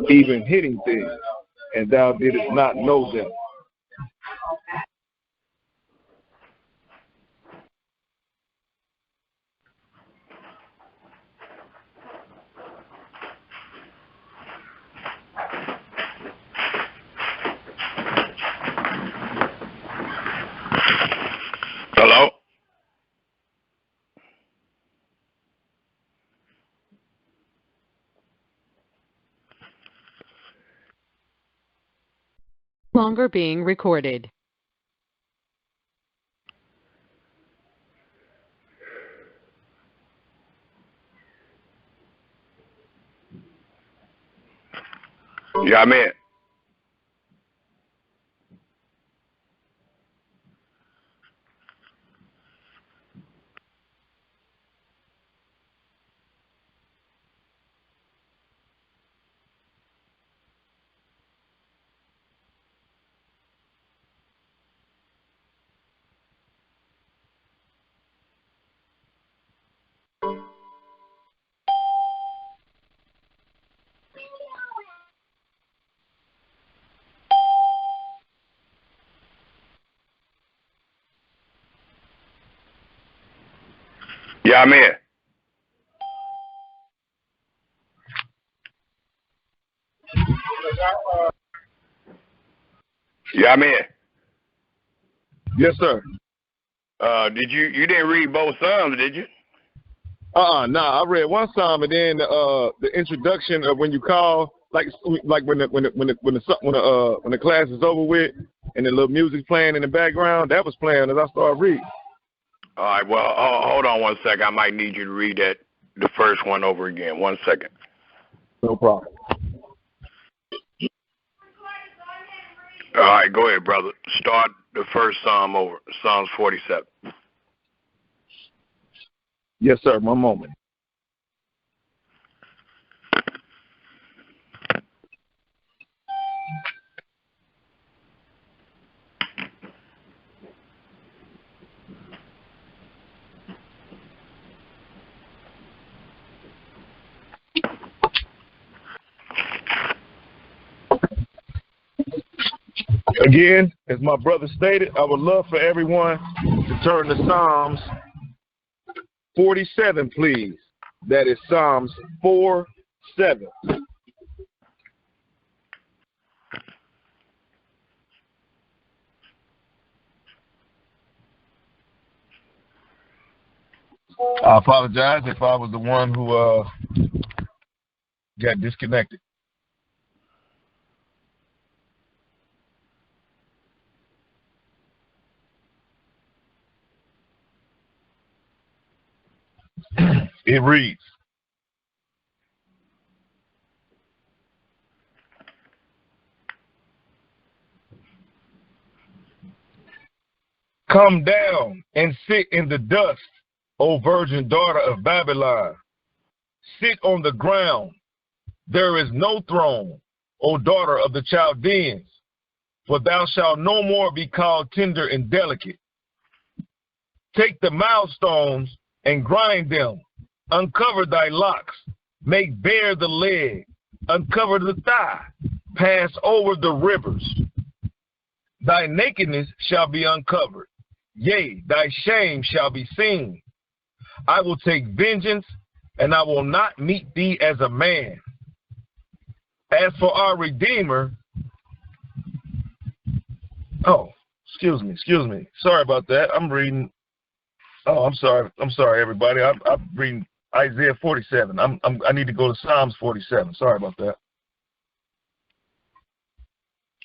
even hidden things, and thou didst not know them. Hello? Longer being recorded. Yeah, I'm in. Yeah, I'm in. Yeah, I'm in. Yes, sir. You didn't read both Psalms, did you? Nah, I read one psalm, and then the introduction of when you call, like when the class is over with, and the little music playing in the background, that was playing as I started reading. All right, well, hold on one second. I might need you to read the first one over again. 1 second. No problem. All right, go ahead, brother. Start the first Psalm over, Psalms 47. Yes, sir. One moment. Again, as my brother stated, I would love for everyone to turn to Psalms 47, please. That is Psalms 4:7. I apologize if I was the one who got disconnected. It reads, "Come down and sit in the dust, O virgin daughter of Babylon. Sit on the ground. There is no throne, O daughter of the Chaldeans, for thou shalt no more be called tender and delicate. Take the milestones and grind them. Uncover thy locks. Make bare the leg. Uncover the thigh. Pass over the rivers. Thy nakedness shall be uncovered. Yea, thy shame shall be seen. I will take vengeance, and I will not meet thee as a man. As for our Redeemer," excuse me. Sorry about that. I'm reading. I'm sorry, everybody. I'm reading Isaiah 47. I need to go to Psalms 47. Sorry about that.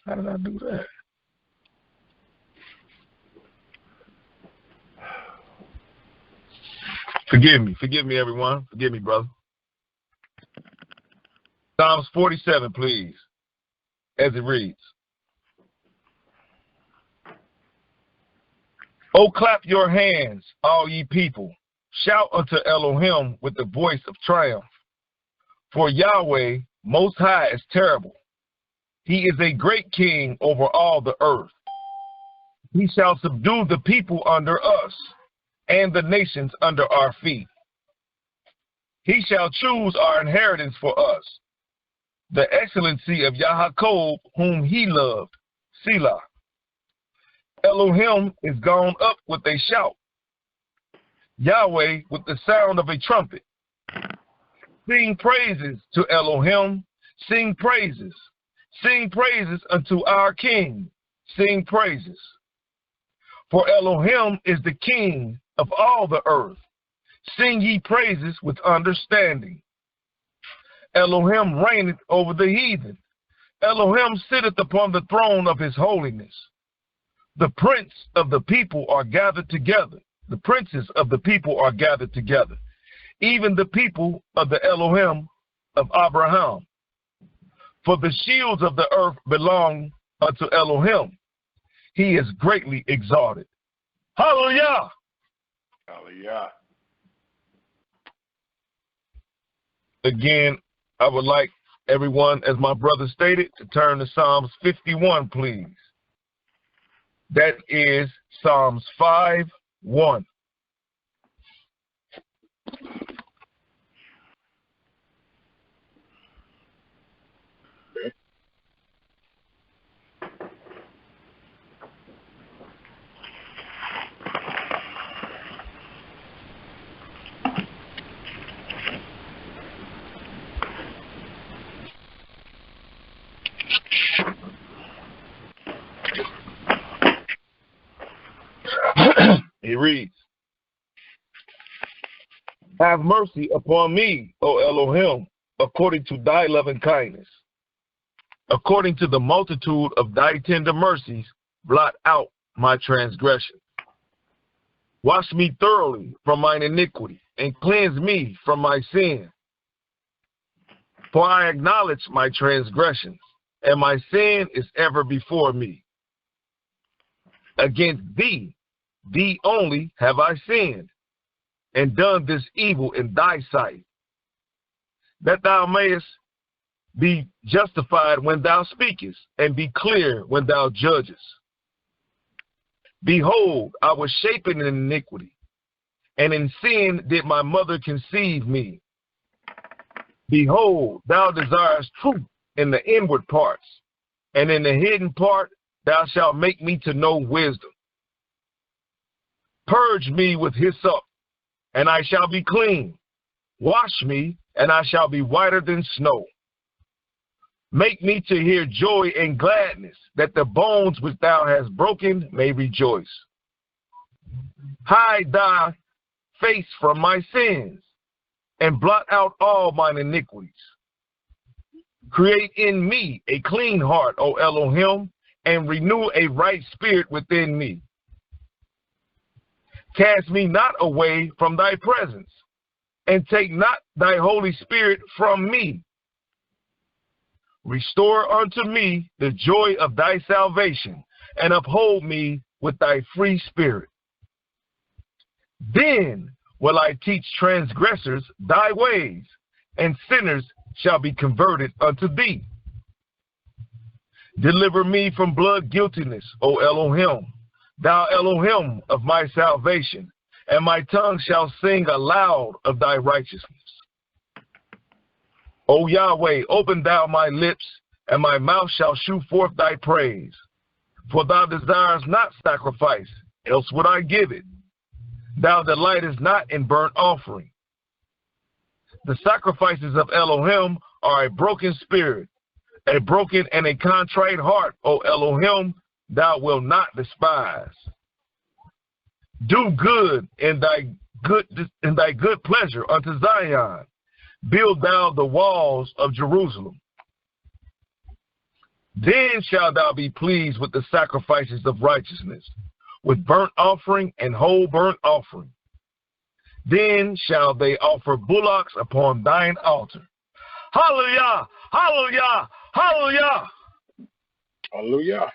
How did I do that? Forgive me, everyone. Forgive me, brother. Psalms 47, please, as it reads. "O clap your hands, all ye people. Shout unto Elohim with the voice of triumph. For Yahweh Most High is terrible. He is a great king over all the earth. He shall subdue the people under us, and the nations under our feet. He shall choose our inheritance for us, the excellency of Yaakov, whom he loved. Selah. Elohim is gone up with a shout, Yahweh with the sound of a trumpet. Sing praises to Elohim, sing praises. Sing praises unto our King, sing praises. For Elohim is the King of all the earth. Sing ye praises with understanding. Elohim reigneth over the heathen. Elohim sitteth upon the throne of his holiness. The prince of the people are gathered together. The princes of the people are gathered together. Even the people of the Elohim of Abraham. For the shields of the earth belong unto Elohim. He is greatly exalted. Hallelujah! Hallelujah. Again, I would like everyone, as my brother stated, to turn to Psalms 51, please. That is Psalms 5:1. It reads, have mercy upon me, O Elohim, according to thy loving kindness. According to the multitude of thy tender mercies, blot out my transgression. Wash me thoroughly from mine iniquity, and cleanse me from my sin. For I acknowledge my transgressions, and my sin is ever before me. Against thee only have I sinned, and done this evil in thy sight, that thou mayest be justified when thou speakest, and be clear when thou judgest. Behold, I was shapen in iniquity, and in sin did my mother conceive me. Behold, thou desirest truth in the inward parts, and in the hidden part thou shalt make me to know wisdom. Purge me with hyssop, and I shall be clean. Wash me, and I shall be whiter than snow. Make me to hear joy and gladness, that the bones which thou hast broken may rejoice. Hide thy face from my sins, and blot out all mine iniquities. Create in me a clean heart, O Elohim, and renew a right spirit within me. Cast me not away from thy presence, and take not thy Holy Spirit from me. Restore unto me the joy of thy salvation, and uphold me with thy free spirit. Then will I teach transgressors thy ways, and sinners shall be converted unto thee. Deliver me from blood guiltiness, O Elohim, thou Elohim of my salvation, and my tongue shall sing aloud of thy righteousness. O Yahweh, open thou my lips, and my mouth shall shew forth thy praise. For thou desirest not sacrifice, else would I give it. Thou delightest not in burnt offering. The sacrifices of Elohim are a broken spirit, a broken and a contrite heart, O Elohim, thou wilt not despise. Do good in thy good pleasure unto Zion. Build thou the walls of Jerusalem. Then shalt thou be pleased with the sacrifices of righteousness, with burnt offering and whole burnt offering. Then shall they offer bullocks upon thine altar. Hallelujah! Hallelujah! Hallelujah! Hallelujah.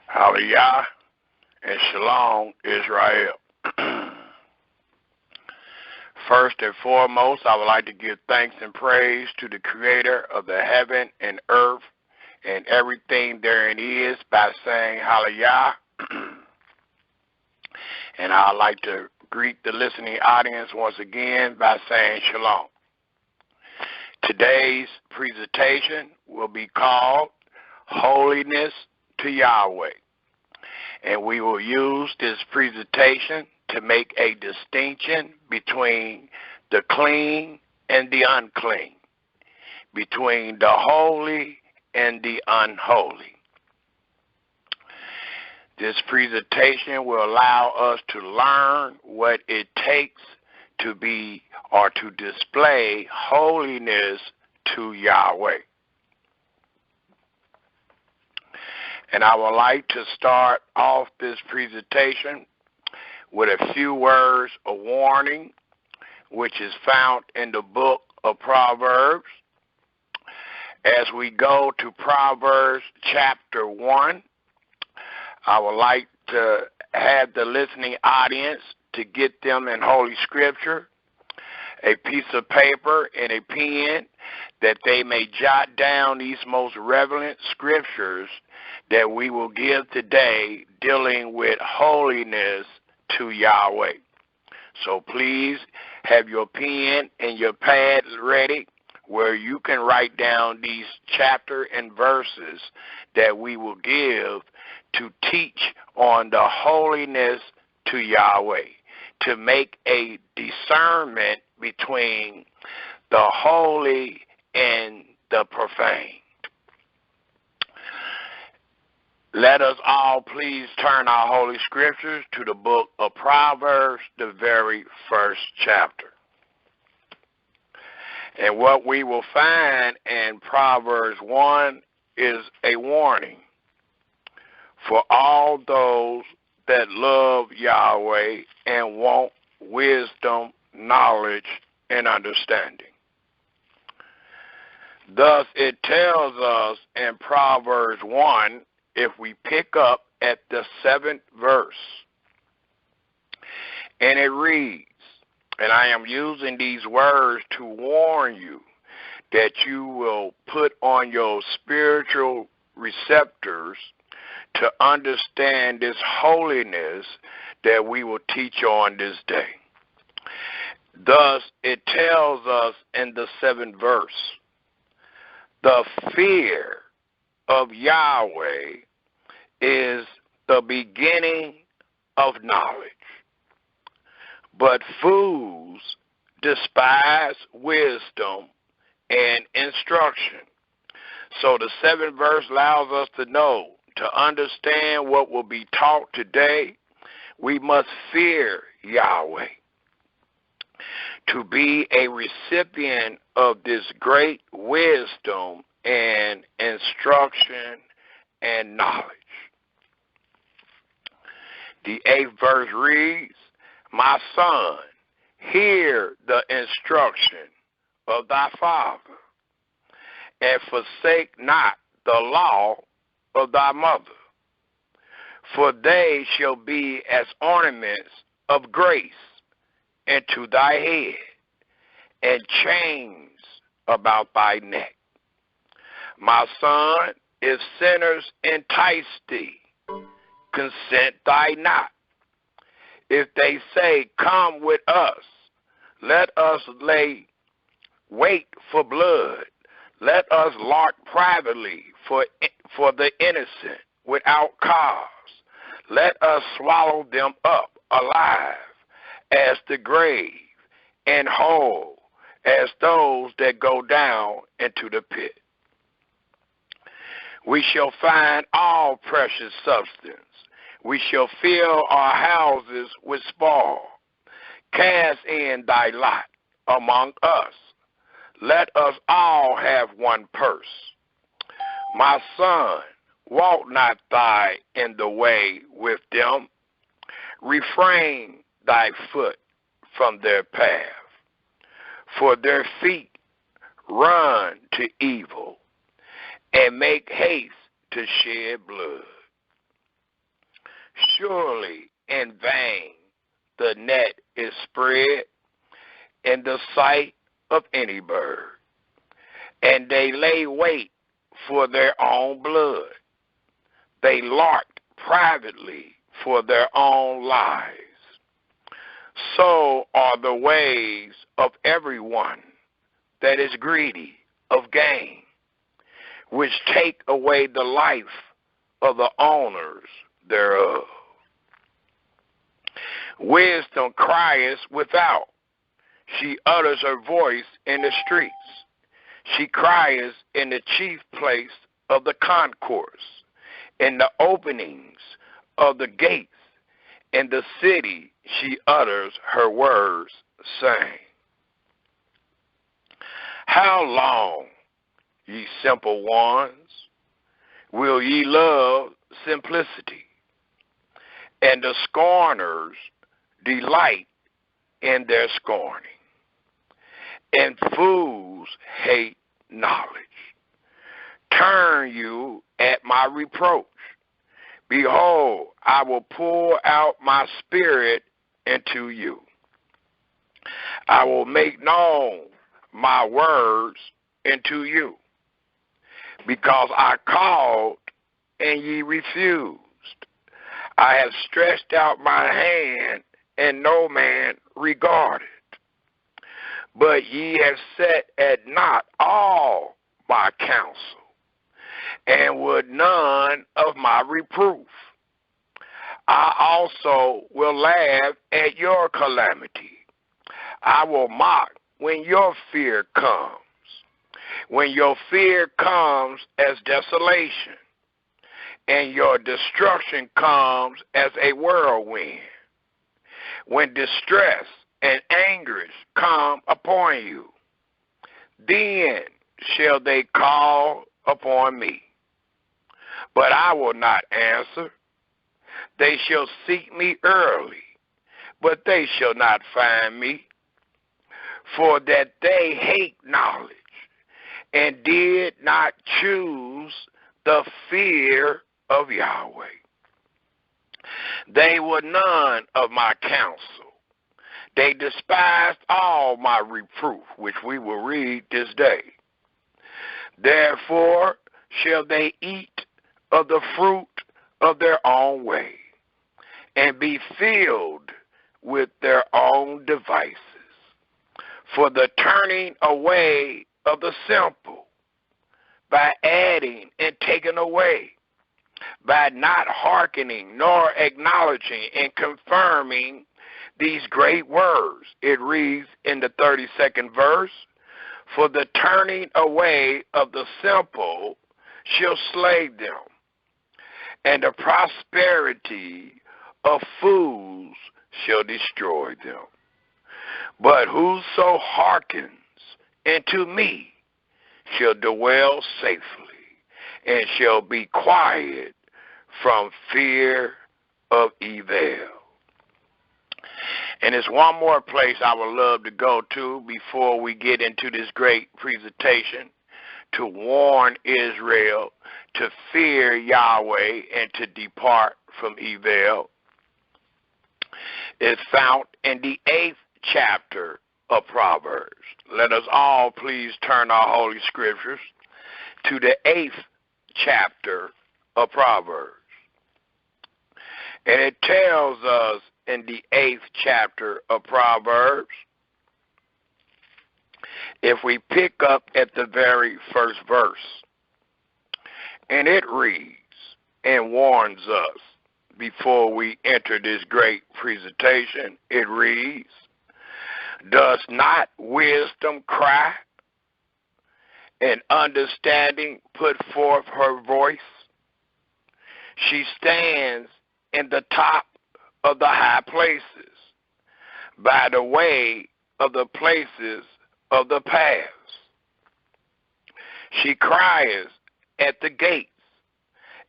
Hallelujah and Shalom, Israel. First First and foremost, I would like to give thanks and praise to the Creator of the heaven and earth and everything therein is by saying hallelujah. And I'd like to greet the listening audience once again by saying shalom. Today's presentation will be called Holiness to Yahweh. And we will use this presentation to make a distinction between the clean and the unclean, between the holy and the unholy. This presentation will allow us to learn what it takes to be or to display holiness to Yahweh. And I would like to start off this presentation with a few words of warning, which is found in the book of Proverbs. As we go to Proverbs chapter 1, I would like to have the listening audience to get them in Holy Scripture, a piece of paper and a pen, that they may jot down these most relevant scriptures that we will give today dealing with holiness to Yahweh. So please have your pen and your pad ready where you can write down these chapter and verses that we will give to teach on the holiness to Yahweh, to make a discernment between the holy and the profane. Let us all please turn our Holy Scriptures to the book of Proverbs, the very first chapter. And what we will find in Proverbs 1 is a warning for all those that love Yahweh and want wisdom, knowledge, and understanding. Thus, it tells us in Proverbs 1, if we pick up at the 7th verse, and it reads, and I am using these words to warn you that you will put on your spiritual receptors to understand this holiness that we will teach on this day. Thus, it tells us in the 7th verse, the fear of Yahweh is the beginning of knowledge, but fools despise wisdom and instruction. So the 7th verse allows us to know, to understand what will be taught today, we must fear Yahweh. To be a recipient of this great wisdom and instruction and knowledge. The 8th verse reads, my son, hear the instruction of thy father, and forsake not the law of thy mother, for they shall be as ornaments of grace into thy head, and chains about thy neck. My son, if sinners entice thee, consent thy not. If they say, come with us, let us lay wait for blood. Let us lark privately for the innocent without cause. Let us swallow them up alive as the grave, and whole as those that go down into the pit. We shall find all precious substance. We shall fill our houses with spoil. Cast in thy lot among us. Let us all have one purse. My son, walk not thou in the way with them. Refrain thy foot from their path. For their feet run to evil, and make haste to shed blood. Surely in vain the net is spread, in the sight of any bird, and they lay wait for their own blood. They larked privately for their own lives. So are the ways of everyone that is greedy of gain, which take away the life of the owners thereof. Wisdom crieth without. She utters her voice in the streets. She crieth in the chief place of the concourse, in the openings of the gates. In the city she utters her words, saying, How long, ye simple ones, will ye love simplicity? And the scorners delight in their scorning, and fools hate knowledge. Turn you at my reproach. Behold, I will pour out my spirit into you. I will make known my words unto you, because I called and ye refused. I have stretched out my hand, and no man regarded. But ye have set at naught all my counsel, and would none of my reproof. I also will laugh at your calamity. I will mock when your fear comes. When your fear comes as desolation, and your destruction comes as a whirlwind. When distress and anguish come upon you, then shall they call upon me. But I will not answer. They shall seek me early, but they shall not find me. For that they hate knowledge, and did not choose the fear of Yahweh. They were none of my counsel. They despised all my reproof, which we will read this day. Therefore shall they eat of the fruit of their own way, and be filled with their own devices. For the turning away of the simple, by adding and taking away, by not hearkening nor acknowledging and confirming these great words. It reads in the 32nd verse, For the turning away of the simple shall slay them, and the prosperity of fools shall destroy them. But whoso hearkens unto me shall dwell safely, and shall be quiet from fear of evil. And there's one more place I would love to go to before we get into this great presentation, to warn Israel to fear Yahweh and to depart from evil. It's found in the 8th chapter of Proverbs. Let us all please turn our holy scriptures to the 8th chapter of Proverbs. And it tells us in the 8th chapter of Proverbs, if we pick up at the very first verse, and it reads and warns us before we enter this great presentation, it reads, Does not wisdom cry, and understanding put forth her voice? She stands in the top of the high places, by the way of the places of the paths. She cries at the gates,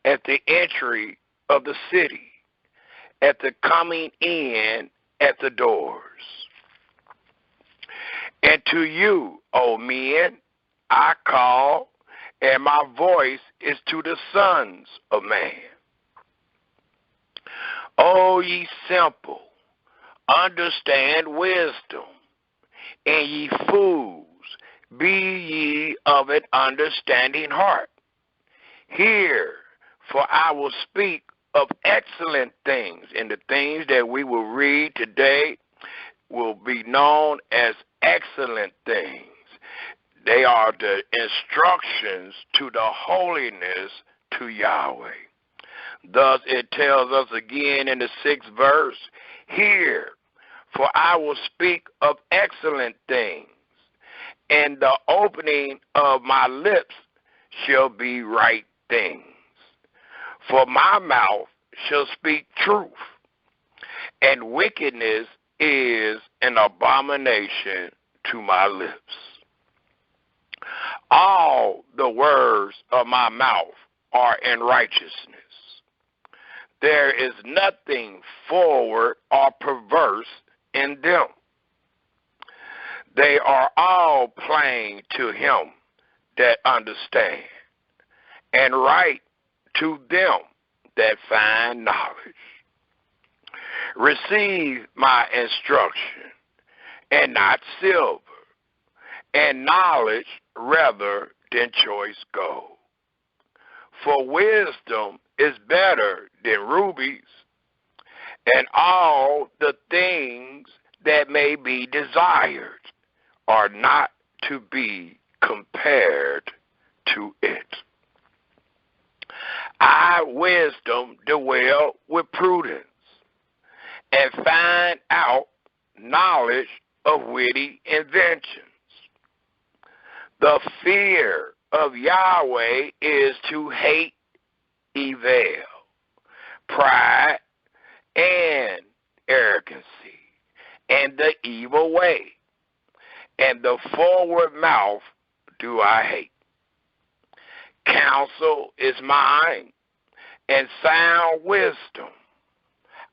at the entry of the city, at the coming in at the doors. And to you, O men, I call, and my voice is to the sons of man. O ye simple, understand wisdom. And ye fools, be ye of an understanding heart. Hear, for I will speak of excellent things, and the things that we will read today will be known as excellent things. They are the instructions to the holiness to Yahweh. Thus it tells us again in the 6th verse, hear, for I will speak of excellent things, and the opening of my lips shall be right things. For my mouth shall speak truth, and wickedness is an abomination to my lips. All the words of my mouth are in righteousness. There is nothing forward or perverse in them. They are all plain to him that understand, and right to them that find knowledge. Receive my instruction, and not silver, and knowledge rather than choice gold. For wisdom is better than rubies, and all the things that may be desired are not to be compared to it. I, wisdom, dwell with prudence, and find out knowledge of witty inventions. The fear of Yahweh is to hate evil, pride, and arrogancy, and the evil way, and the forward mouth do I hate. Counsel is mine, and sound wisdom.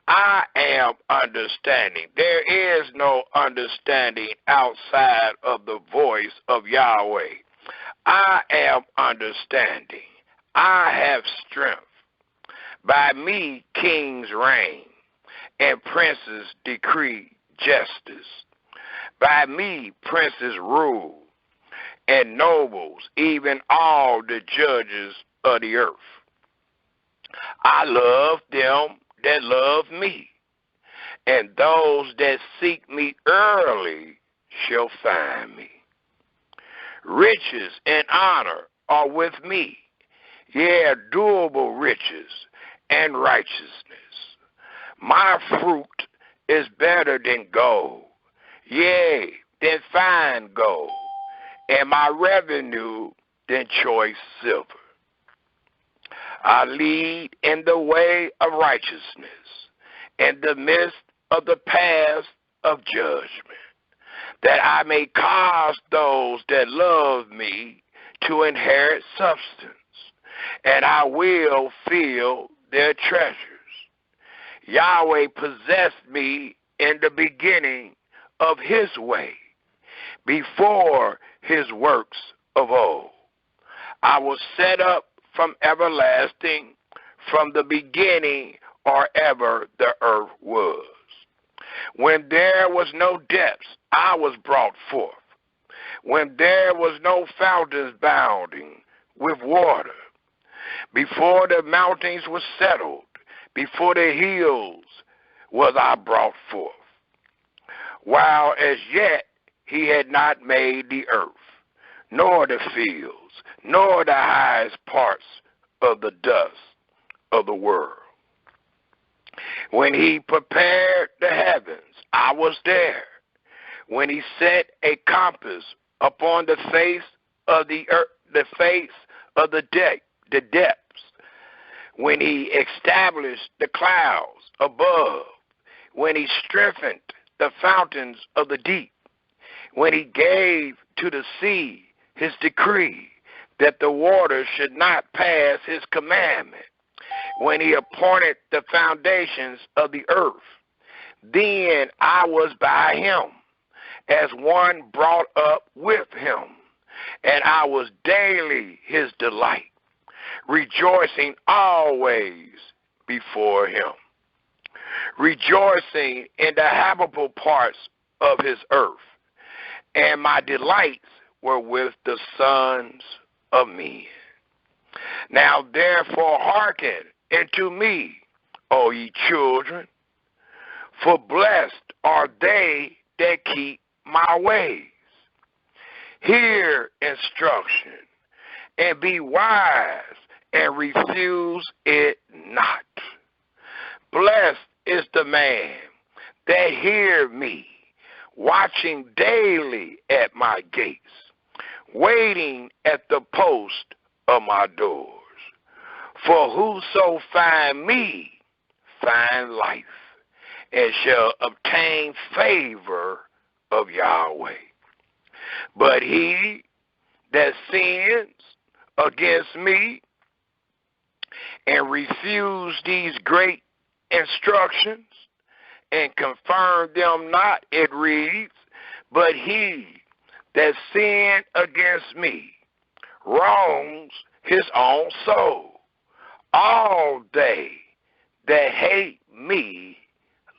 I am understanding. There is no understanding outside of the voice of Yahweh. I am understanding. I have strength. By me kings reign, and princes decree justice. By me princes rule, and nobles, even all the judges of the earth. I love them that love me, and those that seek me early shall find me. Riches and honor are with me, yea, durable riches and righteousness. My fruit is better than gold, yea, than fine gold, and my revenue than choice silver. I lead in the way of righteousness, in the midst of the paths of judgment, that I may cause those that love me to inherit substance, and I will fill their treasures. Yahweh possessed me in the beginning of his way, before his works of old. I was set up from everlasting, from the beginning or ever the earth was. When there was no depths, I was brought forth. When there was no fountains bounding with water. Before the mountains were settled, before the hills was I brought forth. While as yet he had not made the earth, nor the fields, nor the highest parts of the dust of the world. When he prepared the heavens, I was there. When he set a compass upon the face of the earth, the face of the depths, when he established the clouds above, when he strengthened the fountains of the deep, when he gave to the sea his decree that the waters should not pass his commandment, when he appointed the foundations of the earth, then I was by him, as one brought up with him, and I was daily his delight, rejoicing always before him, rejoicing in the habitable parts of his earth, and my delights were with the sons of men. Now therefore hearken unto me, O ye children, for blessed are they that keep my ways. Hear instruction, and be wise, and refuse it not. Blessed is the man that hear me, watching daily at my gates, waiting at the post of my doors. For whoso find me, find life, and shall obtain favor of Yahweh. But he that sins against me and refuse these great instructions and confirm them not, it reads, but he that sinned against me wrongs his own soul. All they that hate me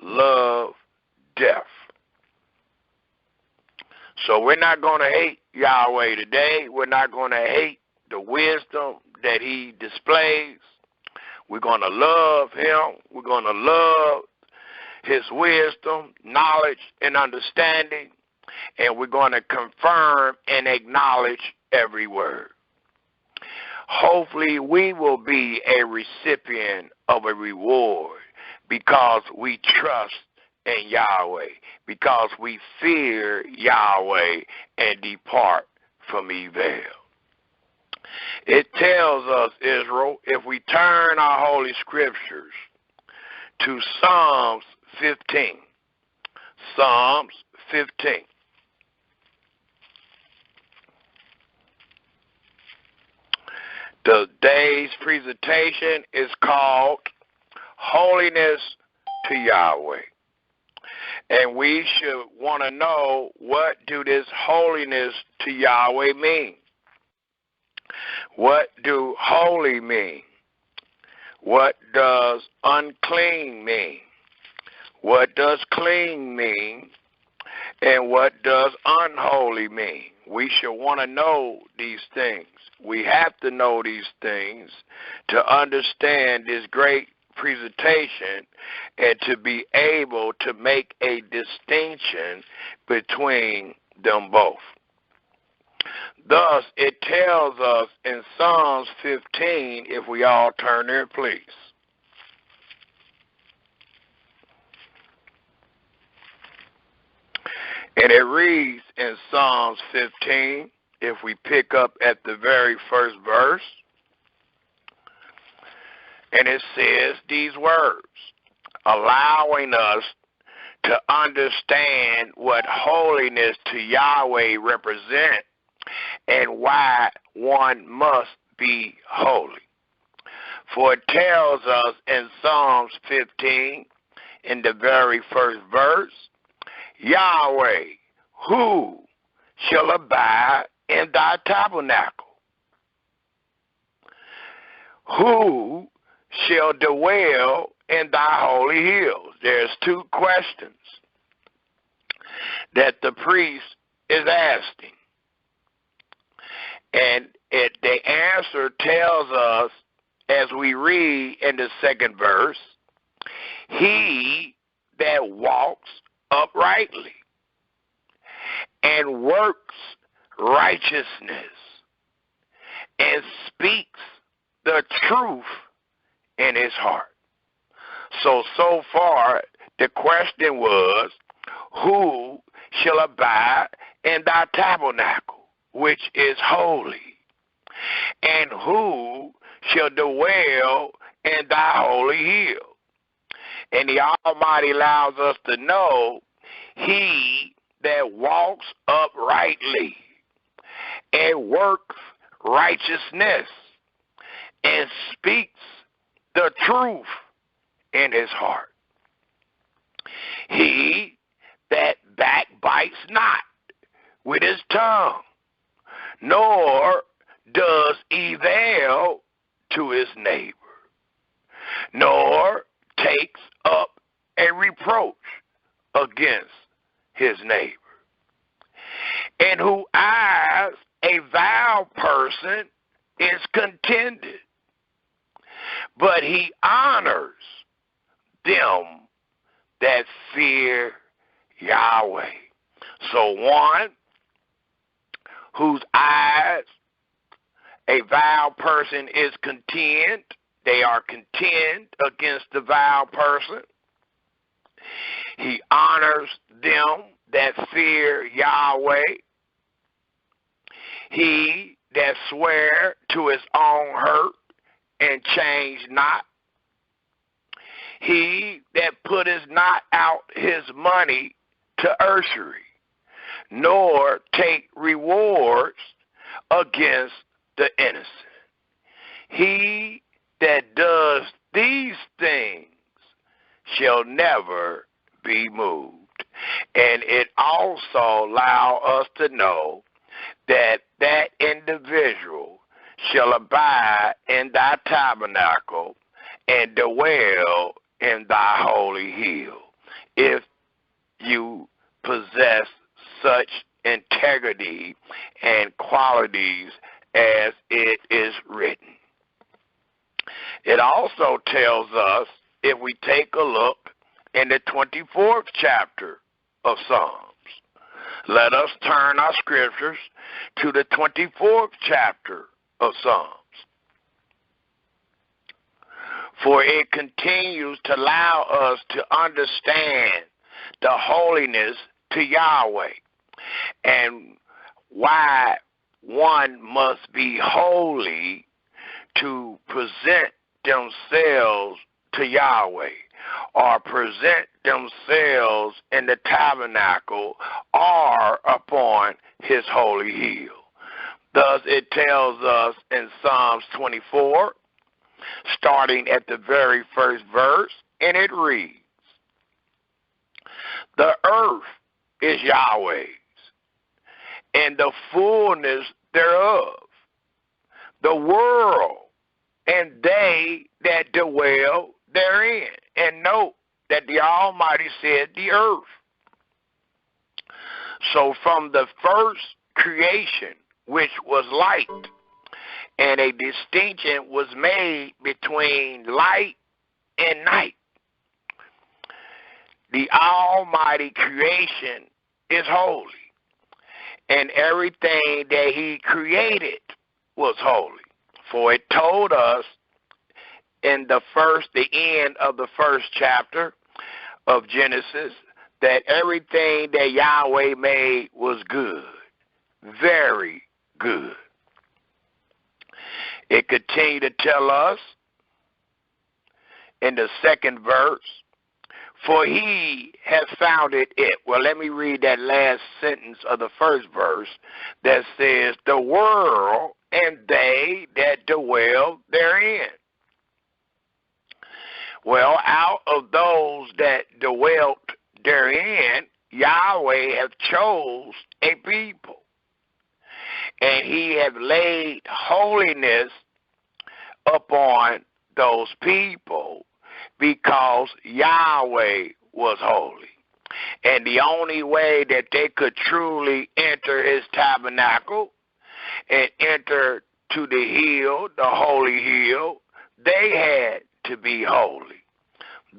love death. So we're not going to hate Yahweh today. We're not going to hate the wisdom that he displays. We're going to love him. We're going to love his wisdom, knowledge, and understanding. And we're going to confirm and acknowledge every word. Hopefully we will be a recipient of a reward because we trust in Yahweh, because we fear Yahweh and depart from evil. It tells us, Israel, if we turn our holy scriptures to Psalms 15. Psalms 15. Today's presentation is called Holiness to Yahweh. And we should want to know, what do this holiness to Yahweh mean? What do holy mean? What does unclean mean? What does clean mean? And what does unholy mean? We should want to know these things. We have to know these things to understand this great presentation and to be able to make a distinction between them both. Thus, it tells us in Psalms 15, if we all turn there, please. And it reads in Psalms 15, if we pick up at the very first verse, and it says these words, allowing us to understand what holiness to Yahweh represents and why one must be holy. For it tells us in Psalms 15, in the very first verse, Yahweh, who shall abide in thy tabernacle? Who shall dwell in thy holy hills? There's two questions that the priest is asking. And the answer tells us, as we read in the second verse, he that walks uprightly and works righteousness and speaks the truth in his heart. So far, the question was, who shall abide in thy tabernacle, which is holy? And who shall dwell in thy holy hill? And the Almighty allows us to know, he that walks uprightly and works righteousness and speaks the truth in his heart. He that backbites not with his tongue, nor does evil to his neighbor, nor takes up a reproach against his neighbor. in whose eyes a vile person is contented, but he honors them that fear Yahweh. So one whose eyes a vile person is content, they are content against the vile person. He honors them that fear Yahweh. He that swear to his own hurt and change not. He that putteth not out his money to usury, nor take rewards against the innocent. He that does these things shall never be moved. And it also allows us to know that that individual shall abide in thy tabernacle and dwell in thy holy hill, if you possess such integrity and qualities as it is written. It also tells us, if we take a look in the 24th chapter of Psalms, let us turn our scriptures to the 24th chapter of Psalms. For it continues to allow us to understand the holiness to Yahweh and why one must be holy to present themselves to Yahweh or present themselves in the tabernacle or upon his holy hill. Thus it tells us in Psalms 24, starting at the very first verse, and it reads, the earth is Yahweh's, and the fullness thereof, the world, and they that dwell therein. And note that the Almighty said the earth. So from the first creation, which was light, and a distinction was made between light and night, the Almighty creation is holy, and everything that he created was holy. For it told us in the end of the first chapter of Genesis that everything that Yahweh made was good, very good. It continued to tell us in the second verse, for he has founded it. Well, let me read that last sentence of the first verse that says, the world and they that dwell therein. Well, out of those that dwelt therein, Yahweh hath chose a people, and he hath laid holiness upon those people because Yahweh was holy. And the only way that they could truly enter his tabernacle and enter to the hill, the holy hill, they had to be holy.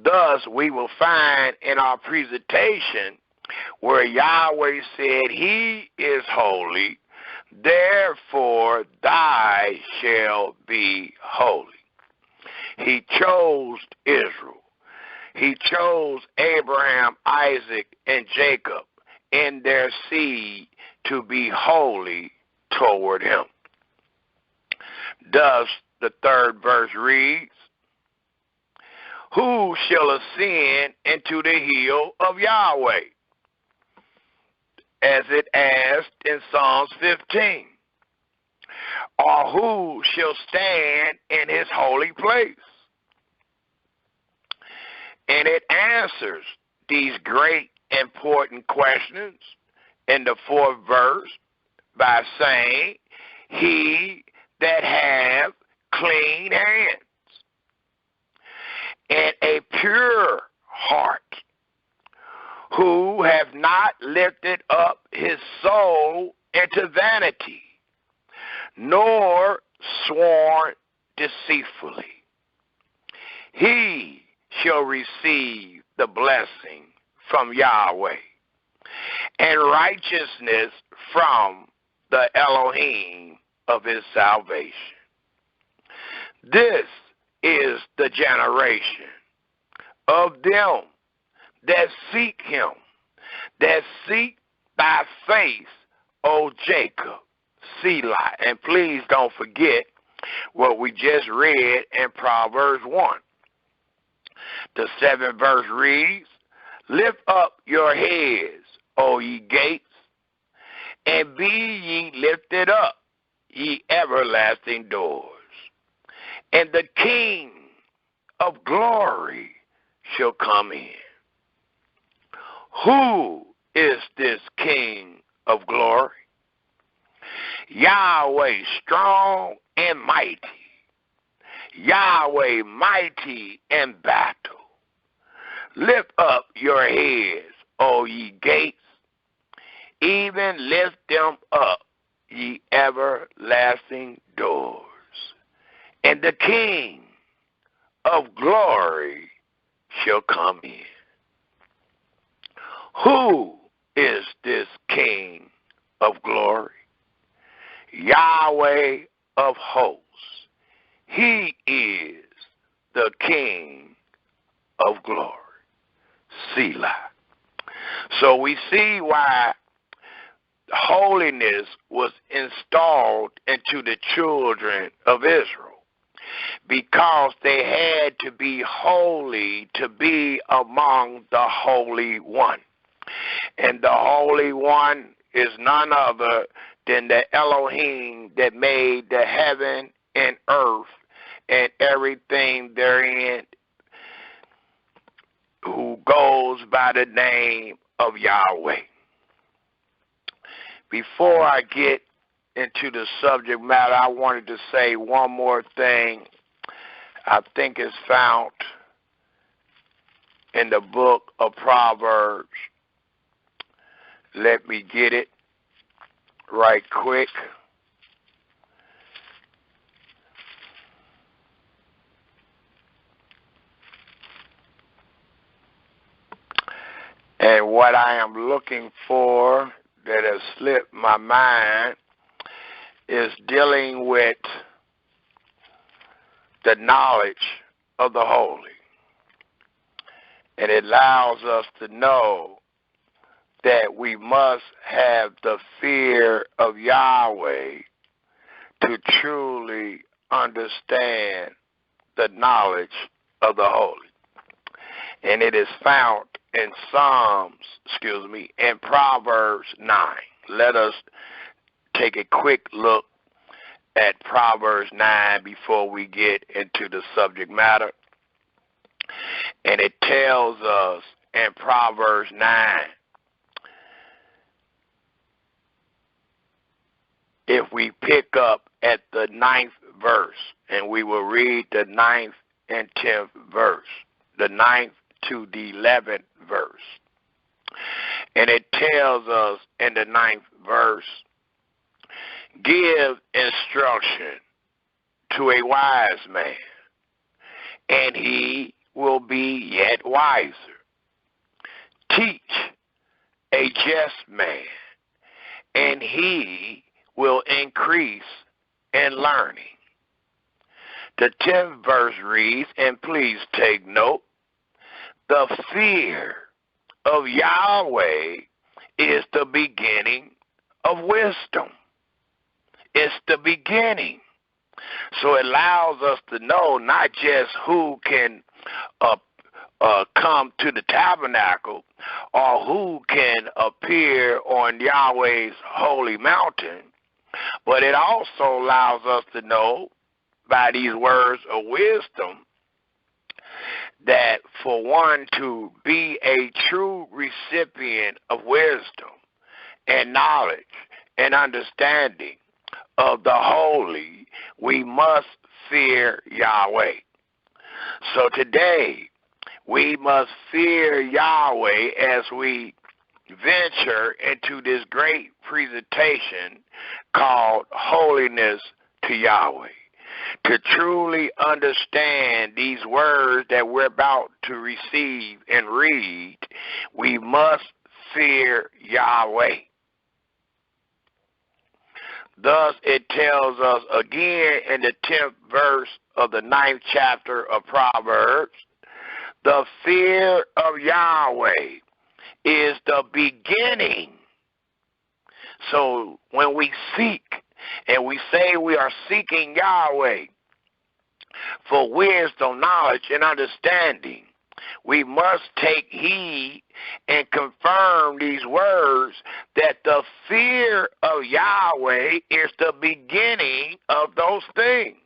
Thus, we will find in our presentation where Yahweh said he is holy, therefore thy shall be holy. He chose Israel. He chose Abraham, Isaac, and Jacob in their seed to be holy toward him. Thus, the third verse reads, who shall ascend into the hill of Yahweh? As it asked in Psalms 15. Or who shall stand in his holy place? And it answers these great important questions in the fourth verse by saying, he that hath clean hands and a pure heart, who have not lifted up his soul unto vanity, nor sworn deceitfully. He shall receive the blessing from Yahweh, and righteousness from the Elohim of his salvation. This is the generation of them that seek him, that seek thy face, O Jacob, Selah. And please don't forget what we just read in Proverbs 1. The 7th verse reads, Lift up your heads, O ye gates, and be ye lifted up, ye everlasting doors, and the King of glory shall come in. Who is this King of glory? Yahweh strong and mighty, Yahweh mighty in battle. Lift up your heads, O ye gates, even lift them up, ye everlasting doors, and the King of glory shall come in. Who is this King of glory? Yahweh of hosts. He is the King of glory. Selah. So we see why holiness was installed into the children of Israel, because they had to be holy to be among the Holy One. And the Holy One is none other than the Elohim that made the heaven and earth and everything therein, who goes by the name of Yahweh. Before I get into the subject matter, I wanted to say one more thing. I think it's found in the book of Proverbs. Let me get it right quick. And what I am looking for that has slipped my mind is dealing with the knowledge of the holy. And it allows us to know that we must have the fear of Yahweh to truly understand the knowledge of the holy. And it is found in in Proverbs 9. Let us take a quick look at Proverbs 9 before we get into the subject matter. And it tells us in Proverbs 9, if we pick up at the 9th verse, and we will read the 9th and 10th verse, the 9th to the 11th verse. And it tells us in the 9th verse, give instruction to a wise man, and he will be yet wiser. Teach a just man, and he will increase in learning. The 10th verse reads, and please take note, the fear of Yahweh is the beginning of wisdom. It's the beginning. So it allows us to know not just who can come to the tabernacle or who can appear on Yahweh's holy mountain, but it also allows us to know by these words of wisdom that for one to be a true recipient of wisdom and knowledge and understanding of the holy, we must fear Yahweh. So today, we must fear Yahweh as we venture into this great presentation called Holiness to Yahweh. To truly understand these words that we're about to receive and read, we must fear Yahweh. Thus, it tells us again in the 10th verse of the 9th chapter of Proverbs, the fear of Yahweh is the beginning. So when we seek and we say we are seeking Yahweh for wisdom, knowledge, and understanding, we must take heed and confirm these words that the fear of Yahweh is the beginning of those things.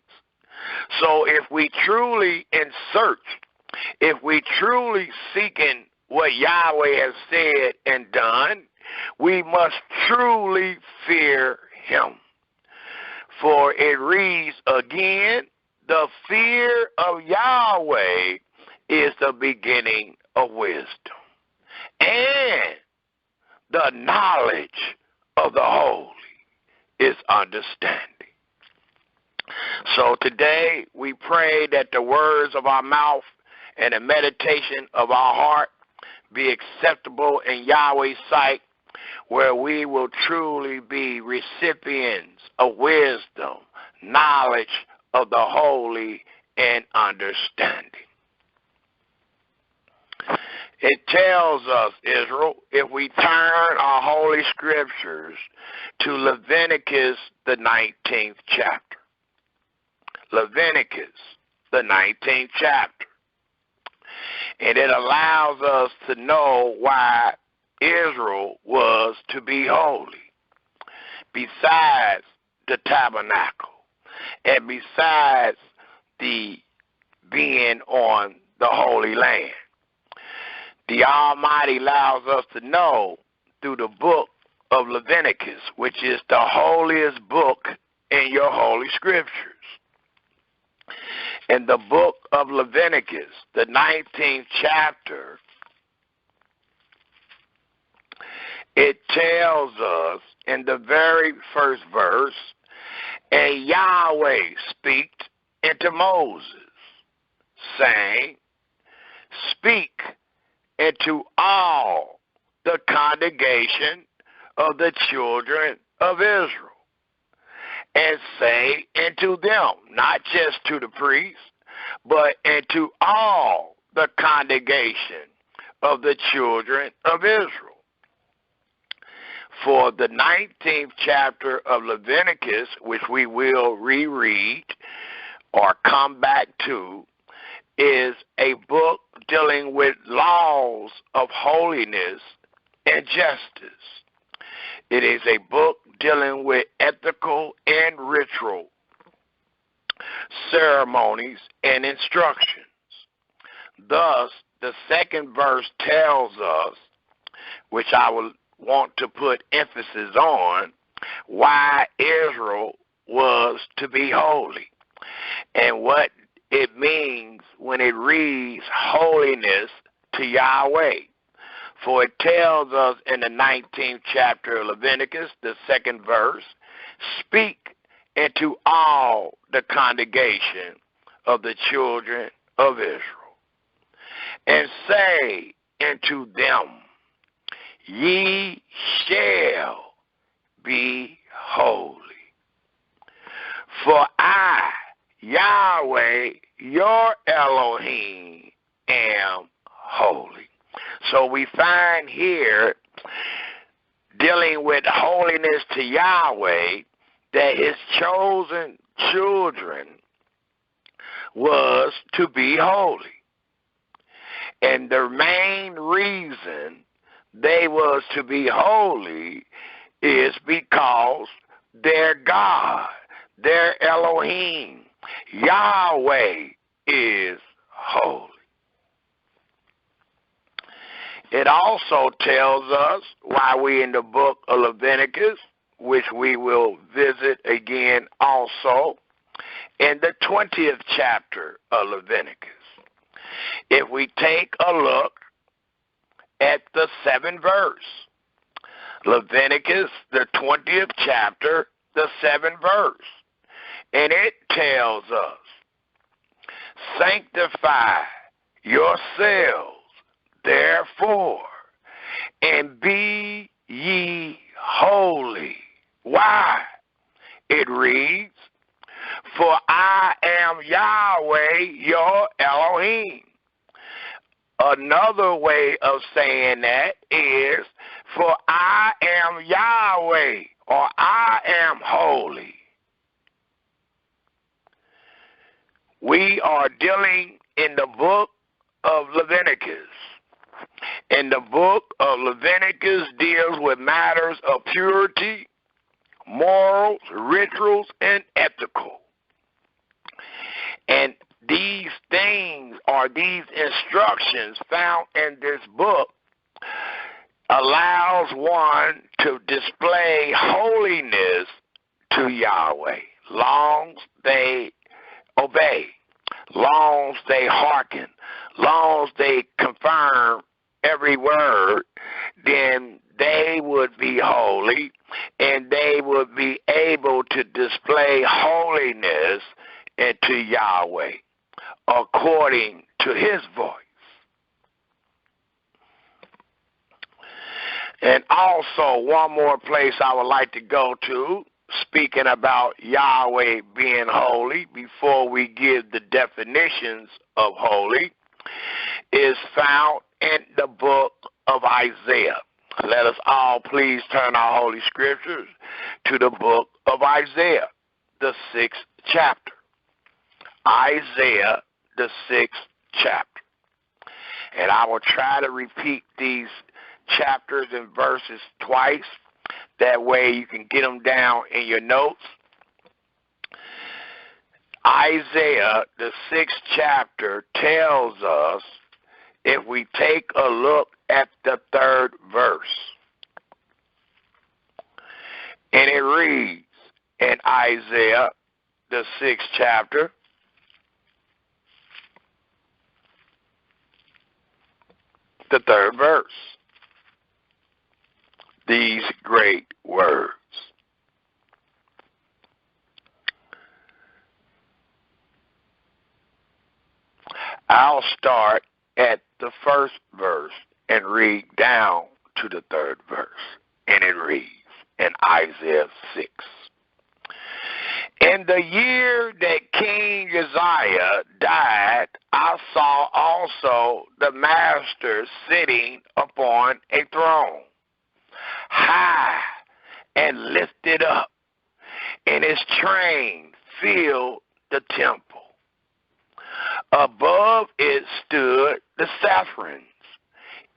So if we truly in search, if we truly seeking what Yahweh has said and done, we must truly fear him. For it reads again, the fear of Yahweh is the beginning of wisdom, and the knowledge of the holy is understanding. So today we pray that the words of our mouth and the meditation of our heart be acceptable in Yahweh's sight, where we will truly be recipients of wisdom, knowledge of the holy, and understanding. It tells us, Israel, if we turn our holy scriptures to Leviticus, the 19th chapter. Leviticus, the 19th chapter. And it allows us to know why Israel was to be holy, besides the tabernacle and besides the being on the Holy Land. The Almighty allows us to know through the book of Leviticus, which is the holiest book in your holy scriptures. In the book of Leviticus, the 19th chapter, it tells us in the very first verse, and Yahweh spake unto Moses, saying, speak into all the congregation of the children of Israel, and say unto them, not just to the priests, but unto all the congregation of the children of Israel. For the 19th chapter of Leviticus, which we will reread or come back to, is a book dealing with laws of holiness and justice. It is a book dealing with ethical and ritual ceremonies and instructions. Thus, the second verse tells us, which I will want to put emphasis on, why Israel was to be holy and what it means when it reads holiness to Yahweh. For it tells us in the 19th chapter of Leviticus, the second verse, speak into all the congregation of the children of Israel, and say unto them, ye shall be holy. For I, Yahweh, your Elohim, am holy. So we find here, dealing with holiness to Yahweh, that his chosen children was to be holy. And the main reason they was to be holy is because their God, their Elohim, Yahweh, is holy. It also tells us why we in the book of Leviticus, which we will visit again also, in the 20th chapter of Leviticus. If we take a look at the 7th verse, Leviticus, the 20th chapter, the 7th verse. And it tells us, sanctify yourselves, therefore, and be ye holy. Why? It reads, for I am Yahweh, your Elohim. Another way of saying that is, for I am Yahweh, or I am holy. We are dealing in the book of Leviticus. And the book of Leviticus deals with matters of purity, morals, rituals, and ethical. And these things, or these instructions found in this book, allows one to display holiness to Yahweh, long they obey, long they hearken, long they confirm every word, then they would be holy, and they would be able to display holiness into Yahweh according to his voice. And also, one more place I would like to go to, speaking about Yahweh being holy, before we give the definitions of holy, is found in the book of Isaiah. Let us all please turn our holy scriptures to the book of Isaiah, the 6th chapter. Isaiah, the 6th chapter. And I will try to repeat these chapters and verses twice. That way you can get them down in your notes. Isaiah, the 6th chapter, tells us, if we take a look at the 3rd verse, and it reads in Isaiah, the 6th chapter, the 3rd verse, these great words. I'll start at the 1st verse and read down to the 3rd verse. And it reads in Isaiah 6. In the year that King Uzziah died, I saw also the Master sitting upon a throne, high and lifted up, and his train filled the temple. Above it stood the seraphims.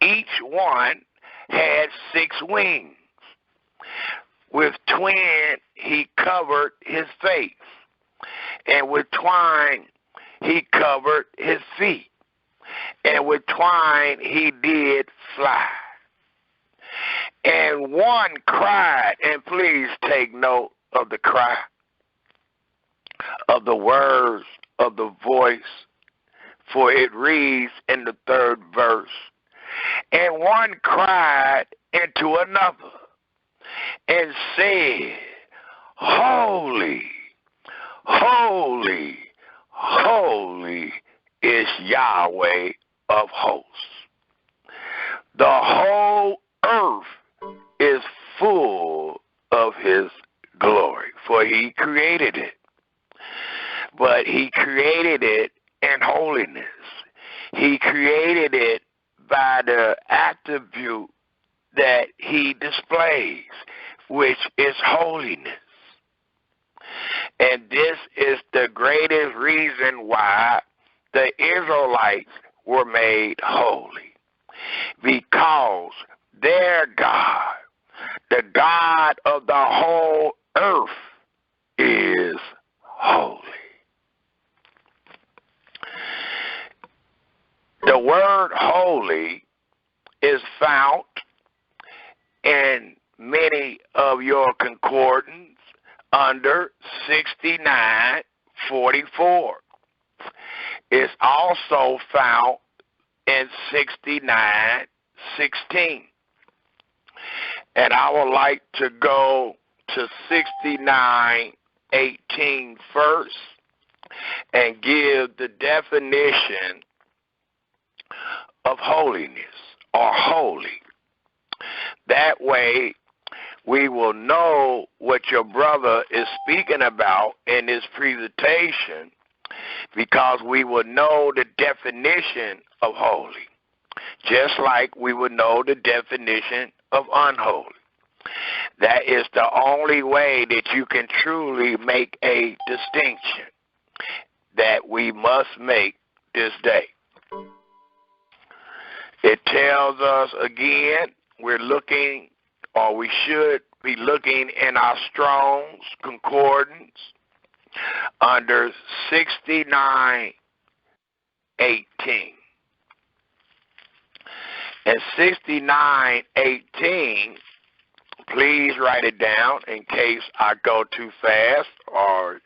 Each one had 6 wings. With twine he covered his face, and with twine he covered his feet, and with twine he did fly. And one cried, and please take note of the cry, of the words, of the voice, for it reads in the 3rd verse, and one cried into another, and said, Holy, holy, holy is Yahweh of hosts. The whole earth is full of his glory, for he created it. But he created it in holiness. He created it by the attribute that he displays, which is holiness. And this is the greatest reason why the Israelites were made holy, because their God, the God of the whole earth, is holy. The word holy is found in many of your concordance under 6944. It's also found in 6916. And I would like to go to 69:18 first and give the definition of holiness or holy. That way we will know what your brother is speaking about in this presentation, because we will know the definition of holy, just like we would know the definition of unholy. That is the only way that you can truly make a distinction that we must make this day. It tells us again, we're looking, or we should be looking in our Strong's Concordance under 69:18. And 69:18, please write it down in case I go too fast or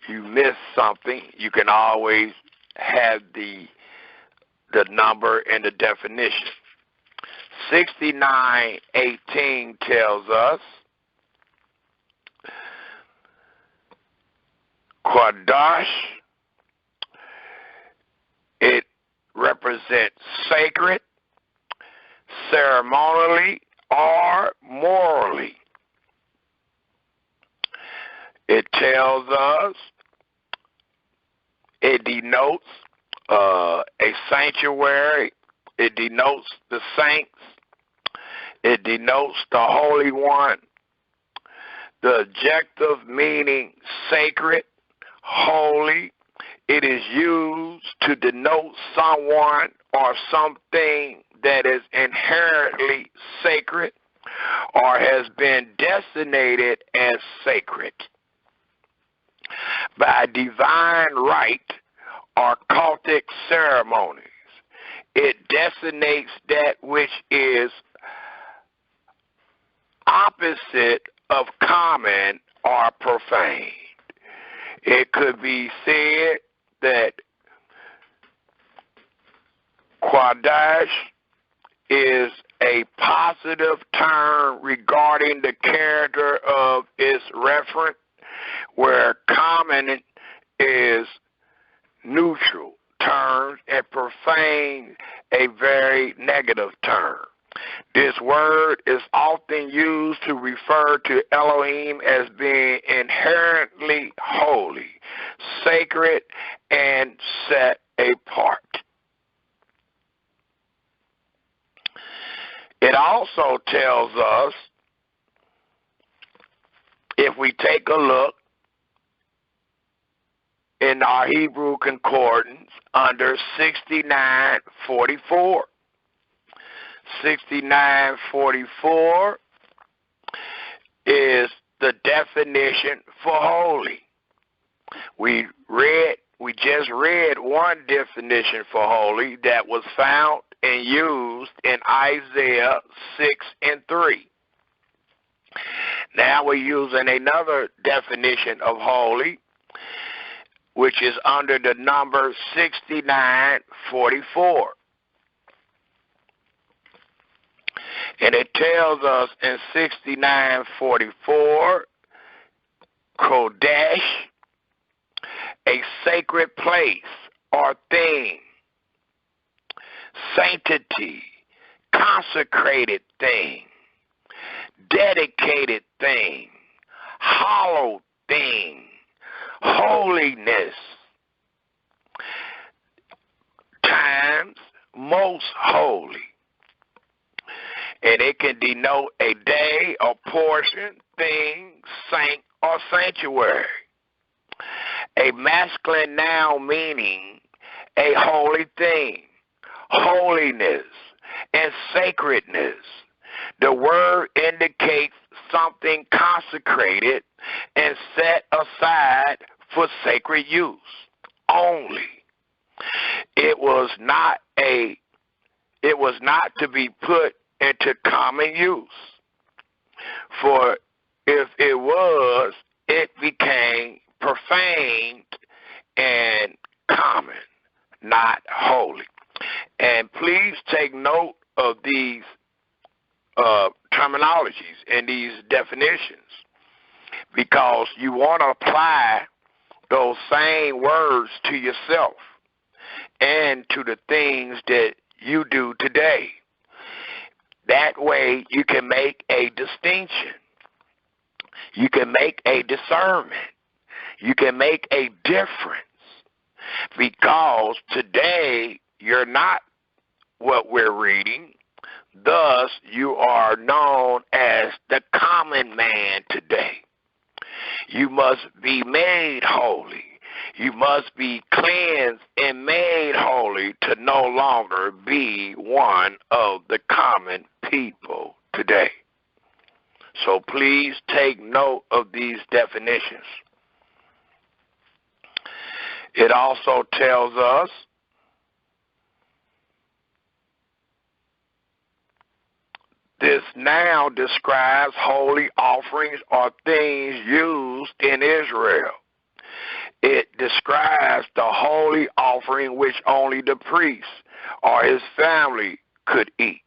you miss something. You can always have the number and the definition. 69:18 tells us, Qadash, it represents sacred, ceremonially, or morally. It tells us it denotes a sanctuary. It denotes the saints. It denotes the Holy One. The adjective meaning sacred, holy. It is used to denote someone or something that is inherently sacred or has been designated as sacred by divine right or cultic ceremonies. It designates that which is opposite of common or profane. It could be said that Qadash is a positive term regarding the character of its referent, where common is neutral terms and profane a very negative term. This word is often used to refer to Elohim as being inherently holy, sacred, and set apart. It also tells us, if we take a look in our Hebrew Concordance under 69:44. 69:44 is the definition for holy. We just read one definition for holy that was found and used in Isaiah 6:3. Now we're using another definition of holy, which is under the number 69:44. And it tells us in 69:44, Kodesh, a sacred place or thing, sanctity, consecrated thing, dedicated thing, hallowed thing, holiness, times most holy. And it can denote a day or portion, thing, saint, or sanctuary. A masculine noun meaning a holy thing, holiness, and sacredness. The word indicates something consecrated and set aside for sacred use only. It was not to be put into common use. For if it was, it became profaned and common, not holy. And please take note of these terminologies and these definitions, because you want to apply those same words to yourself and to the things that you do today. That way you can make a distinction. You can make a discernment. You can make a difference, because today you're not what we're reading. Thus, you are known as the common man today. You must be made holy. You must be cleansed and made holy to no longer be one of the common people today. So please take note of these definitions. It also tells us this now describes holy offerings or things used in Israel. It describes the holy offering which only the priest or his family could eat.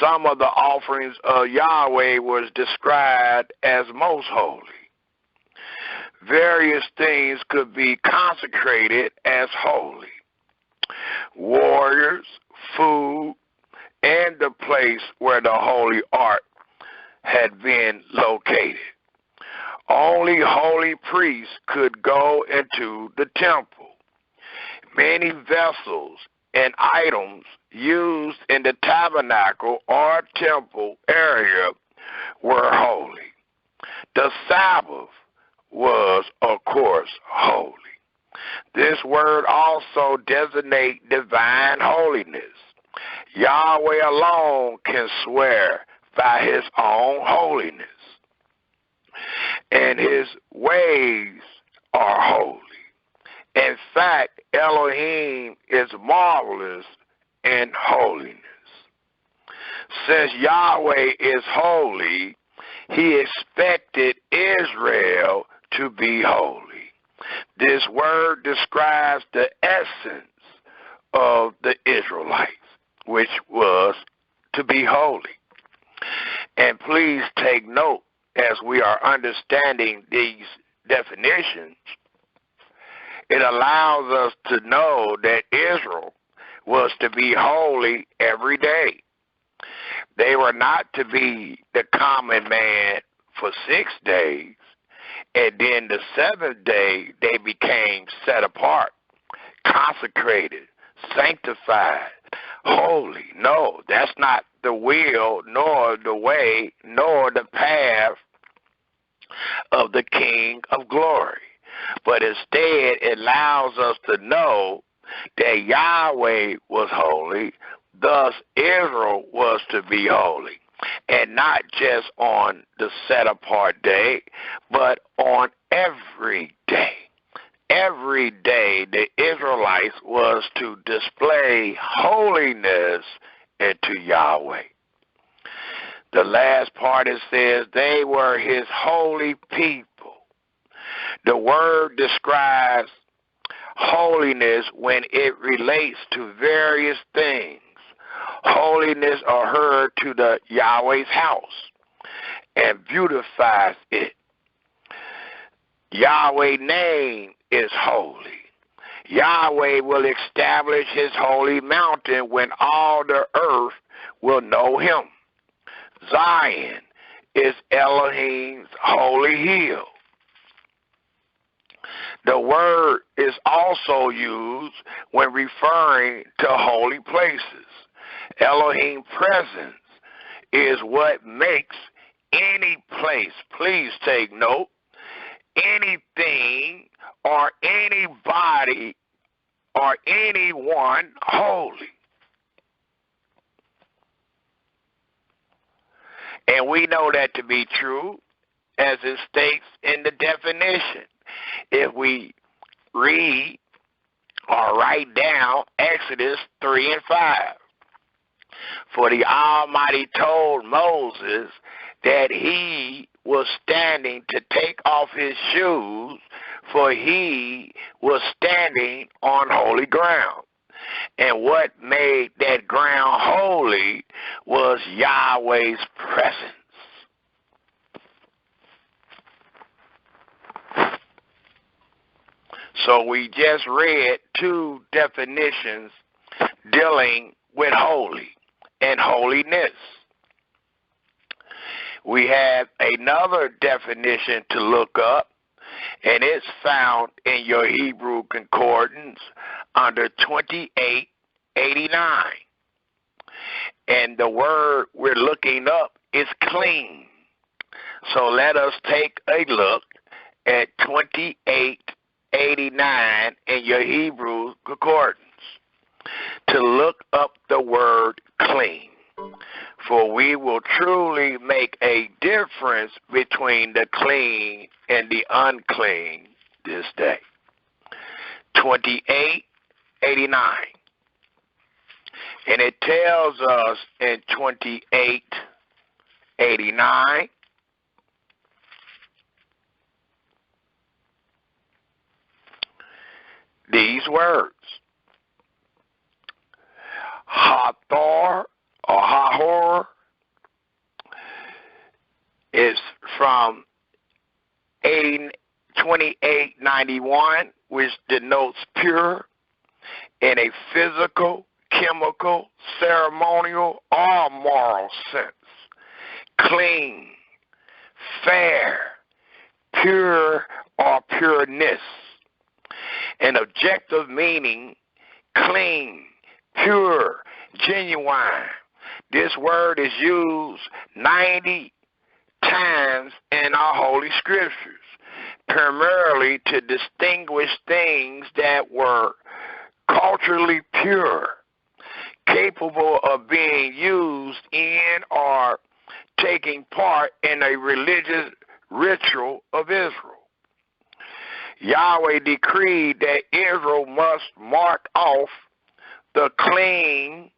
Some of the offerings of Yahweh was described as most holy. Various things could be consecrated as holy. Warriors, food, and the place where the holy ark had been located. Only holy priests could go into the temple. Many vessels and items used in the tabernacle or temple area were holy. The Sabbath was, of course, holy. This word also designates divine holiness. Yahweh alone can swear by his own holiness, and his ways are holy. In fact, Elohim is marvelous in holiness. Since Yahweh is holy, he expected Israel to be holy. This word describes the essence of the Israelites, which was to be holy. And please take note, as we are understanding these definitions, it allows us to know that Israel was to be holy every day. They were not to be the common man for 6 days, and then the 7th day they became set apart, consecrated, sanctified, holy. No, that's not the will, nor the way, nor the path of the King of Glory. But instead, it allows us to know that Yahweh was holy, thus Israel was to be holy. And not just on the set-apart day, but on every day. Every day the Israelites was to display holiness unto Yahweh. The last part, it says, they were his holy people. The word describes holiness when it relates to various things. Holiness are heard to the Yahweh's house and beautifies it. Yahweh's name is holy. Yahweh will establish his holy mountain when all the earth will know him. Zion is Elohim's holy hill. The word is also used when referring to holy places. Elohim's presence is what makes any place, please take note, anything or anybody or anyone holy. And we know that to be true, as it states in the definition. If we read or write down Exodus 3 and 5. For the Almighty told Moses that he was standing to take off his shoes, for he was standing on holy ground. And what made that ground holy was Yahweh's presence. So we just read two definitions dealing with holy and holiness. We have another definition to look up, and it's found in your Hebrew concordance under 2889. And the word we're looking up is clean. So let us take a look at 2889 in your Hebrew concordance to look up the word clean. For we will truly make a difference between the clean and the unclean this day. 2889. And it tells us in 2889 these words. Hathor or Hahor is from 2891, which denotes pure in a physical, chemical, ceremonial, or moral sense. Clean, fair, pure, or pureness. An objective meaning, clean, pure, genuine. This word is used 90 times in our Holy Scriptures, primarily to distinguish things that were culturally pure, capable of being used in or taking part in a religious ritual of Israel. Yahweh decreed that Israel must mark off the clean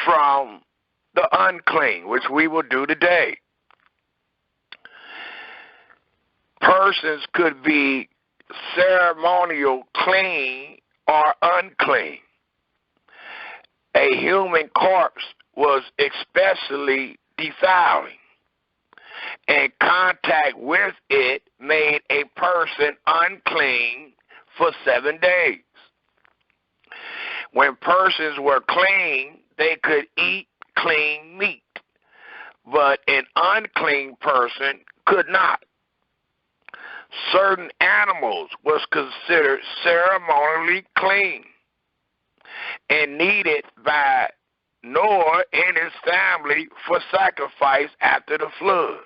from the unclean, which we will do today. Persons could be ceremonial clean or unclean. A human corpse was especially defiling, and contact with it made a person unclean for 7 days. When persons were clean, they could eat clean meat, but an unclean person could not. Certain animals was considered ceremonially clean and needed by Noah and his family for sacrifice after the flood.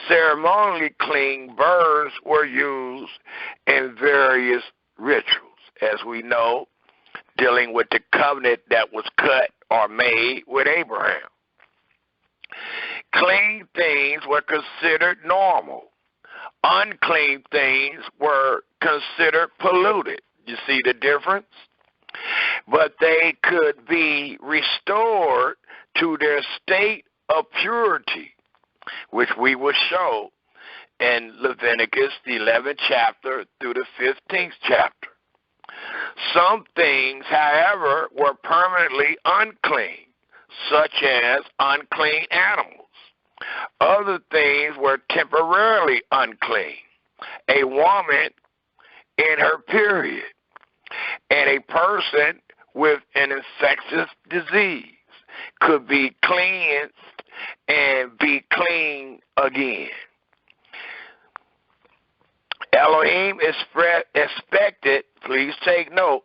Ceremonially clean birds were used in various rituals, as we know, dealing with the covenant that was cut or made with Abraham. Clean things were considered normal. Unclean things were considered polluted. You see the difference? But they could be restored to their state of purity, which we will show in Leviticus, the 11th chapter through the 15th chapter. Some things, however, were permanently unclean, such as unclean animals. Other things were temporarily unclean. A woman in her period, and a person with an infectious disease could be cleansed and be clean again. Elohim expected, please take note,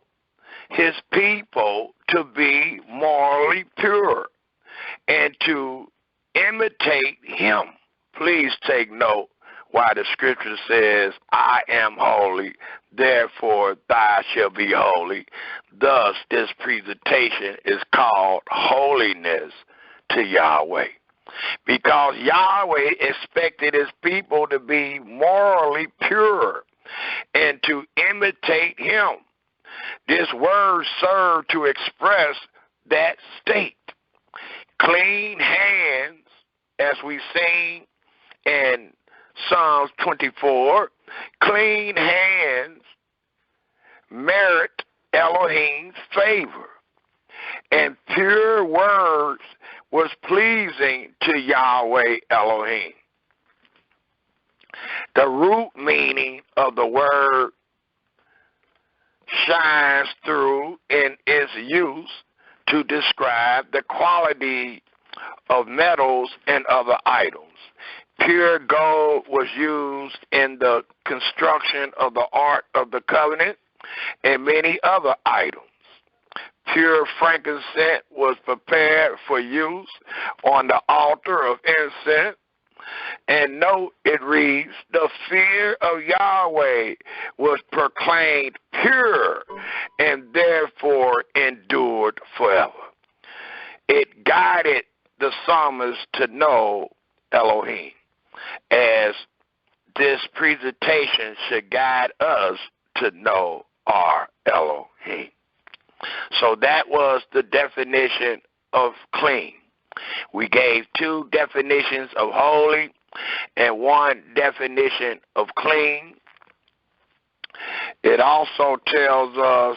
his people to be morally pure and to imitate him. Please take note why the scripture says, I am holy, therefore thou shalt be holy. Thus, this presentation is called Holiness to Yahweh. Because Yahweh expected his people to be morally pure and to imitate him. This word served to express that state. Clean hands, as we sing in Psalms 24, clean hands merit Elohim's favor, and pure words was pleasing to Yahweh Elohim. The root meaning of the word shines through in its use to describe the quality of metals and other items. Pure gold was used in the construction of the Ark of the Covenant and many other items. Pure frankincense was prepared for use on the altar of incense. And note, it reads, the fear of Yahweh was proclaimed pure and therefore endured forever. It guided the psalmist to know Elohim, as this presentation should guide us to know our Elohim. So that was the definition of clean. We gave two definitions of holy and one definition of clean. It also tells us,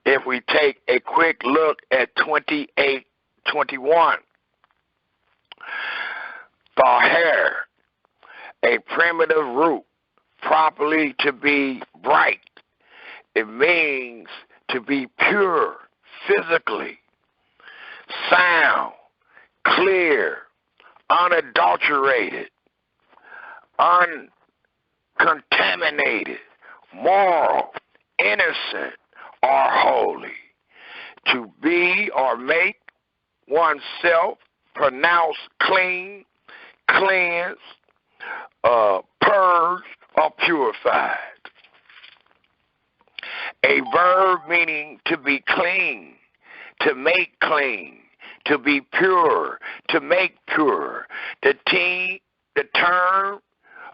if we take a quick look at 28:21, the hair, a primitive root, properly to be bright. It means to be pure physically, sound, clear, unadulterated, uncontaminated, moral, innocent, or holy. To be or make oneself pronounced clean, cleansed, purged, or purified. A verb meaning to be clean, to make clean, to be pure, to make pure. The term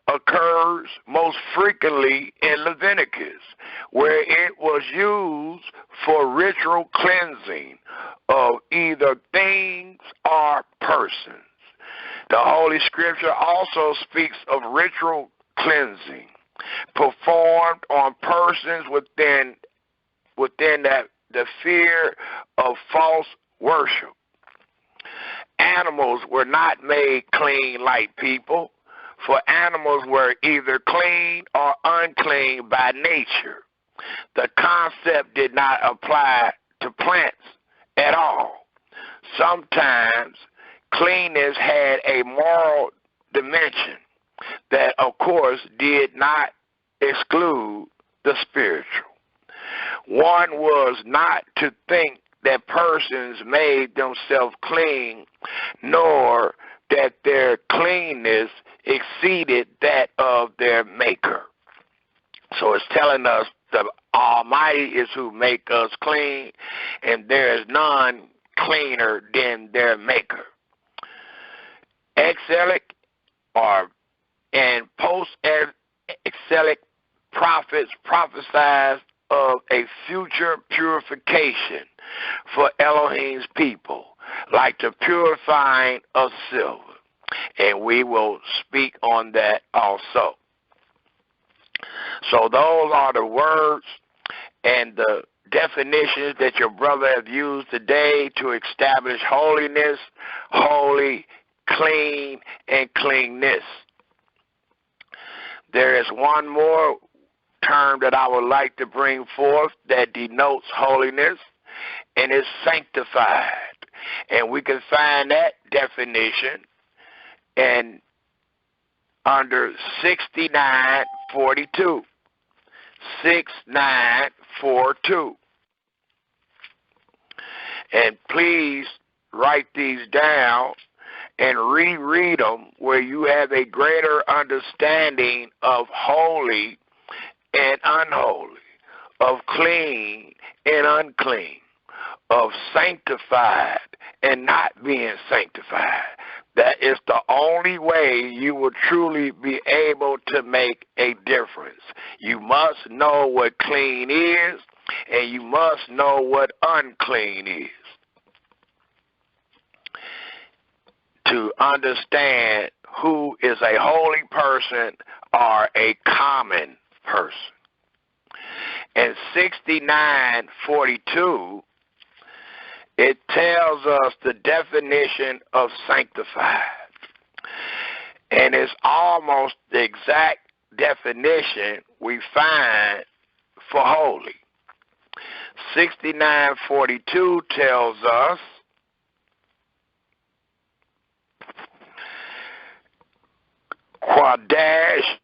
occurs most frequently in Leviticus, where it was used for ritual cleansing of either things or persons. The Holy Scripture also speaks of ritual cleansing performed on persons within the fear of false worship. Animals were not made clean like people, for animals were either clean or unclean by nature. The concept did not apply to plants at all. Sometimes cleanness had a moral dimension that, of course, did not exclude the spiritual. One was not to think that persons made themselves clean, nor that their cleanness exceeded that of their Maker. So it's telling us the Almighty is who make us clean, and there is none cleaner than their Maker. Exilic and post-exilic prophets prophesied of a future purification for Elohim's people, like the purifying of silver. And we will speak on that also. So those are the words and the definitions that your brother has used today to establish holiness, holy, clean, and cleanness. There is one more term that I would like to bring forth that denotes holiness, and it's sanctified. And we can find that definition in under 6942. 6942. And please write these down and reread them, where you have a greater understanding of holy and unholy, of clean and unclean, of sanctified and not being sanctified. That is the only way you will truly be able to make a difference. You must know what clean is, and you must know what unclean is, to understand who is a holy person or a common person. In 69:42, it tells us the definition of sanctified. And it's almost the exact definition we find for holy. 69:42 tells us quadash,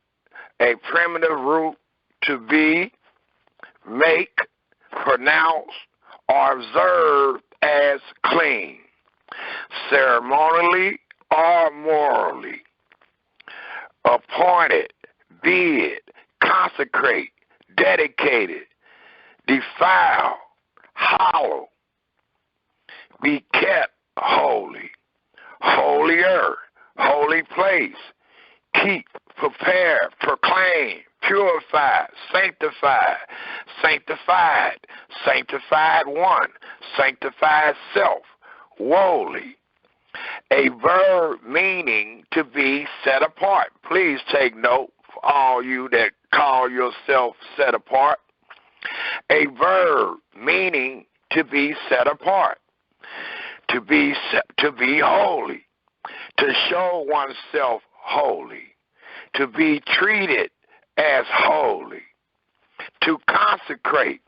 a primitive root to be, make, pronounce, or observe as clean, ceremonially or morally, appointed, bid, consecrate, dedicated, defile, hallow, be kept holy, holier, holy place, keep, prepare, proclaim, purify, sanctify, sanctified, sanctified one, sanctified self, wholly. A verb meaning to be set apart. Please take note for all you that call yourself set apart. A verb meaning to be set apart, to be holy, to show oneself holy, to be treated as holy, to consecrate,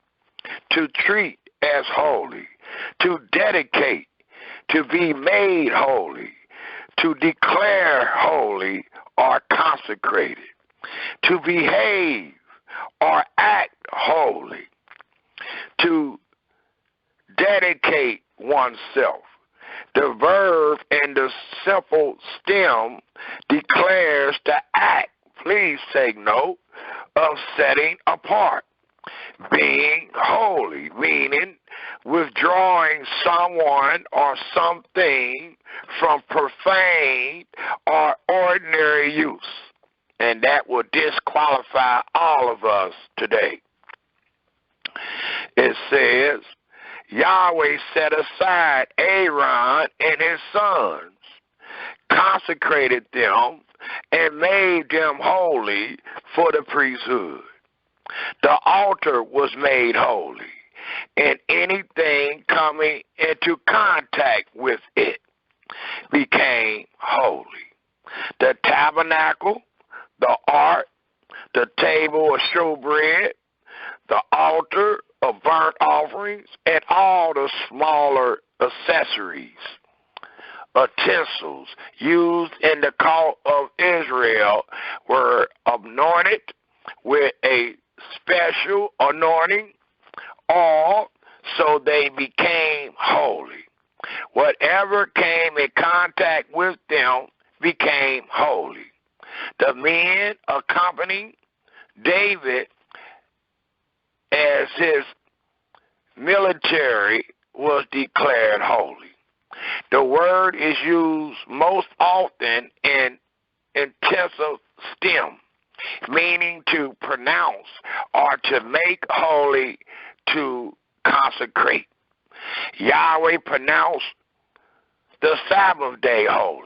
to treat as holy, to dedicate, to be made holy, to declare holy or consecrated, to behave or act holy, to dedicate oneself. The verb in the simple stem declares the act, please take note, of setting apart, being holy, meaning withdrawing someone or something from profane or ordinary use. And that will disqualify all of us today. It says, Yahweh set aside Aaron and his sons, consecrated them, and made them holy for the priesthood. The altar was made holy, and anything coming into contact with it became holy. The tabernacle, the ark, the table of showbread, the altar of burnt offerings, and all the smaller accessories, utensils used in the cult of Israel were anointed with a special anointing, or so they became holy. Whatever came in contact with them became holy. The men accompanying David as his military was declared holy. The word is used most often in intensive stem, meaning to pronounce or to make holy, to consecrate. Yahweh pronounced the Sabbath day holy.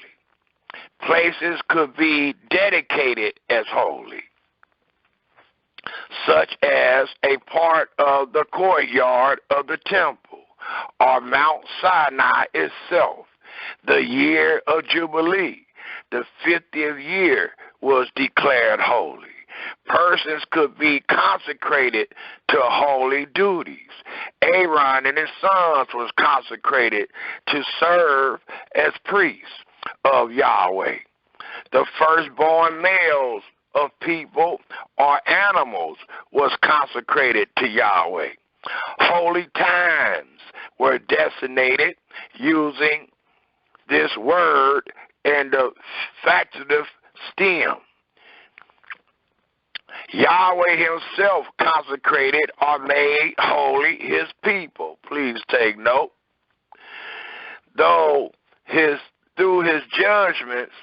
Places could be dedicated as holy, such as a part of the courtyard of the temple or Mount Sinai itself. The year of Jubilee, the 50th year, was declared holy. Persons could be consecrated to holy duties. Aaron and his sons was consecrated to serve as priests of Yahweh. The firstborn males of people or animals was consecrated to Yahweh. Holy times were designated using this word in the factitive stem. Yahweh himself consecrated or made holy his people. Please take note. Through his judgments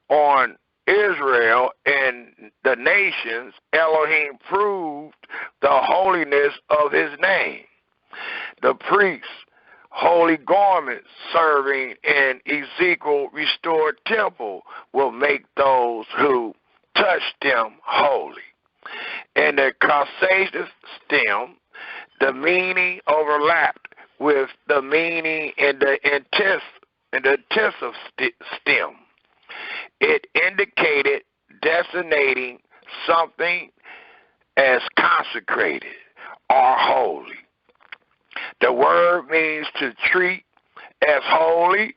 on Israel and the nations, Elohim proved the holiness of his name. The priests, holy garments serving in Ezekiel restored temple will make those who touch them holy. In the causative stem, the meaning overlapped with the meaning in the intensive stem. It indicated designating something as consecrated or holy. The word means to treat as holy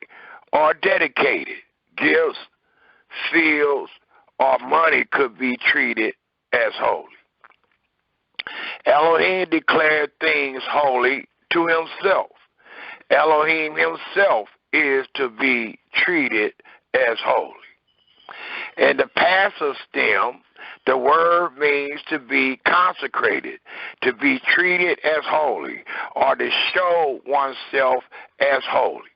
or dedicated. Gifts, fields, or money could be treated as holy. Elohim declared things holy to himself. Elohim himself is to be treated as holy. In the passive stem, the word means to be consecrated, to be treated as holy, or to show oneself as holy.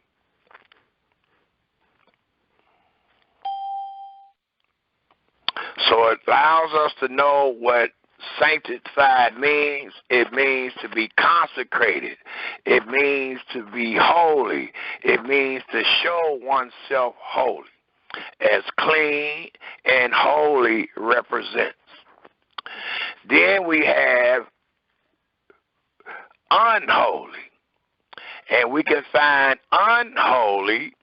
So it allows us to know what sanctified means. It means to be consecrated. It means to be holy. It means to show oneself holy, as clean and holy represents. Then we have unholy. And we can find unholy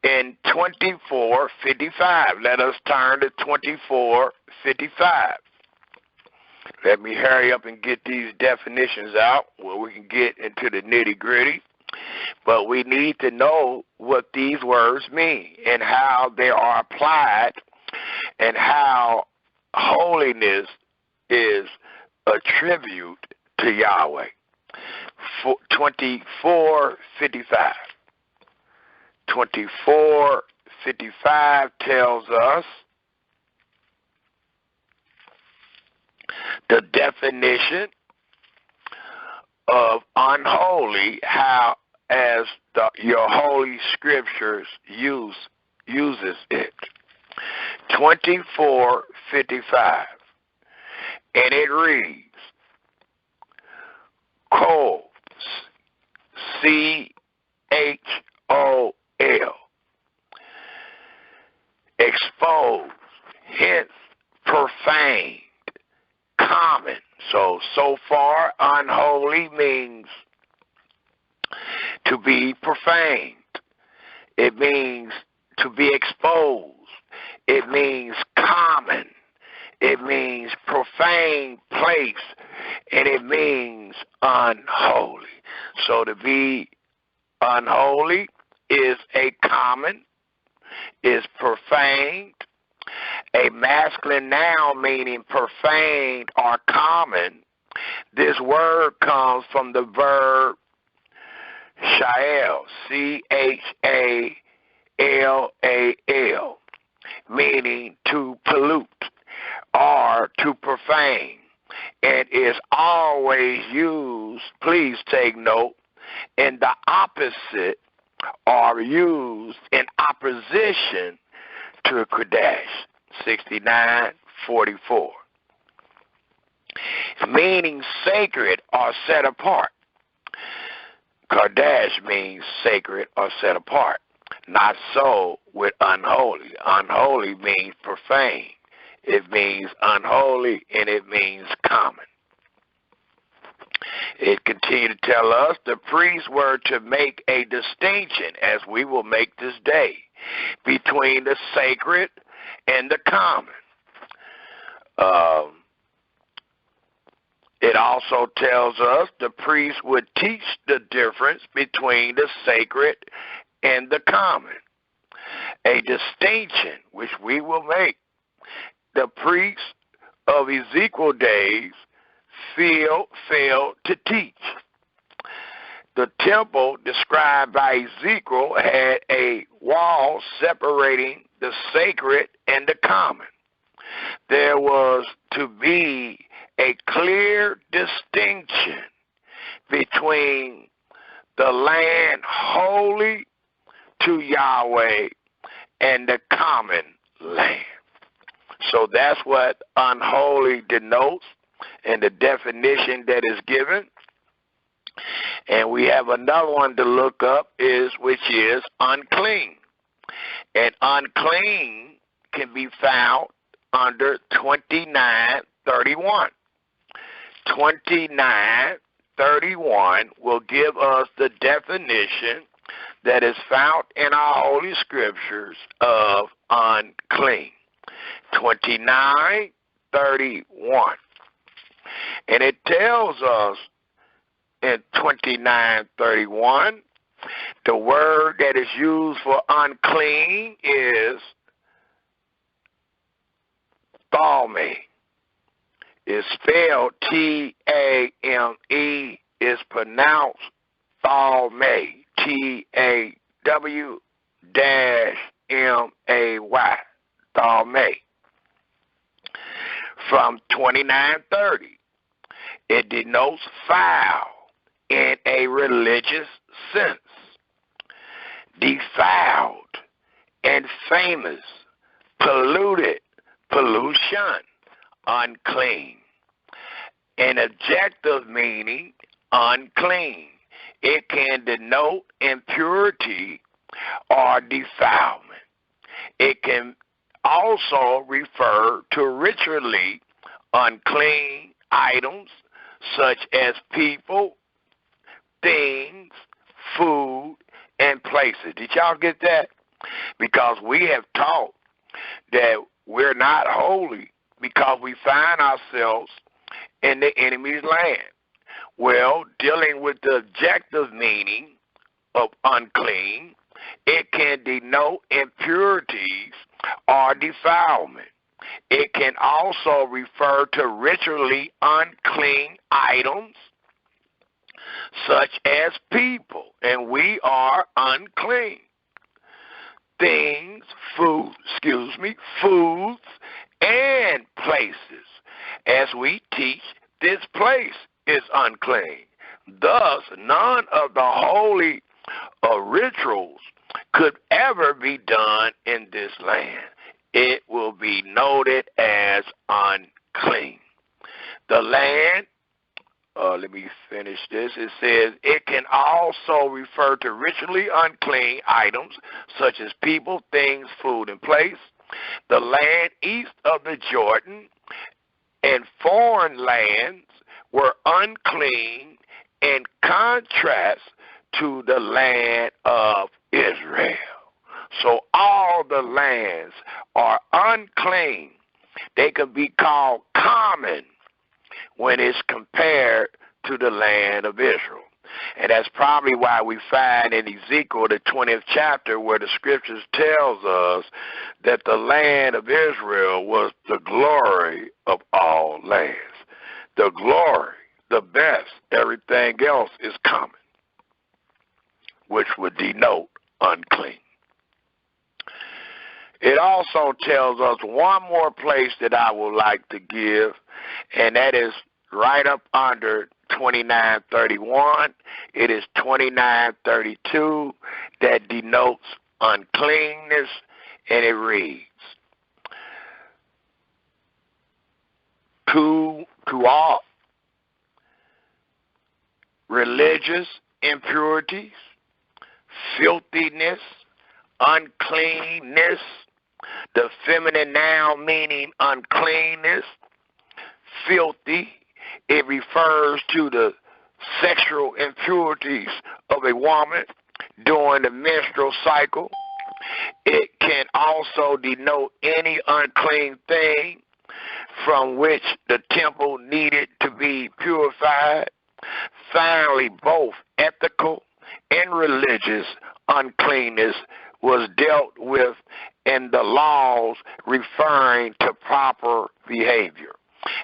in 24:55. Let us turn to 24:55. Let me hurry up and get these definitions out where we can get into the nitty-gritty. But we need to know what these words mean and how they are applied and how holiness is a tribute to Yahweh. 24:55. 24:55 tells us the definition of unholy, how as your holy scriptures uses it. 24:55, and it reads, Kol, CHOL, exposed, hence profaned, common. So far, unholy means to be profaned. It means to be exposed. It means common. It means profane place. And it means unholy. So to be unholy is a common, is profaned. A masculine noun meaning profane or common. This word comes from the verb sha'al, CHALAL, meaning to pollute or to profane, and is always used, please take note, in the opposite or used in opposition to a Kodesh, 69:44, meaning sacred or set apart. Kodesh means sacred or set apart. Not so with unholy. Unholy means profane. It means unholy, and it means common. It continued to tell us the priests were to make a distinction, as we will make this day, between the sacred and the common. It also tells us the priest would teach the difference between the sacred and the common, a distinction which we will make. The priests of Ezekiel days failed to teach. The temple described by Ezekiel had a wall separating the sacred and the common. There was to be a clear distinction between the land holy to Yahweh and the common land. So that's what unholy denotes in the definition that is given. And we have another one to look up, which is unclean. And unclean can be found under 29:31. 29:31 will give us the definition that is found in our Holy Scriptures of unclean. 29:31. And it tells us in 29:31, the word that is used for unclean is thalme. It's spelled T-A-M-E. It's pronounced thalme. T-A-W-M-A-Y. Thalme. From 29:30, it denotes foul in a religious sense. Defiled and famous, polluted, pollution, unclean. An adjective meaning unclean. It can denote impurity or defilement. It can also refer to ritually unclean items such as people, things, food, and places. Did y'all get that? Because we have taught that we're not holy because we find ourselves in the enemy's land. Well, dealing with the objective meaning of unclean, it can denote impurities or defilement. It can also refer to ritually unclean items such as people, and we are unclean. Things, foods, and places. As we teach, this place is unclean. Thus, none of the holy rituals could ever be done in this land. It will be noted as unclean. The land, let me finish this. It says it can also refer to ritually unclean items such as people, things, food, and place. The land east of the Jordan and foreign lands were unclean in contrast to the land of Israel. So all the lands are unclean. They can be called common when it's compared to the land of Israel. And that's probably why we find in Ezekiel, the 20th chapter, where the scriptures tells us that the land of Israel was the glory of all lands. The glory, the best, everything else is common, which would denote unclean. It also tells us one more place that I would like to give, and that is right up under 29:31. It is 29:32 that denotes uncleanness, and it reads, to all religious impurities, filthiness, uncleanness. The feminine noun meaning uncleanness, filthy. It refers to the sexual impurities of a woman during the menstrual cycle. It can also denote any unclean thing from which the temple needed to be purified. Finally, both ethical and religious uncleanness was dealt with in the laws referring to proper behavior.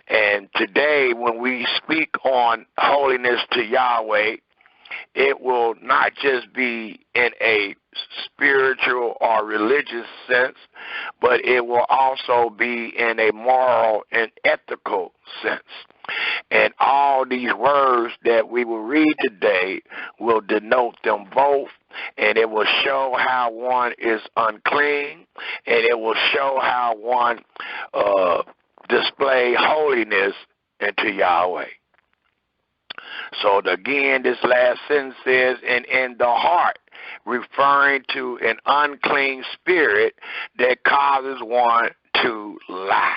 And today, when we speak on holiness to Yahweh, it will not just be in a spiritual or religious sense, but it will also be in a moral and ethical sense. And all these words that we will read today will denote them both, and it will show how one is unclean, and it will show how one display holiness unto Yahweh. So again, this last sentence says, and in the heart, referring to an unclean spirit that causes one to lie.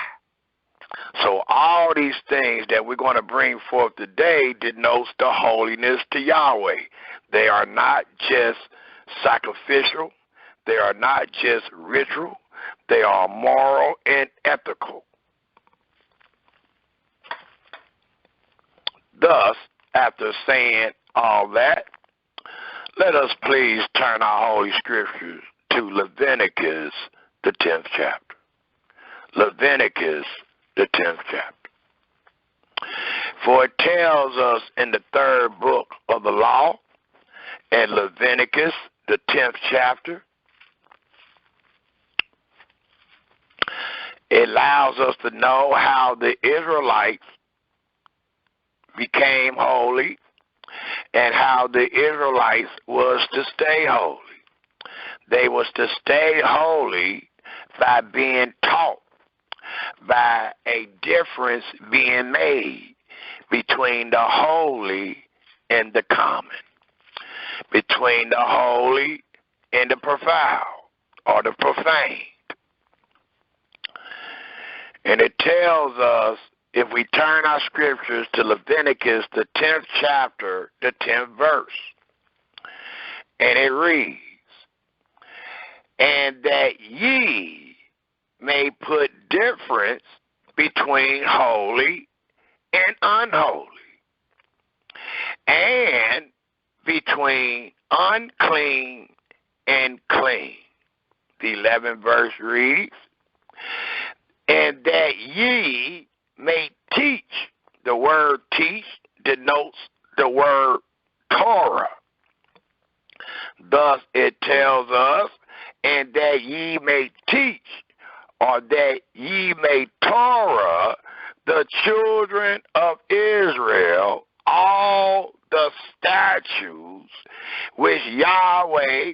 So all these things that we're going to bring forth today denotes the holiness to Yahweh. They are not just sacrificial. They are not just ritual. They are moral and ethical. Thus, after saying all that, let us please turn our Holy Scriptures to Leviticus, the 10th chapter. Leviticus, the 10th chapter. For it tells us in the 3rd book of the law, in Leviticus, the 10th chapter, it allows us to know how the Israelites became holy and how the Israelites was to stay holy. They was to stay holy by being taught, by a difference being made between the holy and the common, between the holy and the profile or the profane. And it tells us, if we turn our scriptures to Leviticus, the 10th chapter, the 10th verse, and it reads, and that ye may put difference between holy and unholy, and between unclean and clean. The 11th verse reads, and that ye may teach. The word teach denotes the word Torah. Thus it tells us, and that ye may teach, or that ye may Torah the children of Israel all the statutes which Yahweh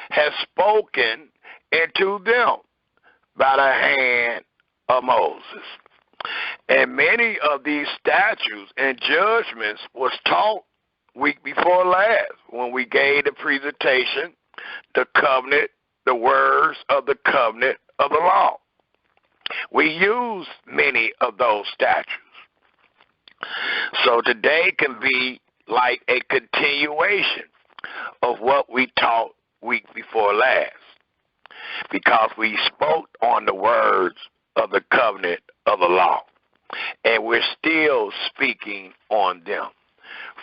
has spoken into them by the hand of Moses. And many of these statutes and judgments was taught week before last when we gave the presentation, the covenant, the words of the covenant of the law. We use many of those statutes. So today can be like a continuation of what we taught week before last, because we spoke on the words of the covenant of the law, and we're still speaking on them.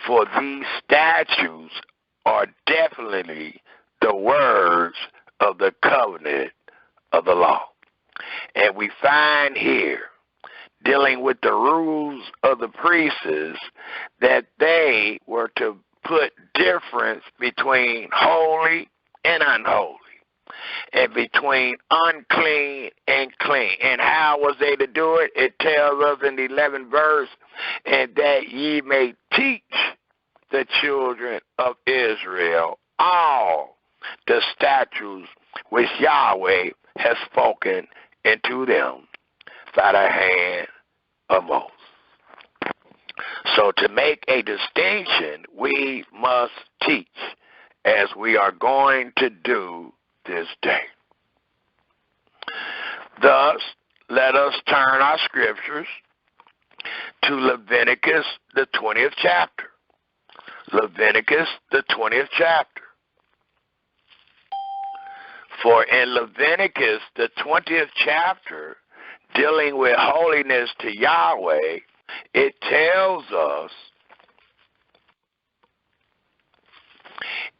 For these statutes are definitely the words of the covenant of the law. And we find here, dealing with the rules of the priests, that they were to put difference between holy and unholy, and between unclean and clean. And how was they to do it? It tells us in the 11th verse, and that ye may teach the children of Israel all the statutes which Yahweh has spoken into them by the hand of Moses. So to make a distinction, we must teach, as we are going to do this day. Thus, let us turn our scriptures to Leviticus, the 20th chapter. Leviticus, the 20th chapter. For in Leviticus, the 20th chapter, dealing with holiness to Yahweh, it tells us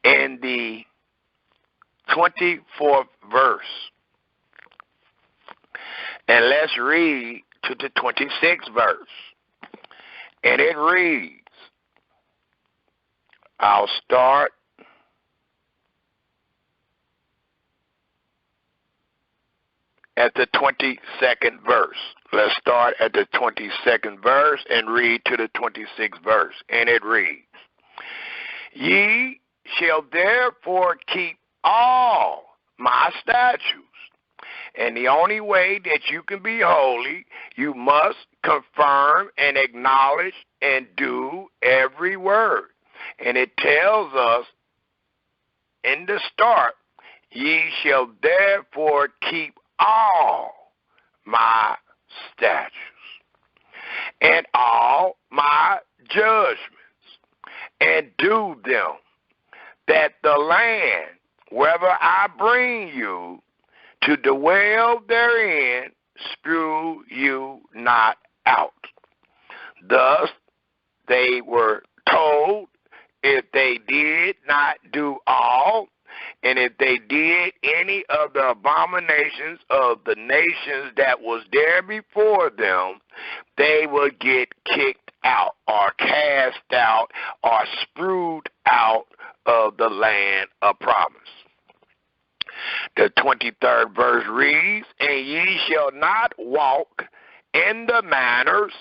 in the 24th verse, and let's read to the 26th verse, and it reads, I'll start at the 22nd verse. Let's start at the 22nd verse and read to the 26th verse. And it reads, ye shall therefore keep all my statutes. And the only way that you can be holy, you must confirm and acknowledge and do every word. And it tells us in the start, ye shall therefore keep all my statutes and all my judgments, and do them, that the land, whether I bring you to dwell therein, spew you not out. Thus they were told, if they did not do all, and if they did any of the abominations of the nations that was there before them, they would get kicked out or cast out or spewed out of the land of promise. The 23rd verse reads, and ye shall not walk in the manners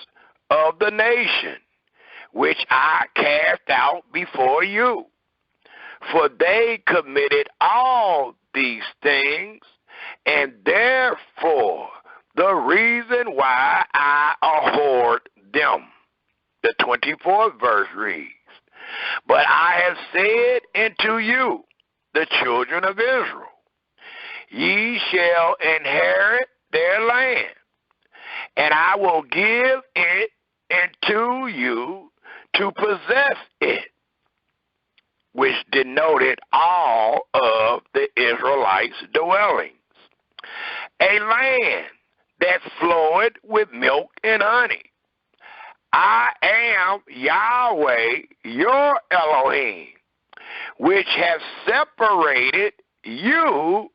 of the nation, which I cast out before you. For they committed all these things, and therefore the reason why I abhorred them. The 24th verse reads, but I have said unto you, the children of Israel, ye shall inherit their land, and I will give it unto you to possess it, which denoted all of the Israelites' dwellings, a land that floweth with milk and honey. I am Yahweh, your Elohim, which have separated you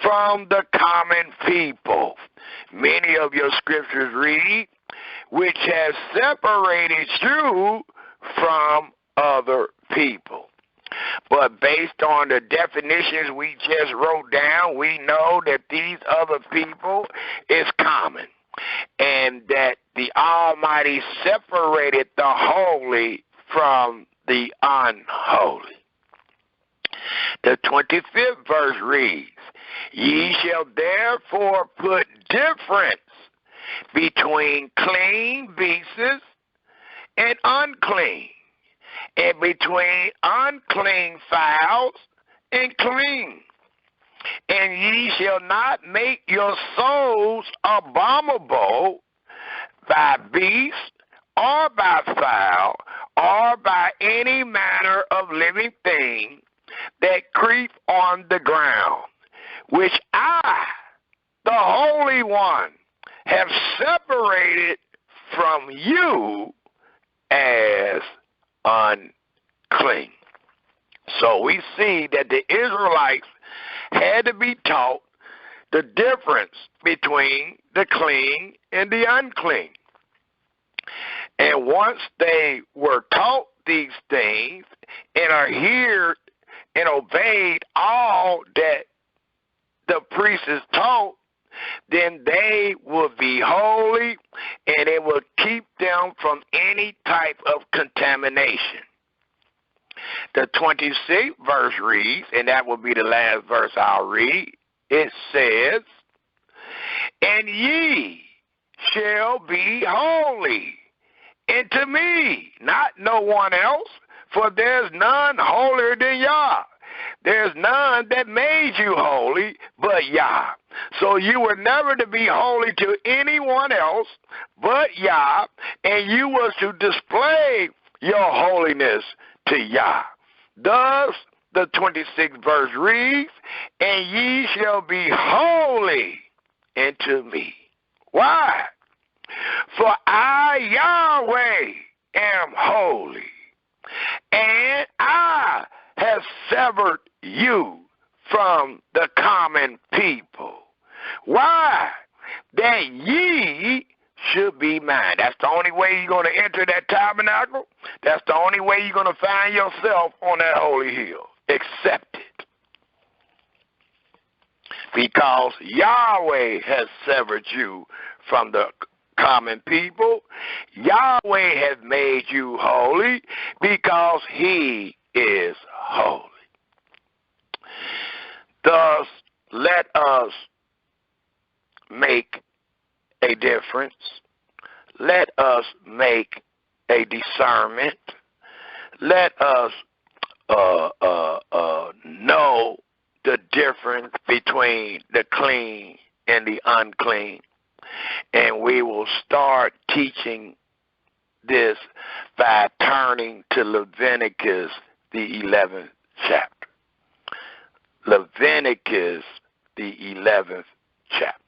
from the common people. Many of your scriptures read, which has separated you from other people. But based on the definitions we just wrote down, we know that these other people is common, and that the Almighty separated the holy from the unholy. The 25th verse reads, ye shall therefore put difference between clean beasts and unclean, and between unclean fowls and clean. And ye shall not make your souls abominable by beast, or by fowl, or by any manner of living thing that creep on the ground, which I, the Holy One, have separated from you as unclean. So we see that the Israelites had to be taught the difference between the clean and the unclean. And once they were taught these things and are heard and obeyed all that the priests taught, then they will be holy, and it will keep them from any type of contamination. The 26th verse reads, and that will be the last verse I'll read. It says, and ye shall be holy unto me, not no one else, for there's none holier than Yah. There's none that made you holy but Yah. So you were never to be holy to anyone else but Yah, and you was to display your holiness to Yah. Thus, the 26th verse reads, and ye shall be holy unto me. Why? For I, Yahweh, am holy, and I have severed you from the common people. Why? That ye should be mine. That's the only way you're going to enter that tabernacle. That's the only way you're going to find yourself on that holy hill. Accept it. Because Yahweh has severed you from the common people. Yahweh has made you holy because he is holy. Thus, let us make a difference. Let us make a discernment let us know the difference between the clean and the unclean. And we will start teaching this by turning to Leviticus, the 11th chapter. Leviticus, the 11th chapter.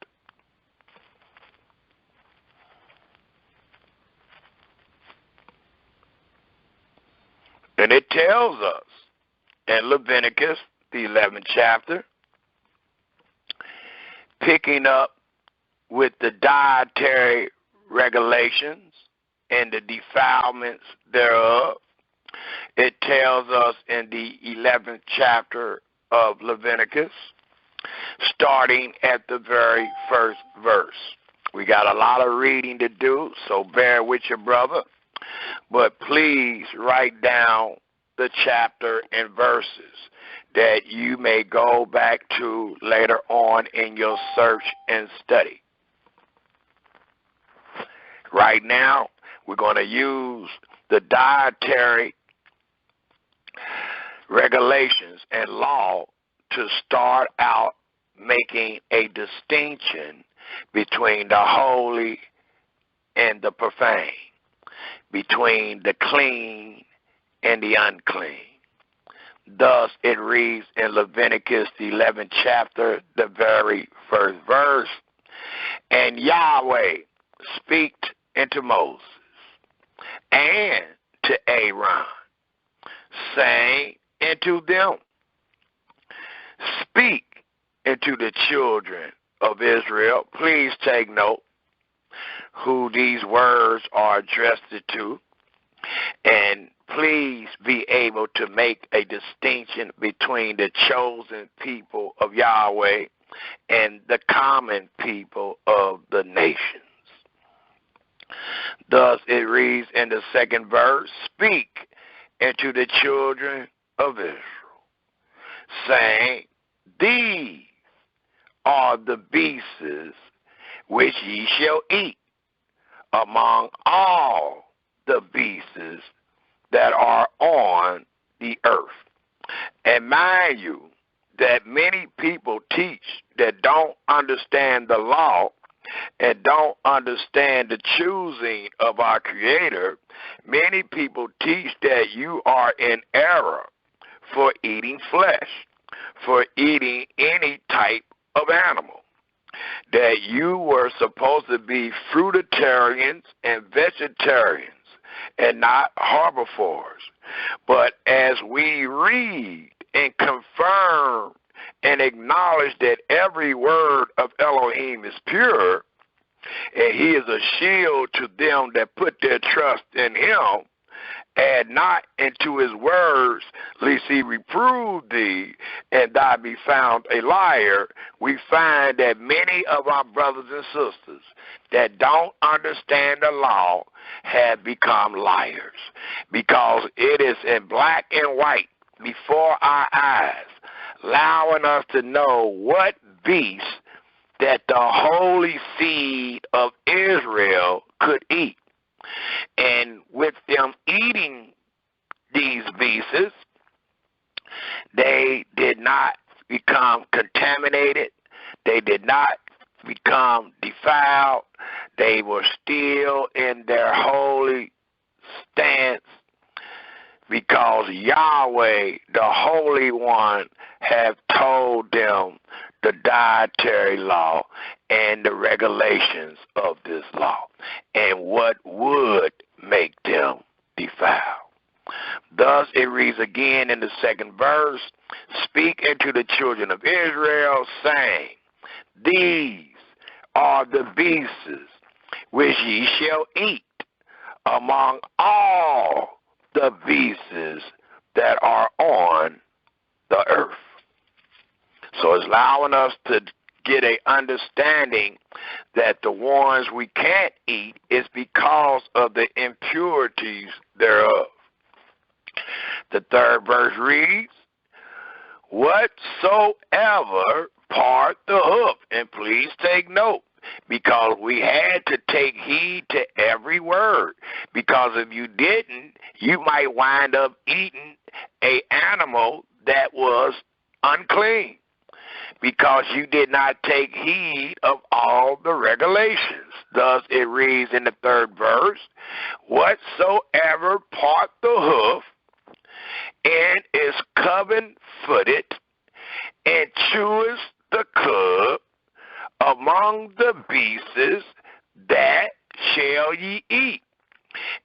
And it tells us in Leviticus, the 11th chapter, picking up with the dietary regulations and the defilements thereof, it tells us in the 11th chapter of Leviticus, starting at the very first verse. We got a lot of reading to do, so bear with your brother. But please write down the chapter and verses that you may go back to later on in your search and study. Right now, we're going to use the dietary regulations and law to start out making a distinction between the holy and the profane, between the clean and the unclean. Thus it reads in Leviticus, the 11th chapter, the very first verse, and Yahweh spake unto Moses and to Aaron, saying unto them, speak unto the children of Israel. Please take note who these words are addressed to, and please be able to make a distinction between the chosen people of Yahweh and the common people of the nations. Thus it reads in the second verse, speak unto the children of Israel, saying, these are the beasts which ye shall eat among all the beasts that are on the earth. And mind you, that many people teach that don't understand the law and don't understand the choosing of our Creator. Many people teach that you are in error for eating flesh, for eating any type of animal, that you were supposed to be fruitarians and vegetarians and not herbivores. But as we read and confirm and acknowledge that every word of Elohim is pure, and he is a shield to them that put their trust in him, add not into his words, lest he reprove thee, and thou be found a liar, we find that many of our brothers and sisters that don't understand the law have become liars, because it is in black and white before our eyes, allowing us to know what beast that the holy seed of Israel could eat. And with them eating these beasts, they did not become contaminated. They did not become defiled. They were still in their holy stance, because Yahweh, the Holy One, have told them the dietary law and the regulations of this law and what would make them defiled. Thus it reads again in the second verse, speak unto the children of Israel, saying, these are the beasts which ye shall eat among all the beasts that are on the earth. So it's allowing us to get a understanding that the ones we can't eat is because of the impurities thereof. The third verse reads, whatsoever part the hoof, and please take note, because we had to take heed to every word. Because if you didn't, you might wind up eating an animal that was unclean, because you did not take heed of all the regulations. Thus it reads in the 3rd verse, whatsoever part the hoof and is cloven-footed and cheweth the cud among the beasts, that shall ye eat.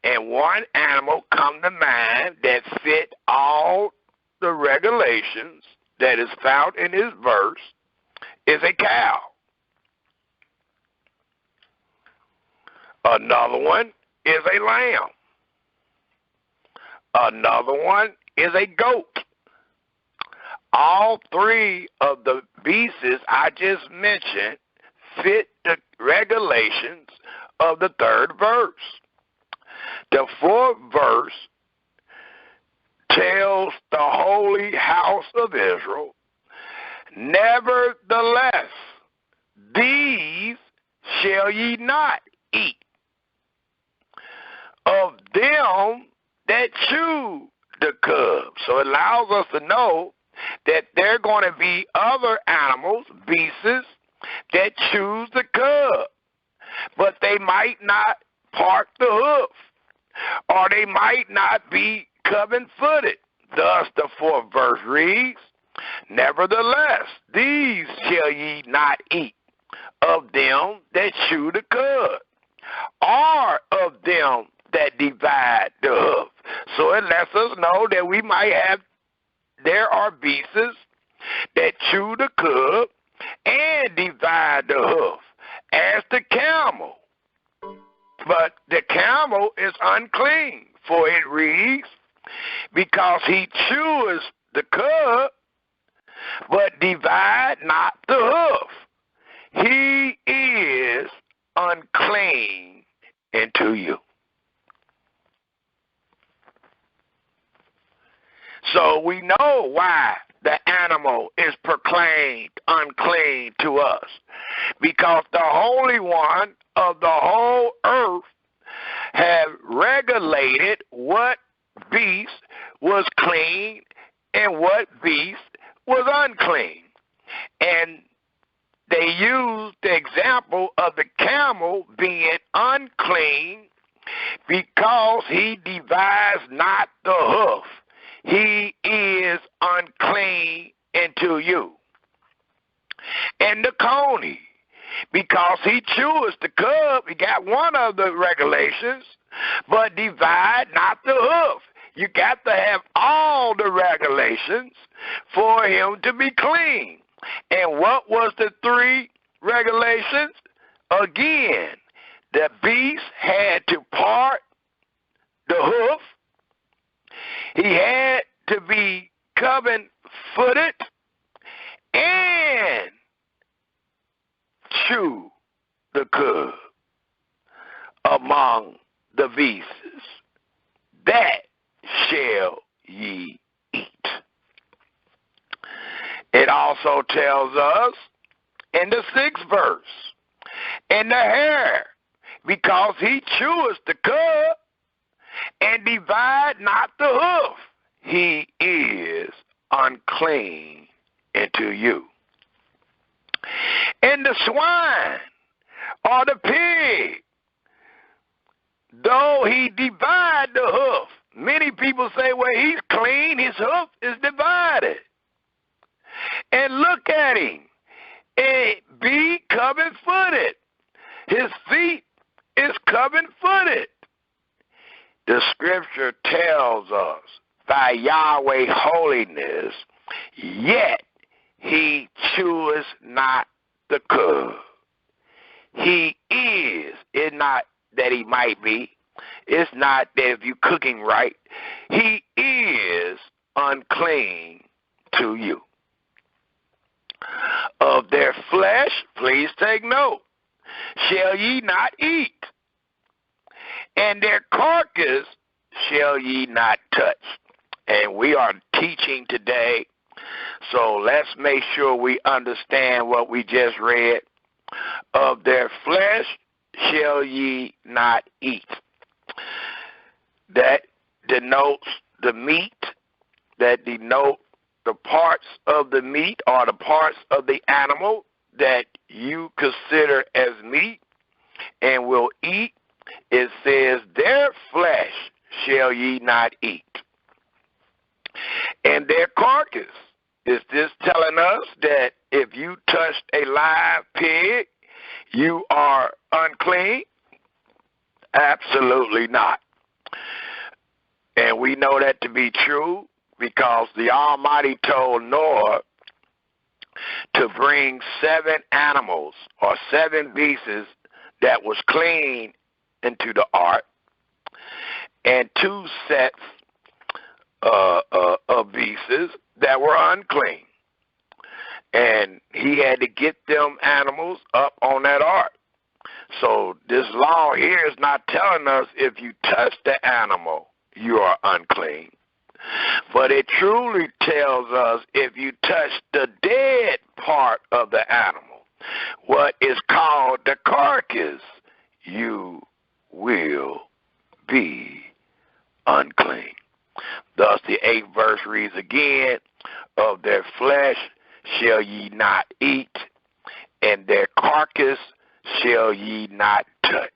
And one animal come to mind that fit all the regulations that is found in this verse is a cow. Another one is a lamb. Another one is a goat. All 3 of the beasts I just mentioned fit the regulations of the 3rd verse. The 4th verse tells the holy house of Israel, nevertheless, these shall ye not eat of them that chew the cud. So it allows us to know that there are going to be other animals, beasts, that chew the cud, but they might not part the hoof, or they might not be cloven-footed. Thus the 4th verse reads, nevertheless, these shall ye not eat of them that chew the cud, or of them that divide the hoof. So it lets us know that we might have, there are beasts that chew the cud and divide the hoof, as the camel. But the camel is unclean, for it reads, because he chews the cud, but divide not the hoof. He is unclean unto you. So we know why the animal is proclaimed unclean to us, because the Holy One of the whole earth have regulated what beast was clean and what beast was unclean. And they used the example of the camel being unclean because he divides not the hoof. He is unclean unto you. And the coney, because he chews the cud, he got one of the regulations, but divide not the hoof. You got to have all the regulations for him to be clean. And what was the 3 regulations? Again, the beast had to part the hoof. He had to be cloven-footed and chew the cud among the beasts. That shall ye eat. It also tells us in the 6th verse, and the hare, because he cheweth the cud and divide not the hoof, he is unclean unto you. And the swine or the pig, though he divide the hoof, many people say, well, he's clean, his hoof is divided. And look at him, be cloven-footed. His feet is cloven-footed. The scripture tells us, by Yahweh holiness, yet he cheweth not the cud. He is. It's not that he might be. It's not that if you're cooking right. He is unclean to you. Of their flesh, please take note, shall ye not eat, and their carcass shall ye not touch. And we are teaching today, so let's make sure we understand what we just read. Of their flesh shall ye not eat. That denotes the meat, that denote the parts of the meat or the parts of the animal that you consider as meat and will eat. It says, their flesh shall ye not eat. And their carcass. Is this telling us that if you touched a live pig, you are unclean? Absolutely not. And we know that to be true because the Almighty told Noah to bring 7 animals or 7 beasts that was clean into the ark and 2 sets of beasts that were unclean. And he had to get them animals up on that ark. So this law here is not telling us if you touch the animal, you are unclean. But it truly tells us if you touch the dead part of the animal, what is called the carcass, you will be unclean. Thus the 8th verse reads again, of their flesh shall ye not eat, and their carcass shall ye not touch.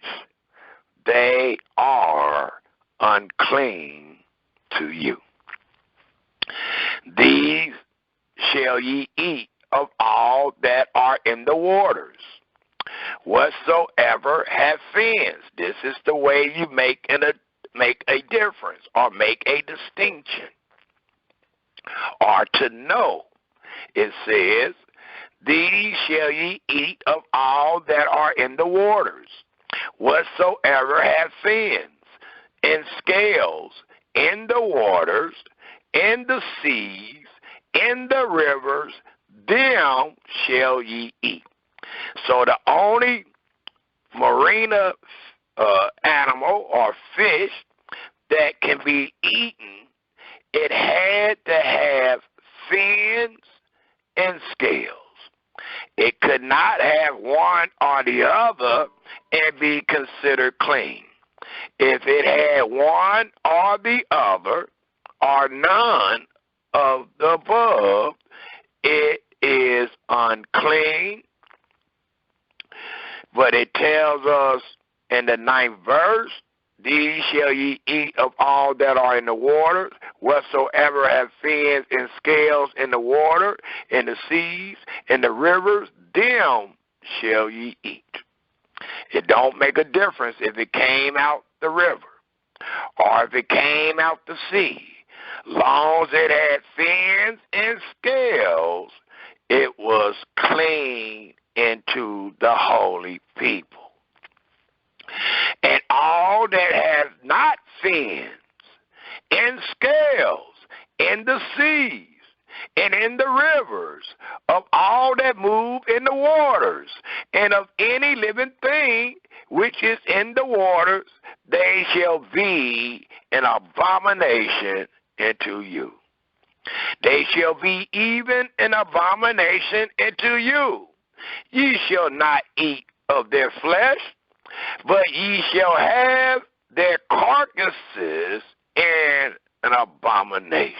They are unclean to you. These shall ye eat of all that are in the waters, whatsoever have fins. This is the way you make a difference or make a distinction or to know. It says, these shall ye eat of all that are in the waters, whatsoever have fins and scales in the waters, in the seas, in the rivers, them shall ye eat. So the only marina animal or fish that can be eaten, it had to have fins and scales. It could not have one or the other and be considered clean. If it had one or the other or none of the above, it is unclean. But it tells us in the 9th verse, these shall ye eat of all that are in the water, whatsoever have fins and scales in the water, in the seas, in the rivers, them shall ye eat. It don't make a difference if it came out the river or if it came out the sea. Long as it had fins and scales, it was clean into the holy people. And all that have not fins and scales in the seas and in the rivers, of all that move in the waters, and of any living thing which is in the waters, they shall be an abomination unto you. They shall be even an abomination unto you. Ye shall not eat of their flesh, but ye shall have their carcasses in an abomination.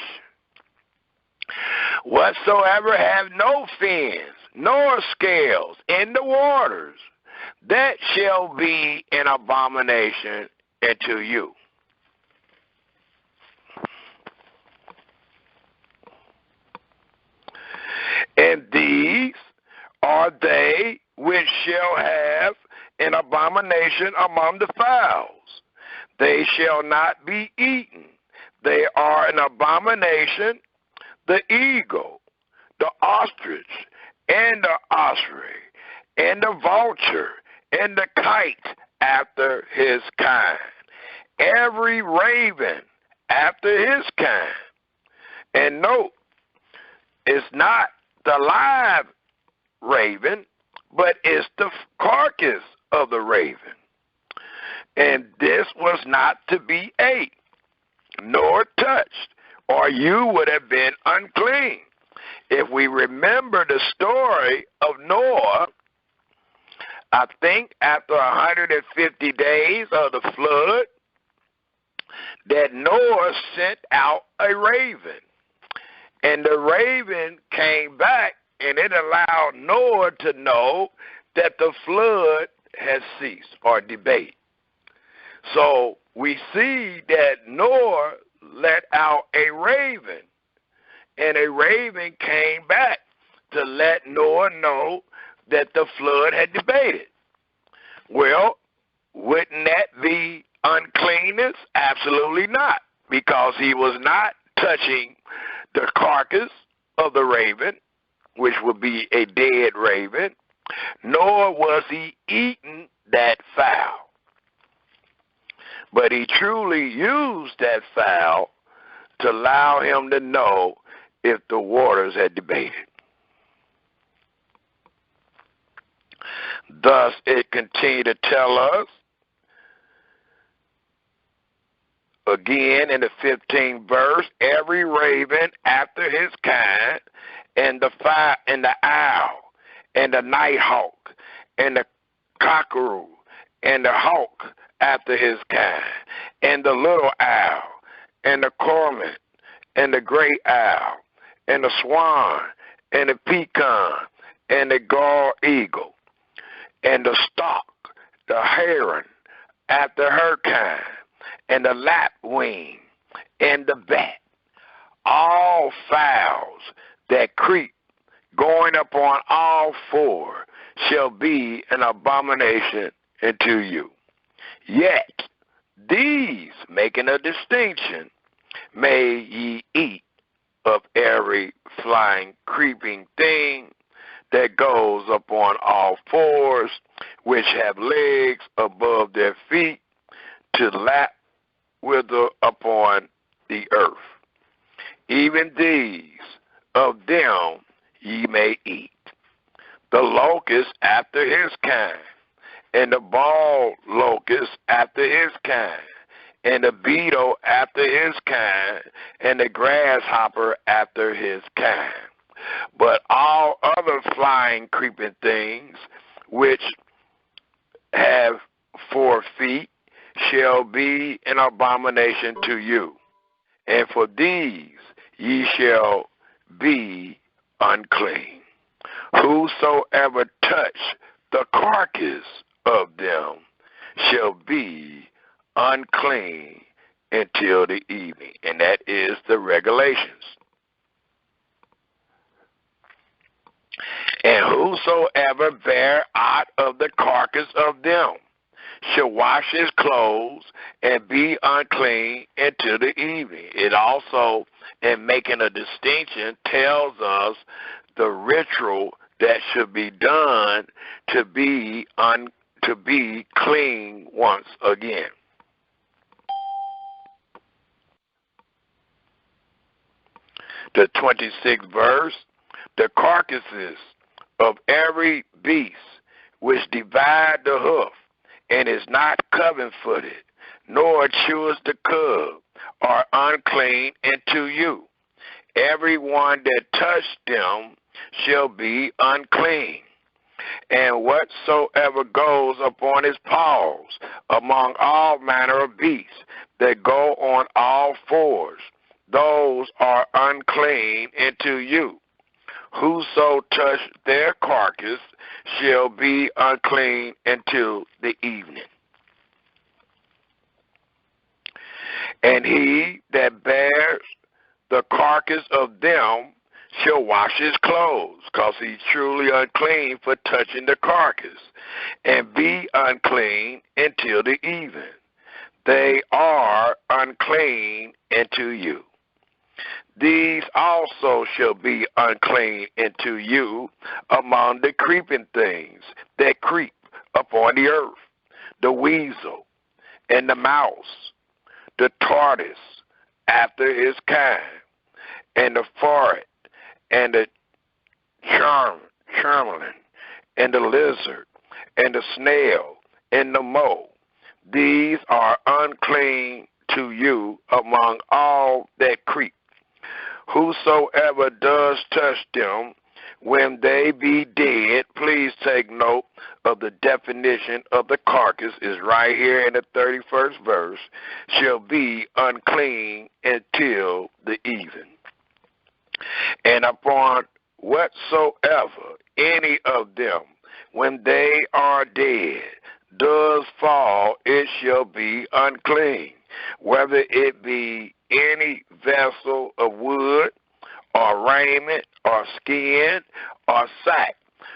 Whatsoever have no fins nor scales in the waters, that shall be an abomination unto you. And these are they which shall have an abomination among the fowls. They shall not be eaten. They are an abomination, the eagle, the ostrich, and the osprey, and the vulture, and the kite after his kind, every raven after his kind. And note, it's not the live raven, but it's the carcass of the raven. And this was not to be ate, nor touched, or you would have been unclean. If we remember the story of Noah, I think after 150 days of the flood, that Noah sent out a raven. And the raven came back, and it allowed Noah to know that the flood has ceased, or debate. So we see that Noah let out a raven, and a raven came back to let Noah know that the flood had debated. Well, wouldn't that be uncleanness? Absolutely not, because he was not touching the carcass of the raven, which would be a dead raven, nor was he eating that fowl. But he truly used that fowl to allow him to know if the waters had debated. Thus, it continued to tell us, again in the 15th verse, every raven after his kind, and the owl, and the nighthawk, and the cockerel, and the hawk after his kind, and the little owl, and the cormorant, and the great owl, and the swan, and the peacock, and the gull eagle, and the stork, the heron after her kind, and the lapwing, and the bat, all fowls that creep, going upon all four, shall be an abomination unto you. Yet these, making a distinction, may ye eat of every flying, creeping thing that goes upon all fours, which have legs above their feet, to lap wither upon the earth. Even these of them ye may eat. The locust after his kind, and the bald locust after his kind, and the beetle after his kind, and the grasshopper after his kind. But all other flying, creeping things which have 4 feet shall be an abomination to you, and for these ye shall be unclean. Whosoever touch the carcass of them shall be unclean until the evening. And that is the regulations. And whosoever bear out of the carcass of them shall wash his clothes and be unclean until the evening. It also, in making a distinction, tells us the ritual that should be done to be clean once again. The 26th verse, the carcasses of every beast which divide the hoof, and is not coven-footed, nor chews the cud, are unclean unto you. Every one that touched them shall be unclean. And whatsoever goes upon his paws among all manner of beasts that go on all fours, those are unclean unto you. Whoso touch their carcass shall be unclean until the evening. And he that bears the carcass of them shall wash his clothes, because he's truly unclean for touching the carcass, and be unclean until the evening. They are unclean unto you. These also shall be unclean unto you among the creeping things that creep upon the earth, the weasel, and the mouse, the tortoise after his kind, and the ferret, and the charmeleon, and the lizard, and the snail, and the mole. These are unclean to you among all that creep. Whosoever does touch them, when they be dead, please take note of the definition of the carcass is right here in the 31st verse, shall be unclean until the even. And upon whatsoever any of them, when they are dead, does fall, it shall be unclean, whether it be any vessel of wood, or raiment, or skin, or sack.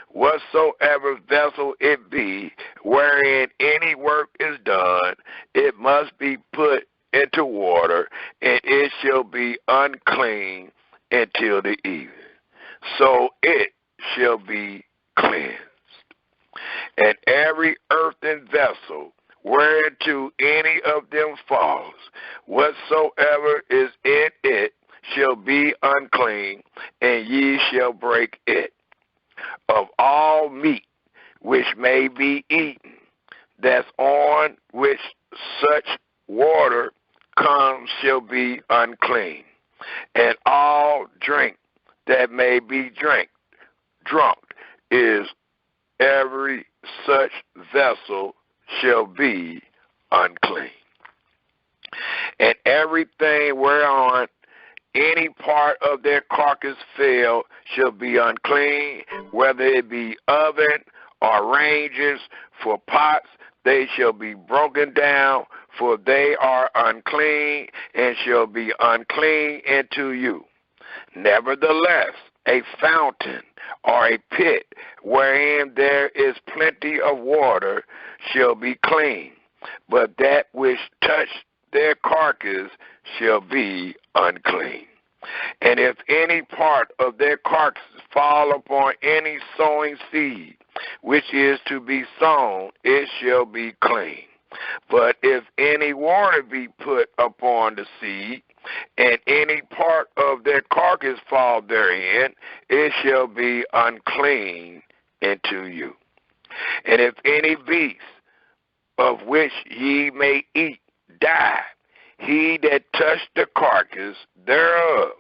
Whatsoever vessel it be, wherein any work is done, it must be put into water, and it shall be unclean until the evening. So it shall be cleansed. And every earthen vessel, whereunto any of them falls, whatsoever is in it shall be unclean, and ye shall break it. Of all meat which may be eaten, that's on which such water comes shall be unclean. And all drink that may be drunk is every such vessel shall be unclean. And everything whereon any part of their carcass fell shall be unclean, whether it be oven or ranges for pots, they shall be broken down, for they are unclean, and shall be unclean unto you. Nevertheless, a fountain or a pit wherein there is plenty of water shall be clean, but that which touched their carcass shall be unclean. And if any part of their carcass fall upon any sowing seed, which is to be sown, it shall be clean. But if any water be put upon the seed, and any part of their carcass fall therein, it shall be unclean unto you. And if any beast of which ye may eat die, he that touched the carcass thereof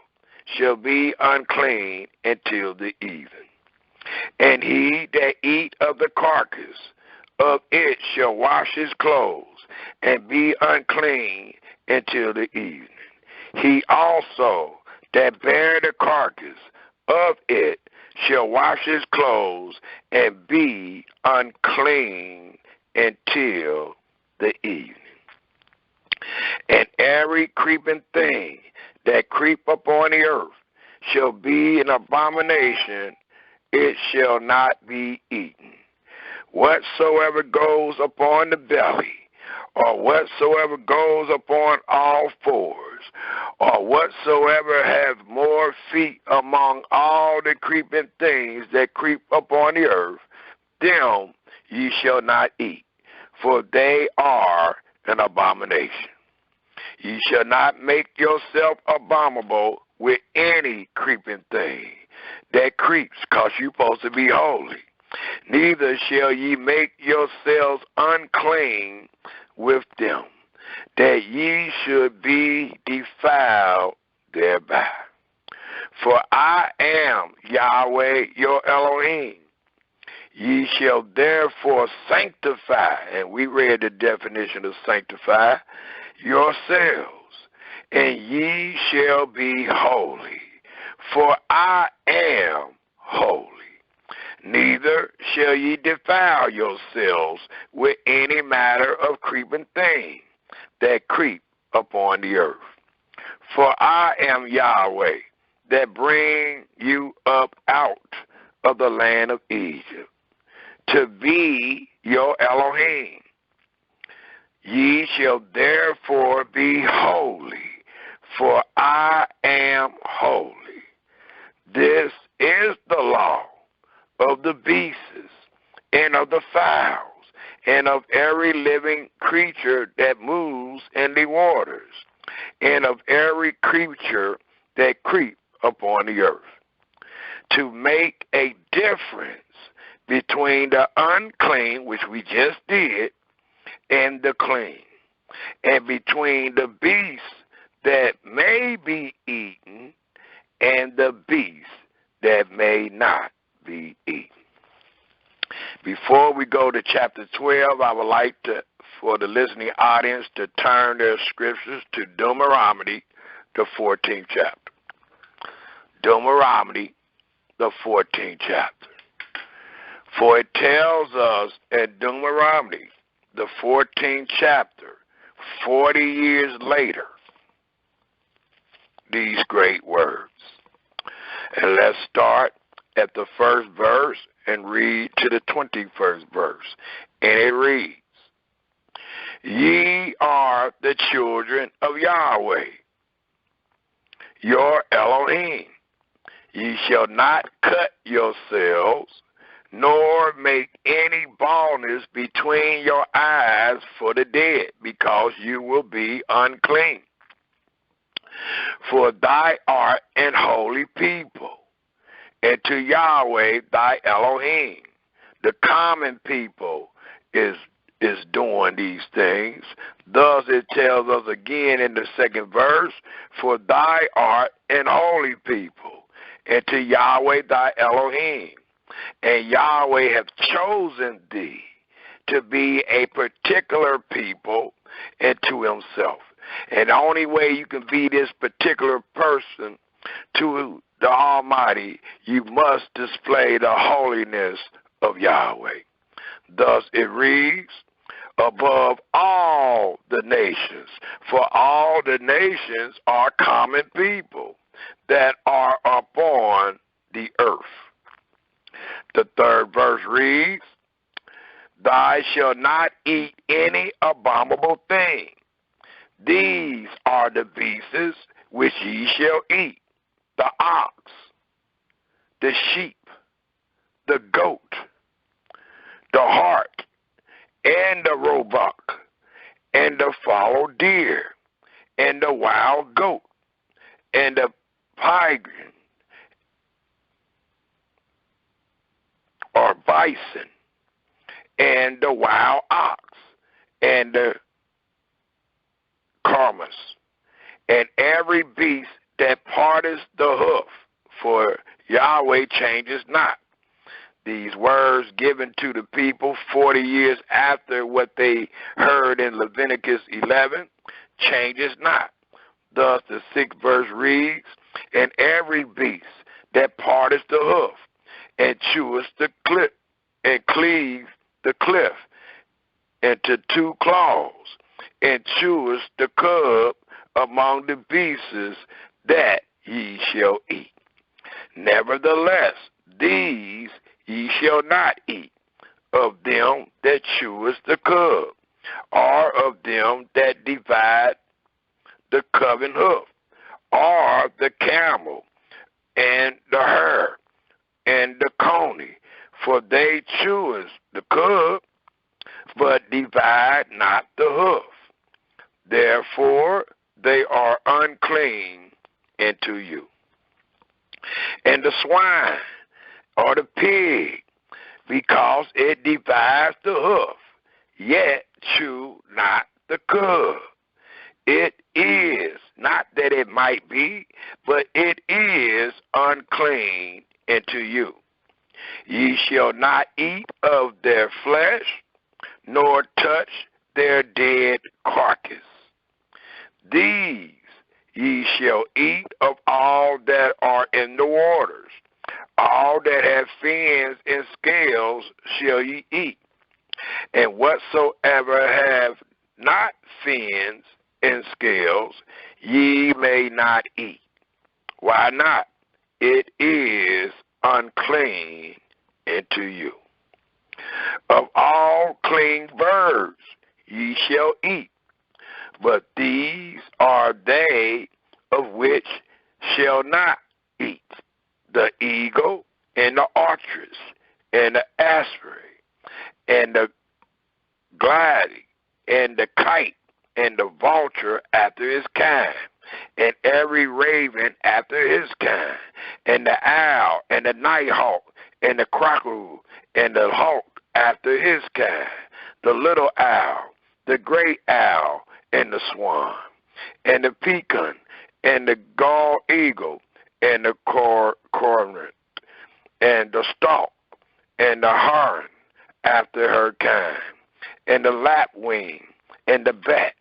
shall be unclean until the even. And he that eat of the carcass of it shall wash his clothes, and be unclean until the evening. He also that bare the carcass of it shall wash his clothes, and be unclean until the evening. And every creeping thing that creep upon the earth shall be an abomination, it shall not be eaten. Whatsoever goes upon the belly, or whatsoever goes upon all fours, or whatsoever hath more feet among all the creeping things that creep upon the earth, them ye shall not eat, for they are an abomination. Ye shall not make yourself abominable with any creeping thing that creeps, because you're supposed to be holy. Neither shall ye make yourselves unclean with them, that ye should be defiled thereby. For I am Yahweh your Elohim. Ye shall therefore sanctify, and we read the definition of sanctify, yourselves, and ye shall be holy, for I am holy. Neither shall ye defile yourselves with any matter of creeping thing that creep upon the earth. For I am Yahweh, that bring you up out of the land of Egypt, to be your Elohim. Ye shall therefore be holy, for I am holy. This is the law of the beasts, and of the fowls, and of every living creature that moves in the waters, and of every creature that creep upon the earth, to make a difference between the unclean, which we just did, and the clean, and between the beasts that may be eaten and the beasts that may not be eaten. Before we go to chapter 12, I would like for the listening audience to turn their scriptures to Deuteronomy, the 14th chapter. Deuteronomy, the 14th chapter. For it tells us in Deuteronomy, the 14th chapter, 40 years later, these great words. And let's start at the first verse and read to the 21st verse. And it reads, Ye are the children of Yahweh, your Elohim. Ye shall not cut yourselves, nor make any baldness between your eyes for the dead, because you will be unclean. For thy art an holy people, and to Yahweh thy Elohim. The common people is doing these things. Thus it tells us again in the second verse, for thy art an holy people, and to Yahweh thy Elohim. And Yahweh hath chosen thee to be a particular people unto himself. And the only way you can be this particular person to the Almighty, you must display the holiness of Yahweh. Thus it reads, above all the nations, for all the nations are common people that are upon the earth. The third verse reads, Thou shalt not eat any abominable thing. These are the beasts which ye shall eat, the ox, the sheep, the goat, the hart, and the roebuck, and the fallow deer, and the wild goat, and the pigeon, or bison, and the wild ox, and the carmus, and every beast that parteth the hoof, for Yahweh changes not. These words given to the people 40 years after what they heard in Leviticus 11 changes not. Thus the 6th verse reads, and every beast that parteth the hoof, and cheweth the clip, and cleaves the cliff into 2 claws, and cheweth the cub among the beasts that ye shall eat. Nevertheless, these ye shall not eat, of them that cheweth the cub, or of them that divide the cloven hoof, or the camel, and the hare, and the coney, for they cheweth the cub, but divide not the hoof. Therefore they are unclean unto you. And the swine, or the pig, because it divides the hoof, yet chew not the cub. It is, not that it might be, but it is unclean unto you. Ye shall not eat of their flesh, nor touch their dead carcass. These ye shall eat of all that are in the waters. All that have fins and scales shall ye eat. And whatsoever have not fins and scales, ye may not eat. Why not? It is unclean unto you. Of all clean birds ye shall eat, but these are they of which shall not eat: the eagle, and the ostrich, and the osprey, and the gliding, and the kite, and the vulture after his kind, and every raven after his kind, and the owl, and the nighthawk, and the crocodile, and the hawk after his kind, the little owl, the great owl, and the swan, and the peacock, and the gall eagle, and the cormorant, and the stork, and the heron, after her kind, and the lapwing, and the bat,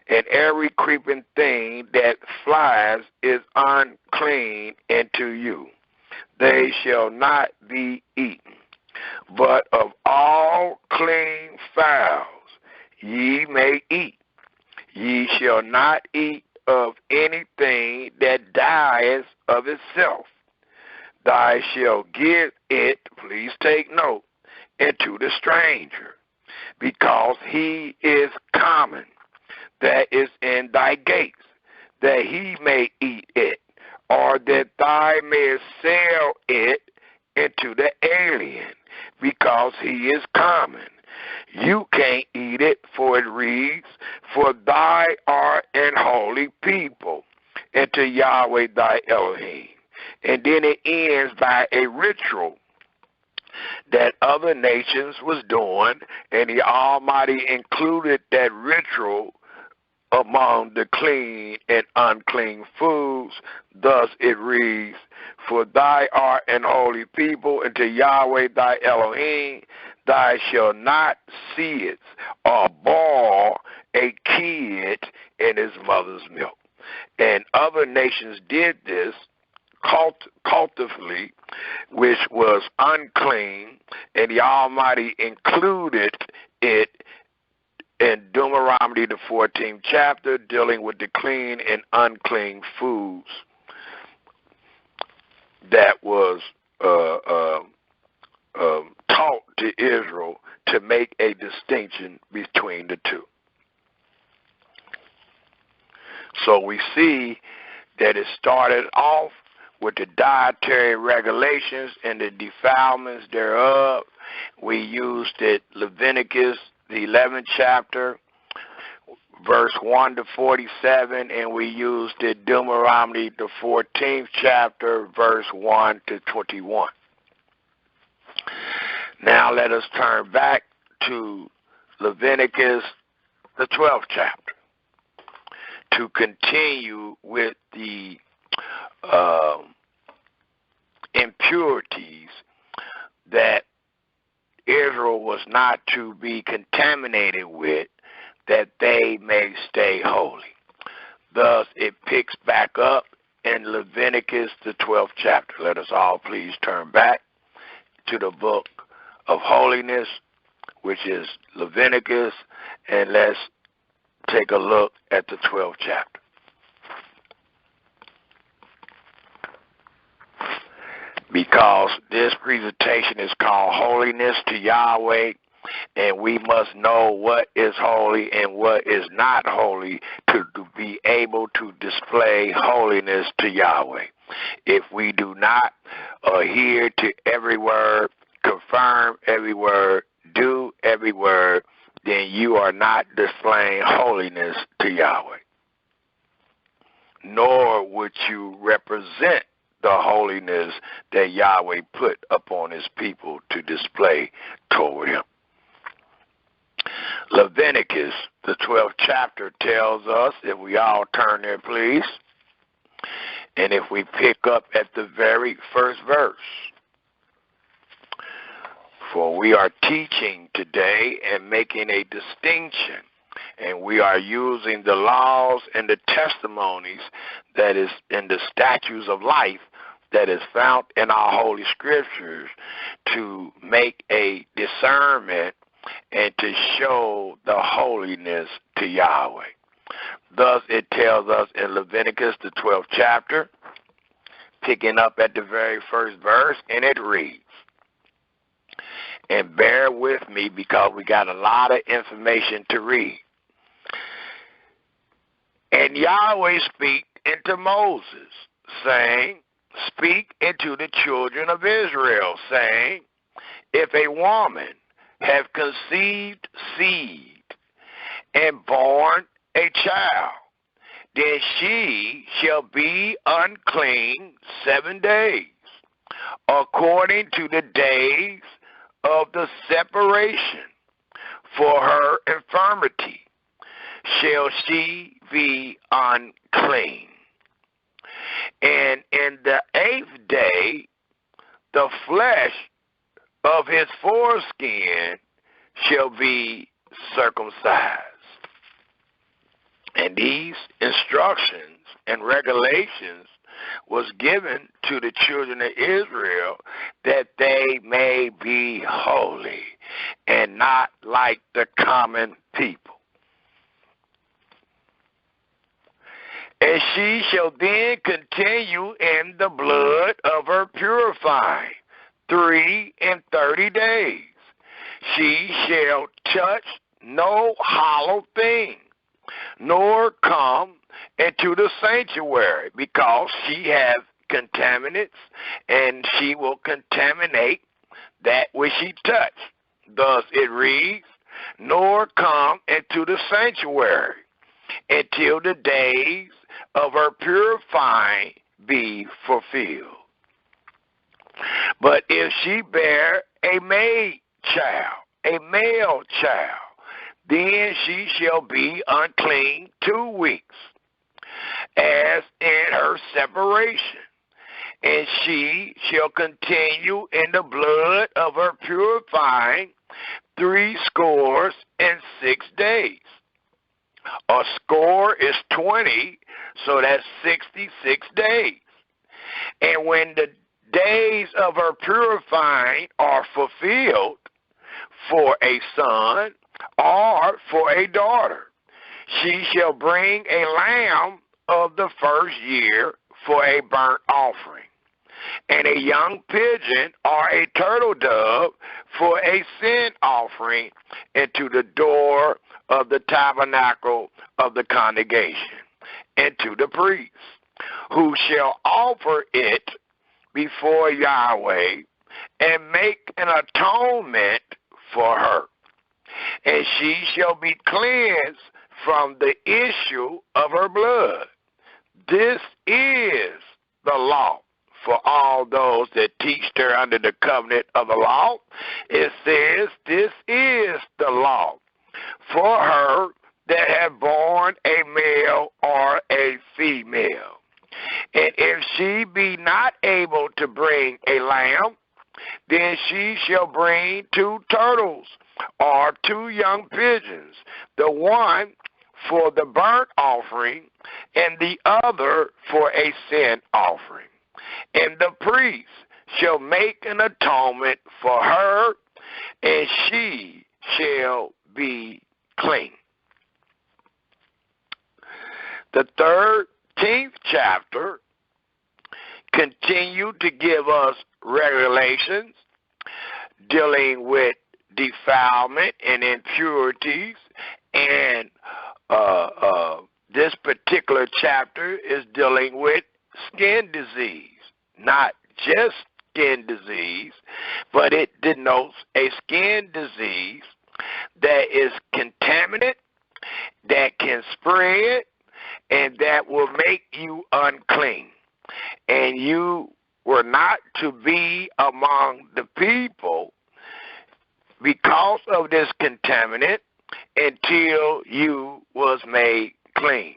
and every creeping thing that flies is unclean unto you. They shall not be eaten. But of all clean fowls ye may eat. Ye shall not eat of anything that dieth of itself. Thou shalt give it, please take note, into the stranger, because he is common that is in thy gates, that he may eat it, or that thou mayest sell it into the alien, because he is common. You can't eat it, for it reads, for thou art an holy people, and to Yahweh thy Elohim. And then it ends by a ritual that other nations was doing, and the Almighty included that ritual among the clean and unclean foods. Thus it reads, for thou art an holy people, and to Yahweh thy Elohim. Thou shalt not see it or boil a kid in his mother's milk. And other nations did this cultively, which was unclean, and the Almighty included it in Deuteronomy, the 14th chapter, dealing with the clean and unclean foods that was taught to Israel to make a distinction between the two. So we see that it started off with the dietary regulations and the defilements thereof. We used it, Leviticus, the 11th chapter, verse 1 to 47, and we used it, Deuteronomy, the 14th chapter, verse 1 to 21. Now let us turn back to Leviticus, the 12th chapter, to continue with the impurities that Israel was not to be contaminated with, that they may stay holy. Thus, it picks back up in Leviticus, the 12th chapter. Let us all please turn back to the book of holiness, which is Leviticus, and let's take a look at the 12th chapter. Because this presentation is called Holiness to Yahweh, and we must know what is holy and what is not holy to be able to display holiness to Yahweh. If we do not adhere to every word, confirm every word, do every word, then you are not displaying holiness to Yahweh. Nor would you represent the holiness that Yahweh put upon his people to display toward him. Leviticus, the 12th chapter, tells us, if we all turn there, please, and if we pick up at the very first verse, for we are teaching today and making a distinction, and we are using the laws and the testimonies that is in the statutes of life that is found in our holy scriptures to make a discernment and to show the holiness to Yahweh. Thus it tells us in Leviticus, the 12th chapter, picking up at the very first verse, and it reads, and bear with me because we got a lot of information to read. And Yahweh spake unto Moses, saying, speak unto the children of Israel, saying, if a woman have conceived seed and born a child, then she shall be unclean 7 days, according to the days of the separation. For her infirmity shall she be unclean. And in the 8th day, the flesh of his foreskin shall be circumcised. And these instructions and regulations was given to the children of Israel that they may be holy and not like the common people. And she shall then continue in the blood of her purifying 3 days. She shall touch no hollow thing, nor come into the sanctuary, because she hath contaminants, and she will contaminate that which she touched. Thus it reads, nor come into the sanctuary until the days of her purifying be fulfilled. But if she bear a male child, then she shall be unclean 2 weeks, as in her separation, and she shall continue in the blood of her purifying 66 days. A score is 20, so that's 66 days. And when the days of her purifying are fulfilled for a son or for a daughter, she shall bring a lamb of the first year for a burnt offering, and a young pigeon or a turtle dove for a sin offering into the door of the tabernacle of the congregation, and to the priest, who shall offer it before Yahweh and make an atonement for her. And she shall be cleansed from the issue of her blood. This is the law for all those that teach there under the covenant of the law. It says this is the law for her that have born a male or a female. And if she be not able to bring a lamb, then she shall bring 2 turtles or 2 young pigeons, the one for the burnt offering and the other for a sin offering. And the priest shall make an atonement for her, and she shall be clean. The 13th chapter continued to give us regulations dealing with defilement and impurities, and this particular chapter is dealing with skin disease. Not just skin disease, but it denotes a skin disease that is contaminant, that can spread, and that will make you unclean. And you were not to be among the people because of this contaminant until you was made clean.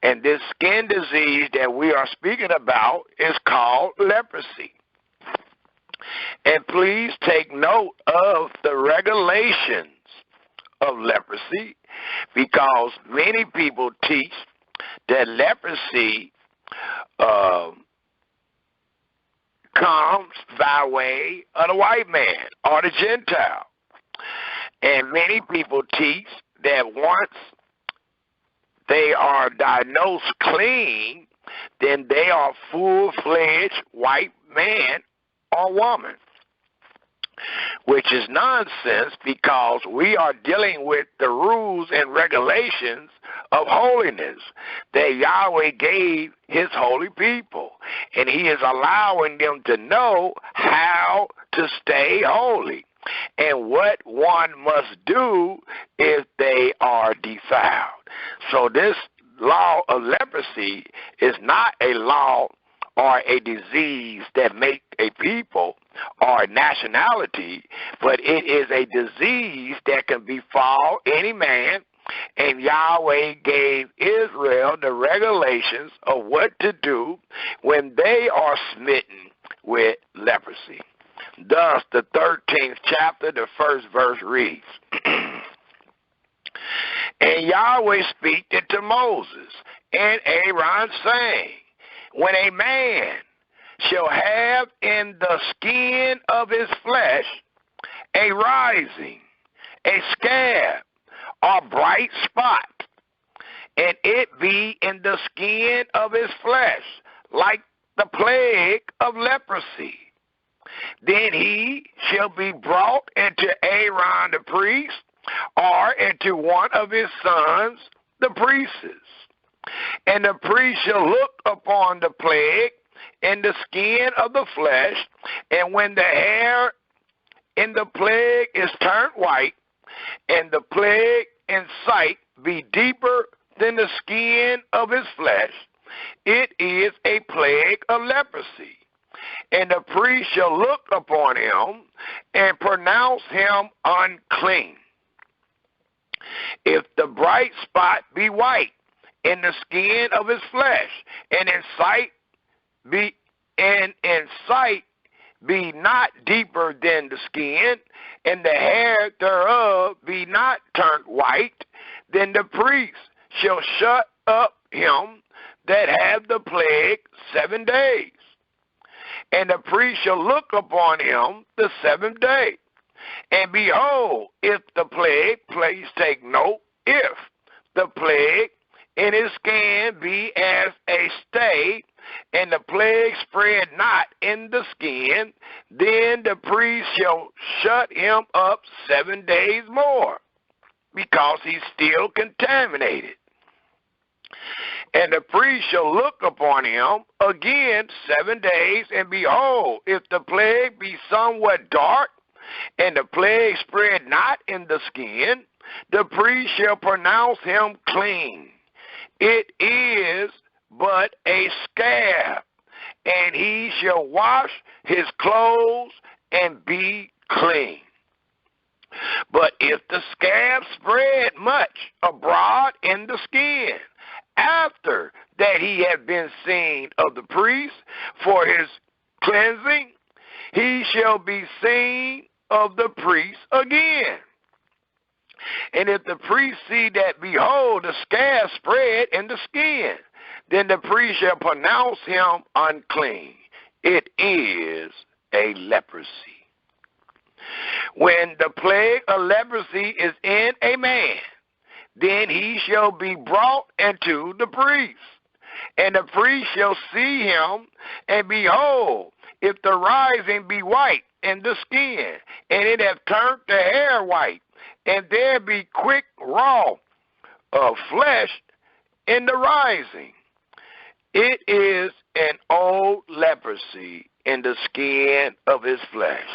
And this skin disease that we are speaking about is called leprosy. And please take note of the regulations of leprosy, because many people teach that leprosy comes by way of the white man or the Gentile. And many people teach that once they are diagnosed clean, then they are full-fledged white man or woman, which is nonsense, because we are dealing with the rules and regulations of holiness that Yahweh gave his holy people, and he is allowing them to know how to stay holy and what one must do if they are defiled. So this law of leprosy is not a law or a disease that make a people or a nationality, but it is a disease that can befall any man, and Yahweh gave Israel the regulations of what to do when they are smitten with leprosy. Thus, the 13th chapter, the first verse reads, And Yahweh spake to Moses and Aaron, saying, When a man shall have in the skin of his flesh a rising, a scab, or bright spot, and it be in the skin of his flesh, like the plague of leprosy, then he shall be brought into Aaron the priest, or into one of his sons, the priests. And the priest shall look upon the plague in the skin of the flesh, and when the hair in the plague is turned white, and the plague in sight be deeper than the skin of his flesh, it is a plague of leprosy. And the priest shall look upon him and pronounce him unclean. If the bright spot be white in the skin of his flesh, and in sight be not deeper than the skin, and the hair thereof be not turned white, then the priest shall shut up him that have the plague 7 days. And the priest shall look upon him the 7th day. And behold, if the plague, please take note, if the plague in his skin be as a stay, and the plague spread not in the skin, then the priest shall shut him up 7 days more, because he's still contaminated. And the priest shall look upon him again 7 days, and behold, if the plague be somewhat dark, and the plague spread not in the skin, the priest shall pronounce him clean. It is but a scab, and he shall wash his clothes and be clean. But if the scab spread much abroad in the skin, after that he had been seen of the priest for his cleansing, he shall be seen of the priest again. And if the priest see that, behold, the scab spread in the skin, then the priest shall pronounce him unclean. It is a leprosy. When the plague of leprosy is in a man, then he shall be brought into the priest. And the priest shall see him, and behold, if the rising be white in the skin, and it have turned the hair white, and there be quick raw flesh in the rising, it is an old leprosy in the skin of his flesh.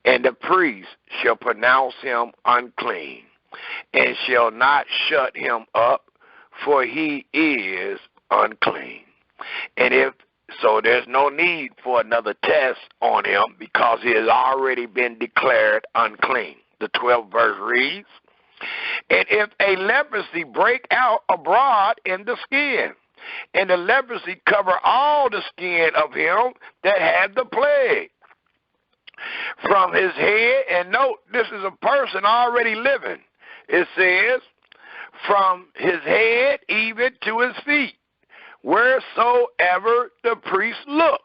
And the priest shall pronounce him unclean, and shall not shut him up, for he is unclean. And if so, there's no need for another test on him, because he has already been declared unclean. The 12th verse reads, And if a leprosy break out abroad in the skin, and the leprosy cover all the skin of him that had the plague, from his head, and note, this is a person already living. It says, from his head even to his feet, wheresoever the priest looked.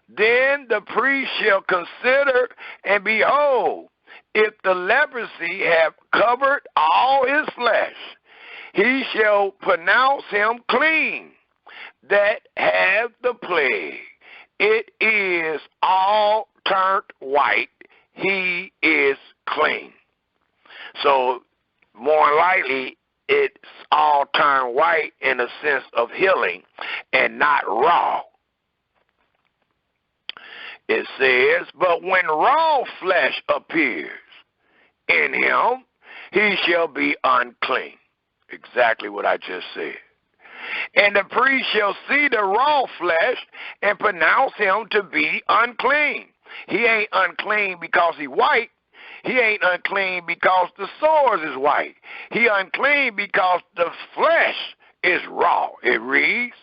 Then the priest shall consider, and behold, if the leprosy have covered all his flesh, he shall pronounce him clean that have the plague. It is all turned white. He is clean. So more likely, it's all turned white in a sense of healing and not raw. It says, but when raw flesh appears in him, he shall be unclean. Exactly what I just said. And the priest shall see the raw flesh and pronounce him to be unclean. He ain't unclean because he's white. He ain't unclean because the sores is white. He unclean because the flesh is raw. It reads,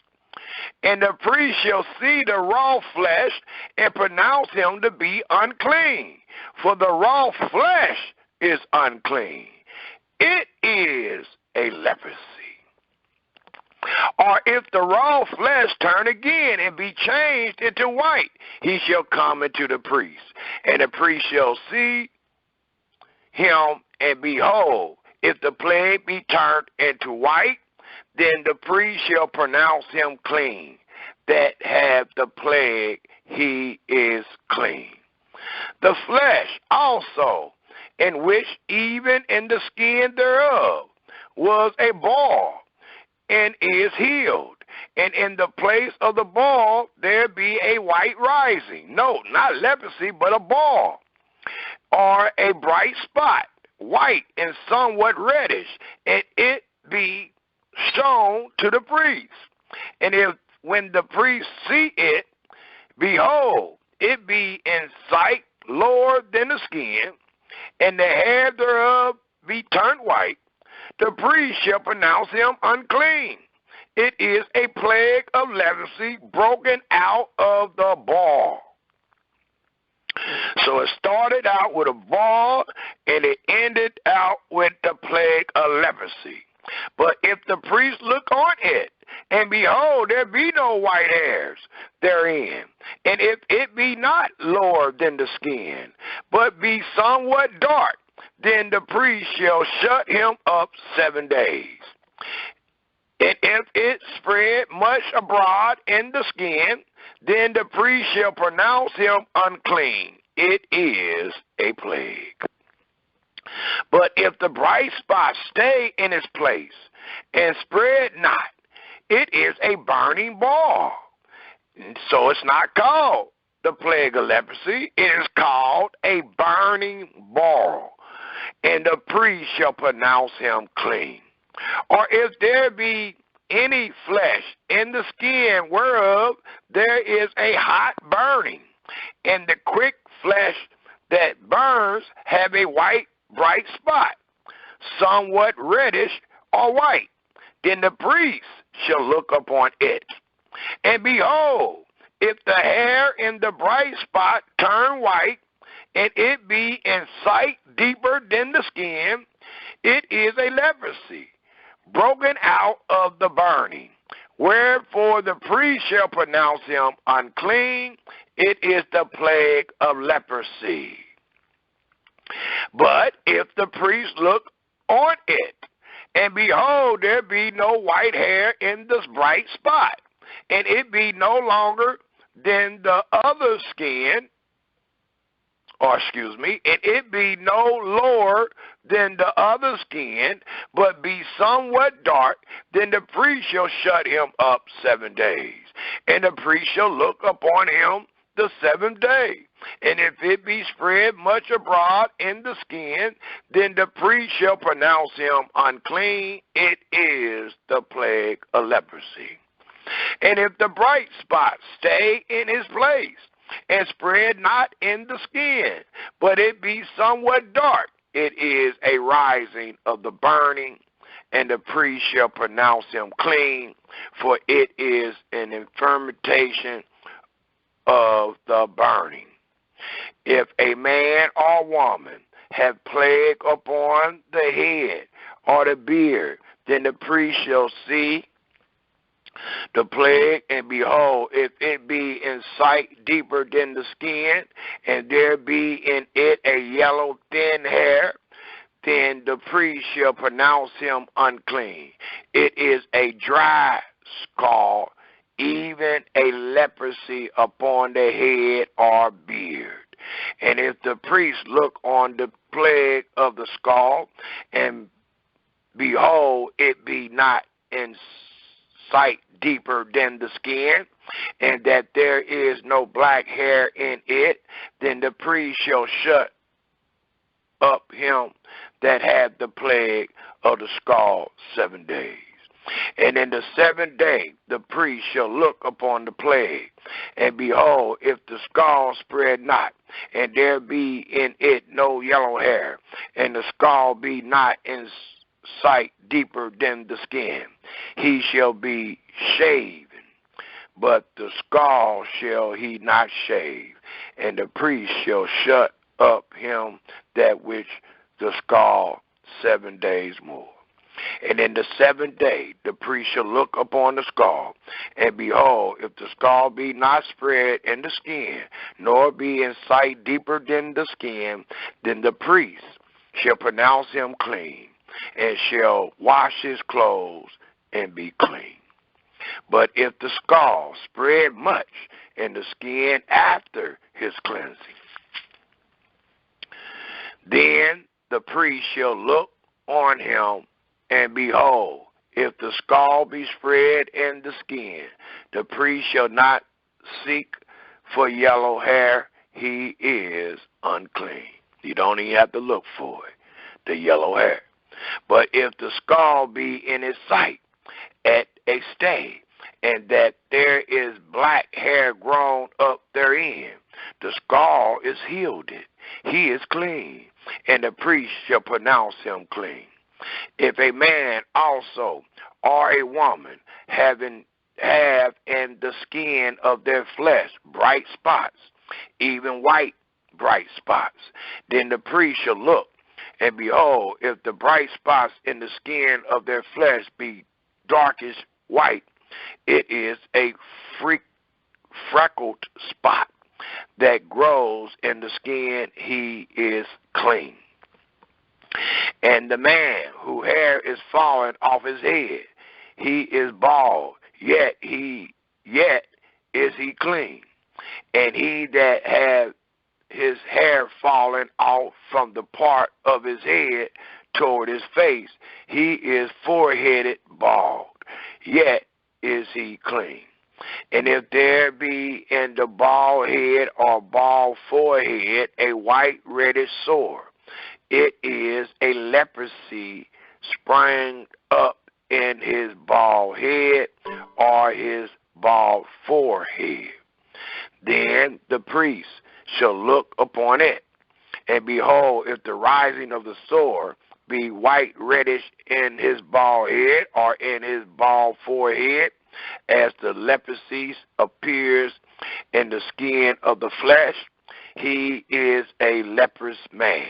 And the priest shall see the raw flesh and pronounce him to be unclean, for the raw flesh is unclean. It is a leprosy. Or if the raw flesh turn again and be changed into white, he shall come into the priest. And the priest shall see him, and behold, if the plague be turned into white, then the priest shall pronounce him clean. That have the plague, he is clean. The flesh also, in which even in the skin thereof was a ball, and is healed. And in the place of the ball there be a white rising. No, not leprosy, but a ball. Or a bright spot, white and somewhat reddish, and it be shown to the priest. And if when the priest see it, behold, it be in sight lower than the skin, and the hair thereof be turned white, the priest shall pronounce him unclean. It is a plague of leprosy broken out of the ball. So it started out with a ball, and it ended out with the plague of leprosy. But if the priest look on it, and behold, there be no white hairs therein, and if it be not lower than the skin, but be somewhat dark, then the priest shall shut him up 7 days. And if it spread much abroad in the skin, then the priest shall pronounce him unclean. It is a plague. But if the bright spot stay in its place and spread not, it is a burning ball. So it's not called the plague of leprosy. It is called a burning ball. And the priest shall pronounce him clean. Or if there be any flesh in the skin whereof there is a hot burning, and the quick flesh that burns have a white bright spot, somewhat reddish or white, then the priest shall look upon it. And behold, if the hair in the bright spot turn white, and it be in sight deeper than the skin, it is a leprosy, broken out of the burning. Wherefore the priest shall pronounce him unclean. It is the plague of leprosy. But if the priest look on it, and behold, there be no white hair in this bright spot, and it be no longer than the other skin, and it be no lower than the other skin, but be somewhat dark, then the priest shall shut him up 7 days. And the priest shall look upon him the 7th day. And if it be spread much abroad in the skin, then the priest shall pronounce him unclean. It is the plague of leprosy. And if the bright spot stay in his place, and spread not in the skin, but it be somewhat dark, it is a rising of the burning, and the priest shall pronounce him clean, for it is an infirmitation of the burning. If a man or woman have plague upon the head or the beard, then the priest shall see the plague, and behold, if it be in sight deeper than the skin, and there be in it a yellow thin hair, then the priest shall pronounce him unclean. It is a dry scald, even a leprosy upon the head or beard. And if the priest look on the plague of the scald, and behold, it be not in sight deeper than the skin, and that there is no black hair in it, then the priest shall shut up him that had the plague of the scald 7 days. And in the 7th day the priest shall look upon the plague, and behold, if the scald spread not, and there be in it no yellow hair, and the scald be not in sight deeper than the skin, he shall be shaven. but the skull shall he not shave, and the priest shall shut up him that which the skull 7 days more. And in the 7th day the priest shall look upon the skull, and behold, if the skull be not spread in the skin, nor be in sight deeper than the skin, then the priest shall pronounce him clean, and shall wash his clothes and be clean. But if the skull spread much in the skin after his cleansing, then the priest shall look on him, and behold, if the skull be spread in the skin, the priest shall not seek for yellow hair, he is unclean. You don't even have to look for it, the yellow hair. But if the skull be in his sight at a stay, and that there is black hair grown up therein, the skull is healed, he is clean, and the priest shall pronounce him clean. If a man also or a woman have in the skin of their flesh bright spots, even white bright spots, then the priest shall look, and behold, if the bright spots in the skin of their flesh be darkish white, it is a freckled spot that grows in the skin, he is clean. And the man whose hair is fallen off his head, he is bald, yet is he clean. And he that hath his hair fallen off from the part of his head toward his face, he is foreheaded bald, yet is he clean. And if there be in the bald head or bald forehead a white reddish sore, it is a leprosy sprang up in his bald head or his bald forehead. Then the priest shall look upon it, and behold, if the rising of the sore be white reddish in his bald head or in his bald forehead, as the leprosy appears in the skin of the flesh, he is a leprous man.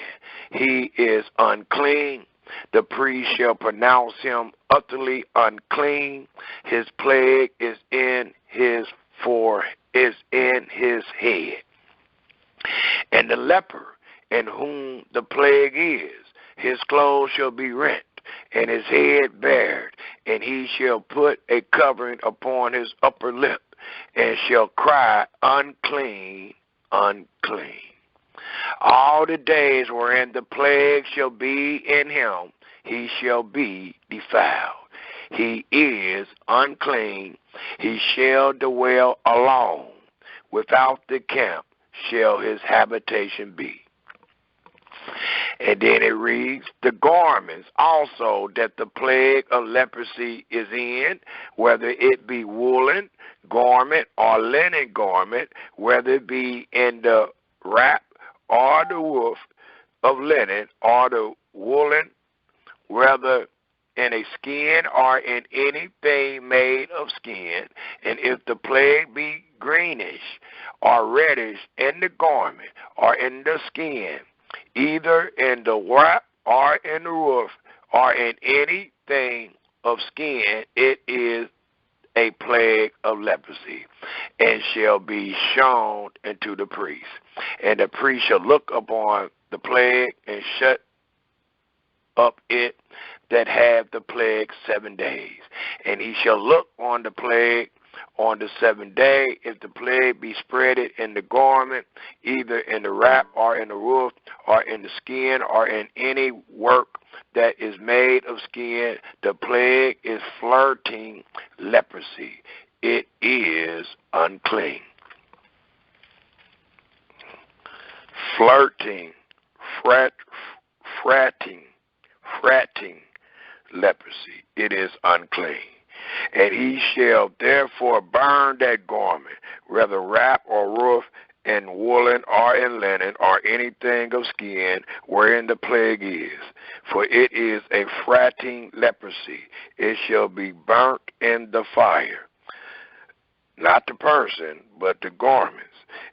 He is unclean. The priest shall pronounce him utterly unclean. His plague is in his head. And the leper in whom the plague is, his clothes shall be rent, and his head bared, and he shall put a covering upon his upper lip, and shall cry, unclean, unclean. All the days wherein the plague shall be in him, he shall be defiled. He is unclean. He shall dwell alone. Without the camp shall his habitation be. And then it reads, the garments also that the plague of leprosy is in, whether it be woolen garment or linen garment, whether it be in the wrap or the woof of linen or the woolen, whether in a skin or in anything made of skin, and if the plague be greenish or reddish in the garment or in the skin, either in the wrap or in the roof or in anything of skin, it is a plague of leprosy, and shall be shown unto the priest. And the priest shall look upon the plague and shut up it that have the plague 7 days. And he shall look on the plague on the 7th day. If the plague be spreaded in the garment, either in the wrap or in the roof or in the skin or in any work that is made of skin, the plague is flirting leprosy. It is unclean. Flirting, fratting leprosy. It is unclean. And he shall therefore burn that garment, whether wrap or roof, in woolen or in linen or anything of skin wherein the plague is. For it is a fratting leprosy. It shall be burnt in the fire. not the person, but the garments.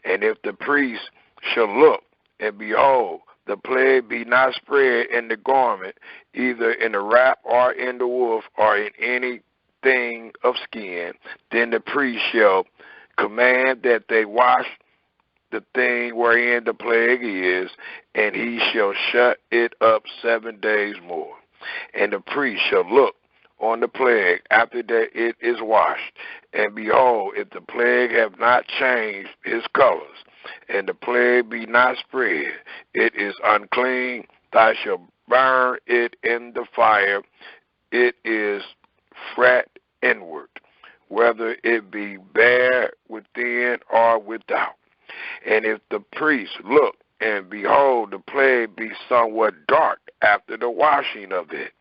And if the priest shall look, and behold, the plague be not spread in the garment, either in the wrap or in the woof or in anything of skin, then the priest shall command that they wash the thing wherein the plague is, and he shall shut it up 7 days more. And the priest shall look on the plague after that it is washed, and behold, if the plague have not changed his colors, and the plague be not spread, it is unclean. Thou shalt burn it in the fire. It is fret inward, whether it be bare within or without. And if the priest look, and behold, the plague be somewhat dark after the washing of it,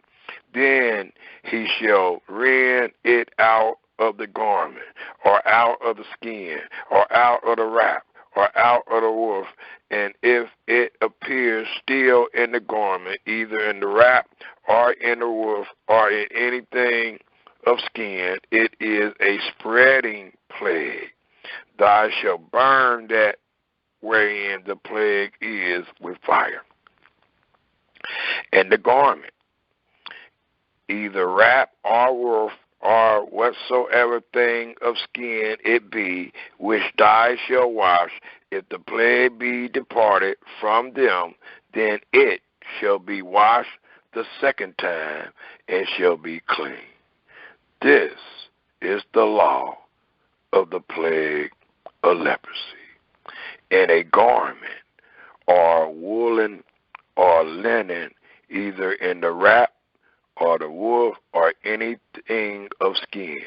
then he shall rend it out of the garment, or out of the skin, or out of the wrap, or out of the woof. And if it appears still in the garment, either in the wrap, or in the woof, or in anything of skin, it is a spreading plague. Thou shalt burn that wherein the plague is with fire. And the garment, either wrap or woof, or whatsoever thing of skin it be, which thou shalt wash, if the plague be departed from them, then it shall be washed the second time, and shall be clean. This is the law of the plague of leprosy. And a garment, or woolen, or linen, either in the wrap, or the woof, or anything of skin,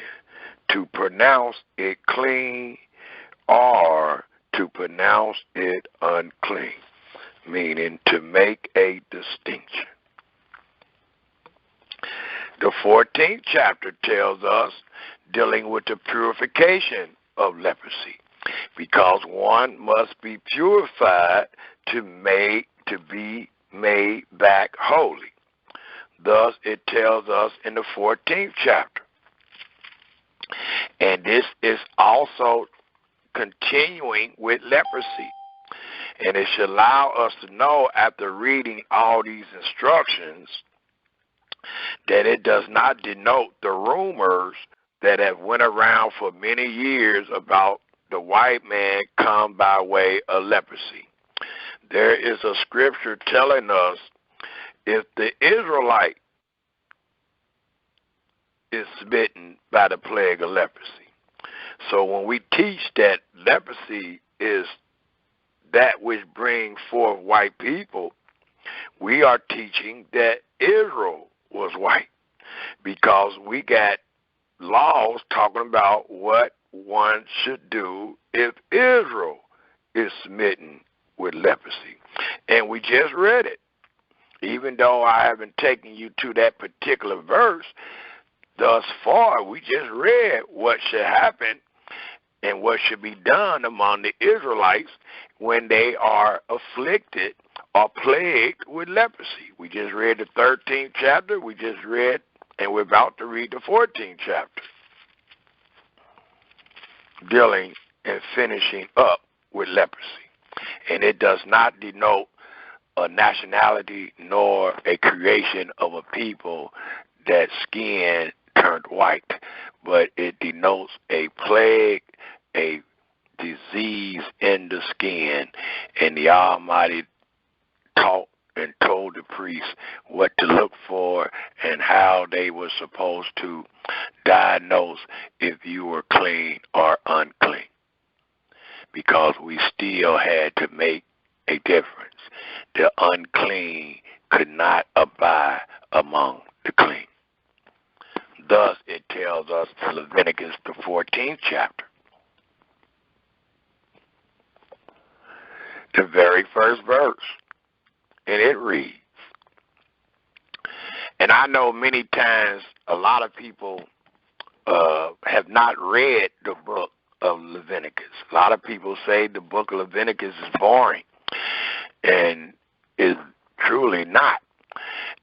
to pronounce it clean, or to pronounce it unclean, meaning to make a distinction. The 14th chapter tells us, dealing with the purification of leprosy, because one must be purified to be made back holy. Thus it tells us in the 14th chapter. And this is also continuing with leprosy. And it should allow us to know, after reading all these instructions, that it does not denote the rumors that have went around for many years about the white man come by way of leprosy. There is a scripture telling us, if the Israelite is smitten by the plague of leprosy. So when we teach that leprosy is that which brings forth white people, we are teaching that Israel was white, because we got laws talking about what one should do if Israel is smitten with leprosy. And we just read it. Even though I haven't taken you to that particular verse, thus far we just read what should happen and what should be done among the Israelites when they are afflicted or plagued with leprosy. We just read the 13th chapter, we just read, and we're about to read the 14th chapter, dealing and finishing up with leprosy. And it does not denote a nationality nor a creation of a people that skin turned white, but it denotes a plague, a disease in the skin, and the Almighty taught and told the priests what to look for and how they were supposed to diagnose if you were clean or unclean, because we still had to make a difference. The unclean could not abide among the clean. Thus, it tells us in Leviticus, the 14th chapter, the very first verse, and it reads, and I know many times a lot of people have not read the book of Leviticus. A lot of people say the book of Leviticus is boring, and is truly not.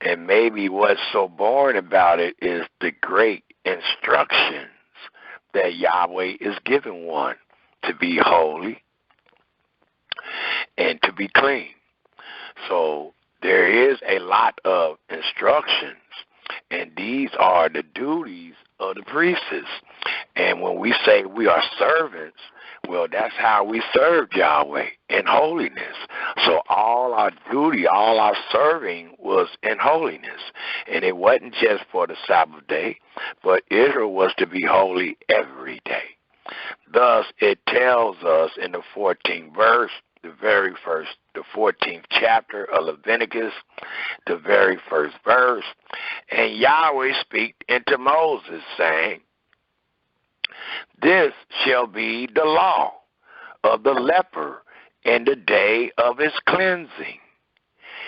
And maybe what's so boring about it is the great instructions that Yahweh is giving one to be holy and to be clean. So there is a lot of instructions, and these are the duties of the priestess. And when we say we are servants, well, that's how we serve Yahweh, in holiness. So all our duty, all our serving was in holiness. And it wasn't just for the Sabbath day, but Israel was to be holy every day. Thus, it tells us in the 14th verse, the 14th chapter of Leviticus, the very first verse, and Yahweh spake unto Moses, saying, This shall be the law of the leper in the day of his cleansing.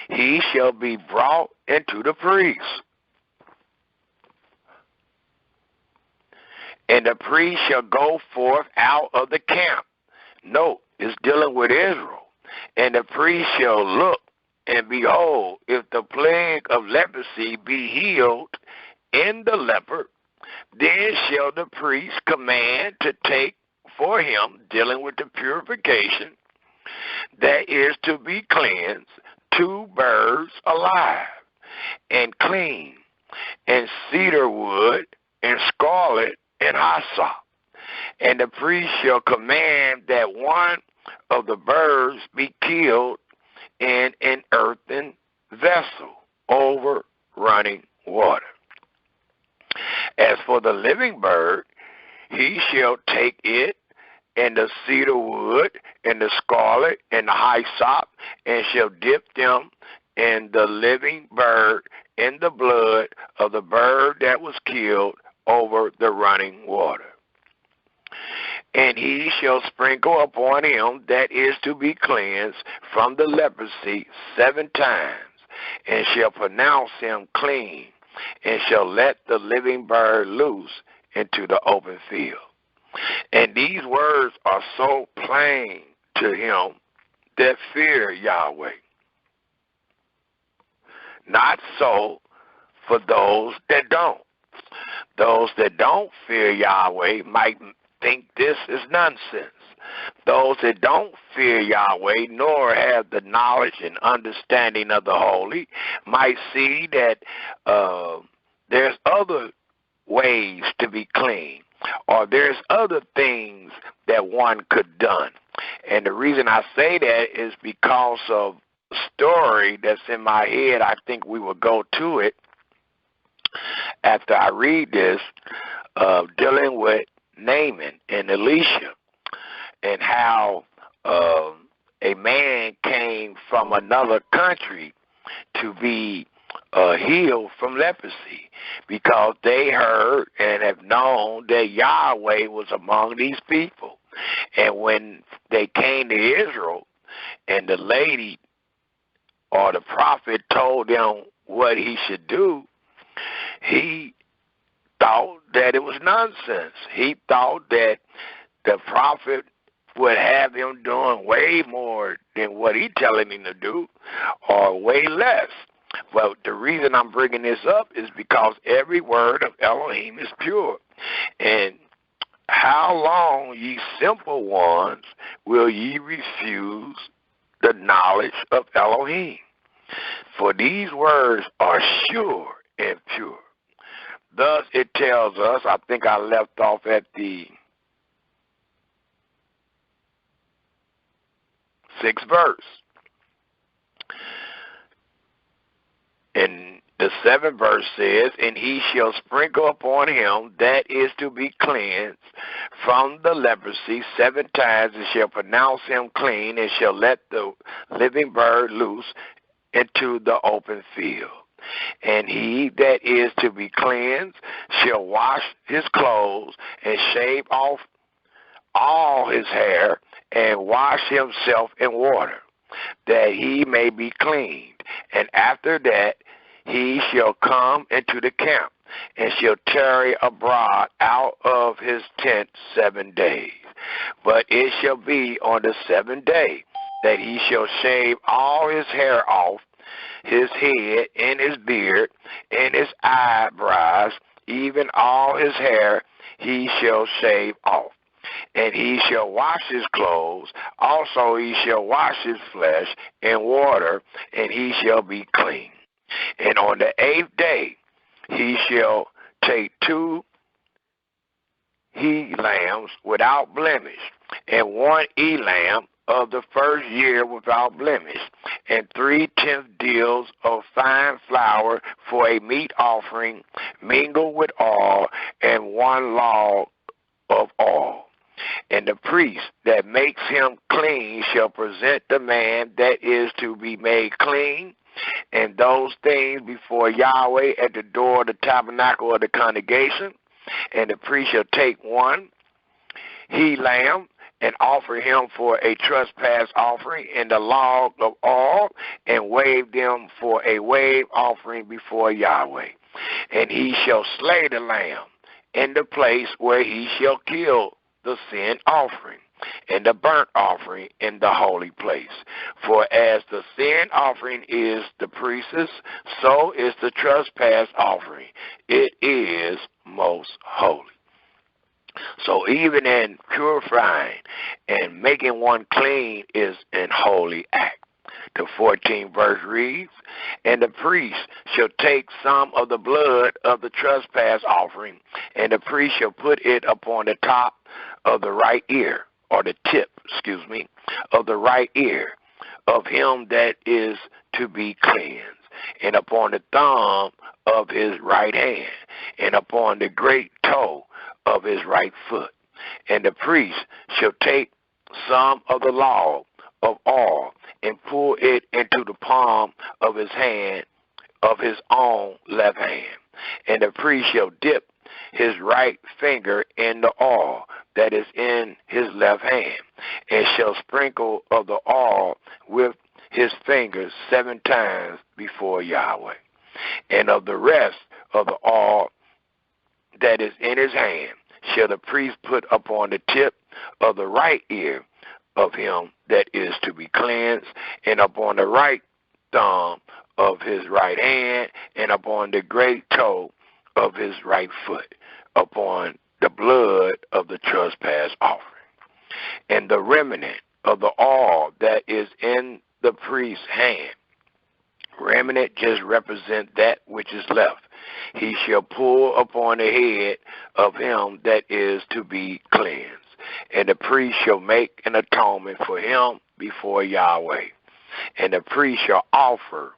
He shall be brought into the priest, and the priest shall go forth out of the camp. Note, it's dealing with Israel. And the priest shall look, and behold, if the plague of leprosy be healed in the leper, then shall the priest command to take for him, dealing with the purification, that is to be cleansed, 2 birds alive and clean, and cedar wood, and scarlet, and hyssop. And the priest shall command that one of the birds be killed in an earthen vessel over running water. As for the living bird, he shall take it and the cedar wood and the scarlet and the hyssop, and shall dip them and the living bird in the blood of the bird that was killed over the running water. And he shall sprinkle upon him that is to be cleansed from the leprosy 7 times, and shall pronounce him clean, and shall let the living bird loose into the open field. And these words are so plain to him that fear Yahweh. Not so for those that don't. Those that don't fear Yahweh might think this is nonsense. Those that don't fear Yahweh nor have the knowledge and understanding of the holy might see that there's other ways to be clean, or there's other things that one could have done. And the reason I say that is because of a story that's in my head. I think we will go to it after I read this, dealing with Naaman and Elisha, and how a man came from another country to be healed from leprosy, because they heard and have known that Yahweh was among these people. And when they came to Israel, and the lady or the prophet told them what he should do, he thought that it was nonsense. He thought that the prophet would have him doing way more than what he's telling him to do, or way less. Well, the reason I'm bringing this up is because every word of Elohim is pure. And how long, ye simple ones, will ye refuse the knowledge of Elohim? For these words are sure and pure. Thus it tells us, I think I left off at the 6th verse. And the 7th verse says, and he shall sprinkle upon him that is to be cleansed from the leprosy 7 times, and shall pronounce him clean, and shall let the living bird loose into the open field. And he that is to be cleansed shall wash his clothes, and shave off all his hair, and wash himself in water, that he may be cleaned. And after that he shall come into the camp, and shall tarry abroad out of his tent 7 days. But it shall be on the 7th day that he shall shave all his hair off his head, and his beard, and his eyebrows, even all his hair, he shall shave off. And he shall wash his clothes, also he shall wash his flesh in water, and he shall be clean. And on the 8th day he shall take 2 he-lambs without blemish, and 1 ewe-lamb of the first year without blemish, and 3/10 deals of fine flour for a meat offering mingled with oil, and 1 log of oil. And the priest that makes him clean shall present the man that is to be made clean, and those things before Yahweh at the door of the tabernacle of the congregation. And the priest shall take 1 he-lamb and offer him for a trespass offering in the log of oil, and wave them for a wave offering before Yahweh. And he shall slay the lamb in the place where he shall kill the sin offering and the burnt offering in the holy place. For as the sin offering is the priest's, so is the trespass offering. It is most holy. So even in purifying and making one clean is an holy act. The 14th verse reads, and the priest shall take some of the blood of the trespass offering, and the priest shall put it upon the top of the right ear, or the tip, of the right ear of him that is to be cleansed, and upon the thumb of his right hand, and upon the great toe of his right foot. And the priest shall take some of the log of oil, and pour it into the palm of his hand, of his own left hand. And the priest shall dip his right finger in the oil that is in his left hand, and shall sprinkle of the oil with his fingers 7 times before Yahweh. And of the rest of the oil that is in his hand shall the priest put upon the tip of the right ear of him that is to be cleansed, and upon the right thumb of his right hand, and upon the great toe of his right foot, upon the blood of the trespass offering. And the remnant of the oil that is in the priest's hand, remnant just represent that which is left, he shall pour upon the head of him that is to be cleansed. And the priest shall make an atonement for him before Yahweh. And the priest shall offer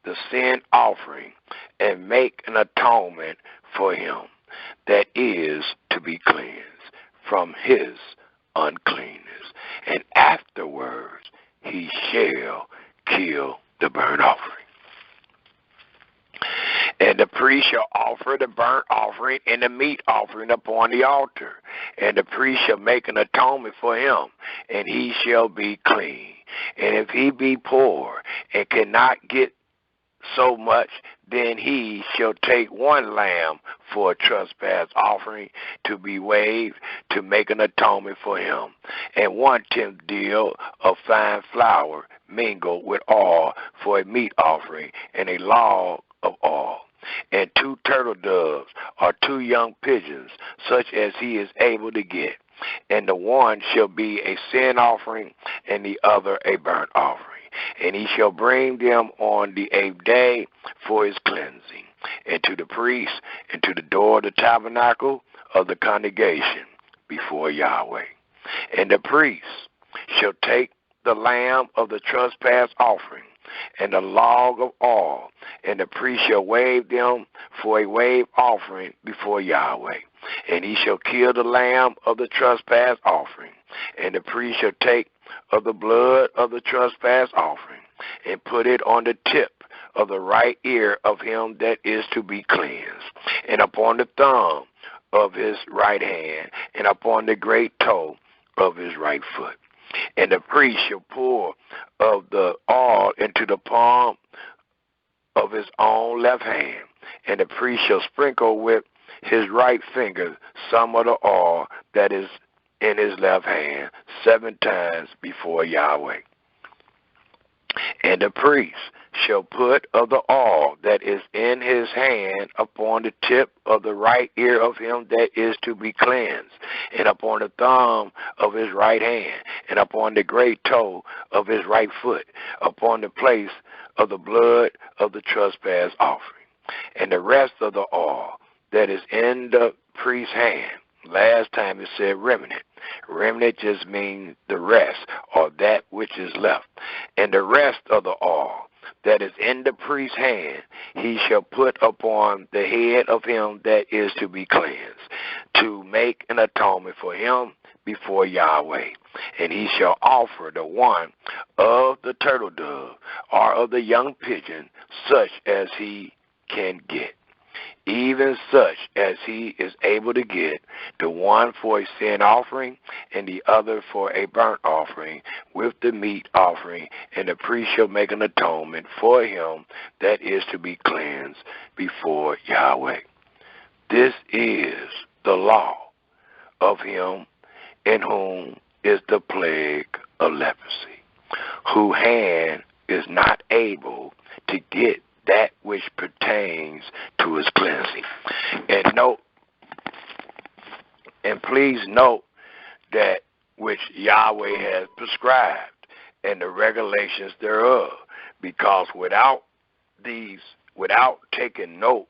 the sin offering and make an atonement for him that is to be cleansed from his uncleanness. And afterwards he shall kill the burnt offering. And the priest shall offer the burnt offering and the meat offering upon the altar. And the priest shall make an atonement for him, and he shall be clean. And if he be poor and cannot get so much, then he shall take 1 lamb for a trespass offering to be waved, to make an atonement for him, and 1/10 deal of fine flour mingled with oil for a meat offering, and a log of oil, and 2 turtle doves or 2 young pigeons, such as he is able to get. And the one shall be a sin offering, and the other a burnt offering. And he shall bring them on the 8th day for his cleansing, and to the priest, and to the door of the tabernacle of the congregation before Yahweh. And the priest shall take the lamb of the trespass offering, and the log of oil, and the priest shall wave them for a wave offering before Yahweh. And he shall kill the lamb of the trespass offering, and the priest shall take of the blood of the trespass offering, and put it on the tip of the right ear of him that is to be cleansed, and upon the thumb of his right hand, and upon the great toe of his right foot. And the priest shall pour of the oil into the palm of his own left hand, and the priest shall sprinkle with his right finger some of the oil that is in his left hand 7 times before Yahweh. And the priest shall put of the oil that is in his hand upon the tip of the right ear of him that is to be cleansed, and upon the thumb of his right hand, and upon the great toe of his right foot, upon the place of the blood of the trespass offering. And the rest of the oil that is in the priest's hand, last time it said remnant. Remnant just means the rest, or that which is left. And the rest of the oil that is in the priest's hand, he shall put upon the head of him that is to be cleansed, to make an atonement for him before Yahweh. And he shall offer the one of the turtle dove or of the young pigeon, such as he can get, even such as he is able to get, the one for a sin offering and the other for a burnt offering with the meat offering, and the priest shall make an atonement for him that is to be cleansed before Yahweh. This is the law of him in whom is the plague of leprosy, whose hand is not able to get that which pertains to his cleansing. And please note that which Yahweh has prescribed and the regulations thereof, because without taking note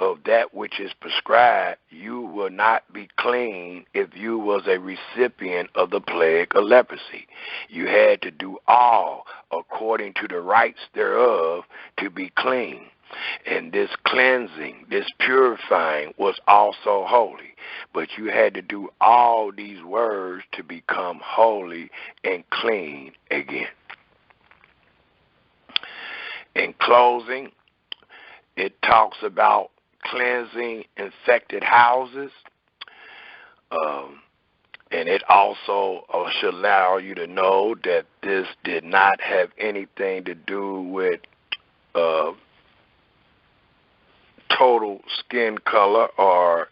of that which is prescribed, you will not be clean if you was a recipient of the plague of leprosy. You had to do all according to the rites thereof to be clean. And this cleansing, this purifying was also holy. But you had to do all these words to become holy and clean again. In closing, it talks about cleansing infected houses, and it also should allow you to know that this did not have anything to do with total skin color or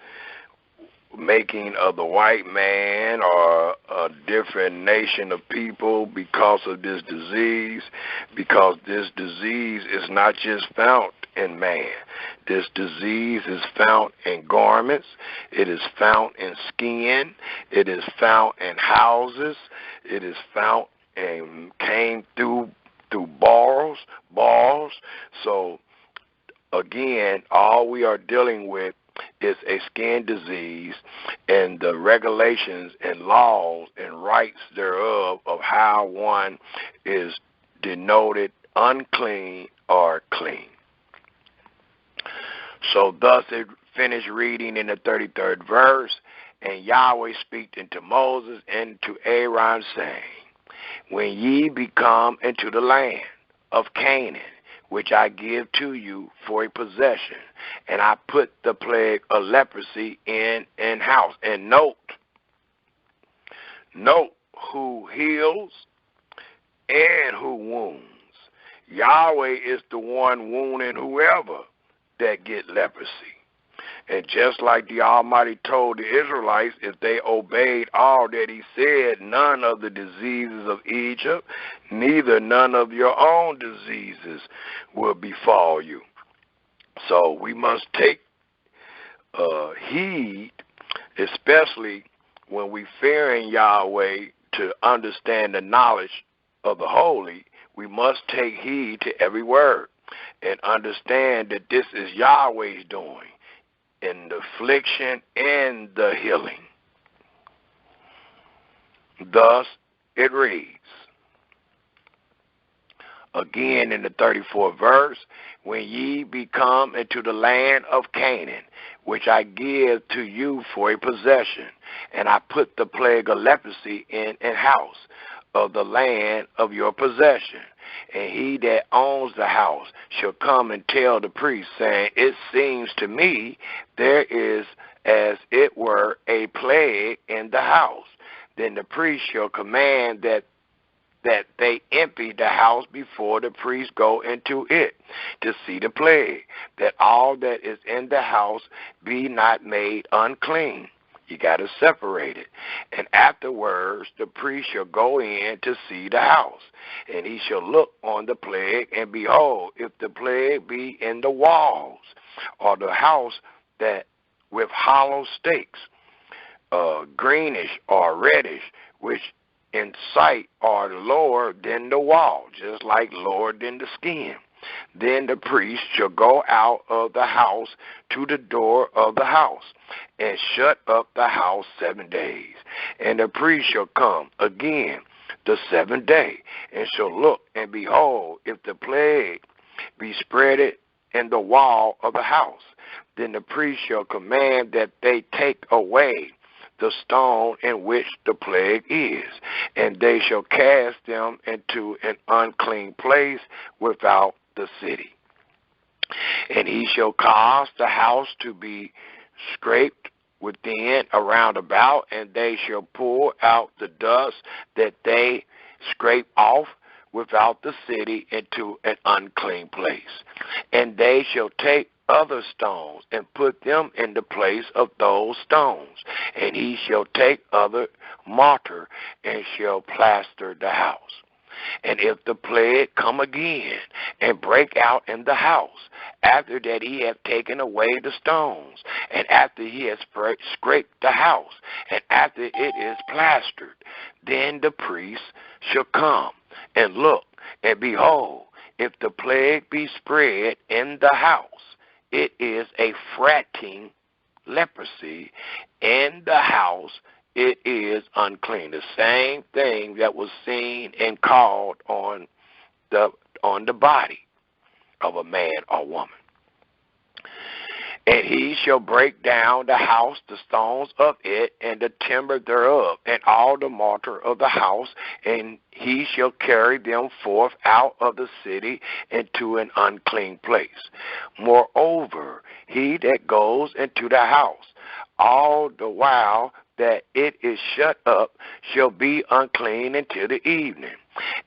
making of the white man or a different nation of people because of this disease, because this disease is not just found in man. This disease is found in garments. It is found in skin. It is found in houses. It is found and came through balls. So again, all we are dealing with is a skin disease, and the regulations and laws and rights thereof of how one is denoted unclean or clean. So thus it finished reading in the 33rd verse, and Yahweh spake unto Moses and to Aaron, saying, when ye become into the land of Canaan, which I give to you for a possession, and I put the plague of leprosy in house. And note who heals and who wounds. Yahweh is the one wounding whoever that get leprosy. And just like the Almighty told the Israelites, if they obeyed all that he said, none of the diseases of Egypt, neither none of your own diseases will befall you. So we must take heed, especially when we fearing Yahweh, to understand the knowledge of the holy. We must take heed to every word and understand that this is Yahweh's doing, in the affliction and the healing. Thus it reads, again in the 34th verse, when ye be come into the land of Canaan, which I give to you for a possession, and I put the plague of leprosy in house of the land of your possession. And he that owns the house shall come and tell the priest, saying, it seems to me there is as it were a plague in the house. Then the priest shall command that they empty the house before the priest go into it to see the plague, that all that is in the house be not made unclean. You got to separate it. And afterwards, the priest shall go in to see the house, and he shall look on the plague, and behold, if the plague be in the walls, or the house that with hollow stakes, greenish or reddish, which in sight are lower than the wall, just like lower than the skin. Then the priest shall go out of the house to the door of the house, and shut up the house 7 days. And the priest shall come again the 7th day, and shall look, and behold, if the plague be spreaded in the wall of the house, then the priest shall command that they take away the stone in which the plague is, and they shall cast them into an unclean place without the city. And he shall cause the house to be scraped within around about, and they shall pull out the dust that they scrape off without the city into an unclean place. And they shall take other stones and put them in the place of those stones. And he shall take other mortar and shall plaster the house. And if the plague come again and break out in the house, after that he hath taken away the stones, and after he has scraped the house, and after it is plastered, then the priest shall come and look, and behold, if the plague be spread in the house, it is a fretting leprosy in the house, it is unclean. The same thing that was seen and called on the body of a man or woman. And he shall break down the house, the stones of it, and the timber thereof, and all the mortar of the house, and he shall carry them forth out of the city into an unclean place. Moreover, he that goes into the house, all the while that it is shut up, shall be unclean until the evening.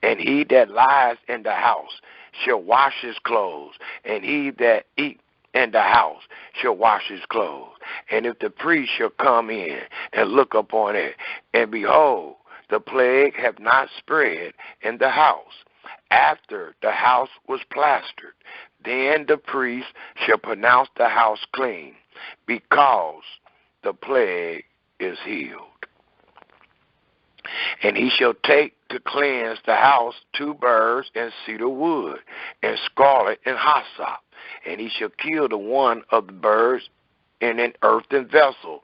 And he that lies in the house shall wash his clothes, and he that eat in the house shall wash his clothes. And if the priest shall come in and look upon it, and behold, the plague have not spread in the house, after the house was plastered, then the priest shall pronounce the house clean, because the plague is healed. And he shall take to cleanse the house 2 birds and cedar wood, and scarlet and hyssop. And he shall kill the one of the birds in an earthen vessel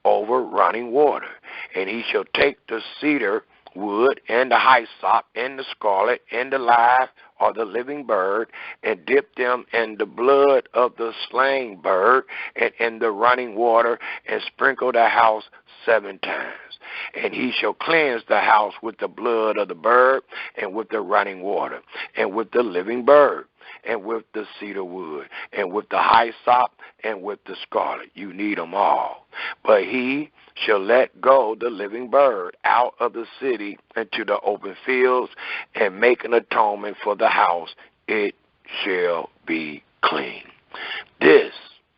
over running water. And he shall take the cedar wood and the hyssop and the scarlet and the live or the living bird, and dip them in the blood of the slain bird and in the running water, and sprinkle the house 7 times. And he shall cleanse the house with the blood of the bird, and with the running water, and with the living bird, and with the cedar wood, and with the hyssop, and with the scarlet. You need them all. But he shall let go the living bird out of the city into the open fields, and make an atonement for the house. It shall be clean. This,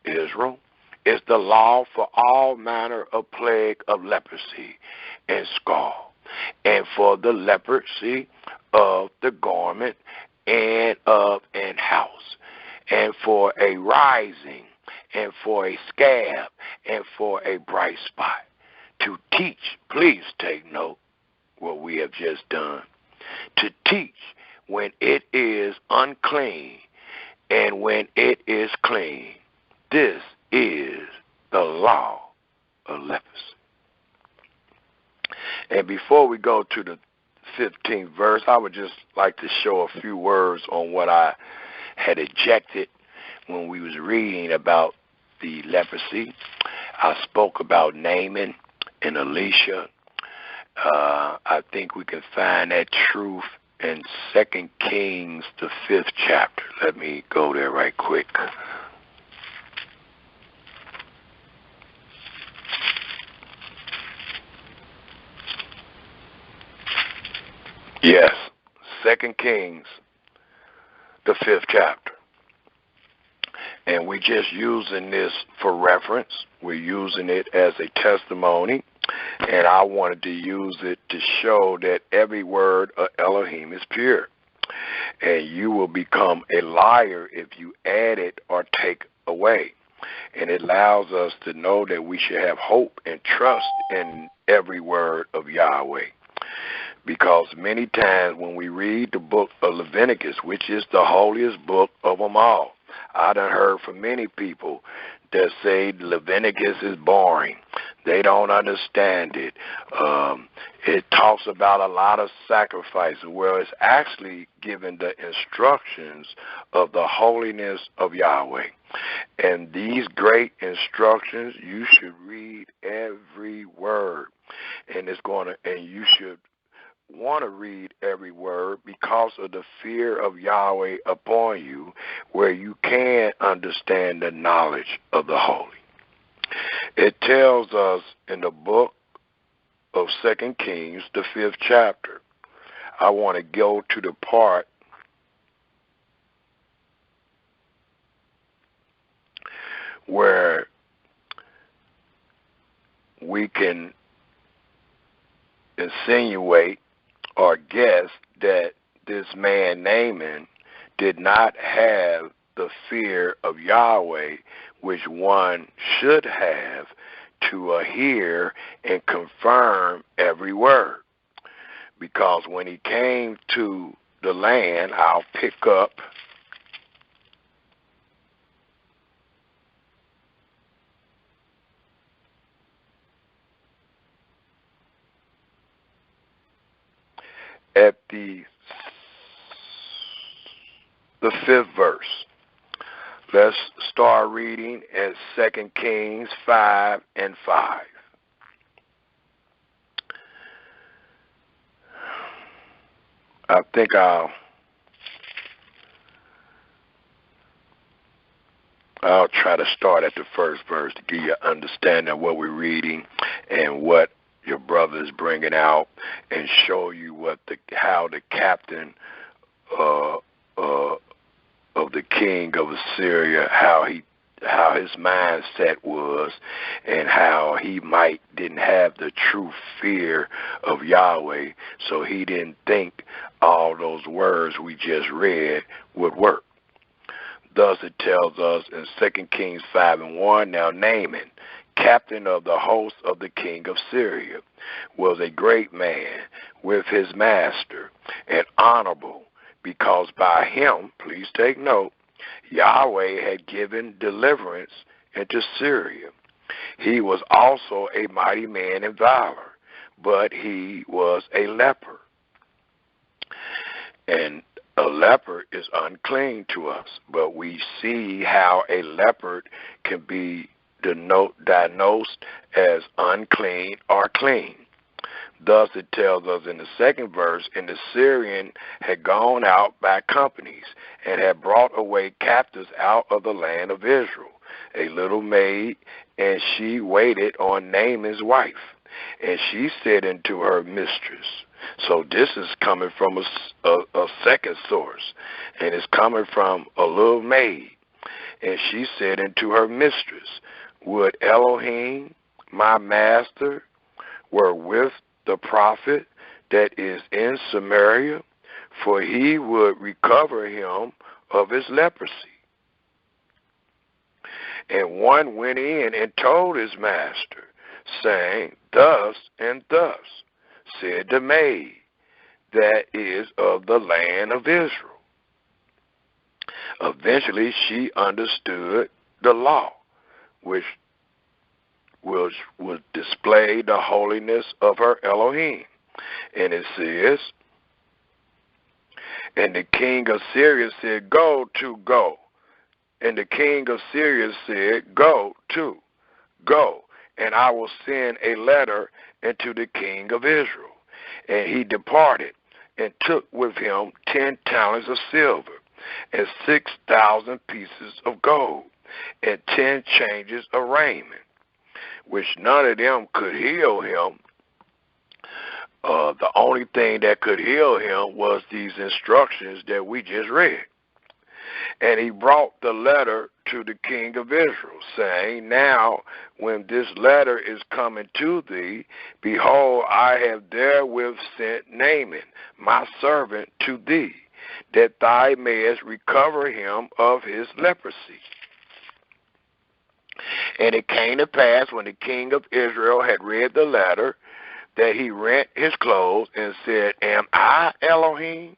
Israel, is the law for all manner of plague of leprosy and scald, and for the leprosy of the garment, and of an house, and for a rising, and for a scab, and for a bright spot. To teach, please take note what we have just done. To teach when it is unclean, and when it is clean. This is the law of leprosy. And before we go to the 15th verse, I would just like to show a few words on what I had ejected when we was reading about the leprosy. I spoke about Naaman and Elisha. I think we can find that truth in 2 Kings, the 5th chapter. Let me go there right quick. Yes, 2 Kings, the 5th chapter. And we're just using this for reference. We're using it as a testimony. And I wanted to use it to show that every word of Elohim is pure. And you will become a liar if you add it or take away. And it allows us to know that we should have hope and trust in every word of Yahweh. Because many times when we read the book of Leviticus, which is the holiest book of them all, I done heard from many people that say Leviticus is boring. They don't understand it. It talks about a lot of sacrifices, where it's actually giving the instructions of the holiness of Yahweh. And these great instructions, you should read every word. And you should want to read every word because of the fear of Yahweh upon you, where you can understand the knowledge of the holy. It tells us in the book of 2 Kings, the 5th chapter. I want to go to the part where we can insinuate or guess that this man Naaman did not have the fear of Yahweh, which one should have, to hear and confirm every word. Because when he came to the land, I'll pick up at the 5th verse. Let's start reading at 2 Kings 5 and 5. I think I'll try to start at the first verse to give you an understanding of what we're reading and what your brother is bringing out, and show you how the captain of the king of Assyria, how his mindset was, and how he didn't have the true fear of Yahweh, so he didn't think all those words we just read would work. Thus it tells us in 2 Kings 5 and 1, now Naaman, captain of the host of the king of Syria, was a great man with his master, and honorable, because by him, please take note, Yahweh had given deliverance into Syria. He was also a mighty man in valor, but he was a leper. And a leper is unclean to us, but we see how a leopard can be diagnosed as unclean or clean. Thus it tells us in the 2nd verse, and the Syrian had gone out by companies, and had brought away captives out of the land of Israel, a little maid, and she waited on Naaman's wife. And she said unto her mistress. So this is coming from a second source, and it's coming from a little maid. And she said unto her mistress, would Elohim, my master, were with the prophet that is in Samaria, for he would recover him of his leprosy. And one went in and told his master, saying, thus and thus said the maid that is of the land of Israel. Eventually she understood the law, which would display the holiness of her Elohim. And it says, and the king of Syria said, go. And the king of Syria said, go, and I will send a letter unto the king of Israel. And he departed, and took with him 10 talents of silver, and 6,000 pieces of gold, and 10 changes of raiment, which none of them could heal him. The only thing that could heal him was these instructions that we just read. And he brought the letter to the king of Israel, saying, Now, when this letter is coming to thee, behold, I have therewith sent Naaman, my servant, to thee, that thou mayest recover him of his leprosy. And it came to pass, when the king of Israel had read the letter, that he rent his clothes and said, Am I Elohim?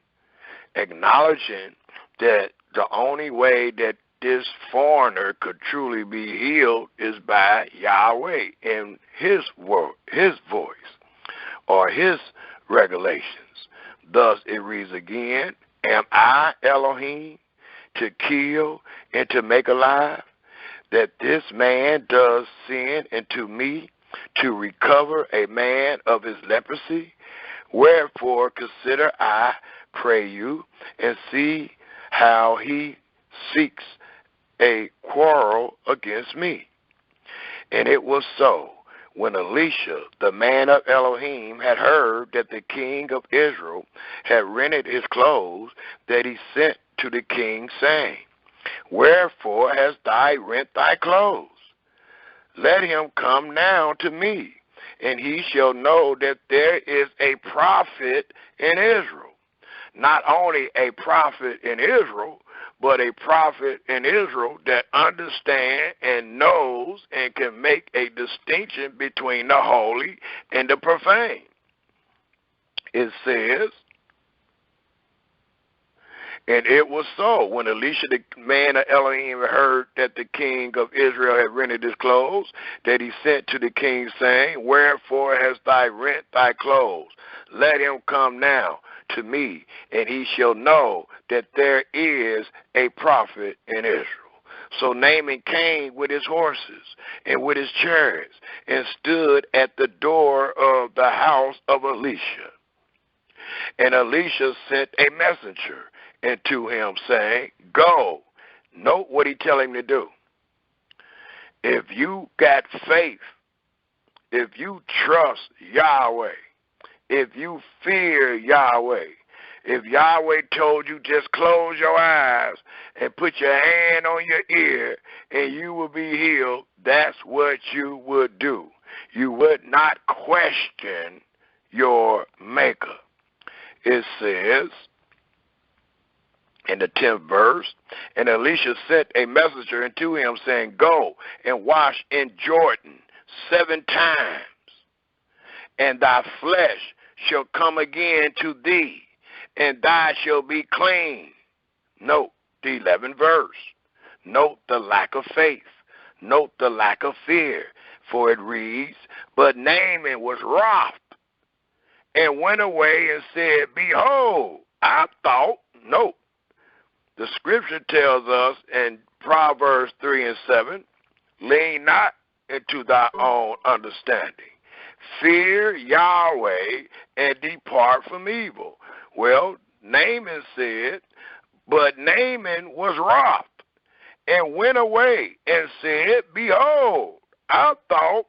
Acknowledging that the only way that this foreigner could truly be healed is by Yahweh in his word, his voice, or his regulations. Thus it reads again, Am I Elohim, to kill and to make alive, that this man does sin unto me, to recover a man of his leprosy? Wherefore consider, I pray you, and see how he seeks a quarrel against me. And it was so, when Elisha, the man of Elohim, had heard that the king of Israel had rented his clothes, that he sent to the king, saying, Wherefore hast thou rent thy clothes? Let him come now to me, and he shall know that there is a prophet in Israel. Not only a prophet in Israel, but a prophet in Israel that understands and knows and can make a distinction between the holy and the profane. It says, And it was so, when Elisha, the man of Elohim, heard that the king of Israel had rented his clothes, that he sent to the king, saying, Wherefore hast thou rent thy clothes? Let him come now to me, and he shall know that there is a prophet in Israel. So Naaman came with his horses and with his chariots, and stood at the door of the house of Elisha. And Elisha sent a messenger unto him, saying, Go. Note what he tell him to do. If you got faith, if you trust Yahweh, if you fear Yahweh, if Yahweh told you just close your eyes and put your hand on your ear and you will be healed, that's what you would do. You would not question your maker. It says in the 10th verse, And Elisha sent a messenger unto him, saying, Go and wash in Jordan 7 times, and thy flesh shall come again to thee, and thou shalt be clean. Note the 11th verse. Note the lack of faith. Note the lack of fear. For it reads, But Naaman was wroth, and went away and said, Behold, I thought, note, the scripture tells us in Proverbs 3 and 7, Lean not into thy own understanding. Fear Yahweh and depart from evil. Well, Naaman said, but Naaman was wroth and went away and said, Behold, I thought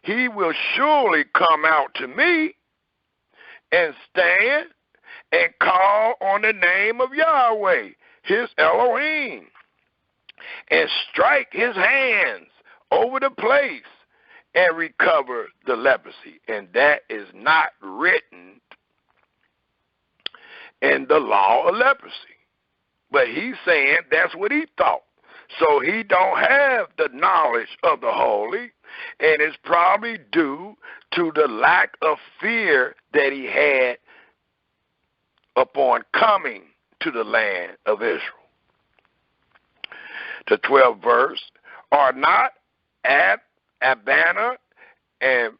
he will surely come out to me and stand and call on the name of Yahweh, his Elohim, and strike his hands over the place and recover the leprosy. And that is not written in the law of leprosy. But he's saying that's what he thought. So he don't have the knowledge of the holy, and it's probably due to the lack of fear that he had upon coming to the land of Israel. The 12th verse, Are not Abana and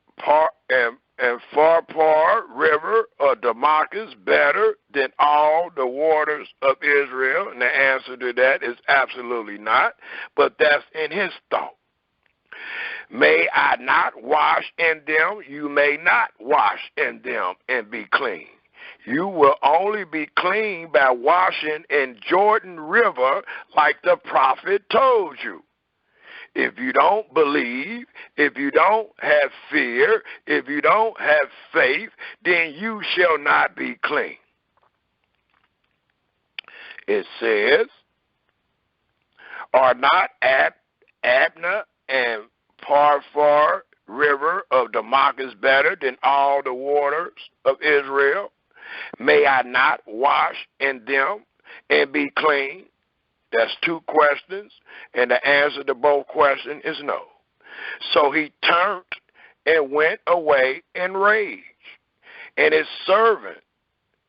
Pharpar river of Damascus better than all the waters of Israel? And the answer to that is absolutely not, but that's in his thought. May I not wash in them? You may not wash in them and be clean. You will only be clean by washing in Jordan River like the prophet told you. If you don't believe, if you don't have fear, if you don't have faith, then you shall not be clean. It says, Are not Abner and Parfar river of Damascus better than all the waters of Israel? May I not wash in them and be clean? That's two questions, and the answer to both questions is no. So he turned and went away in rage. And his servant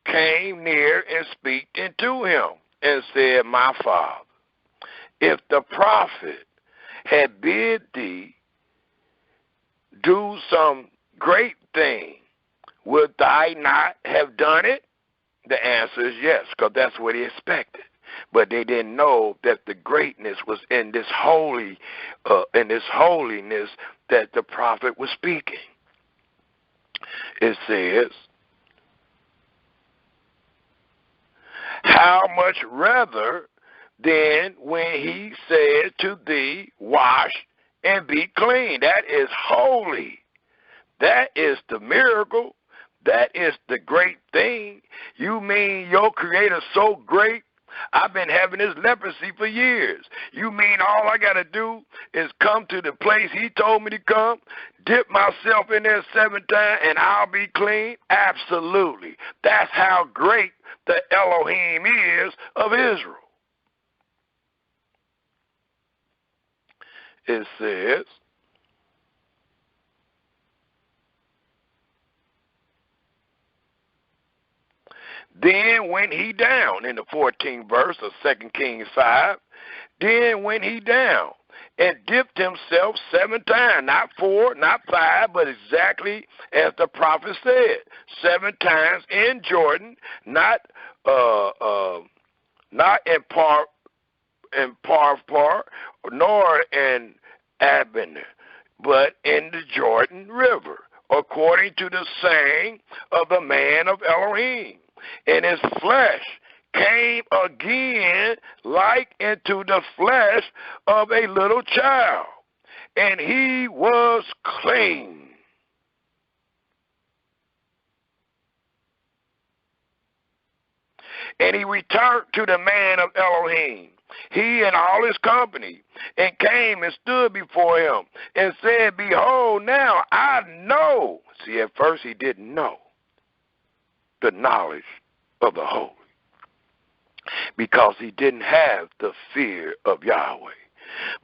came near and spake unto him, and said, My father, if the prophet had bid thee do some great thing, would thou not have done it? The answer is yes, because that's what he expected. But they didn't know that the greatness was in this holiness that the prophet was speaking. It says, how much rather than when he said to thee, wash and be clean. That is holy. That is the miracle. That is the great thing. You mean your Creator so great? I've been having this leprosy for years. You mean all I got to do is come to the place he told me to come, dip myself in there 7 times, and I'll be clean? Absolutely. That's how great the Elohim is of Israel. It says, then went he down, in the 14th verse of 2 Kings 5, then went he down and dipped himself 7 times, not 4, not 5, but exactly as the prophet said, 7 times in Jordan, not in Parfar, nor in Abner, but in the Jordan River, according to the saying of the man of Elohim. And his flesh came again like into the flesh of a little child, and he was clean. And he returned to the man of Elohim, he and all his company, and came and stood before him, and said, behold, now I know. See, at first he didn't know the knowledge of the holy, because he didn't have the fear of Yahweh.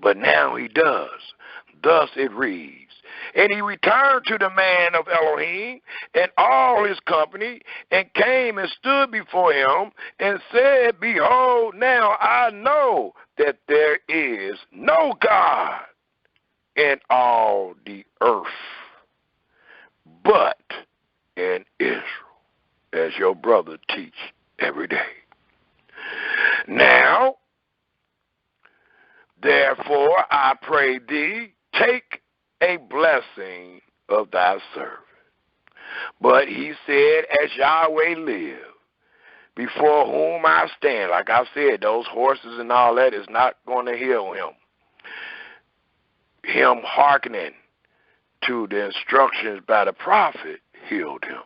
But now he does. Thus it reads, and he returned to the man of Elohim and all his company, and came and stood before him, and said, behold, now I know that there is no God in all the earth but in Israel, as your brother teach every day. Now, therefore, I pray thee, take a blessing of thy servant. But he said, as Yahweh live, before whom I stand. Like I said, those horses and all that is not going to heal him. Him hearkening to the instructions by the prophet healed him.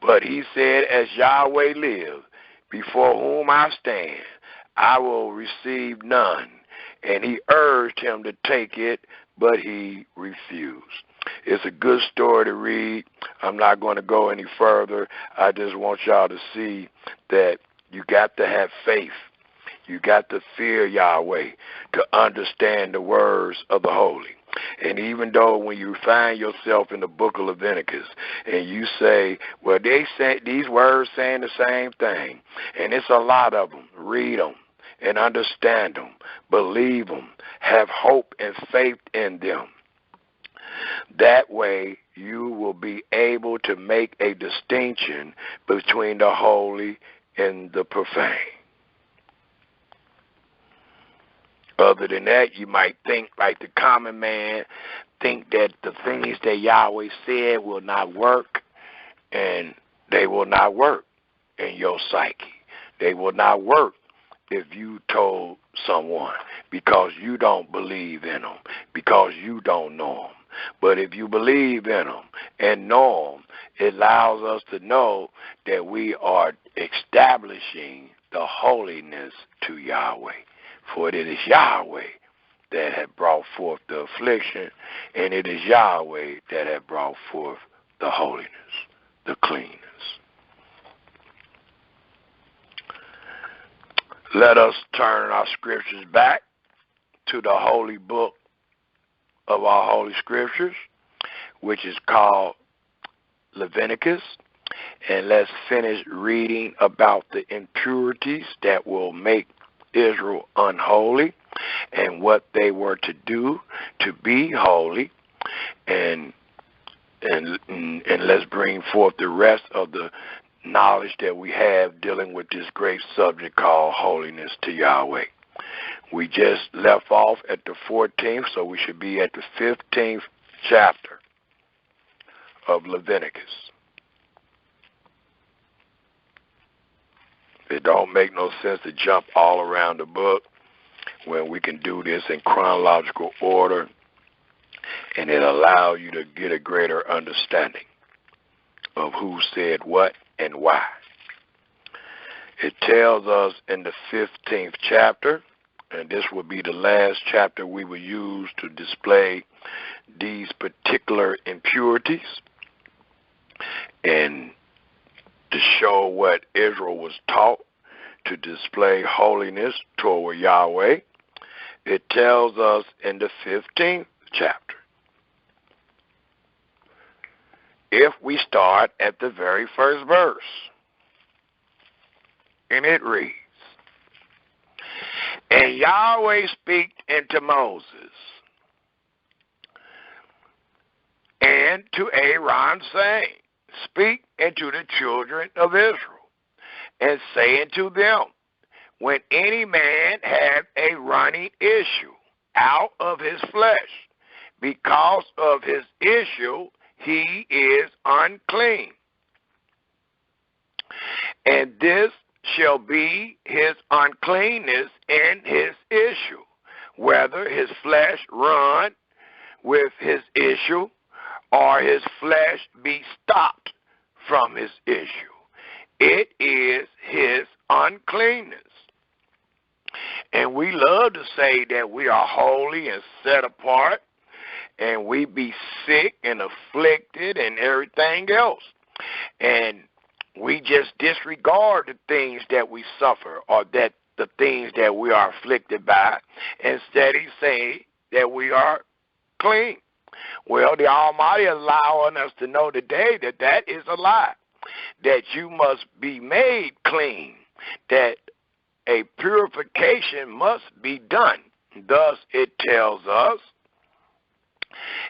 But he said, as Yahweh live, before whom I stand, I will receive none. And he urged him to take it, but he refused. It's a good story to read. I'm not going to go any further. I just want y'all to see that you got to have faith. You got to fear Yahweh to understand the words of the holy. And even though when you find yourself in the book of Leviticus and you say, well, they say these words saying the same thing, and it's a lot of them, read them and understand them, believe them, have hope and faith in them. That way you will be able to make a distinction between the holy and the profane. Other than that, you might think like the common man, think that the things that Yahweh said will not work, and they will not work in your psyche. They will not work if you told someone, because you don't believe in them, because you don't know them. But if you believe in them and know them, it allows us to know that we are establishing the holiness to Yahweh. For it is Yahweh that had brought forth the affliction, and it is Yahweh that had brought forth the holiness, the cleanness. Let us turn our scriptures back to the holy book of our holy scriptures, which is called Leviticus, and let's finish reading about the impurities that will make Israel unholy and what they were to do to be holy, and let's bring forth the rest of the knowledge that we have dealing with this great subject called Holiness to Yahweh. We just left off at the 14th, so we should be at the 15th chapter of Leviticus. It don't make no sense to jump all around the book when we can do this in chronological order, and it allows you to get a greater understanding of who said what and why. It tells us in the 15th chapter, and this will be the last chapter we will use to display these particular impurities and to show what Israel was taught to display holiness toward Yahweh. It tells us in the 15th chapter, if we start at the very first verse, and it reads, "And Yahweh spake unto Moses and to Aaron, saying, Speak unto the children of Israel, and say unto them, when any man have a running issue out of his flesh, because of his issue he is unclean. And this shall be his uncleanness in his issue, whether his flesh run with his issue, or his flesh be stopped from his issue. It is his uncleanness." And we love to say that we are holy and set apart, and we be sick and afflicted and everything else. And we just disregard the things that we suffer, or that the things that we are afflicted by, instead of saying that we are clean. Well, the Almighty allowing us to know today that that is a lie, that you must be made clean, that a purification must be done. Thus it tells us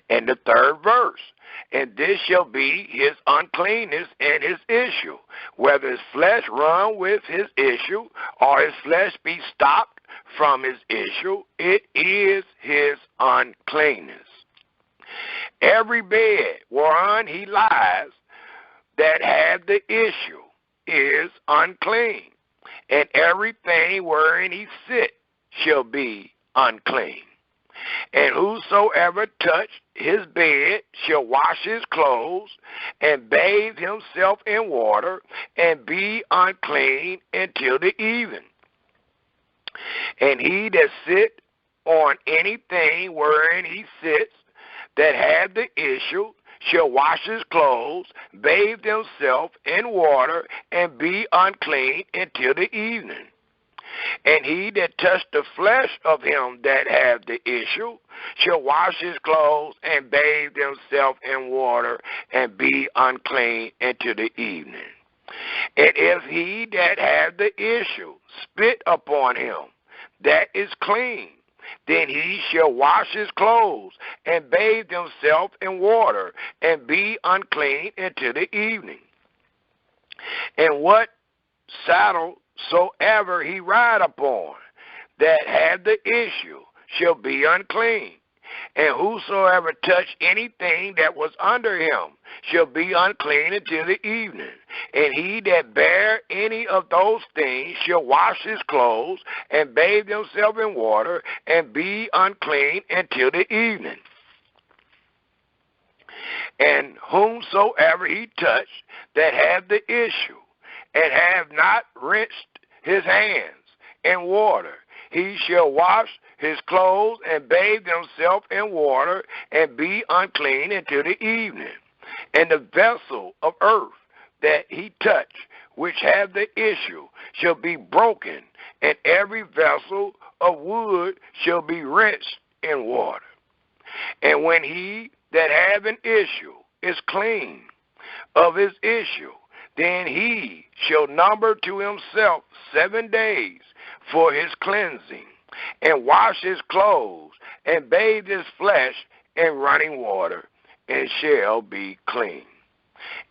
in the 3rd verse, "And this shall be his uncleanness and his issue, whether his flesh run with his issue, or his flesh be stopped from his issue, it is his uncleanness. Every bed whereon he lies that have the issue is unclean, and everything wherein he sit shall be unclean. And whosoever touch his bed shall wash his clothes, and bathe himself in water, and be unclean until the even. And he that sit on anything wherein he sits, that have the issue, shall wash his clothes, bathe himself in water, and be unclean until the evening. And he that touch the flesh of him that have the issue shall wash his clothes and bathe himself in water, and be unclean until the evening. And if he that have the issue spit upon him that is clean, then he shall wash his clothes and bathe himself in water, and be unclean until the evening. And what saddle soever he ride upon that have the issue shall be unclean. And whosoever touch anything that was under him shall be unclean until the evening. And he that bear any of those things shall wash his clothes and bathe himself in water, and be unclean until the evening. And whomsoever he touch that have the issue, and have not rinsed his hands in water, he shall wash his clothes and bathe himself in water and be unclean until the evening. And the vessel of earth that he touch, which have the issue, shall be broken, and every vessel of wood shall be rinsed in water. And when he that have an issue is clean of his issue, then he shall number to himself 7 days for his cleansing, and wash his clothes, and bathe his flesh in running water, and shall be clean.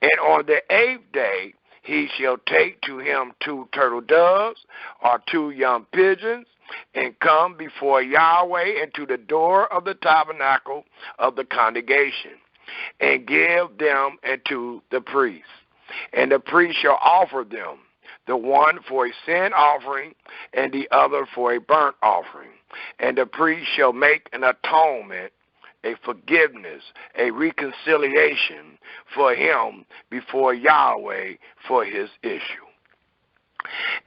And on the 8th day he shall take to him 2 turtle doves or 2 young pigeons, and come before Yahweh into the door of the tabernacle of the congregation, and give them unto the priest. And the priest shall offer them, the one for a sin offering, and the other for a burnt offering. And the priest shall make an atonement, a forgiveness, a reconciliation for him before Yahweh for his issue.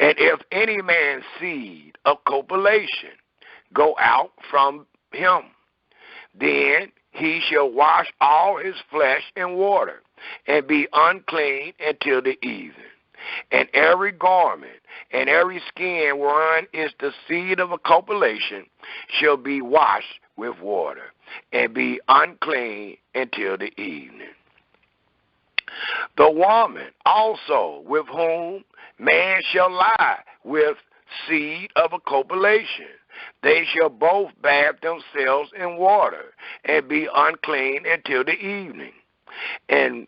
And if any man's seed of copulation go out from him, then he shall wash all his flesh in water, and be unclean until the evening. And every garment and every skin whereon is the seed of a copulation shall be washed with water, and be unclean until the evening. The woman also with whom man shall lie with seed of a copulation, they shall both bathe themselves in water, and be unclean until the evening. And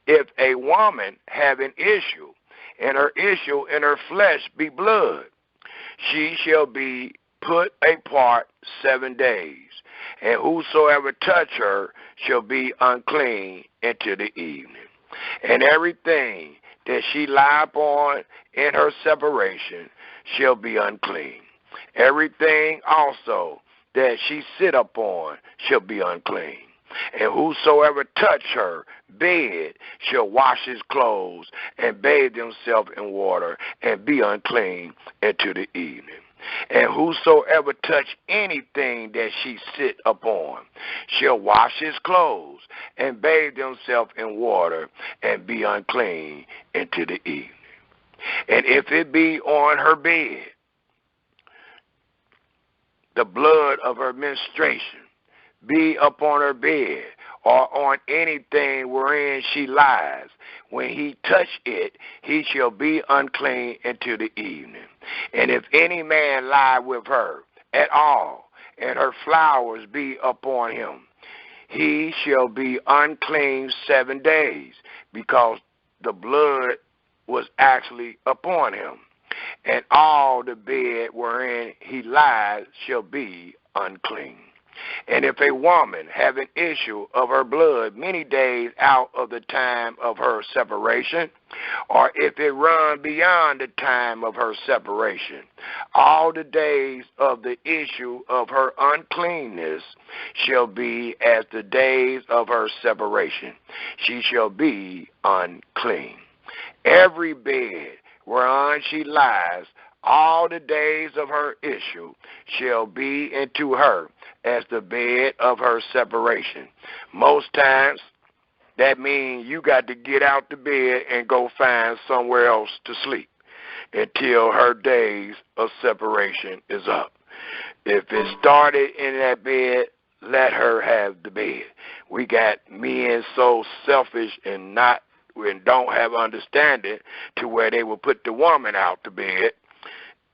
if a woman have an issue, and her issue in her flesh be blood, she shall be put apart 7 days, and whosoever touch her shall be unclean until the evening. And everything that she lie upon in her separation shall be unclean. Everything also that she sit upon shall be unclean. And whosoever touch her bed shall wash his clothes and bathe himself in water, and be unclean until the evening. And whosoever touch anything that she sit upon shall wash his clothes and bathe himself in water, and be unclean until the evening. And if it be on her bed, the blood of her menstruation be upon her bed, or on anything wherein she lies, when he touch it, he shall be unclean until the evening. And if any man lie with her at all, and her flowers be upon him, he shall be unclean 7 days, because the blood was actually upon him. And all the bed wherein he lies shall be unclean. And if a woman have an issue of her blood many days out of the time of her separation, or if it run beyond the time of her separation, all the days of the issue of her uncleanness shall be as the days of her separation. She shall be unclean. Every bed whereon she lies, all the days of her issue shall be into her as the bed of her separation. Most times, that means you got to get out the bed and go find somewhere else to sleep until her days of separation is up. If it started in that bed, let her have the bed. We got men so selfish and don't have understanding to where they will put the woman out the bed.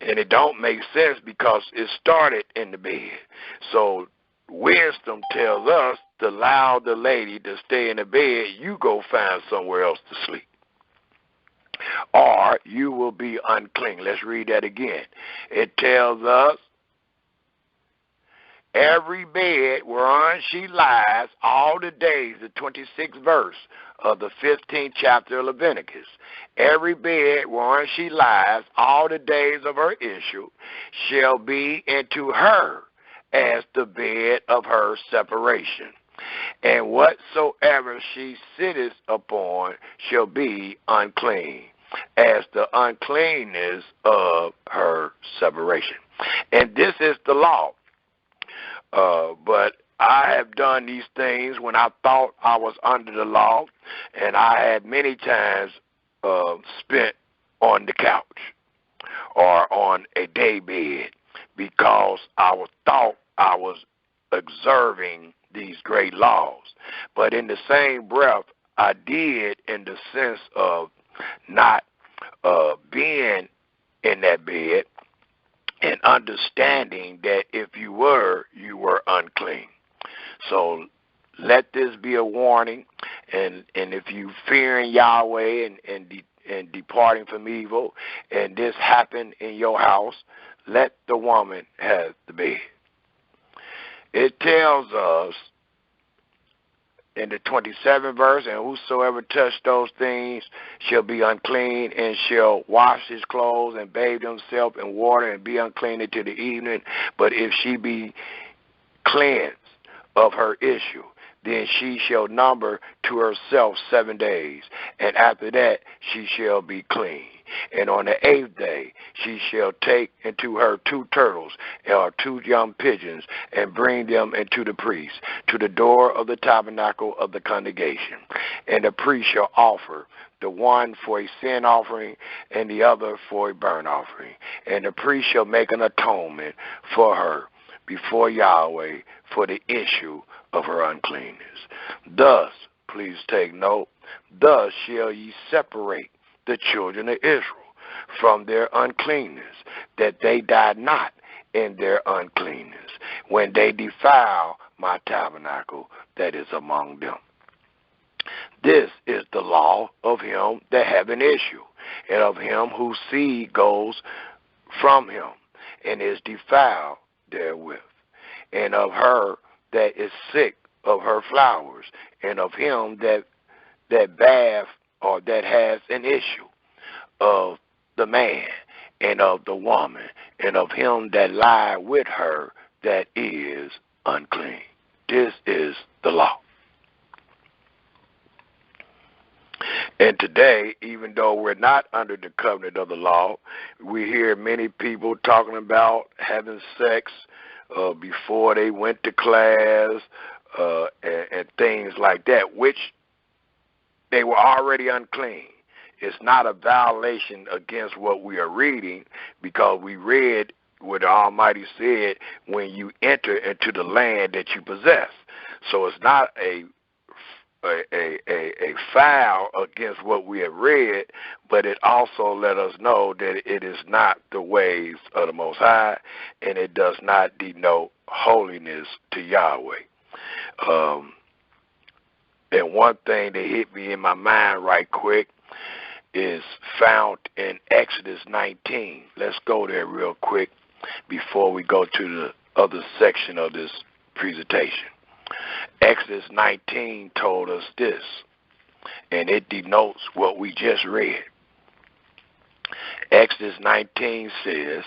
And it don't make sense because it started in the bed. So wisdom tells us to allow the lady to stay in the bed. You go find somewhere else to sleep, or you will be unclean. Let's read that again. It tells us, every bed whereon she lies all the days, the 26th verse of the 15th chapter of Leviticus. Every bed whereon she lies all the days of her issue shall be into her as the bed of her separation. And whatsoever she sitteth upon shall be unclean, as the uncleanness of her separation. And this is the law. But I have done these things when I thought I was under the law, and I had many times spent on the couch or on a day bed because I thought I was observing these great laws. But in the same breath, I did in the sense of not being in that bed and understanding that if you were unclean. So let this be a warning, and if you fearing Yahweh and departing from evil, and this happened in your house, let the woman have the bed. It tells us in the 27th verse, and whosoever touch those things shall be unclean, and shall wash his clothes and bathe himself in water and be unclean until the evening. But if she be cleansed of her issue, then she shall number to herself 7 days, and after that she shall be clean. And on the 8th day she shall take into her 2 turtles or 2 young pigeons, and bring them into the priest to the door of the tabernacle of the congregation. And the priest shall offer the one for a sin offering and the other for a burnt offering. And the priest shall make an atonement for her before Yahweh for the issue of her uncleanness. Thus, please take note, thus shall ye separate the children of Israel from their uncleanness, that they die not in their uncleanness, when they defile my tabernacle that is among them. This is the law of him that have an issue, and of him whose seed goes from him, and is defiled therewith, and of her that is sick of her flowers, and of him that bath or that has an issue, of the man and of the woman, and of him that lie with her that is unclean. This is the law. And today, even though we're not under the covenant of the law, we hear many people talking about having sex before they went to class and things like that, which they were already unclean. It's not a violation against what we are reading, because we read what the Almighty said when you enter into the land that you possess. So it's not a foul against what we have read, but it also let us know that it is not the ways of the Most High, and it does not denote holiness to Yahweh. And one thing that hit me in my mind right quick is found in Exodus 19. Let's go there real quick before we go to the other section of this presentation. Exodus 19 told us this, and it denotes what we just read. Exodus 19 says,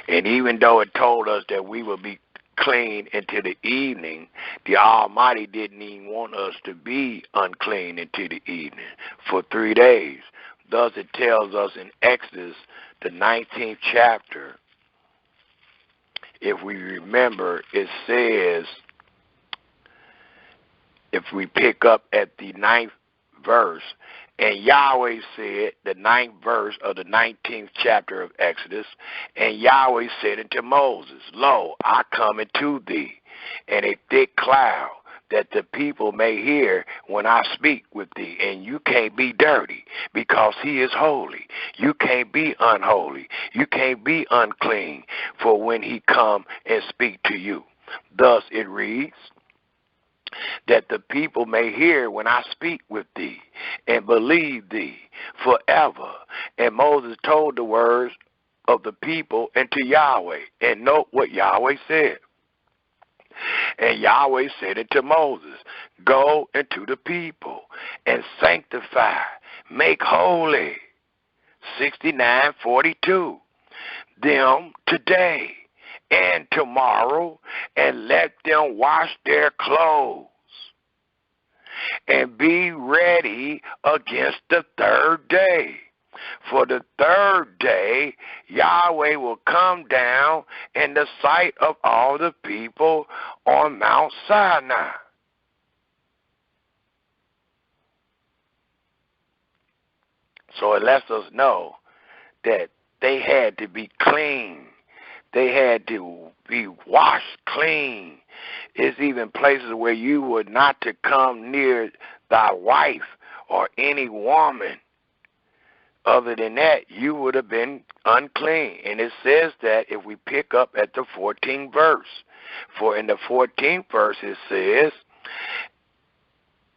and even though it told us that we will be clean until the evening, the Almighty didn't even want us to be unclean until the evening for 3 days. Thus it tells us in Exodus, the 19th chapter, if we remember, it says, if we pick up at the 9th verse, and Yahweh said, the 9th verse of the 19th chapter of Exodus, and Yahweh said unto Moses, Lo, I come unto thee in a thick cloud, that the people may hear when I speak with thee. And you can't be dirty, because he is holy. You can't be unholy. You can't be unclean for when he come and speak to you. Thus it reads, that the people may hear when I speak with thee, and believe thee forever. And Moses told the words of the people unto Yahweh. And note what Yahweh said. And Yahweh said unto Moses, Go into the people and sanctify, make holy, 69:42, them today and tomorrow, and let them wash their clothes, and be ready against the 3rd day. For the third day, Yahweh will come down in the sight of all the people on Mount Sinai. So it lets us know that they had to be clean. They had to be washed clean. It's even places where you were not to come near thy wife or any woman. Other than that, you would have been unclean. And it says that if we pick up at the 14th verse. For in the 14th verse it says,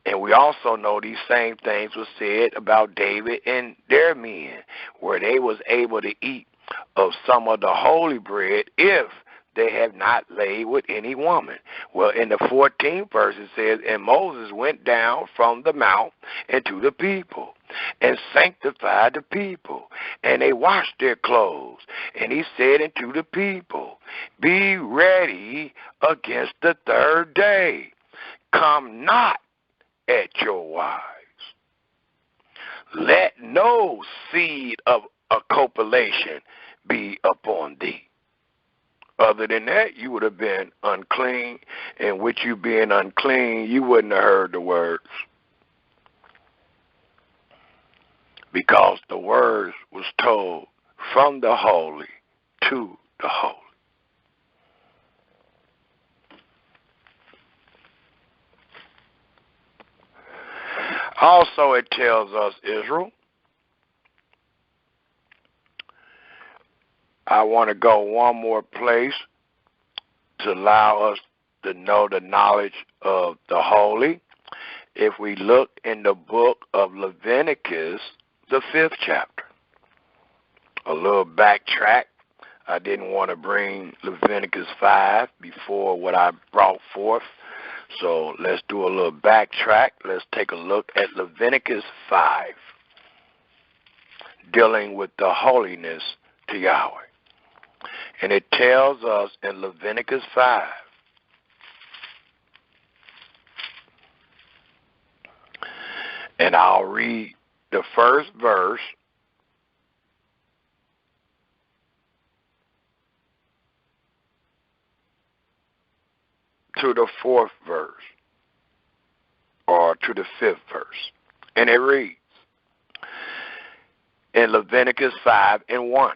and we also know these same things were said about David and their men, where they was able to eat of some of the holy bread if they have not laid with any woman. Well, in the 14th verse it says, and Moses went down from the mount into the people and sanctified the people, and they washed their clothes. And he said unto the people, be ready against the third day. Come not at your wives. Let no seed of a copulation be upon thee. Other than that, you would have been unclean, and with you being unclean, you wouldn't have heard the words. Because the words was told from the holy to the holy. Also, it tells us, Israel, I want to go one more place to allow us to know the knowledge of the holy. If we look in the book of Leviticus, the 5th chapter, a little backtrack. I didn't want to bring Leviticus 5 before what I brought forth. So let's do a little backtrack. Let's take a look at Leviticus 5, dealing with the holiness to Yahweh. And it tells us in Leviticus 5, and I'll read the first verse to the 4th verse, or to the 5th verse. And it reads, in Leviticus 5:1,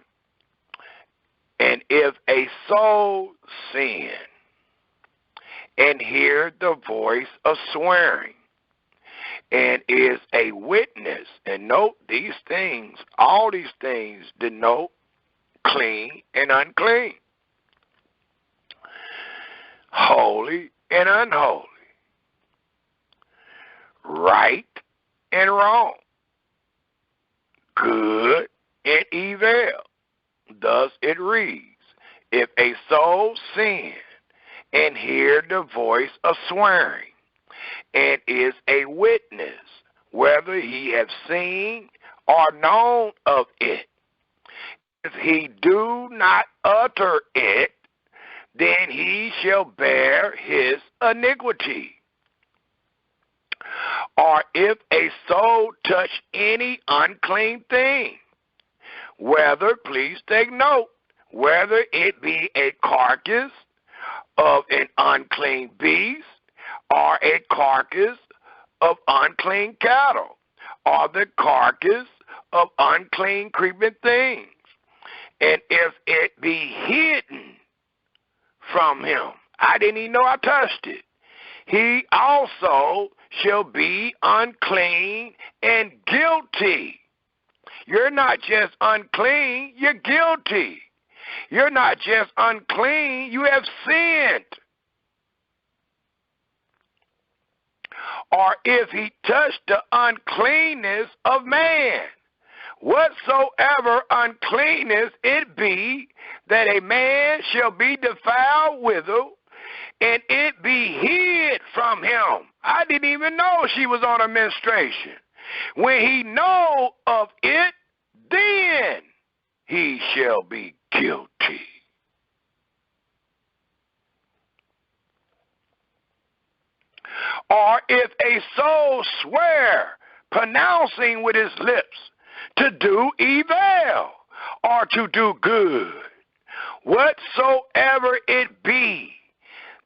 and if a soul sin and hear the voice of swearing, and is a witness, and note these things, all these things denote clean and unclean, holy and unholy, right and wrong, good and evil. Thus it reads, if a soul sin and hear the voice of swearing, and is a witness, whether he have seen or known of it, if he do not utter it, then he shall bear his iniquity. Or if a soul touch any unclean thing, whether, please take note, whether it be a carcass of an unclean beast, or a carcass of unclean cattle, or the carcass of unclean creeping things, and if it be hidden from him, I didn't even know I touched it, he also shall be unclean and guilty. You're not just unclean, you're guilty. You're not just unclean, you have sinned. Or if he touched the uncleanness of man, whatsoever uncleanness it be, that a man shall be defiled withal, and it be hid from him. I didn't even know she was on a menstruation. When he know of it, then he shall be guilty. Or if a soul swear, pronouncing with his lips, to do evil or to do good, whatsoever it be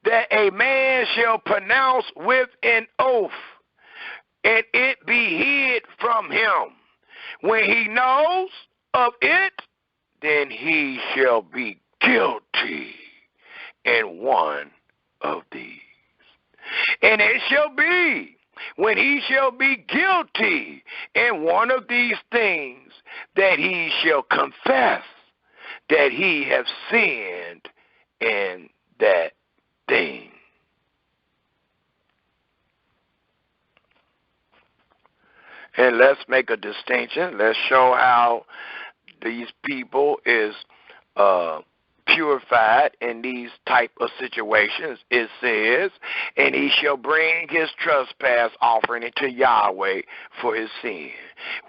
that a man shall pronounce with an oath, and it be hid from him, when he knows of it, then he shall be guilty in one of these. And it shall be, when he shall be guilty in one of these things, that he shall confess that he have sinned in that thing. And let's make a distinction. Let's show how these people is purified in these type of situations. It says, and he shall bring his trespass offering into Yahweh for his sin,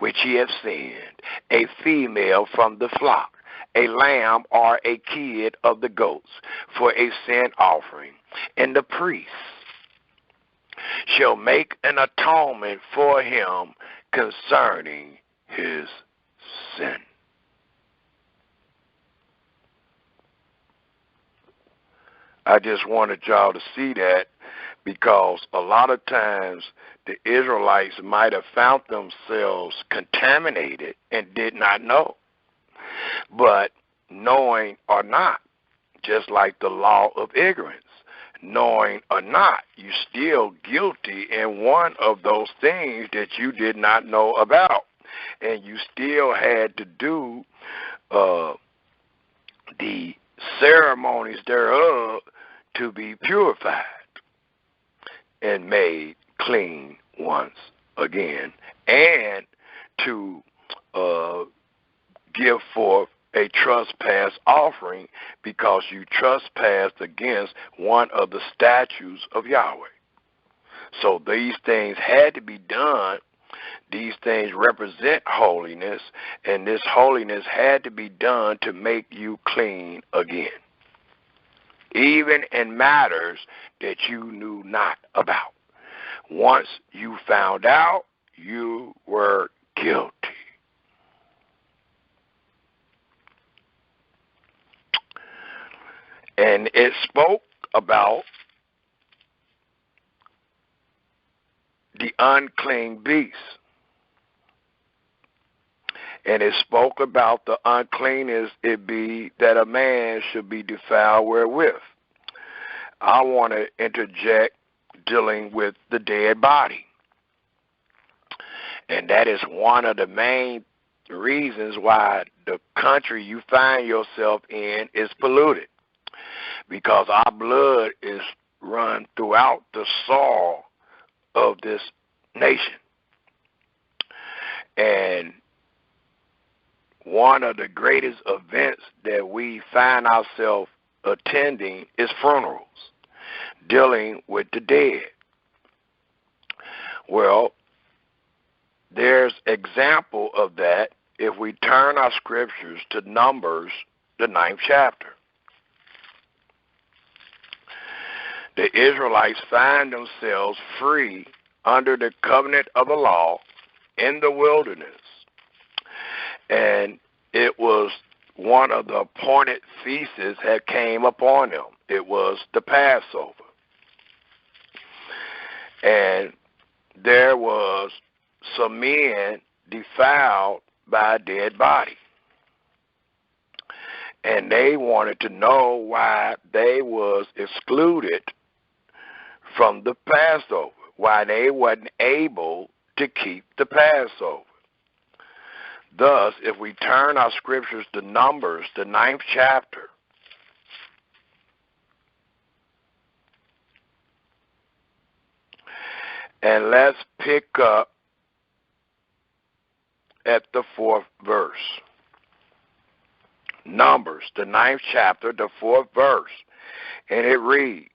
which he hath sinned, a female from the flock, a lamb or a kid of the goats for a sin offering. And the priest shall make an atonement for him concerning his sin. I just wanted y'all to see that, because a lot of times the Israelites might have found themselves contaminated and did not know. But knowing or not, just like the law of ignorance, knowing or not, you still guilty in one of those things that you did not know about. And you still had to do the ceremonies thereof to be purified and made clean once again, and to give forth a trespass offering, because you trespassed against one of the statutes of Yahweh. So these things had to be done. These things represent holiness, and this holiness had to be done to make you clean again, even in matters that you knew not about. Once you found out, you were guilty. And it spoke about the unclean beast. And it spoke about the uncleanness it be that a man should be defiled wherewith. I want to interject dealing with the dead body. And that is one of the main reasons why the country you find yourself in is polluted. Because our blood is run throughout the soil of this nation. And one of the greatest events that we find ourselves attending is funerals, dealing with the dead. Well, there's example of that if we turn our scriptures to Numbers, the 9th chapter. The Israelites find themselves free under the covenant of the law in the wilderness. And it was one of the appointed feasts that came upon them. It was the Passover. And there was some men defiled by a dead body. And they wanted to know why they was excluded from the Passover, why they wasn't able to keep the Passover. Thus, if we turn our scriptures to Numbers, the 9th chapter, and let's pick up at the 4th verse. Numbers, the 9th chapter, the 4th verse, and it reads,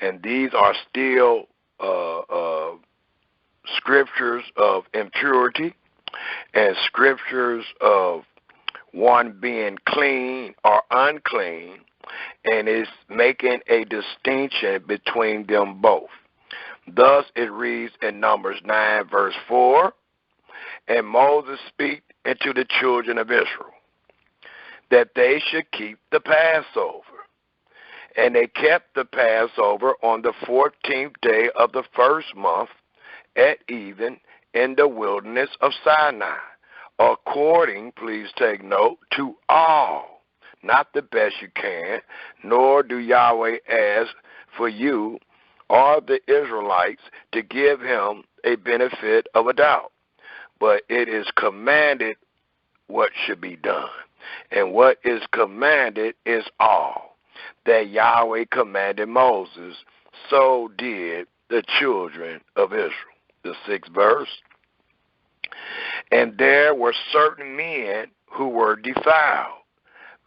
and these are still scriptures of impurity and scriptures of one being clean or unclean, and is making a distinction between them both. Thus it reads in Numbers 9 verse 4, And Moses spake unto the children of Israel, that they should keep the Passover. And they kept the Passover on the 14th day of the first month at even in the wilderness of Sinai, according, please take note, to all, not the best you can, nor do Yahweh ask for you or the Israelites to give him a benefit of a doubt, but it is commanded what should be done. And what is commanded is all that Yahweh commanded Moses, so did the children of Israel. The 6th verse. And there were certain men who were defiled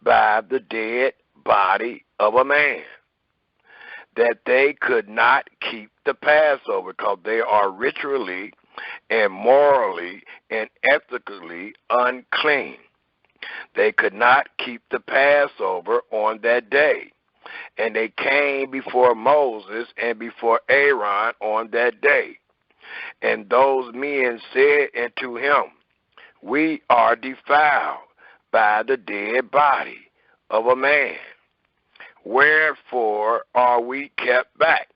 by the dead body of a man, that they could not keep the Passover, because they are ritually and morally and ethically unclean. They could not keep the Passover on that day. And they came before Moses and before Aaron on that day. And those men said unto him, we are defiled by the dead body of a man. Wherefore are we kept back?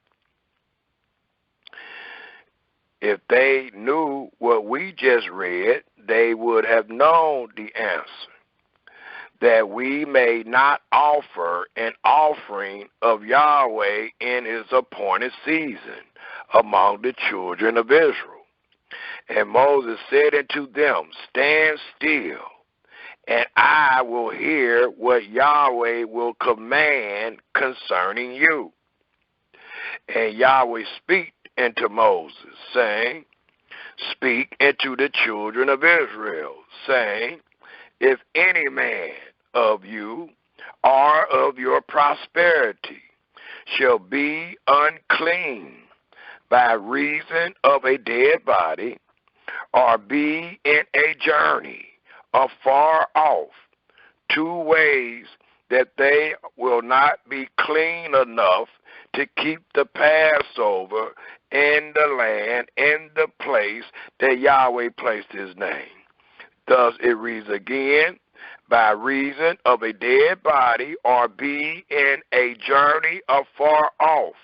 If they knew what we just read, they would have known the answer, that we may not offer an offering of Yahweh in his appointed season among the children of Israel. And Moses said unto them, stand still, and I will hear what Yahweh will command concerning you. And Yahweh spake unto Moses, saying, speak unto the children of Israel, saying, if any man of you or of your prosperity shall be unclean by reason of a dead body, or be in a journey afar off, 2 ways that they will not be clean enough to keep the Passover in the land, in the place that Yahweh placed his name. Thus it reads again, by reason of a dead body, or be in a journey afar off.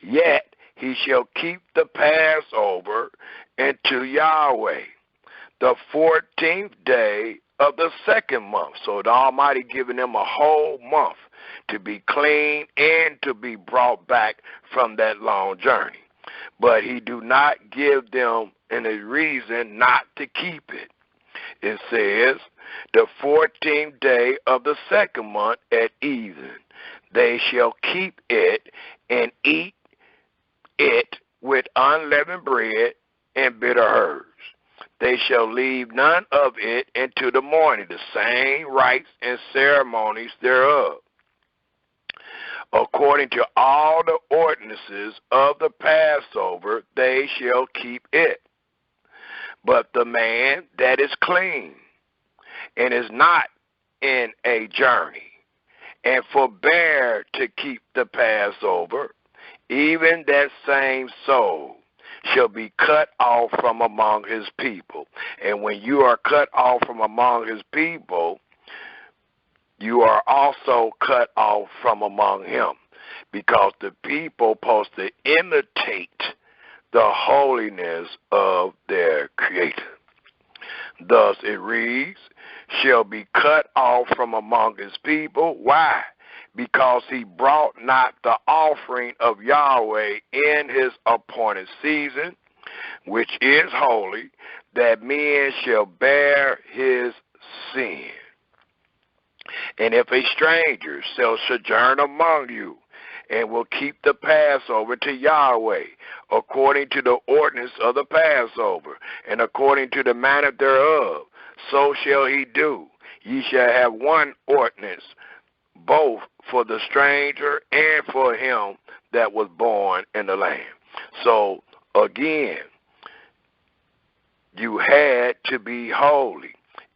Yet he shall keep the Passover unto Yahweh, the 14th day of the 2nd month. So the Almighty giving them a whole month to be clean and to be brought back from that long journey. But he do not give them any reason not to keep it. It says, the 14th day of the 2nd month at even, they shall keep it and eat it with unleavened bread and bitter herbs. They shall leave none of it until the morning, the same rites and ceremonies thereof, according to all the ordinances of the Passover, they shall keep it. But the man that is clean and is not in a journey, and forbear to keep the Passover, even that same soul shall be cut off from among his people. And when you are cut off from among his people, you are also cut off from among him, because the people supposed to imitate the holiness of their Creator. Thus it reads, shall be cut off from among his people. Why? Because he brought not the offering of Yahweh in his appointed season, which is holy, that men shall bear his sin. And if a stranger shall sojourn among you, and will keep the Passover to Yahweh, according to the ordinance of the Passover, and according to the manner thereof, so shall he do. Ye shall have one ordinance, both for the stranger and for him that was born in the land. So, again, you had to be holy.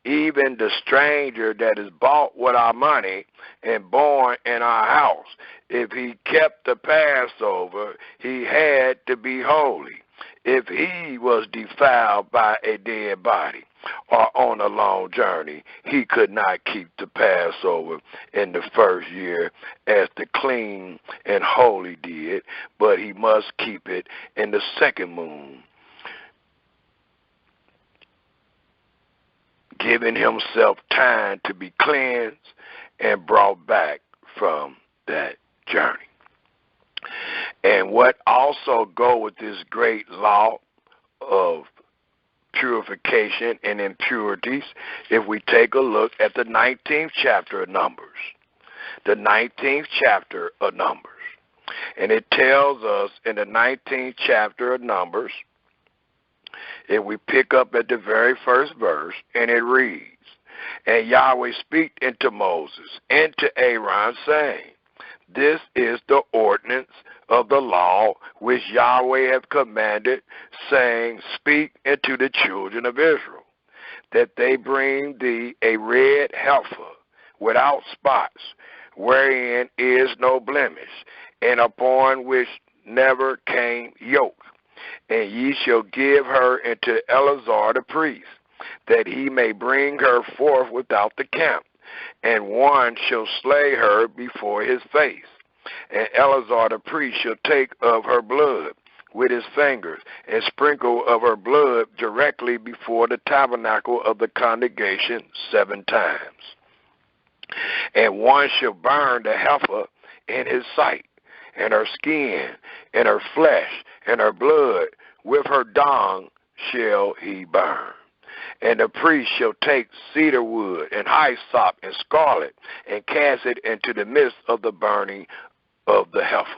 Even the stranger that is bought with our money and born in our house, if he kept the Passover, he had to be holy. if he was defiled by a dead body or on a long journey, he could not keep the Passover in the first year as the clean and holy did, but he must keep it in the second moon, giving himself time to be cleansed and brought back from that journey. And what also go with this great law of purification and impurities, if we take a look at the 19th chapter of Numbers. The 19th chapter of Numbers. And it tells us in the 19th chapter of Numbers, if we pick up at the very first verse, and it reads, "And Yahweh spake unto Moses and to Aaron, saying, This is the ordinance of the law which Yahweh hath commanded, saying, Speak unto the children of Israel, that they bring thee a red heifer without spots, wherein is no blemish, and upon which never came yoke. And ye shall give her into Eleazar the priest, that he may bring her forth without the camp. And one shall slay her before his face. And Eleazar the priest shall take of her blood with his fingers, and sprinkle of her blood directly before the tabernacle of the congregation 7 times. And one shall burn the heifer in his sight, and her skin, and her flesh, and her blood, with her dung shall he burn. And the priest shall take cedar wood, and hyssop, and scarlet, and cast it into the midst of the burning of the heifer.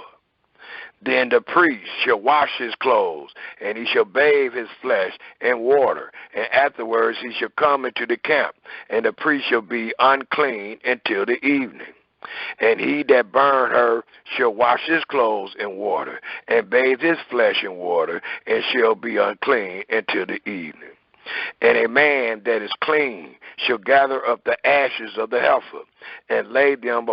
Then the priest shall wash his clothes, and he shall bathe his flesh in water, and afterwards he shall come into the camp, and the priest shall be unclean until the evening. And he that burn her shall wash his clothes in water, and bathe his flesh in water, and shall be unclean until the evening. And a man that is clean shall gather up the ashes of the heifer, and lay them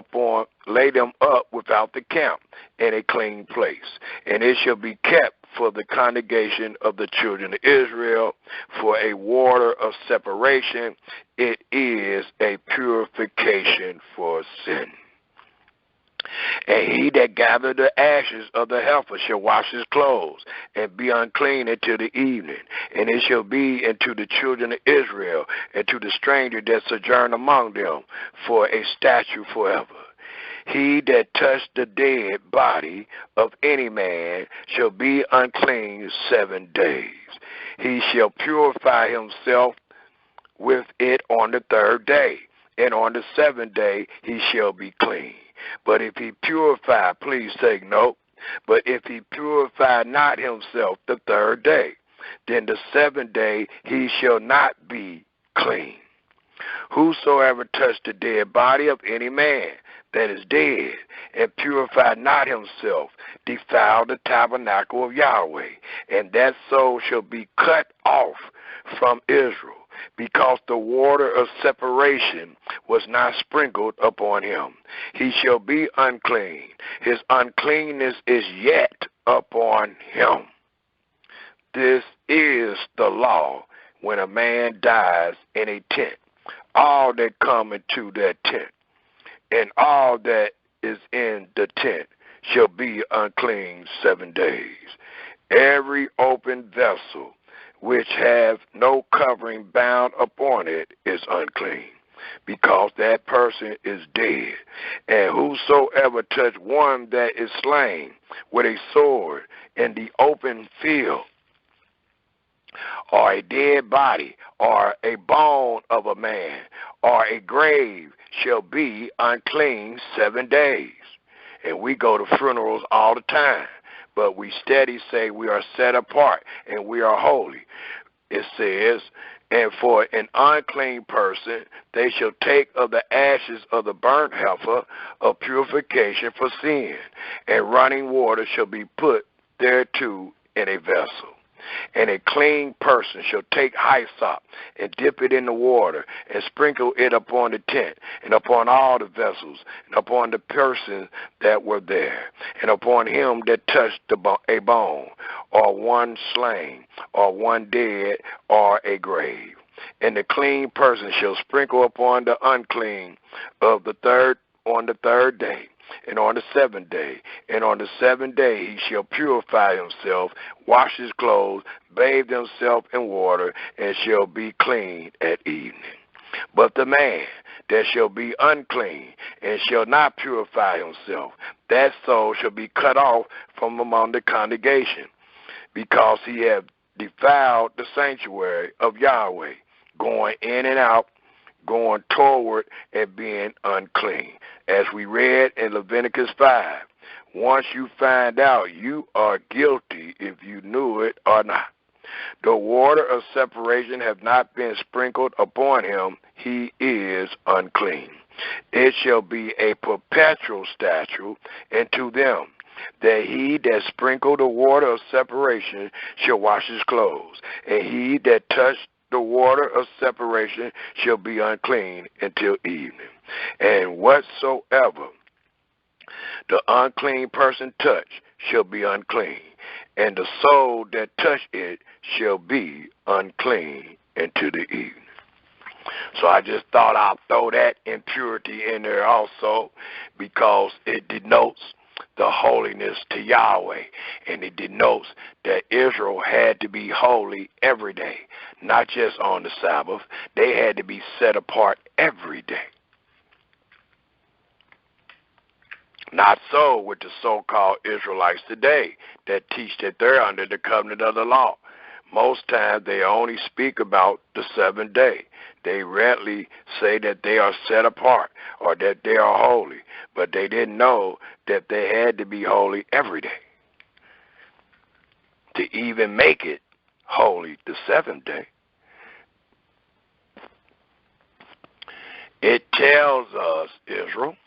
up without the camp in a clean place. And it shall be kept for the congregation of the children of Israel for a water of separation. It is a purification for sin. And he that gather the ashes of the heifer shall wash his clothes, and be unclean until the evening. And it shall be unto the children of Israel, and to the stranger that sojourn among them, for a statute forever. He that touch the dead body of any man shall be unclean 7 days. He shall purify himself with it on the 3rd day, and on the 7th day he shall be clean. But if he purify, please take note, but if he purify not himself the 3rd day, then the 7th day he shall not be clean. Whosoever touch the dead body of any man that is dead, and purify not himself, defile the tabernacle of Yahweh, and that soul shall be cut off from Israel, because the water of separation was not sprinkled upon him. He shall be unclean. His uncleanness is yet upon him. This is the law when a man dies in a tent. All that come into that tent, and all that is in the tent, shall be unclean 7 days. Every open vessel which have no covering bound upon it is unclean, because that person is dead. And whosoever touch one that is slain with a sword in the open field, or a dead body, or a bone of a man, or a grave, shall be unclean 7 days. And we go to funerals all the time, but we steady say we are set apart and we are holy. It says, and for an unclean person, they shall take of the ashes of the burnt heifer of purification for sin, and running water shall be put thereto in a vessel. And a clean person shall take hyssop and dip it in the water and sprinkle it upon the tent and upon all the vessels and upon the persons that were there and upon him that touched a bone or one slain or one dead or a grave. And the clean person shall sprinkle upon the unclean of the third on the third day, and on the seventh day. And on the seventh day he shall purify himself, wash his clothes, bathe himself in water, and shall be clean at evening. But the man that shall be unclean and shall not purify himself, that soul shall be cut off from among the congregation, because he hath defiled the sanctuary of Yahweh, going in and out, going toward and being unclean. As we read in Leviticus 5, once you find out, you are guilty if you knew it or not. The water of separation have not been sprinkled upon him, he is unclean. It shall be a perpetual statute unto them, that he that sprinkled the water of separation shall wash his clothes, and he that touched the water of separation shall be unclean until evening. And whatsoever the unclean person touch shall be unclean, and the soul that touch it shall be unclean until the evening. So I just thought I'd throw that impurity in there also, because it denotes the holiness to Yahweh, and it denotes that Israel had to be holy every day, not just on the Sabbath. They had to be set apart every day. Not so with the so-called Israelites today that teach that they're under the covenant of the law. Most times they only speak about the seventh day. They rarely say that they are set apart or that they are holy, but they didn't know that they had to be holy every day to even make it holy the seventh day. It tells us, Israel,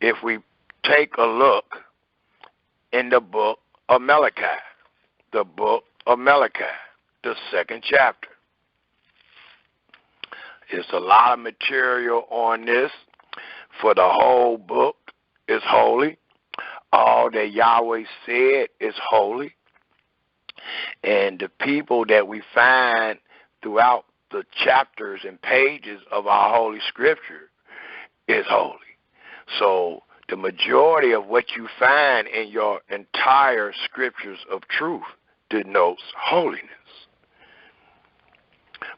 if we take a look in the book of Malachi, the second chapter. There's a lot of material on this, for the whole book is holy. All that Yahweh said is holy. And the people that we find throughout the chapters and pages of our Holy Scripture is holy. So the majority of what you find in your entire scriptures of truth denotes holiness.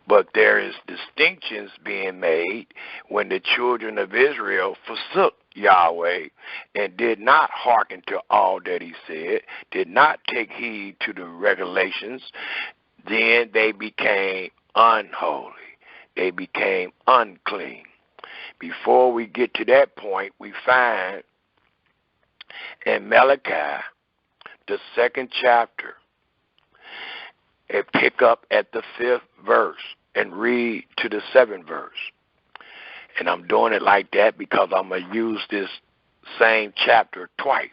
But there is distinctions being made when the children of Israel forsook Yahweh and did not hearken to all that he said, did not take heed to the regulations. Then they became unholy. They became unclean. Before we get to that point, we find in Malachi, the second chapter, and pick up at the 5th verse and read to the 7th verse. And I'm doing it like that because I'm going to use this same chapter twice.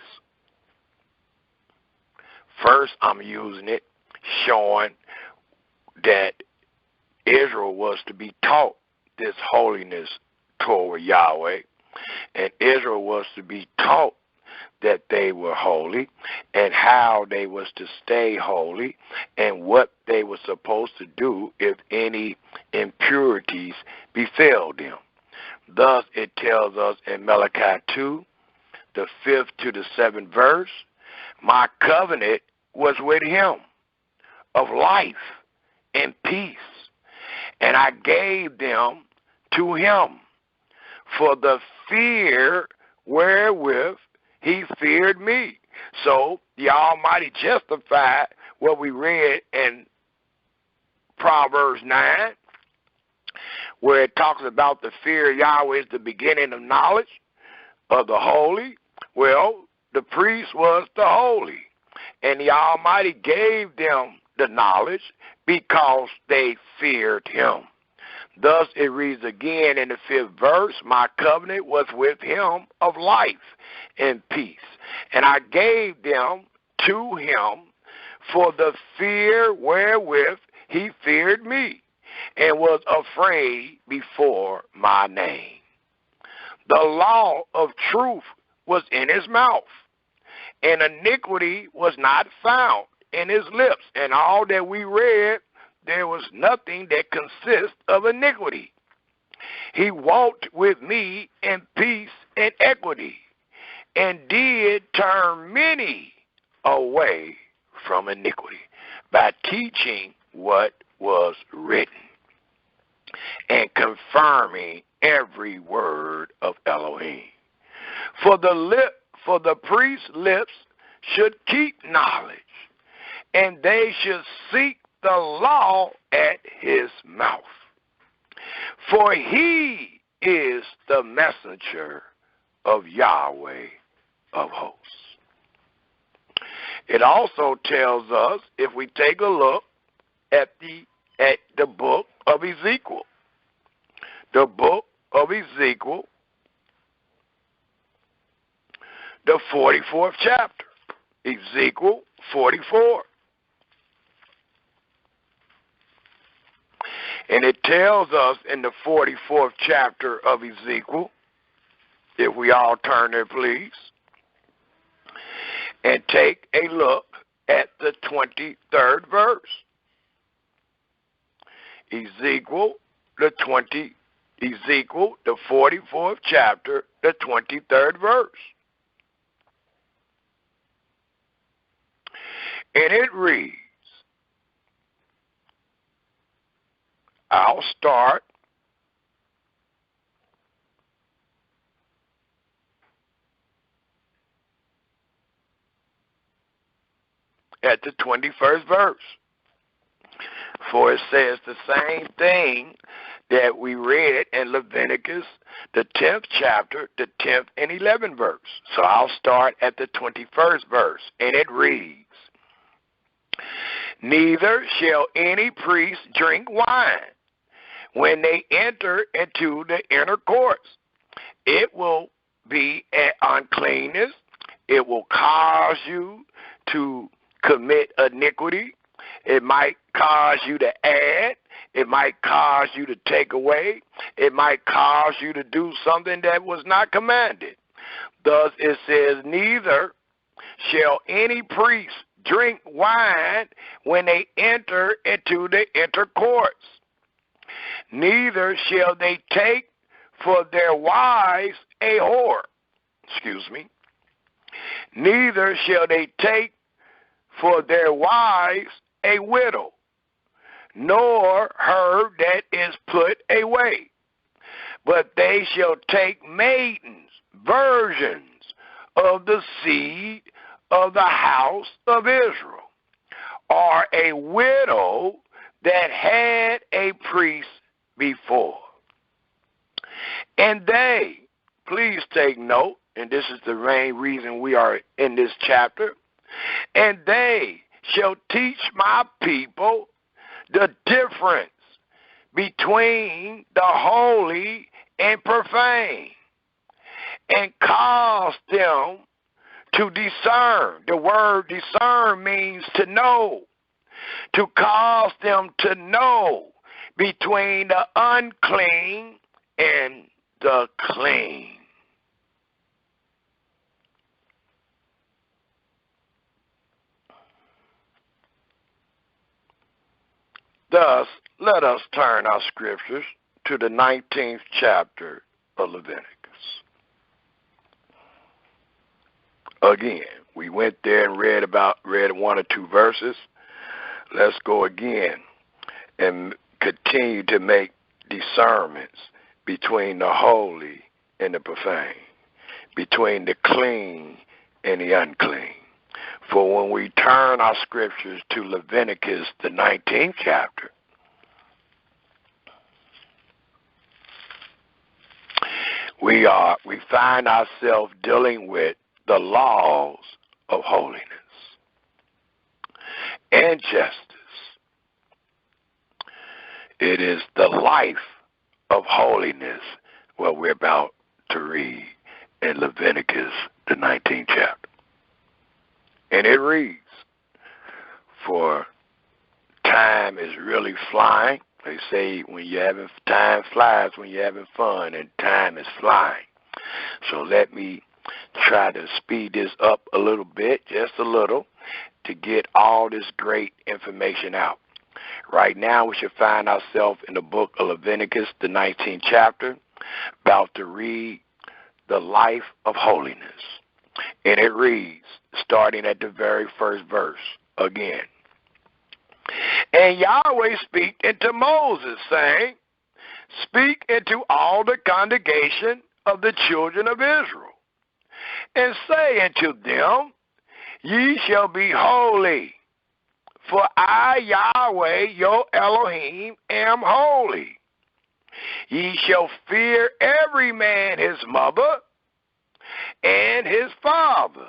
First, I'm using it showing that Israel was to be taught this holiness toward Yahweh, and Israel was to be taught that they were holy and how they was to stay holy and what they were supposed to do if any impurities befell them. Thus it tells us in Malachi 2, the 5th to the 7th verse, my covenant was with him of life and peace, and I gave them to him for the fear wherewith he feared me. So the Almighty justified what we read in Proverbs 9, where it talks about the fear of Yahweh is the beginning of knowledge of the holy. Well, the priest was the holy, and the Almighty gave them the knowledge because they feared him. Thus it reads again in the 5th verse, my covenant was with him of life and peace, and I gave them to him for the fear wherewith he feared me, and was afraid before my name. The law of truth was in his mouth, and iniquity was not found in his lips. And all that we read, there was nothing that consists of iniquity. He walked with me in peace and equity, and did turn many away from iniquity by teaching what was written and confirming every word of Elohim. For the priest's lips should keep knowledge, and they should seek the law at his mouth. For he is the messenger of Yahweh of hosts. It also tells us, if we take a look at the book of Ezekiel, the book of Ezekiel, the 44th chapter, Ezekiel 44. And it tells us in the 44th chapter of Ezekiel, if we all turn there, please, and take a look at the 23rd verse. Ezekiel, the 44th chapter, the 23rd verse. And it reads, I'll start at the 21st verse. For it says the same thing that we read in Leviticus, the 10th chapter, the 10th and 11th verse. So I'll start at the 21st verse, and it reads, neither shall any priest drink wine when they enter into the inner courts. It will be an uncleanness. It will cause you to commit iniquity. It might cause you to add. It might cause you to take away. It might cause you to do something that was not commanded. Thus it says, neither shall any priest drink wine when they enter into the inner courts. Neither shall they take for their wives a whore. Neither shall they take for their wives a widow, nor her that is put away. But they shall take maidens, virgins of the seed of the house of Israel, or a widow that had a priest before. And they, please take note, and this is the main reason we are in this chapter, and they shall teach my people the difference between the holy and profane, and cause them to discern. The word discern means to know. To cause them to know between the unclean and the clean. Thus, let us turn our scriptures to the 19th chapter of Leviticus. Again, we went there and read one or two verses. Let's go again and continue to make discernments between the holy and the profane, between the clean and the unclean. For when we turn our scriptures to Leviticus, the 19th chapter, we find ourselves dealing with the laws of holiness and justice. It is the life of holiness, what we're about to read in Leviticus, the 19th chapter. And it reads, for time is really flying. They say when you're having time flies when you're having fun, and time is flying. So let me try to speed this up a little bit, just a little, to get all this great information out. Right now we should find ourselves in the book of Leviticus, the 19th chapter, about to read the life of holiness. And it reads, starting at the very first verse again. And Yahweh spake unto Moses, saying, speak into all the congregation of the children of Israel, and say unto them, ye shall be holy, for I, Yahweh, your Elohim, am holy. Ye shall fear every man his mother and his father,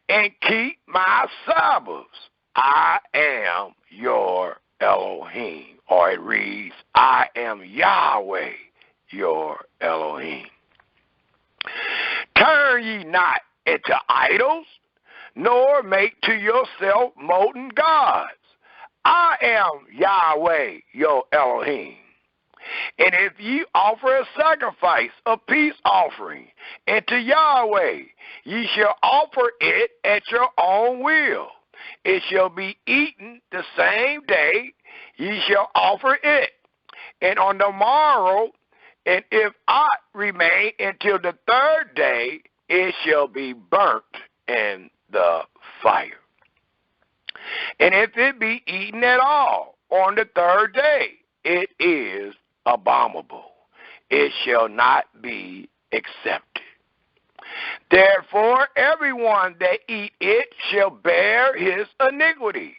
and keep my Sabbaths. I am your Elohim. Or it reads, I am Yahweh, your Elohim. Turn ye not into idols, nor make to yourself molten gods. I am Yahweh, your Elohim. And if ye offer a sacrifice of peace offering unto Yahweh, ye shall offer it at your own will. It shall be eaten the same day ye shall offer it. And on the morrow, and if aught remain until the third day, it shall be burnt in the fire. And if it be eaten at all on the third day, it is abominable. It shall not be accepted. Therefore, everyone that eat it shall bear his iniquity,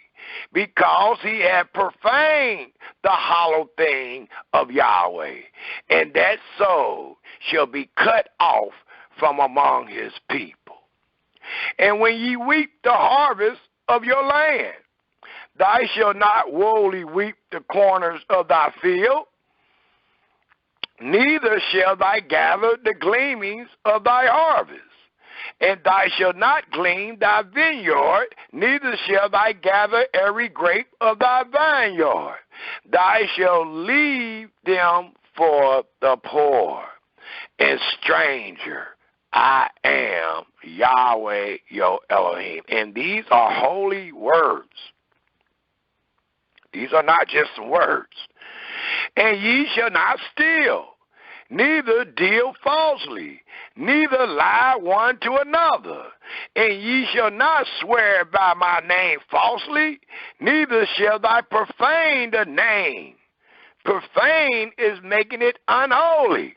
because he hath profaned the hallowed thing of Yahweh, and that soul shall be cut off from among his people. And when ye weep the harvest of your land, thou shalt not wholly weep the corners of thy field, neither shall thou gather the gleanings of thy harvest. And thou shalt not glean thy vineyard, neither shalt thou gather every grape of thy vineyard. Thou shalt leave them for the poor and stranger. I am Yahweh, your Elohim. And these are holy words. These are not just some words. And ye shall not steal, neither deal falsely, neither lie one to another. And ye shall not swear by my name falsely, neither shall thou profane the name. Profane is making it unholy.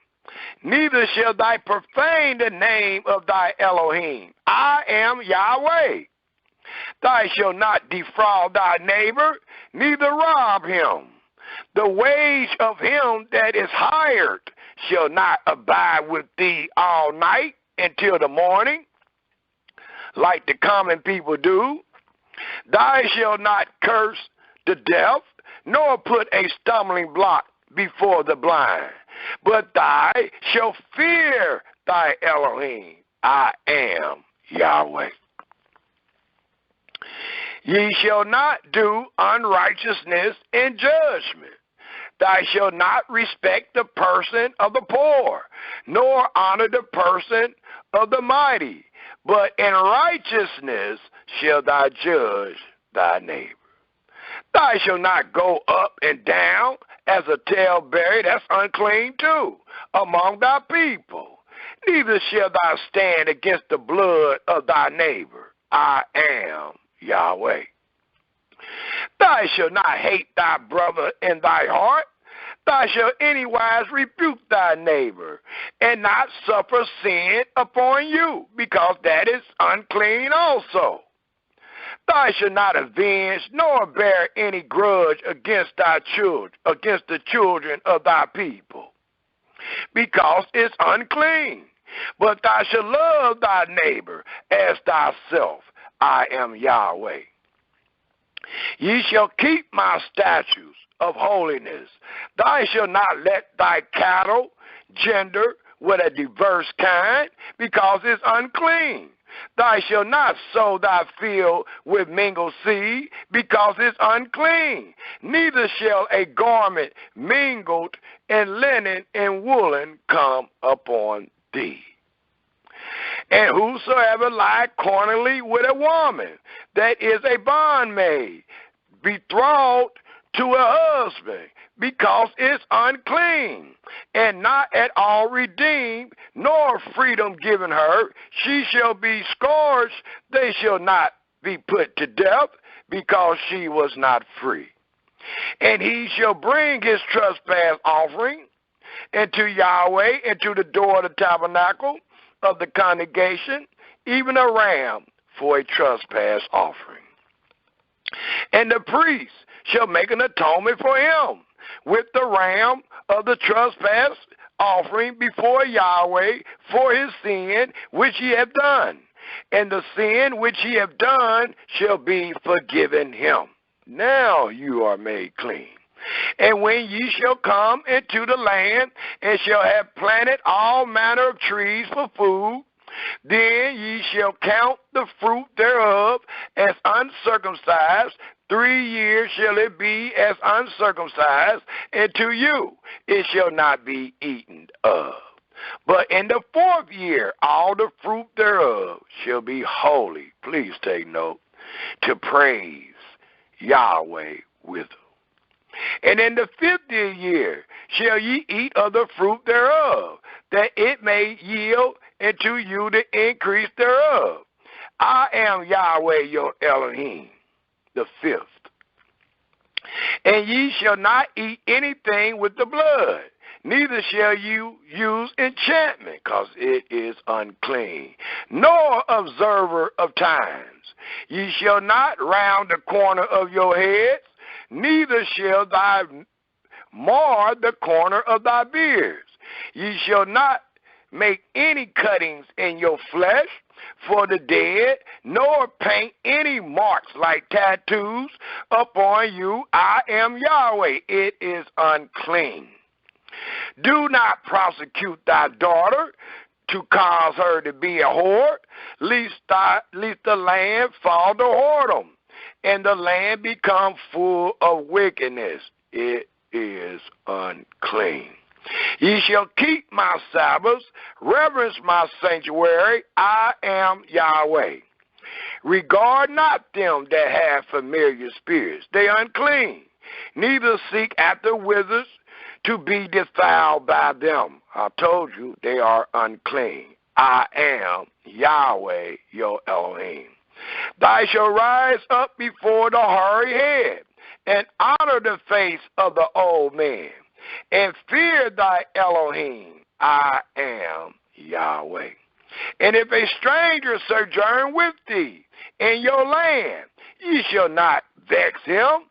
Neither shall thou profane the name of thy Elohim. I am Yahweh. Thou shalt not defraud thy neighbor, neither rob him. The wage of him that is hired shall not abide with thee all night until the morning, like the common people do. Thou shalt not curse the deaf, nor put a stumbling block before the blind, but thou shalt fear thy Elohim. I am Yahweh. Ye shall not do unrighteousness in judgment. Thou shalt not respect the person of the poor, nor honor the person of the mighty, but in righteousness shalt thou judge thy neighbor. Thou shalt not go up and down as a talebearer, that's unclean too, among thy people. Neither shalt thou stand against the blood of thy neighbor. I am Yahweh. Thou shalt not hate thy brother in thy heart. Thou shalt anywise rebuke thy neighbor, and not suffer sin upon you, because that is unclean also. Thou shalt not avenge nor bear any grudge against thy children, against the children of thy people, because it's unclean. But thou shalt love thy neighbor as thyself. I am Yahweh. Ye shall keep my statutes of holiness. Thou shalt not let thy cattle gender with a diverse kind, because it's unclean. Thou shalt not sow thy field with mingled seed, because it's unclean. Neither shall a garment mingled in linen and woolen come upon thee. And whosoever lie carnally with a woman that is a bondmaid, betrothed to a husband, because it's unclean, and not at all redeemed, nor freedom given her, she shall be scourged. They shall not be put to death, because she was not free. And he shall bring his trespass offering into Yahweh, into the door of the tabernacle of the congregation, even a ram for a trespass offering. And the priest shall make an atonement for him with the ram of the trespass offering before Yahweh for his sin which he hath done. And the sin which he hath done shall be forgiven him. Now you are made clean. And when ye shall come into the land, and shall have planted all manner of trees for food, then ye shall count the fruit thereof as uncircumcised. 3 years shall it be as uncircumcised, and to you it shall not be eaten of. But in the 4th year all the fruit thereof shall be holy. Please take note. To praise Yahweh withal. And in the 50th year shall ye eat of the fruit thereof, that it may yield unto you the increase thereof. I am Yahweh your Elohim. The 5th. And ye shall not eat anything with the blood, neither shall you use enchantment, because it is unclean, nor observer of times. Ye shall not round the corner of your heads, neither shall thy mar the corner of thy beards. Ye shall not make any cuttings in your flesh for the dead, nor paint any marks like tattoos upon you. I am Yahweh. It is unclean. Do not prosecute thy daughter to cause her to be a whore, lest the land fall to whoredom, and the land become full of wickedness. It is unclean. Ye shall keep my Sabbaths, reverence my sanctuary. I am Yahweh. Regard not them that have familiar spirits. They are unclean. Neither seek after wizards to be defiled by them. I told you they are unclean. I am Yahweh your Elohim. Thou shalt rise up before the hoary head, and honor the face of the old man, and fear thy Elohim. I am Yahweh. And if a stranger sojourn with thee in your land, ye shall not vex him,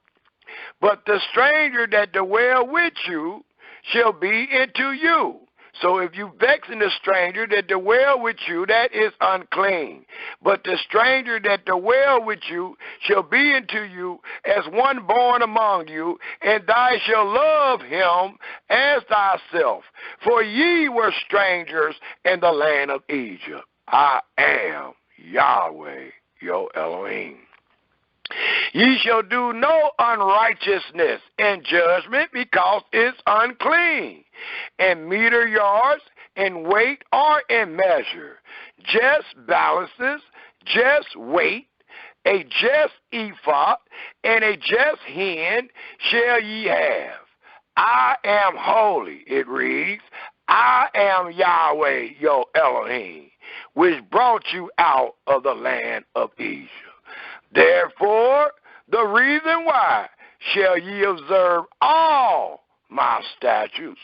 but the stranger that dwell with you shall be into you. So if you vex in the stranger that dwell with you, that is unclean. But the stranger that dwell with you shall be into you as one born among you, and thou shalt love him as thyself. For ye were strangers in the land of Egypt. I am Yahweh your Elohim. Ye shall do no unrighteousness in judgment, because it's unclean. And meter yards, and weight, are in measure. Just balances, just weight, a just ephah, and a just hin shall ye have. I am holy, it reads. I am Yahweh your Elohim, which brought you out of the land of Egypt. Therefore, the reason why shall ye observe all my statutes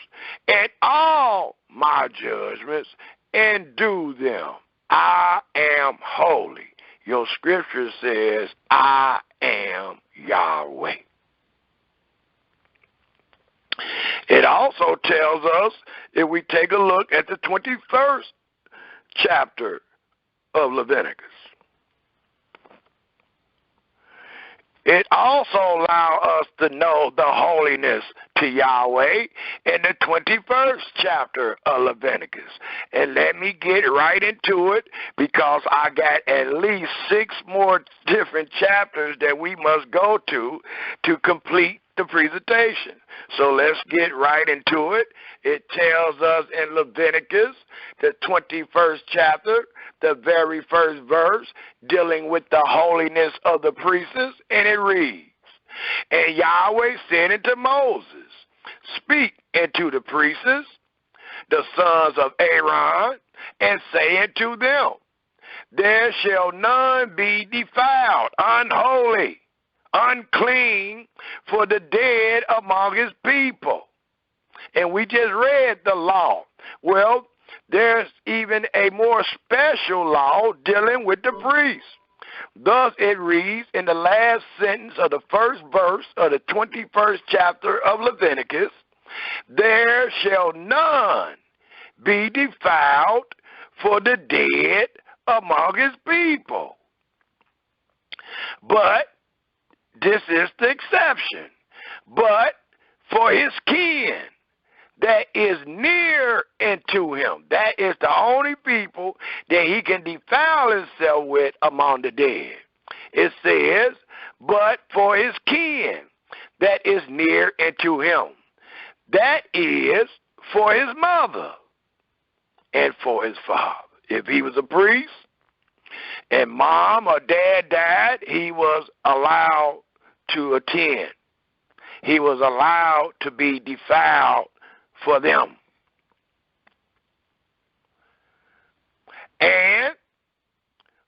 and all my judgments, and do them. I am holy. Your scripture says, I am Yahweh. It also tells us, if we take a look at the 21st chapter of Leviticus, It also allows us to know the holiness to Yahweh in the 21st chapter of Leviticus. And let me get right into it, because I got at least 6 more different chapters that we must go to complete the presentation. So let's get right into it. It tells us in Leviticus, the 21st chapter, the very first verse, dealing with the holiness of the priests, and it reads, "And Yahweh said unto Moses, Speak unto the priests, the sons of Aaron, and say unto them, There shall none be defiled, unholy, unclean for the dead among his people." And we just read the law. Well, there's even a more special law dealing with the priest. Thus it reads in the last sentence of the first verse of the 21st chapter of Leviticus, "There shall none be defiled for the dead among his people." But this is the exception. "But for his kin that is near unto him." That is the only people that he can defile himself with among the dead. It says, "But for his kin that is near unto him." That is for his mother and for his father. If he was a priest and mom or dad died, he was allowed to attend. He was allowed to be defiled for them. And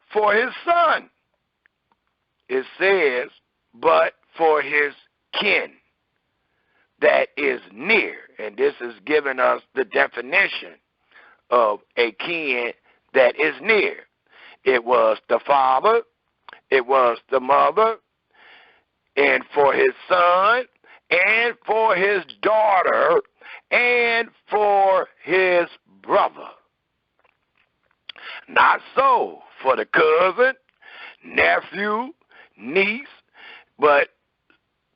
for his son, it says, "But for his kin that is near." And this is giving us the definition of a kin that is near. It was the father, it was the mother, and for his son, and for his daughter, and for his brother. Not so for the cousin, nephew, niece, but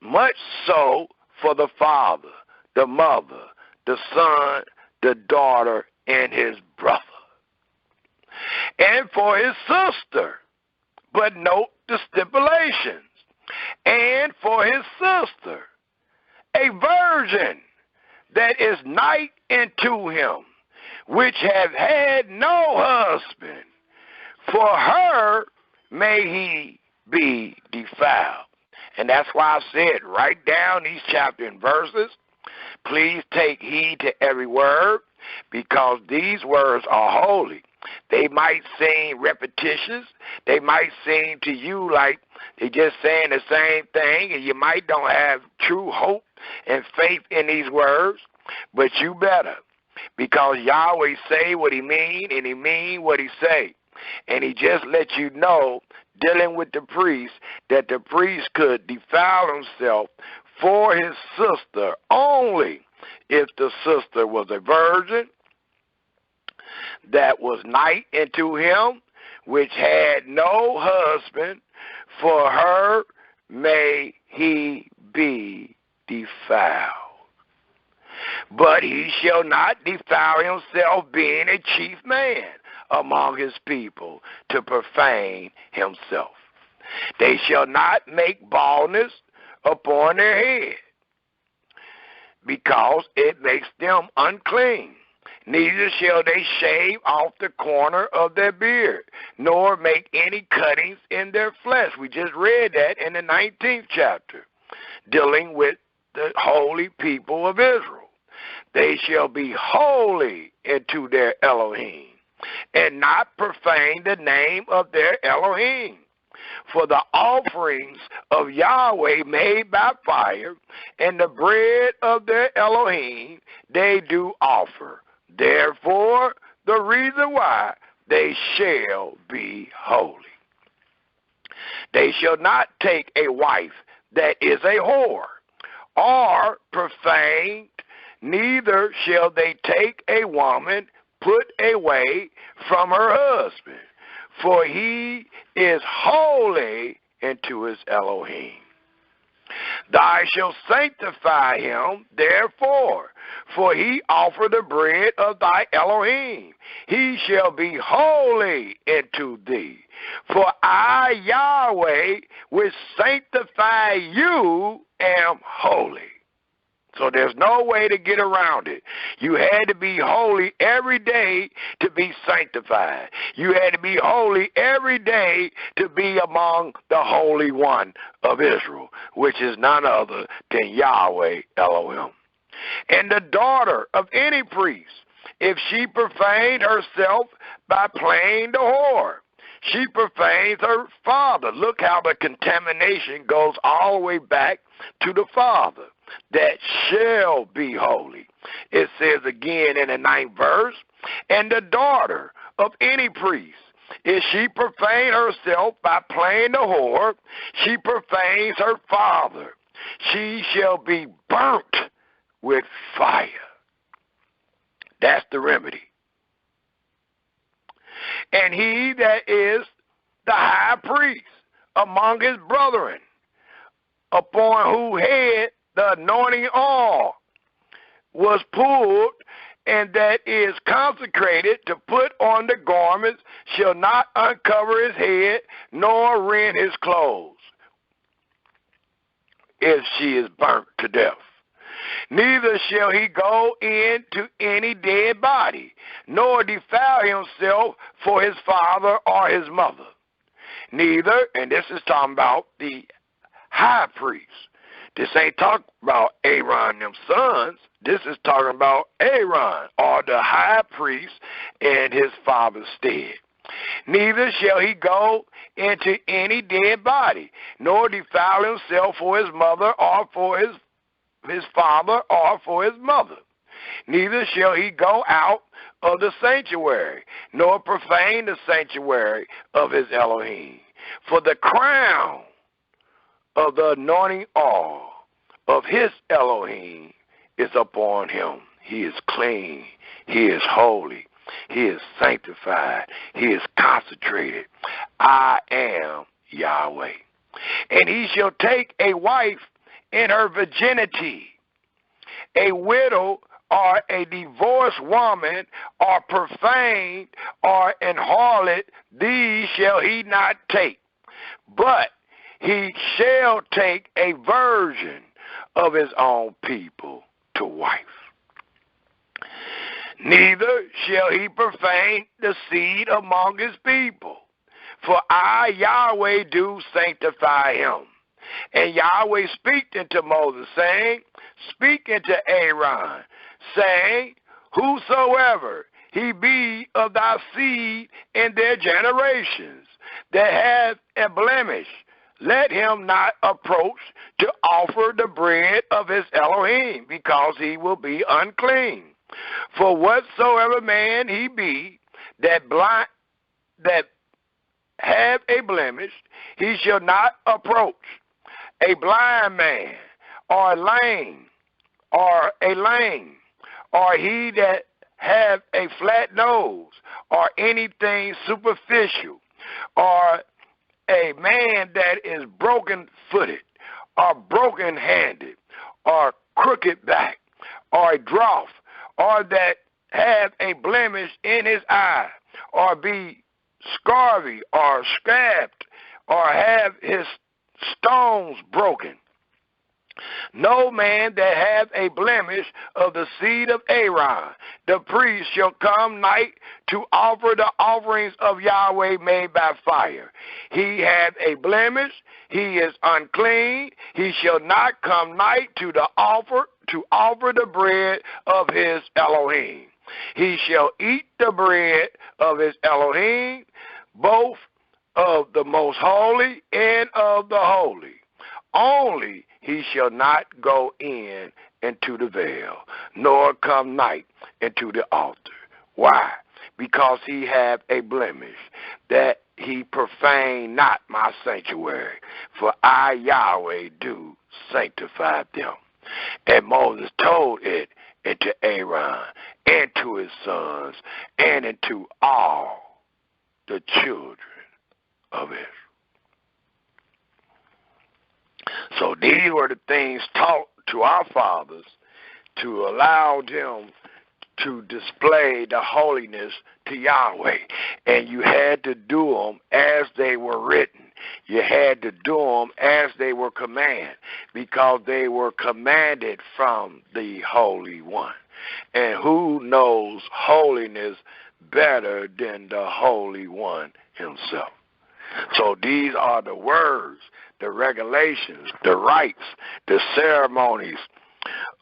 much so for the father, the mother, the son, the daughter, and his brother. And for his sister, but note the stipulations. And for his sister, a virgin that is nigh unto him, which have had no husband, for her may he be defiled. And that's why I said, write down these chapter and verses. Please take heed to every word, because these words are holy. They might seem repetitious. They might seem to you like they're just saying the same thing, and you might don't have true hope and faith in these words, but you better, because Yahweh say what he mean, and he mean what he say. And he just let you know, dealing with the priest, that the priest could defile himself for his sister only if the sister was a virgin that was nigh unto him, which had no husband, for her may he be defiled. But he shall not defile himself, being a chief man among his people, to profane himself. They shall not make baldness upon their head, because it makes them unclean. Neither shall they shave off the corner of their beard, nor make any cuttings in their flesh. We just read that in the 19th chapter, dealing with the holy people of Israel. They shall be holy unto their Elohim, and not profane the name of their Elohim. For the offerings of Yahweh made by fire, and the bread of their Elohim they do offer. Therefore, the reason why they shall be holy. They shall not take a wife that is a whore, or profaned, neither shall they take a woman put away from her husband, for he is holy unto his Elohim. Thou shalt sanctify him, therefore, for he offered the bread of thy Elohim. He shall be holy unto thee. For I, Yahweh, which sanctify you, am holy. So there's no way to get around it. You had to be holy every day to be sanctified. You had to be holy every day to be among the Holy One of Israel, which is none other than Yahweh Elohim. And the daughter of any priest, if she profane herself by playing the whore, she profanes her father. Look how the contamination goes all the way back to the father. That shall be holy. It says again in the 9th verse, and the daughter of any priest, if she profane herself by playing the whore, she profanes her father. She shall be burnt with fire. That's the remedy. And he that is the high priest among his brethren, upon whose head the anointing oil was poured, and that is consecrated to put on the garments, shall not uncover his head, nor rend his clothes, if she is burnt to death. Neither shall he go into any dead body, nor defile himself for his father or his mother. Neither, and this is talking about the high priest. This ain't talking about Aaron and them sons. This is talking about Aaron, or the high priest, in his father's stead. Neither shall he go into any dead body, nor defile himself for his mother, or for his father, or for his mother. Neither shall he go out of the sanctuary, nor profane the sanctuary of his Elohim. For the crown of the anointing oil of his Elohim is upon him. He is clean. He is holy. He is sanctified. He is consecrated. I am Yahweh. And he shall take a wife in her virginity, a widow or a divorced woman, or profaned, or an harlot, these shall he not take. But he shall take a virgin of his own people to wife. Neither shall he profane the seed among his people, for I, Yahweh, do sanctify him. And Yahweh spake unto Moses, saying, speak unto Aaron, saying, whosoever he be of thy seed in their generations, that hath a blemish, let him not approach to offer the bread of his Elohim, because he will be unclean. For whatsoever man he be that have a blemish, he shall not approach. A blind man, or lame, or he that have a flat nose, or anything superficial, or a man that is broken-footed, or broken-handed, or crooked-back, or a dwarf, or that have a blemish in his eye, or be scurvy, or scabbed, or have his stones broken. No man that hath a blemish of the seed of Aaron, the priest, shall come night to offer the offerings of Yahweh made by fire. He hath a blemish, he is unclean, he shall not come night to offer the bread of his Elohim. He shall eat the bread of his Elohim, both of the most holy and of the holy. Only he shall not go into the veil, nor come night into the altar. Why? Because he have a blemish, that he profane not my sanctuary, for I, Yahweh, do sanctify them. And Moses told it unto Aaron, and to his sons, and unto all the children of Israel. So these were the things taught to our fathers to allow them to display the holiness to Yahweh. And you had to do them as they were written. You had to do them as they were commanded, because they were commanded from the Holy One. And who knows holiness better than the Holy One himself? So these are the words, the regulations, the rites, the ceremonies,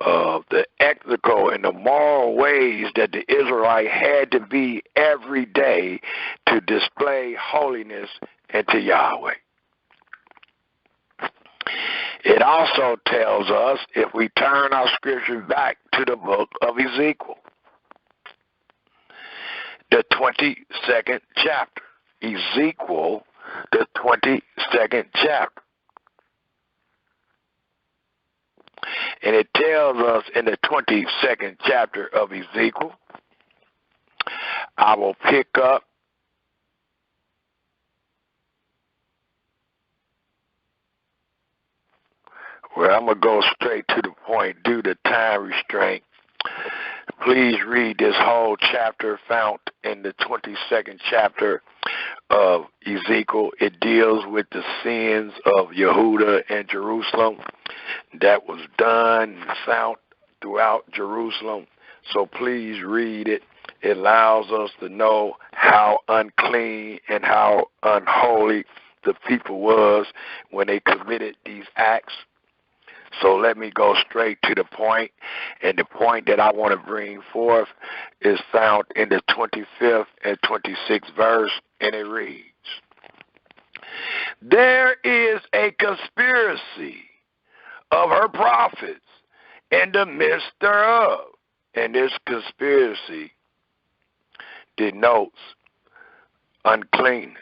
the ethical and the moral ways that the Israelite had to be every day to display holiness unto Yahweh. It also tells us, if we turn our scripture back to the book of Ezekiel, the 22nd chapter. Ezekiel, the 22nd chapter. And it tells us in the 22nd chapter of Ezekiel, I will pick up where I'm going to go straight to the point due to time restraint. Please read this whole chapter found in the 22nd chapter of Ezekiel. It deals with the sins of Yehuda and Jerusalem that was done and found throughout Jerusalem. So please read it. It allows us to know how unclean and how unholy the people was when they committed these acts. So let me go straight to the point, and the point that I want to bring forth is found in the 25th and 26th verse, and it reads, there is a conspiracy of her prophets in the midst thereof, and this conspiracy denotes uncleanness.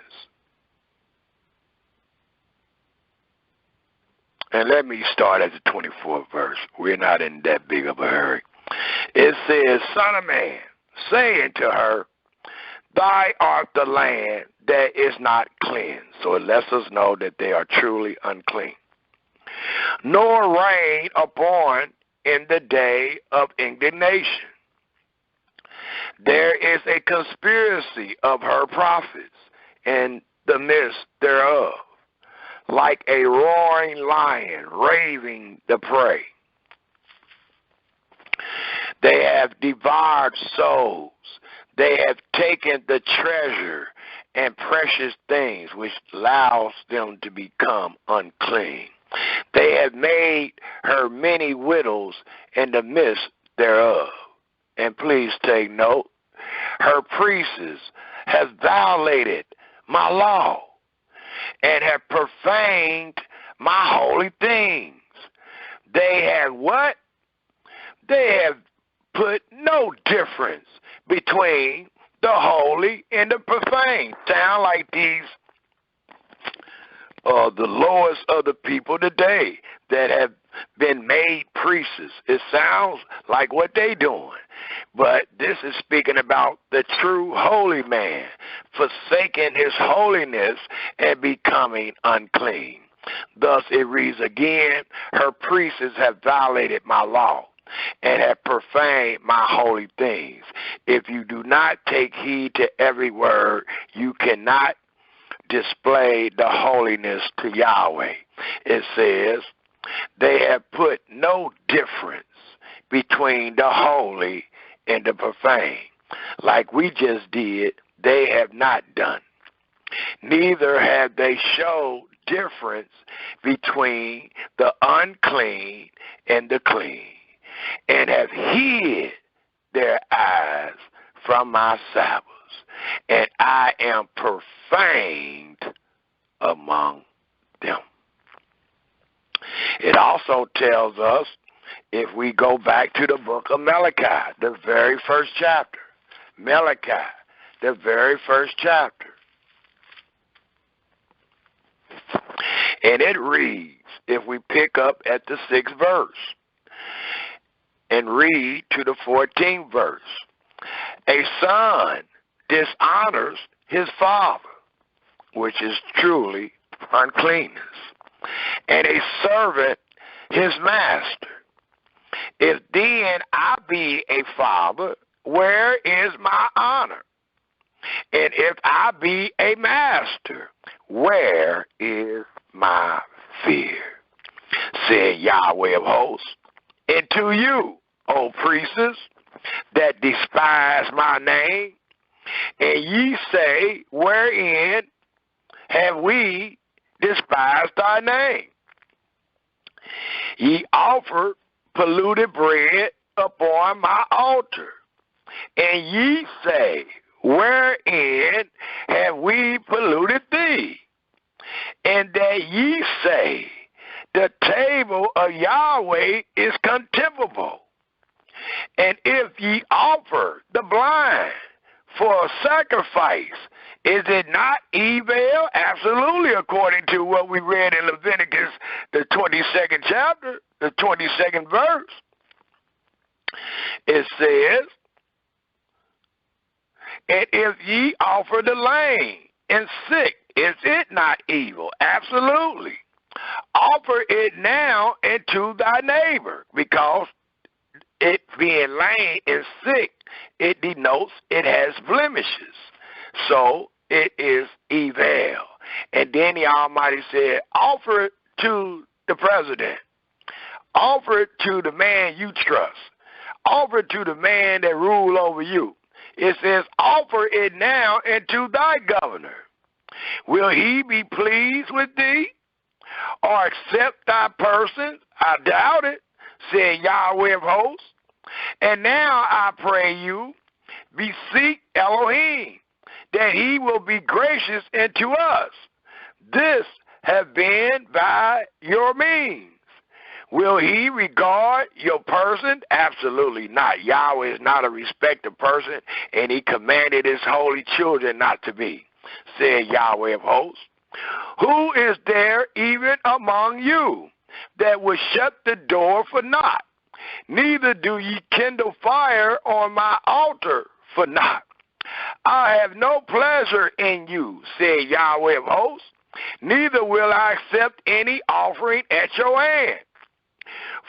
And let me start at the 24th verse. We're not in that big of a hurry. It says, Son of man, say unto her, Thy art the land that is not cleansed. So it lets us know that they are truly unclean. Nor rain upon in the day of indignation. There is a conspiracy of her prophets in the midst thereof, like a roaring lion raving the prey. They have devoured souls. They have taken the treasure and precious things which allows them to become unclean. They have made her many widows in the midst thereof. And please take note, her priests have violated my law and have profaned my holy things. They have what? They have put no difference between the holy and the profane. Sound like these the lowest of the people today that have been made priests. It sounds like what they doing. But this is speaking about the true holy man, forsaking his holiness and becoming unclean. Thus it reads again, her priests have violated my law and have profaned my holy things. If you do not take heed to every word, you cannot display the holiness to Yahweh. It says, they have put no difference between the holy and the profane. Like we just did, they have not done. Neither have they showed difference between the unclean and the clean, and have hid their eyes from my Sabbaths, and I am profaned among them. It also tells us, if we go back to the book of Malachi, the very first chapter, Malachi, the very first chapter, and it reads, if we pick up at the 6th verse and read to the 14th verse, a son dishonors his father, which is truly uncleanness. and a servant his master. If then I be a father, where is my honor? And if I be a master, where is my fear? Said Yahweh of hosts. And to you, O priests, that despise my name, and ye say, wherein have we despised thy name? Ye offer polluted bread upon my altar, and ye say, wherein have we polluted thee? And that ye say, the table of Yahweh is contemptible. And if ye offer the blind for a sacrifice, is it not evil? Absolutely, according to what we read in Leviticus, the 22nd chapter, the 22nd verse. It says, and if ye offer the lame and sick, is it not evil? Absolutely. Offer it now unto thy neighbor, because it being lame and sick, it denotes it has blemishes. So it is evil. And then the Almighty said, offer it to the president. Offer it to the man you trust. Offer it to the man that rule over you. It says, offer it now unto thy governor. Will he be pleased with thee, or accept thy person? I doubt it, said Yahweh of hosts. And now I pray you, beseech Elohim, that he will be gracious unto us. This have been by your means. Will he regard your person? Absolutely not. Yahweh is not a respecter person, and he commanded his holy children not to be, said Yahweh of hosts. Who is there even among you that will shut the door for naught? Neither do ye kindle fire on my altar for naught. I have no pleasure in you, said Yahweh of hosts. Neither will I accept any offering at your hand.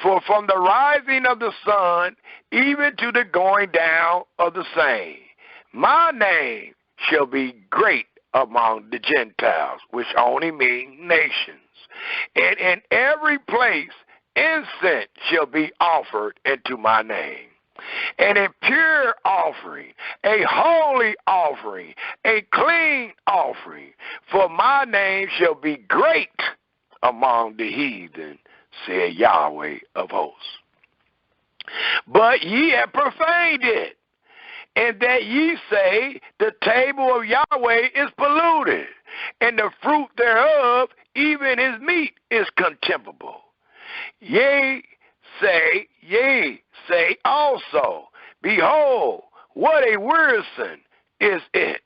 For from the rising of the sun even to the going down of the same, my name shall be great among the Gentiles, which only mean nations. And in every place incense shall be offered into my name. And a pure offering, a holy offering, a clean offering, for my name shall be great among the heathen, said Yahweh of hosts. But ye have profaned it, and that ye say, the table of Yahweh is polluted, and the fruit thereof, even his meat, is contemptible. Yea, say also, behold, what a wearisome is it,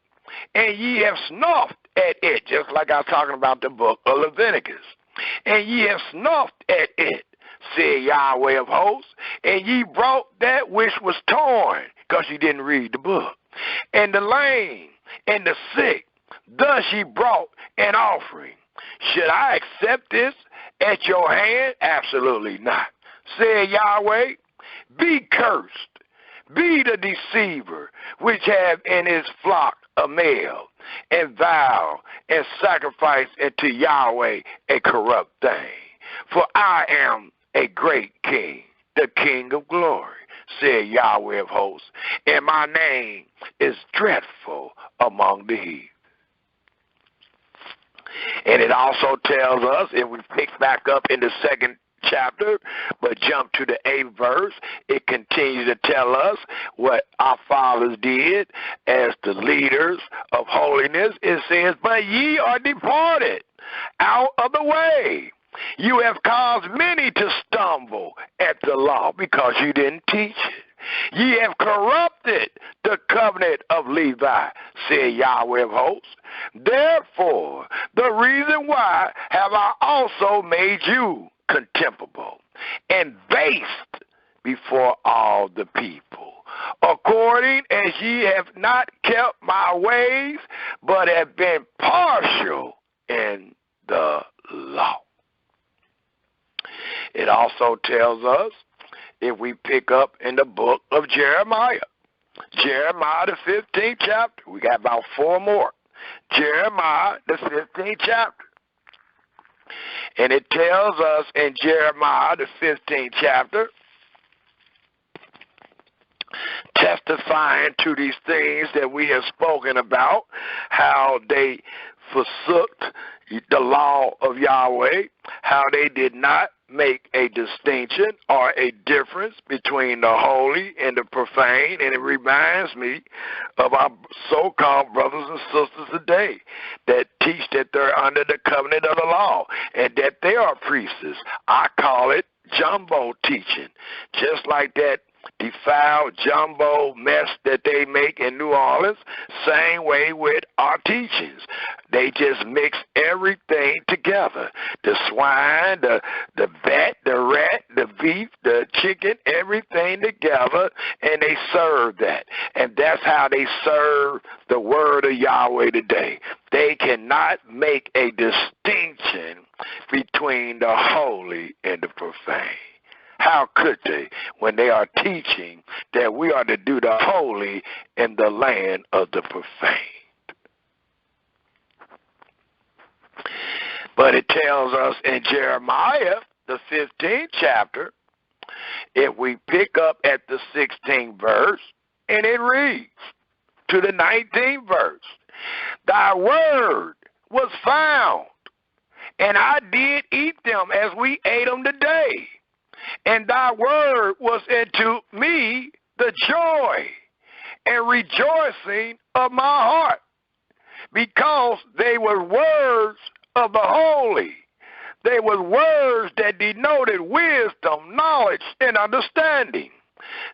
and ye have snuffed at it, just like I was talking about the book of Leviticus. And ye have snuffed at it, said Yahweh of hosts, and ye brought that which was torn, because ye didn't read the book, and the lame and the sick, thus ye brought an offering. Should I accept this at your hand? Absolutely not, said Yahweh. Be cursed, be the deceiver, which have in his flock a male, and vow and sacrifice unto Yahweh a corrupt thing. For I am a great king, the King of glory, said Yahweh of hosts, and my name is dreadful among the heathen. And it also tells us, if we pick back up in the second chapter, but jump to the 8th verse, it continues to tell us what our fathers did as the leaders of holiness. It says, but ye are departed out of the way. You have caused many to stumble at the law because you didn't teach it. Ye have corrupted the covenant of Levi, said Yahweh of hosts. Therefore, the reason why have I also made you contemptible and based before all the people, according as ye have not kept my ways, but have been partial in the law. It also tells us, if we pick up in the book of Jeremiah, the 15th chapter. We got about 4 more. Jeremiah, the 15th chapter. And it tells us in Jeremiah, the 15th chapter, testifying to these things that we have spoken about, how they forsook the law of Yahweh, how they did not make a distinction or a difference between the holy and the profane. And it reminds me of our so-called brothers and sisters today that teach that they're under the covenant of the law and that they are priests. I call it jumbo teaching, just like that defiled jumbo mess that they make in New Orleans. Same way with our teachings. They just mix everything together. The swine, the bat, the rat, the beef, the chicken, everything together, and they serve that. And that's how they serve the word of Yahweh today. They cannot make a distinction between the holy and the profane. How could they when they are teaching that we are to do the holy in the land of the profane? But it tells us in Jeremiah, the 15th chapter, if we pick up at the 16th verse, and it reads to the 19th verse, thy word was found, and I did eat them as we ate them today. And thy word was unto me the joy and rejoicing of my heart, because they were words of the holy. They were words that denoted wisdom, knowledge, and understanding.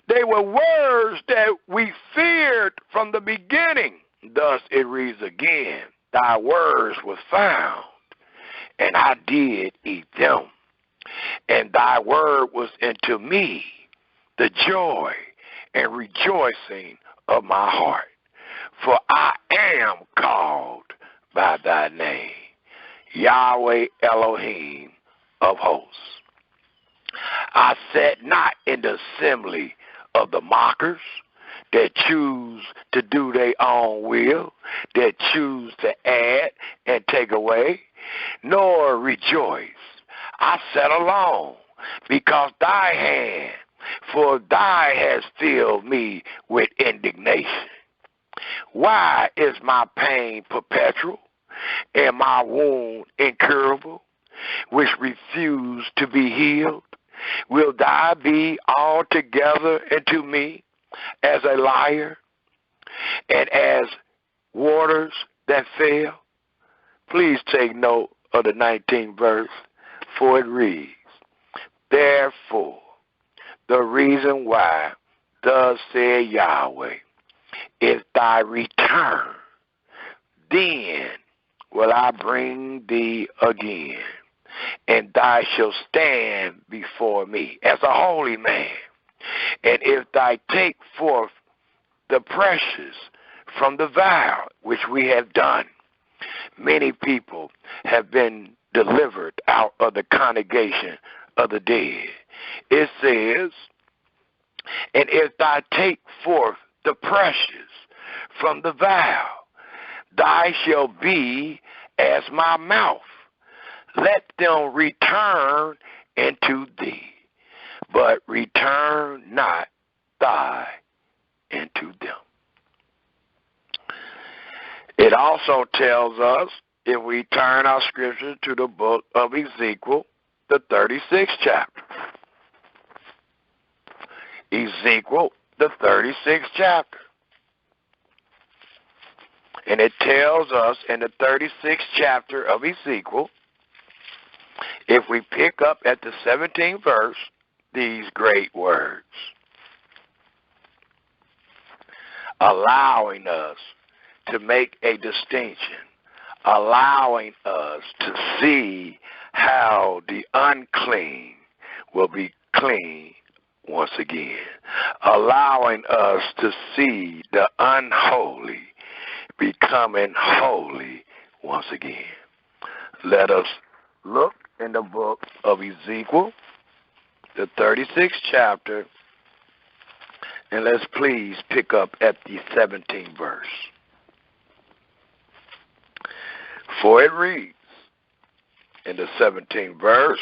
They were words that we feared from the beginning. Thus it reads again, thy words were found, and I did eat them. And thy word was unto me the joy and rejoicing of my heart. For I am called by thy name, Yahweh Elohim of hosts. I sat not in the assembly of the mockers that choose to do their own will, that choose to add and take away, nor rejoice. I sat alone, because thy hand, for thy has filled me with indignation. Why is my pain perpetual, and my wound incurable, which refuse to be healed? Will thy be altogether unto me as a liar, and as waters that fail? Please take note of the 19th verse. For it reads, therefore, the reason why, thus said Yahweh, if thy return, then will I bring thee again, and thou shalt stand before me as a holy man. And if thou take forth the precious from the vial, which we have done, many people have been delivered out of the congregation of the dead. It says, and if thou take forth the precious from the vial, thou shalt be as my mouth. Let them return into thee, but return not thou into them. It also tells us, if we turn our scripture to the book of Ezekiel, the 36th chapter. Ezekiel, the 36th chapter. And it tells us in the 36th chapter of Ezekiel, if we pick up at the 17th verse, these great words, allowing us to make a distinction, allowing us to see how the unclean will be clean once again, allowing us to see the unholy becoming holy once again. Let us look in the book of Ezekiel, the 36th chapter, and let's please pick up at the 17th verse. For it reads in the 17th verse,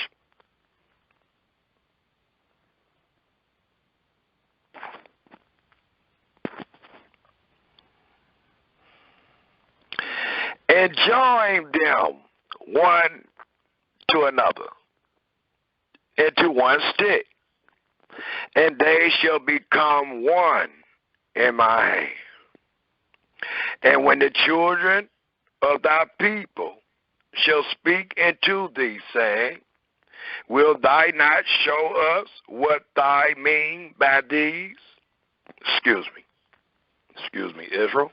and join them one to another into one stick, and they shall become one in my hand. And when the children of thy people shall speak unto thee, saying, will thy not show us what thy mean by these? Excuse me, Israel.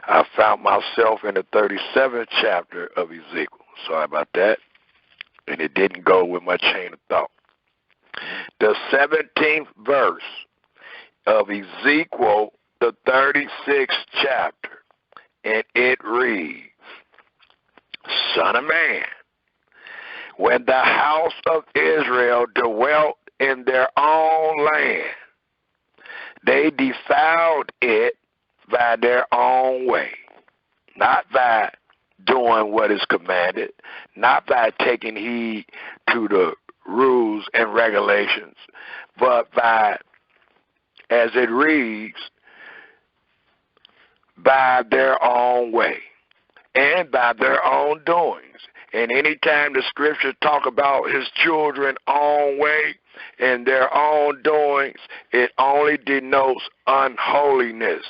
I found myself in the 37th chapter of Ezekiel. Sorry about that. And it didn't go with my chain of thought. The 17th verse of Ezekiel, the 36th chapter, and it reads, Son of man, when the house of Israel dwelt in their own land, they defiled it by their own way, not by doing what is commanded, not by taking heed to the rules and regulations, but by, as it reads, by their own way and by their own doings. And anytime the scriptures talk about his children own way and their own doings, it only denotes unholiness.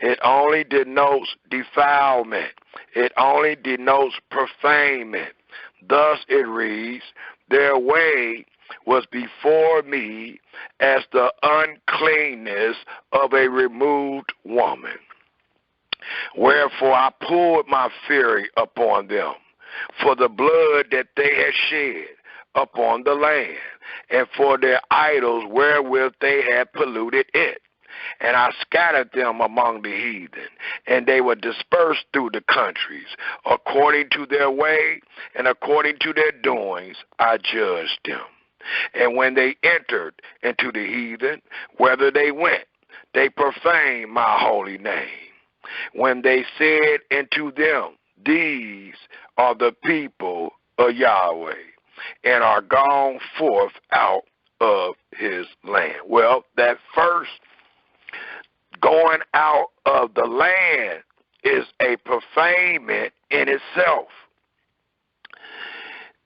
It only denotes defilement. It only denotes profanement. Thus it reads, their way was before me as the uncleanness of a removed woman. Wherefore I poured my fury upon them, for the blood that they had shed upon the land, and for their idols wherewith they had polluted it. And I scattered them among the heathen, and they were dispersed through the countries. According to their way and according to their doings, I judged them. And when they entered into the heathen, whither they went, they profaned my holy name. When they said unto them, these are the people of Yahweh, and are gone forth out of his land. Well, that first going out of the land is a profanement in itself.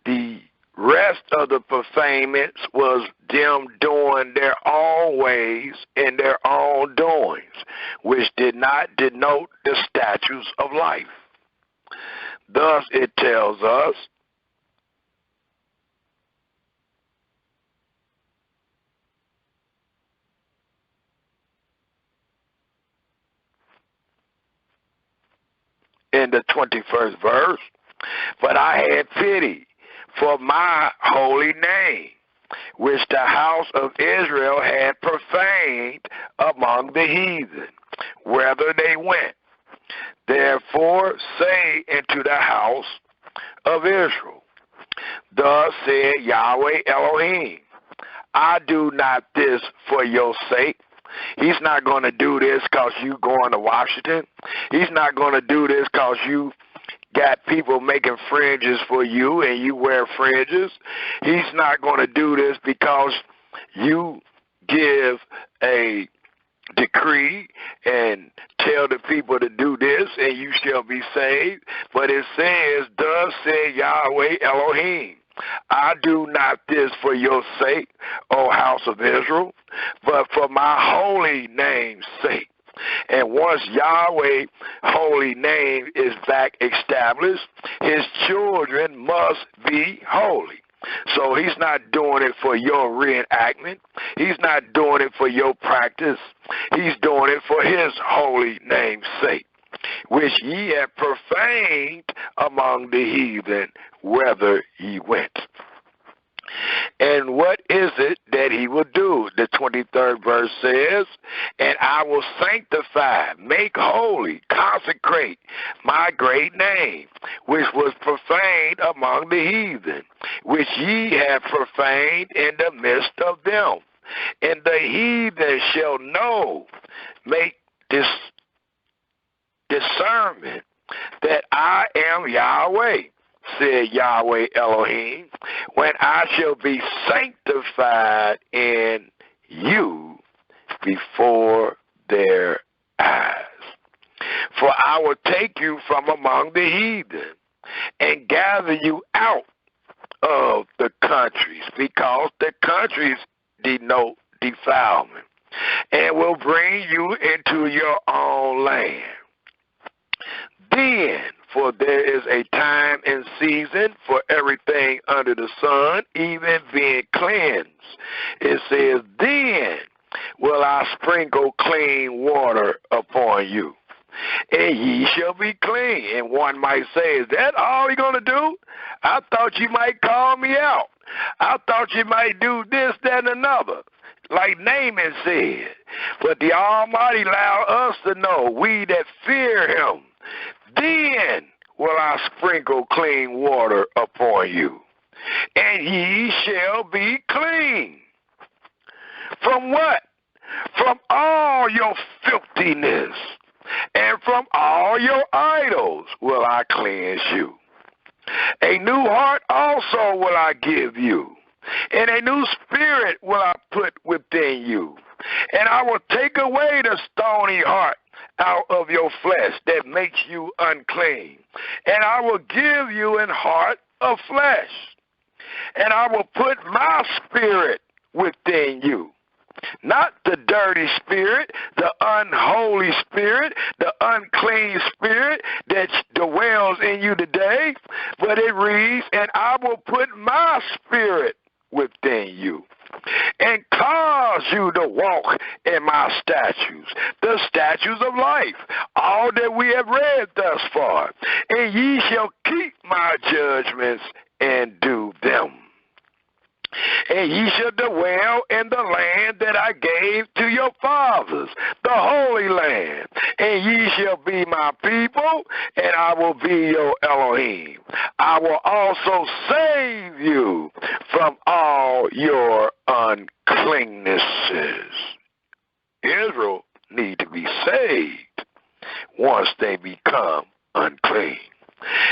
The rest of the profanements was them doing their own ways and their own doings, which did not denote the statutes of life. Thus it tells us, in the 21st verse, but I had pity for my holy name, which the house of Israel had profaned among the heathen, whither they went. Therefore say unto the house of Israel, thus said Yahweh Elohim, I do not this for your sake. He's not going to do this because you going to Washington. He's not going to do this because you got people making fringes for you and you wear fringes. He's not going to do this because you give a decree and tell the people to do this and you shall be saved. But it says, thus said Yahweh Elohim, I do not this for your sake, O house of Israel, but for my holy name's sake. And once Yahweh's holy name is back established, his children must be holy. So he's not doing it for your reenactment. He's not doing it for your practice. He's doing it for his holy name's sake, which ye have profaned among the heathen, whither ye went. And what is it that he will do? The 23rd verse says, and I will sanctify, make holy, consecrate my great name, which was profaned among the heathen, which ye have profaned in the midst of them. And the heathen shall know, make this discernment, that I am Yahweh, said Yahweh Elohim, when I shall be sanctified in you before their eyes. For I will take you from among the heathen and gather you out of the countries, because the countries denote defilement, and will bring you into your own land. Then, for there is a time and season for everything under the sun, even being cleansed. It says, then will I sprinkle clean water upon you, and ye shall be clean. And one might say, is that all you're going to do? I thought you might call me out. I thought you might do this, that, and another, like Naaman said. But the Almighty allowed us to know, we that fear him, then will I sprinkle clean water upon you, and ye shall be clean. From what? From all your filthiness, and from all your idols will I cleanse you. A new heart also will I give you, and a new spirit will I put within you. And I will take away the stony heart out of your flesh that makes you unclean. And I will give you an heart of flesh. And I will put my spirit within you. Not the dirty spirit, the unholy spirit, the unclean spirit that dwells in you today, but it reads, and I will put my spirit within you, and cause you to walk in my statutes, the statutes of life, all that we have read thus far. And ye shall keep my judgments and do them. And ye shall dwell in the land that I gave to your fathers, the holy land. And ye shall be my people, and I will be your Elohim. I will also save you from all your uncleannesses. Israel need to be saved once they become unclean.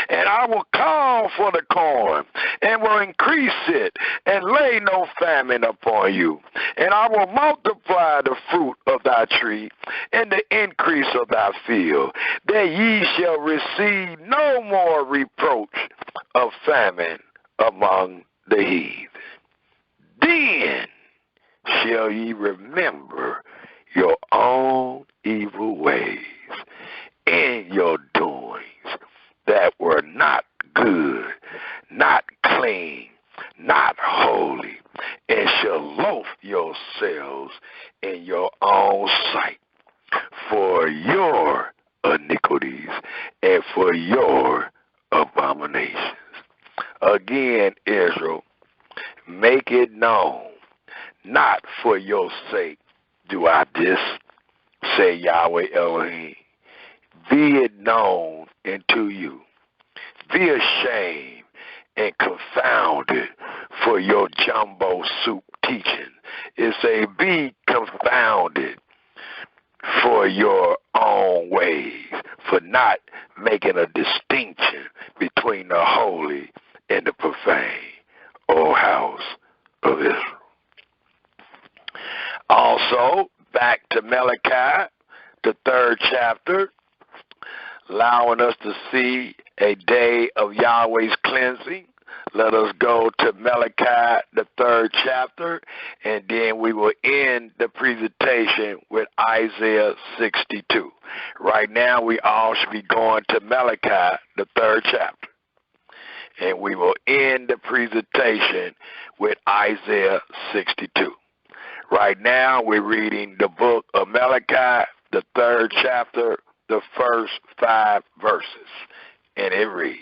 And I will call for the corn, and will increase it, and lay no famine upon you. And I will multiply the fruit of thy tree, and the increase of thy field, that ye shall receive no more reproach of famine among the heathen. Then shall ye remember your own evil ways and your doings that were not good, not clean, not holy, and shall loathe yourselves in your own sight for your iniquities and for your abominations. Again, Israel, make it known, not for your sake do I this, say Yahweh Elohim. Be it known unto you. Be ashamed and confounded for your jumbo soup teaching. It say, be confounded for your own ways, for not making a distinction between the holy and the profane, O house of Israel. Also, back to Malachi, the 3rd chapter, allowing us to see a day of Yahweh's cleansing. Let us go to Malachi, the 3rd chapter, and then we will end the presentation with Isaiah 62. Right now, we all should be going to Malachi, the 3rd chapter, and we will end the presentation with Isaiah 62. Right now, we're reading the book of Malachi, the 3rd chapter, the first 5 verses, and it reads,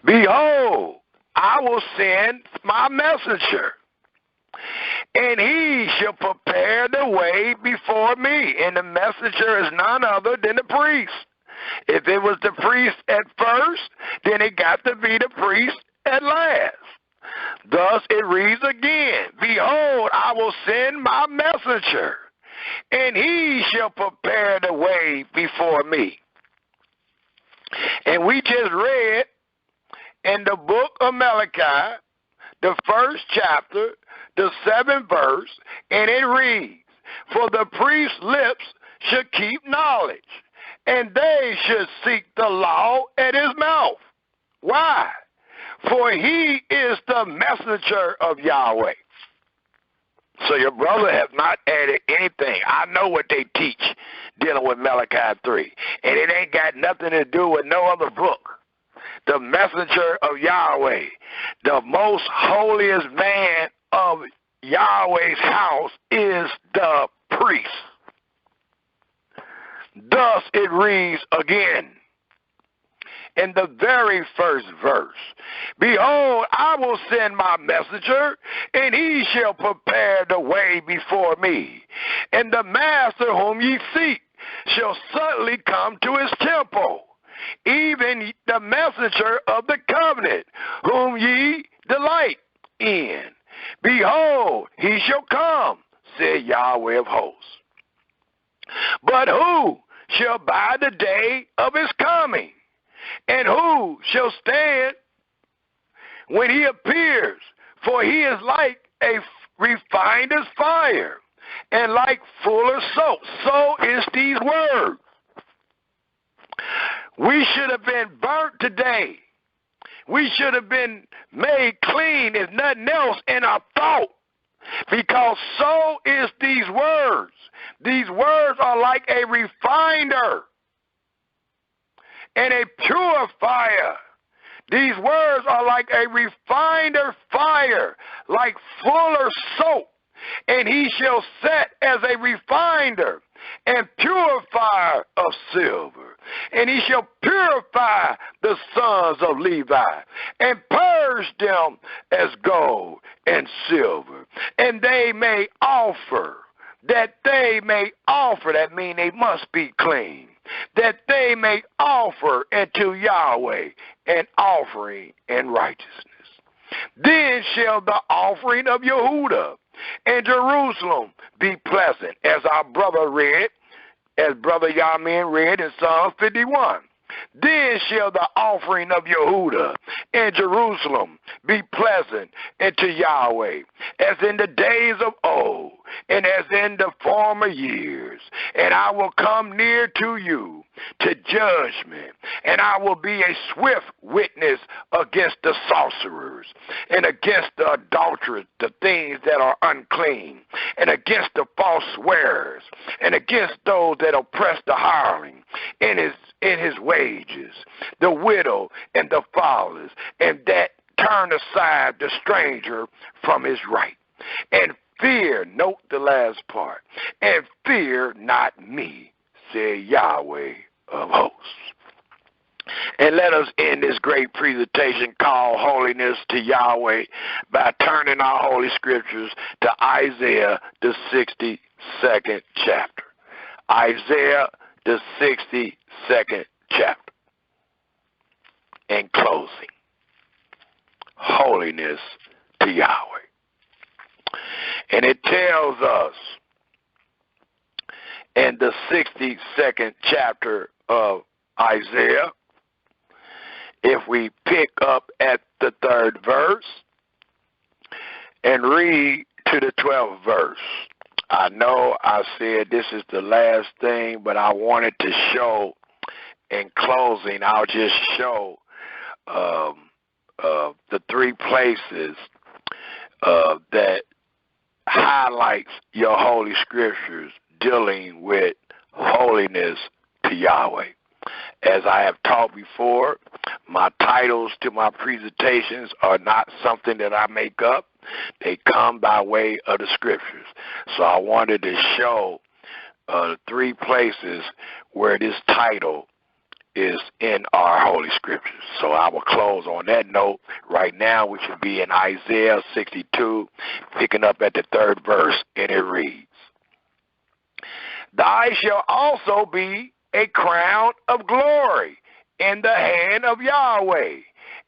Behold, I will send my messenger, and he shall prepare the way before me. And the messenger is none other than the priest. If it was the priest at first, then it got to be the priest at last. Thus it reads again, behold, I will send my messenger, and he shall prepare the way before me. And we just read in the book of Malachi, the 1st chapter, the 7th verse, and it reads, for the priest's lips should keep knowledge, and they should seek the law at his mouth. Why? For he is the messenger of Yahweh. So your brother has not added anything. I know what they teach dealing with Malachi 3, and it ain't got nothing to do with no other book. The messenger of Yahweh, the most holiest man of Yahweh's house, is the priest. Thus it reads again in the very first verse, behold, I will send my messenger, and he shall prepare the way before me. And the master whom ye seek shall suddenly come to his temple, even the messenger of the covenant, whom ye delight in. Behold, he shall come, said Yahweh of hosts. But who shall buy the day of his coming? And who shall stand when he appears? For he is like a refiner's fire, and like fuller's soap. So is these words. We should have been burnt today. We should have been made clean, if nothing else, in our thought. Because so is these words. These words are like a refiner and a purifier. These words are like a refiner fire, like fuller soap. And he shall set as a refiner and purifier of silver. And he shall purify the sons of Levi and purge them as gold and silver. And they may offer, that means they must be clean, that they may offer unto Yahweh an offering in righteousness. Then shall the offering of Yehudah and Jerusalem be pleasant, as our brother read, as Brother Yamin read in Psalm 51. Then shall the offering of Yehudah and Jerusalem be pleasant unto Yahweh, as in the days of old, and as in the former years. And I will come near to you to judgment, and I will be a swift witness against the sorcerers, and against the adulterers, the things that are unclean, and against the false swearers, and against those that oppress the hireling in his wages, the widow and the fatherless, and that turn aside the stranger from his right. And fear, note the last part, and fear not me, said Yahweh of hosts. And let us end this great presentation called Holiness to Yahweh by turning our Holy Scriptures to Isaiah, the 62nd chapter. Isaiah, the 62nd chapter. In closing, holiness to Yahweh. And it tells us in the 62nd chapter of Isaiah, if we pick up at the 3rd verse and read to the 12th verse. I know I said this is the last thing, but I wanted to show in closing, I'll just show the 3 places that highlights your Holy Scriptures dealing with holiness to Yahweh. As I have taught before, my titles to my presentations are not something that I make up. They come by way of the Scriptures. So I wanted to show 3 places where this title is in our Holy Scriptures. So I will close on that note. Right now we should be in Isaiah 62, picking up at the 3rd verse, and it reads, Thy shall also be a crown of glory in the hand of Yahweh,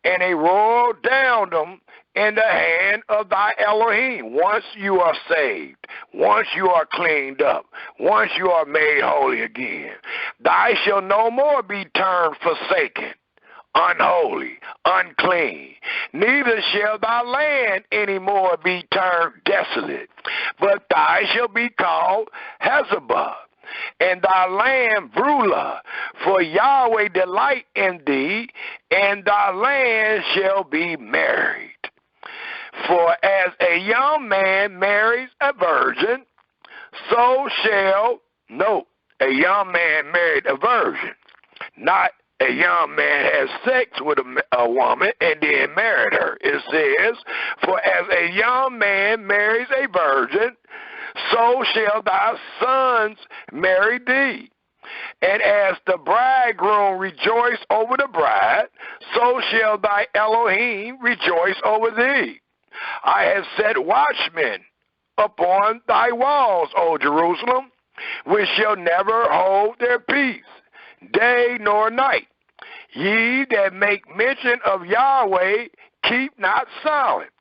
and a royal diadem in the hand of thy Elohim. Once you are saved, once you are cleaned up, once you are made holy again, thy shall no more be termed forsaken, unholy, unclean. Neither shall thy land any more be termed desolate, but thy shall be called Hezabah, and thy land Beulah, for Yahweh delight in thee, and thy land shall be married. For as a young man marries a virgin, so shall, note, a young man married a virgin, not a young man has sex with a woman and then married her. It says, for as a young man marries a virgin, so shall thy sons marry thee. And as the bridegroom rejoice over the bride, so shall thy Elohim rejoice over thee. I have set watchmen upon thy walls, O Jerusalem, which shall never hold their peace, day nor night. Ye that make mention of Yahweh, keep not silent,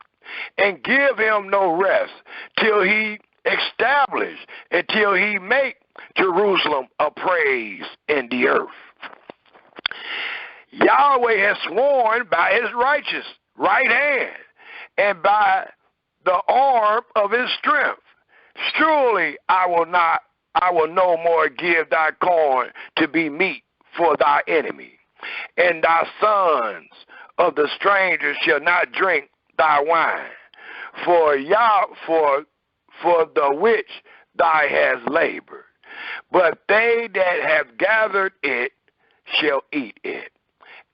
and give him no rest, till he establish, until he make Jerusalem a praise in the earth. Yahweh has sworn by his righteous right hand, and by the arm of his strength. Surely I will no more give thy corn to be meat for thy enemy, and thy sons of the strangers shall not drink thy wine, for the which thou hast labored. But they that have gathered it shall eat it,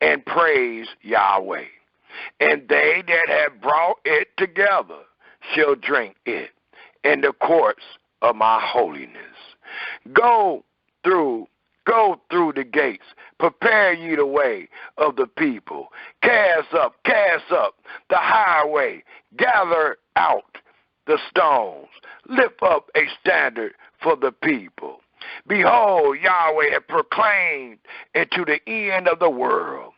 and praise Yahweh. And they that have brought it together shall drink it in the courts of my holiness. Go through the gates, prepare ye the way of the people. Cast up the highway, gather out the stones, lift up a standard for the people. Behold, Yahweh hath proclaimed into the end of the world.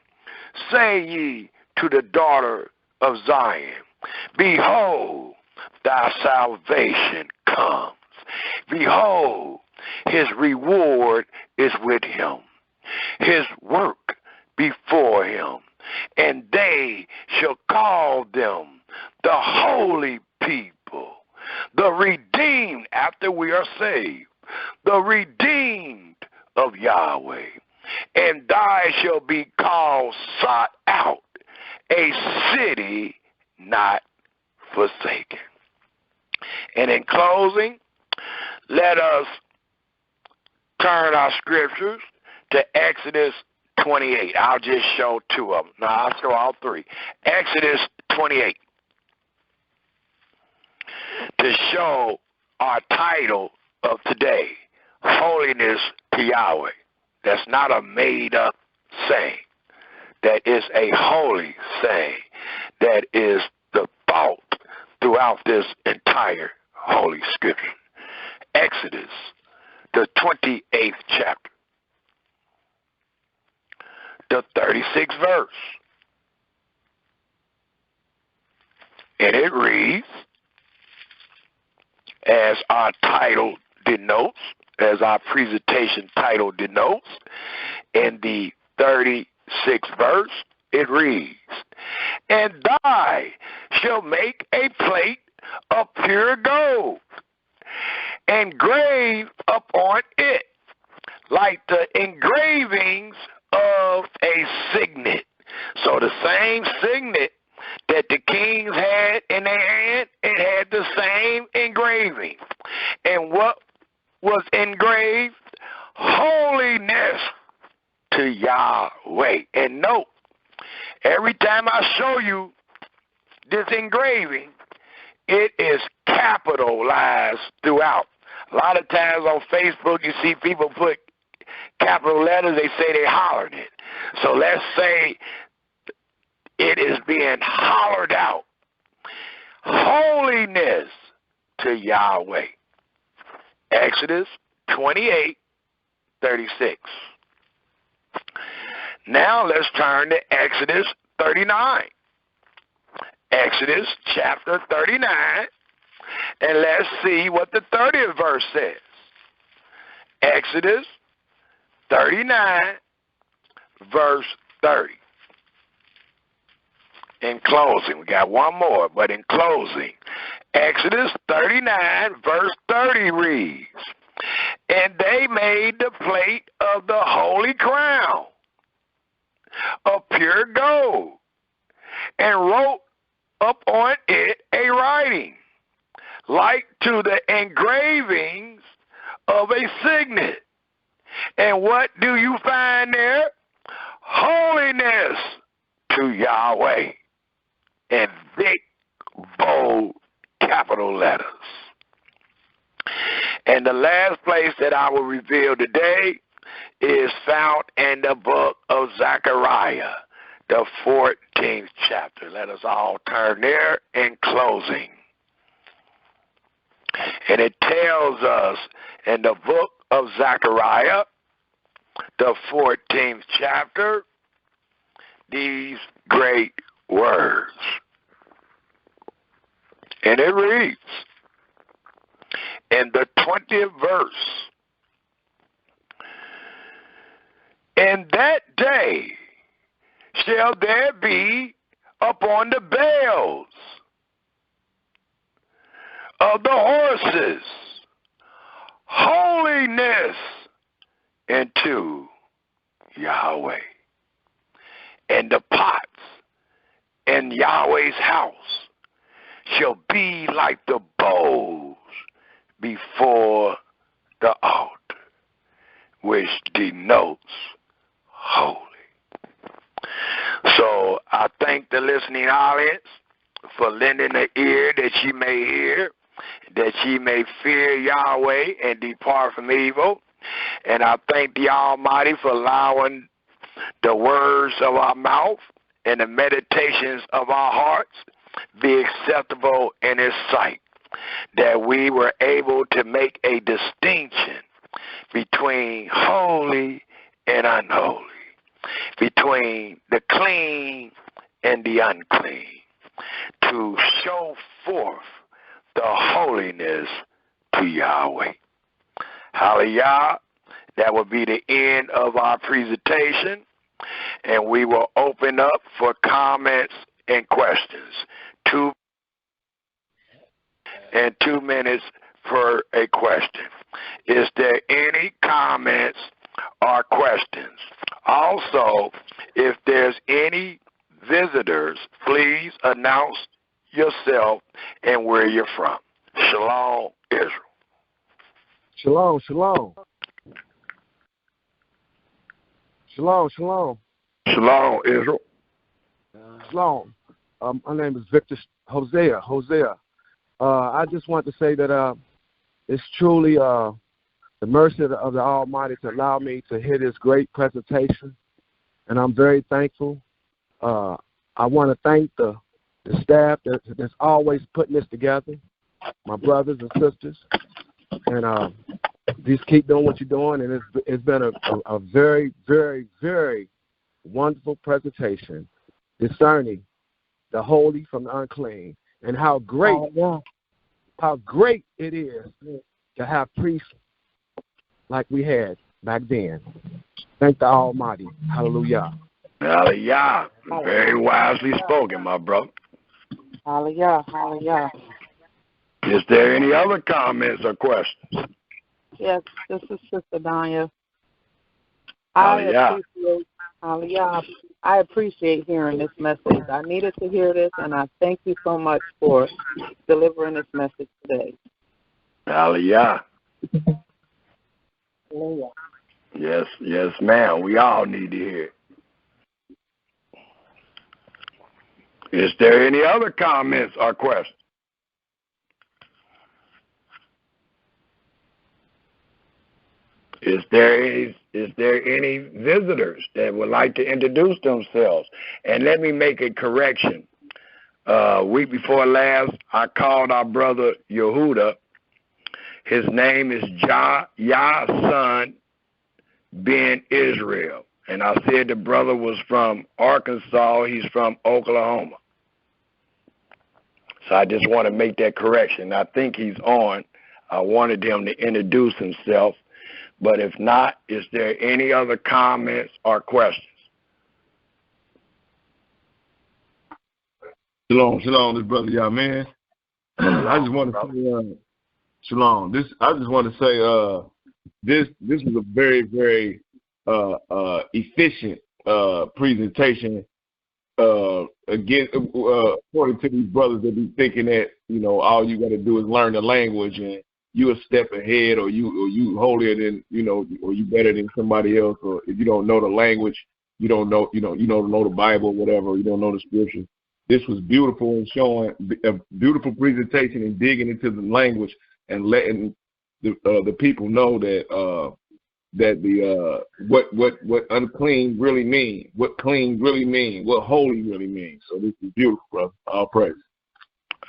Say ye to the daughter of Zion, behold, thy salvation comes. Behold, his reward is with him, his work before him, and they shall call them the holy people, the redeemed after we are saved, the redeemed of Yahweh. And thou shalt be called sought out, a city not forsaken. And in closing, let us turn our scriptures to Exodus 28. I'll just show 2 of them. No, I'll show all 3. Exodus 28. To show our title of today, Holiness to Yahweh. That's not a made-up saying. That is a holy saying. That is the thought throughout this entire Holy Scripture. Exodus, the 28th chapter, the 36th verse. And it reads, as our title denotes, as our presentation title denotes, in the 36th verse, it reads, and thou shalt make a plate of pure gold, engraved upon it, like the engravings of a signet. So the same signet that the kings had in their hand, it had the same engraving. And what was engraved? Holiness to Yahweh. And note, every time I show you this engraving, it is capitalized throughout. A lot of times on Facebook, you see people put capital letters, they say they hollered it. So let's say it is being hollered out. Holiness to Yahweh. Exodus 28:36. Now let's turn to Exodus 39. Exodus chapter 39, and let's see what the 30th verse says. Exodus 39, verse 30. In closing, we got one more, but in closing, Exodus 39, verse 30 reads, and they made the plate of the holy crown of pure gold, and wrote upon it a writing, like to the engravings of a signet. And what do you find there? Holiness to Yahweh, in big, bold, capital letters. And the last place that I will reveal today is found in the book of Zechariah, the 14th chapter. Let us all turn there in closing. And it tells us in the book of Zechariah, the 14th chapter, these great words. And it reads, in the 20th verse, in that day shall there be upon the bells of the horses holiness unto Yahweh, and the pots in Yahweh's house shall be like the bowls before the altar, which denotes holy. So I thank the listening audience for lending the ear that ye may hear, that ye may fear Yahweh and depart from evil. And I thank the Almighty for allowing the words of our mouth and the meditations of our hearts be acceptable in His sight, that we were able to make a distinction between holy and unholy, between the clean and the unclean, to show forth the holiness to Yahweh. Hallelujah. That will be the end of our presentation, and we will open up for comments and questions. 2 minutes per a question. Is there any comments or questions? Also, if there's any visitors, please announce yourself and where you're from. Shalom, Israel. Shalom, shalom. Shalom, shalom. Shalom, Israel. Shalom. My name is Victor Hosea. I just want to say that it's truly the mercy of the Almighty to allow me to hear this great presentation, and I'm very thankful. I want to thank the staff that's always putting this together, my brothers and sisters, and just keep doing what you're doing. And it's been a very, very, very wonderful presentation discerning the holy from the unclean, and how great it is to have priests like we had back then. Thank the Almighty. Hallelujah. Hallelujah. Very wisely spoken, my brother. Hallelujah. Hallelujah. Is there any other comments or questions? Yes, this is Sister Danya. Hallelujah. I appreciate hearing this message. I needed to hear this, and I thank you so much for delivering this message today. Hallelujah. Hallelujah. Yes, ma'am. We all need to hear it. Is there any other comments or questions? Is there any visitors that would like to introduce themselves? And let me make a correction. Week before last, I called our brother Yehuda. His name is Yason Ben Israel. And I said the brother was from Arkansas. He's from Oklahoma. So I just want to make that correction. I think he's on. I wanted him to introduce himself. But if not, is there any other comments or questions? Shalom, this brother Yahweh. I just want to say, shalom. I just want to say, this was a very, very efficient presentation. Again, according to these brothers that be thinking that all you got to do is learn the language and you a step ahead, or you holier than or you better than somebody else, or if you don't know the language, you don't know the Bible, or whatever, you don't know the scripture. This was beautiful and showing a beautiful presentation and digging into the language and letting the people know that what unclean really mean, what clean really mean, what holy really means. So this is beautiful, brother. All praise.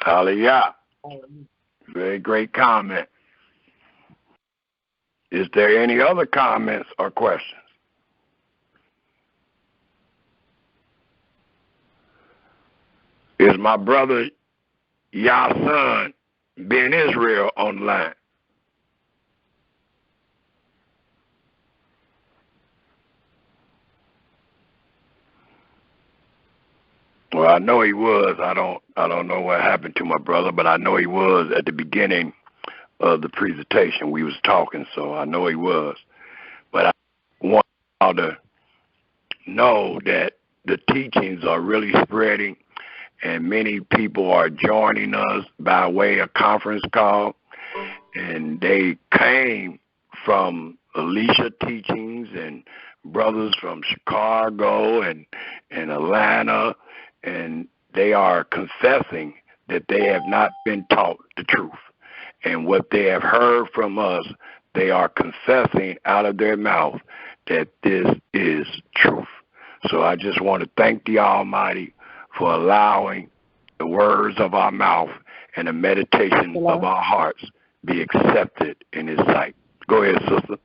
Hallelujah. Very great comment. Is there any other comments or questions? Is my brother Yason Ben Israel on the line? Well, I know he was. I don't know what happened to my brother, but I know he was at the beginning of the presentation. We was talking, so I know he was. But I want y'all to know that the teachings are really spreading, and many people are joining us by way of conference call, and they came from Alicia teachings and brothers from Chicago and Atlanta, and they are confessing that they have not been taught the truth. And what they have heard from us, they are confessing out of their mouth that this is truth. So I just want to thank the Almighty for allowing the words of our mouth and the meditation of our hearts be accepted in His sight. Go ahead, sister.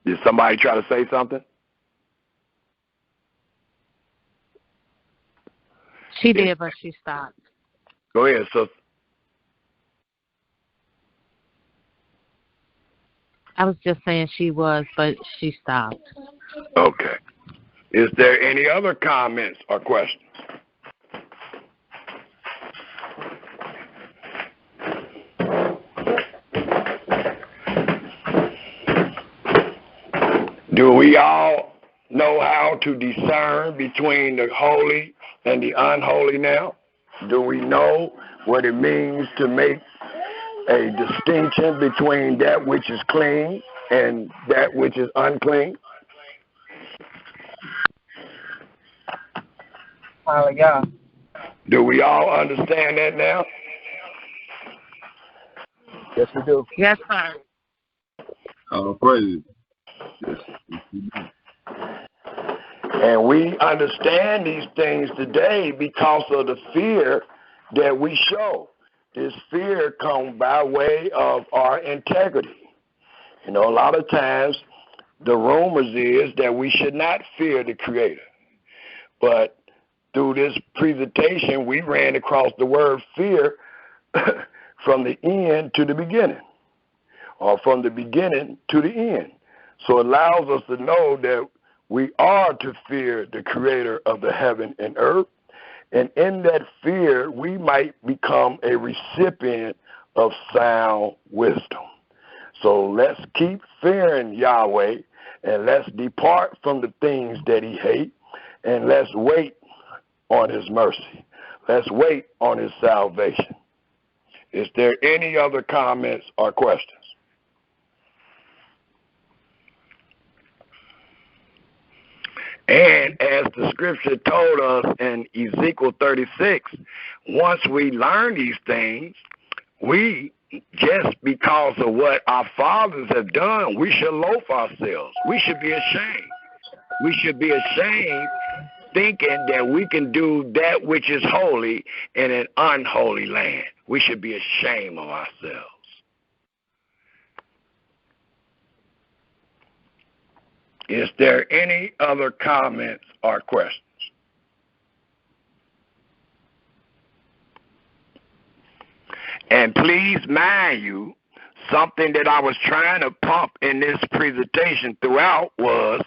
Did somebody try to say something? She did, but she stopped. Go ahead, sister. I was just saying she was, but she stopped. Okay. Is there any other comments or questions? Do we all know how to discern between the holy and the unholy now? Do we know what it means to make a distinction between that which is clean and that which is unclean? Hallelujah. Do we all understand that now? Yes, we do. Yes, sir. Praise. And we understand these things today because of the fear that we show. This fear comes by way of our integrity. A lot of times the rumors is that we should not fear the Creator. But through this presentation, we ran across the word fear from the end to the beginning, or from the beginning to the end. So it allows us to know that we are to fear the Creator of the heaven and earth. And in that fear, we might become a recipient of sound wisdom. So let's keep fearing Yahweh, and let's depart from the things that He hates, and let's wait on His mercy. Let's wait on His salvation. Is there any other comments or questions? And as the scripture told us in Ezekiel 36, once we learn these things, we just because of what our fathers have done, we should loaf ourselves. We should be ashamed. We should be ashamed thinking that we can do that which is holy in an unholy land. We should be ashamed of ourselves. Is there any other comments or questions? And please mind you, something that I was trying to pump in this presentation throughout was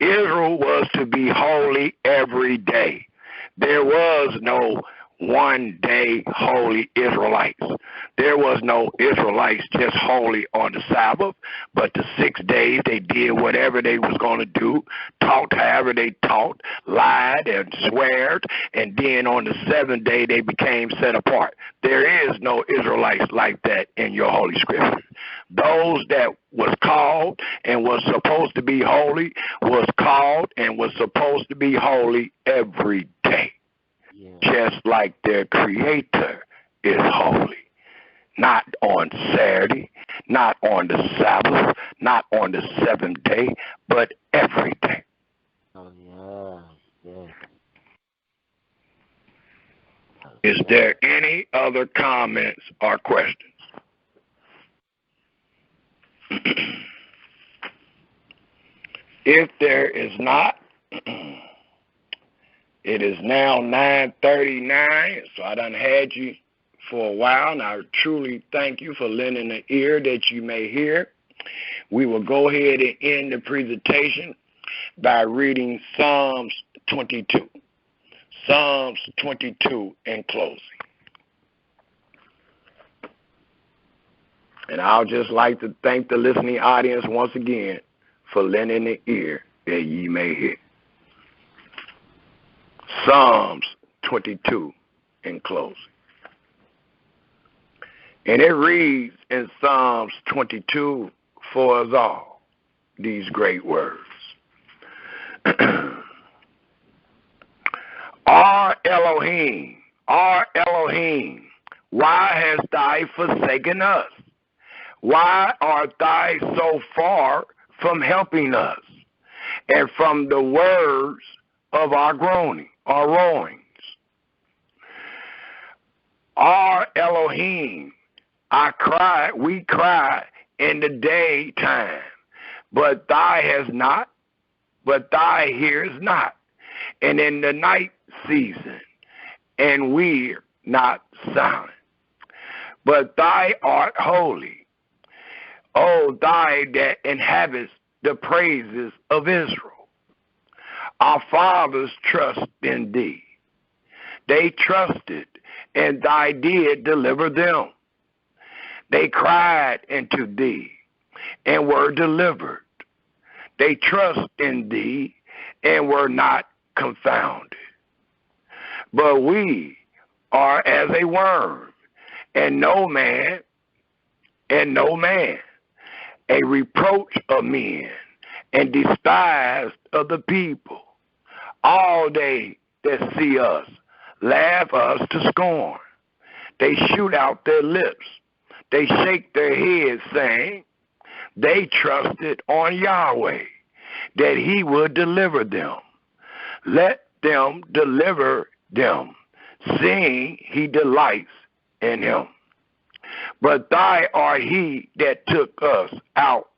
Israel was to be holy every day. There was no one day holy Israelites. There was no Israelites just holy on the Sabbath, but the 6 days they did whatever they was going to do, talked however they talked, lied and sweared, and then on the 7th day they became set apart. There is no Israelites like that in your Holy Scripture. Those that was called and was supposed to be holy was called and was supposed to be holy every day. Just like their Creator is holy. Not on Saturday, not on the Sabbath, not on the 7th day, but every day. Oh, yeah. Is there any other comments or questions? If there is not, it is now 9:39, so I done had you for a while, and I truly thank you for lending an ear that you may hear. We will go ahead and end the presentation by reading Psalms 22. Psalms 22 in closing. And I'll just like to thank the listening audience once again for lending the ear that ye may hear. Psalms 22 in closing. And it reads in Psalms 22 for us all these great words. Our Elohim, why hast thou forsaken us? Why art thou so far from helping us and from the words of our groaning, our roarings? Our Elohim, we cry in the daytime, but thou hast not, but thou hearest not, and in the night season, and we're not silent. But thou art holy, O thou that inhabitest the praises of Israel. Our fathers trust in thee. They trusted, and thou did deliver them. They cried unto thee, and were delivered. They trust in thee, and were not confounded. But we are as a worm, and no man, a reproach of men, and despised of the people. All they that see us laugh us to scorn. They shoot out their lips. They shake their heads, saying, they trusted on Yahweh, that he would deliver them. Let them deliver them, seeing he delights in him. But thou art he that took us out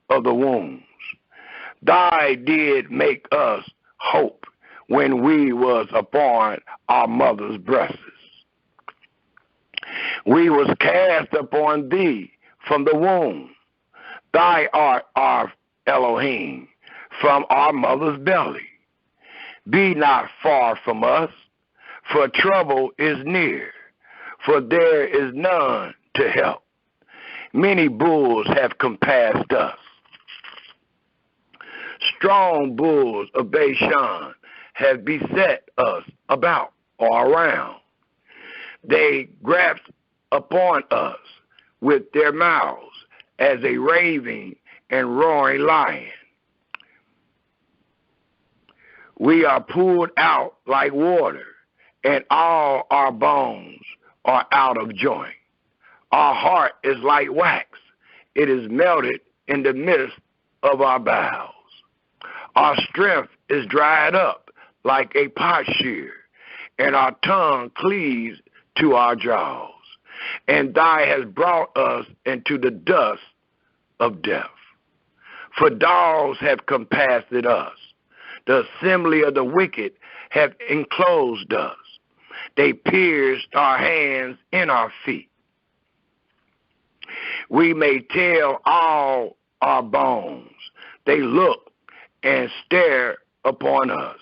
of the wombs. Thou did make us hope when we was upon our mother's breasts. We was cast upon thee from the womb. Thou art our Elohim from our mother's belly. Be not far from us, for trouble is near, for there is none to help. Many bulls have compassed us. Strong bulls of Bashan have beset us about or around. They grasp upon us with their mouths as a raving and roaring lion. We are pulled out like water, and all our bones are out of joint. Our heart is like wax. It is melted in the midst of our bowels. Our strength is dried up like a potsherd, and our tongue cleaves to our jaws. And thou hast brought us into the dust of death. For dogs have compassed us. The assembly of the wicked have enclosed us. They pierced our hands and our feet. We may tell all our bones. They look and stare upon us.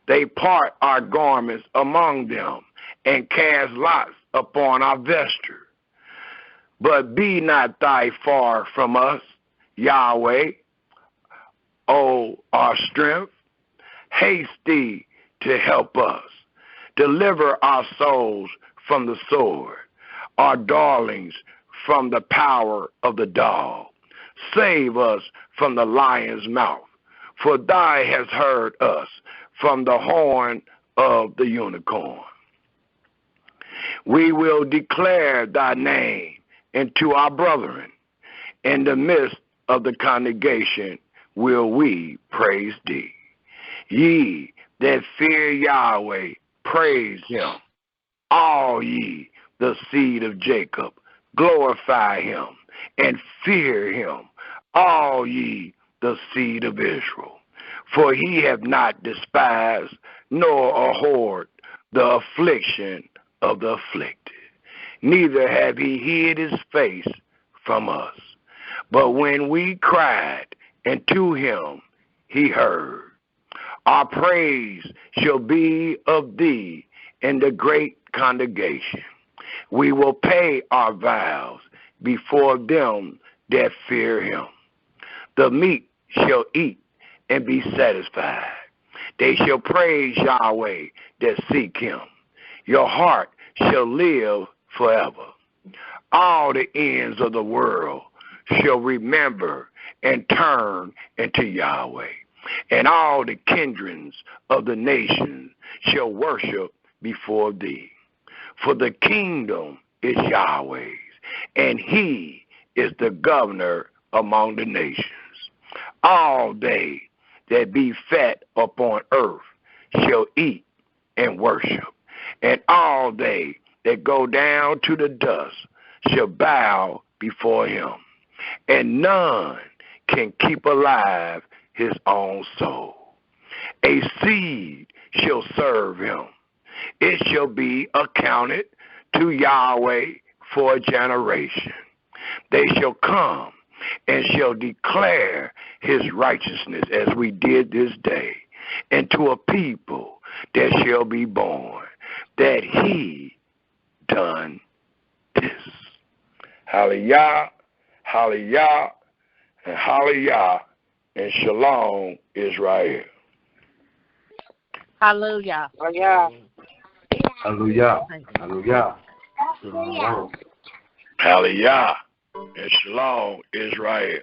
They part our garments among them and cast lots upon our vesture. But be not thy far from us, Yahweh, O our strength. Haste thee to help us. Deliver our souls from the sword, our darlings from the power of the dog. Save us from the lion's mouth, for thou hast heard us from the horn of the unicorn. We will declare thy name unto our brethren. In the midst of the congregation will we praise thee. Ye that fear Yahweh, praise him. All ye, the seed of Jacob, glorify him and fear him. All ye, the seed of Israel. For he hath not despised nor abhorred the affliction of the afflicted. Neither have he hid his face from us. But when we cried unto him, he heard. Our praise shall be of thee in the great congregation. We will pay our vows before them that fear him. The meek shall eat and be satisfied. They shall praise Yahweh that seek him. Your heart shall live forever. All the ends of the world shall remember and turn into Yahweh. And all the kindreds of the nations shall worship before thee. For the kingdom is Yahweh's, and he is the governor among the nations. All they that be fat upon earth shall eat and worship, and all they that go down to the dust shall bow before him. And none can keep alive his own soul. A seed shall serve him. It shall be accounted to Yahweh for a generation. They shall come and shall declare his righteousness as we did this day, and to a people that shall be born, that he done this. Hallelujah, hallelujah, and hallelujah, and shalom, Israel. Hallelujah. Yeah. Hallelujah. Hallelujah. Shalom. Hallelujah, and shalom, Israel.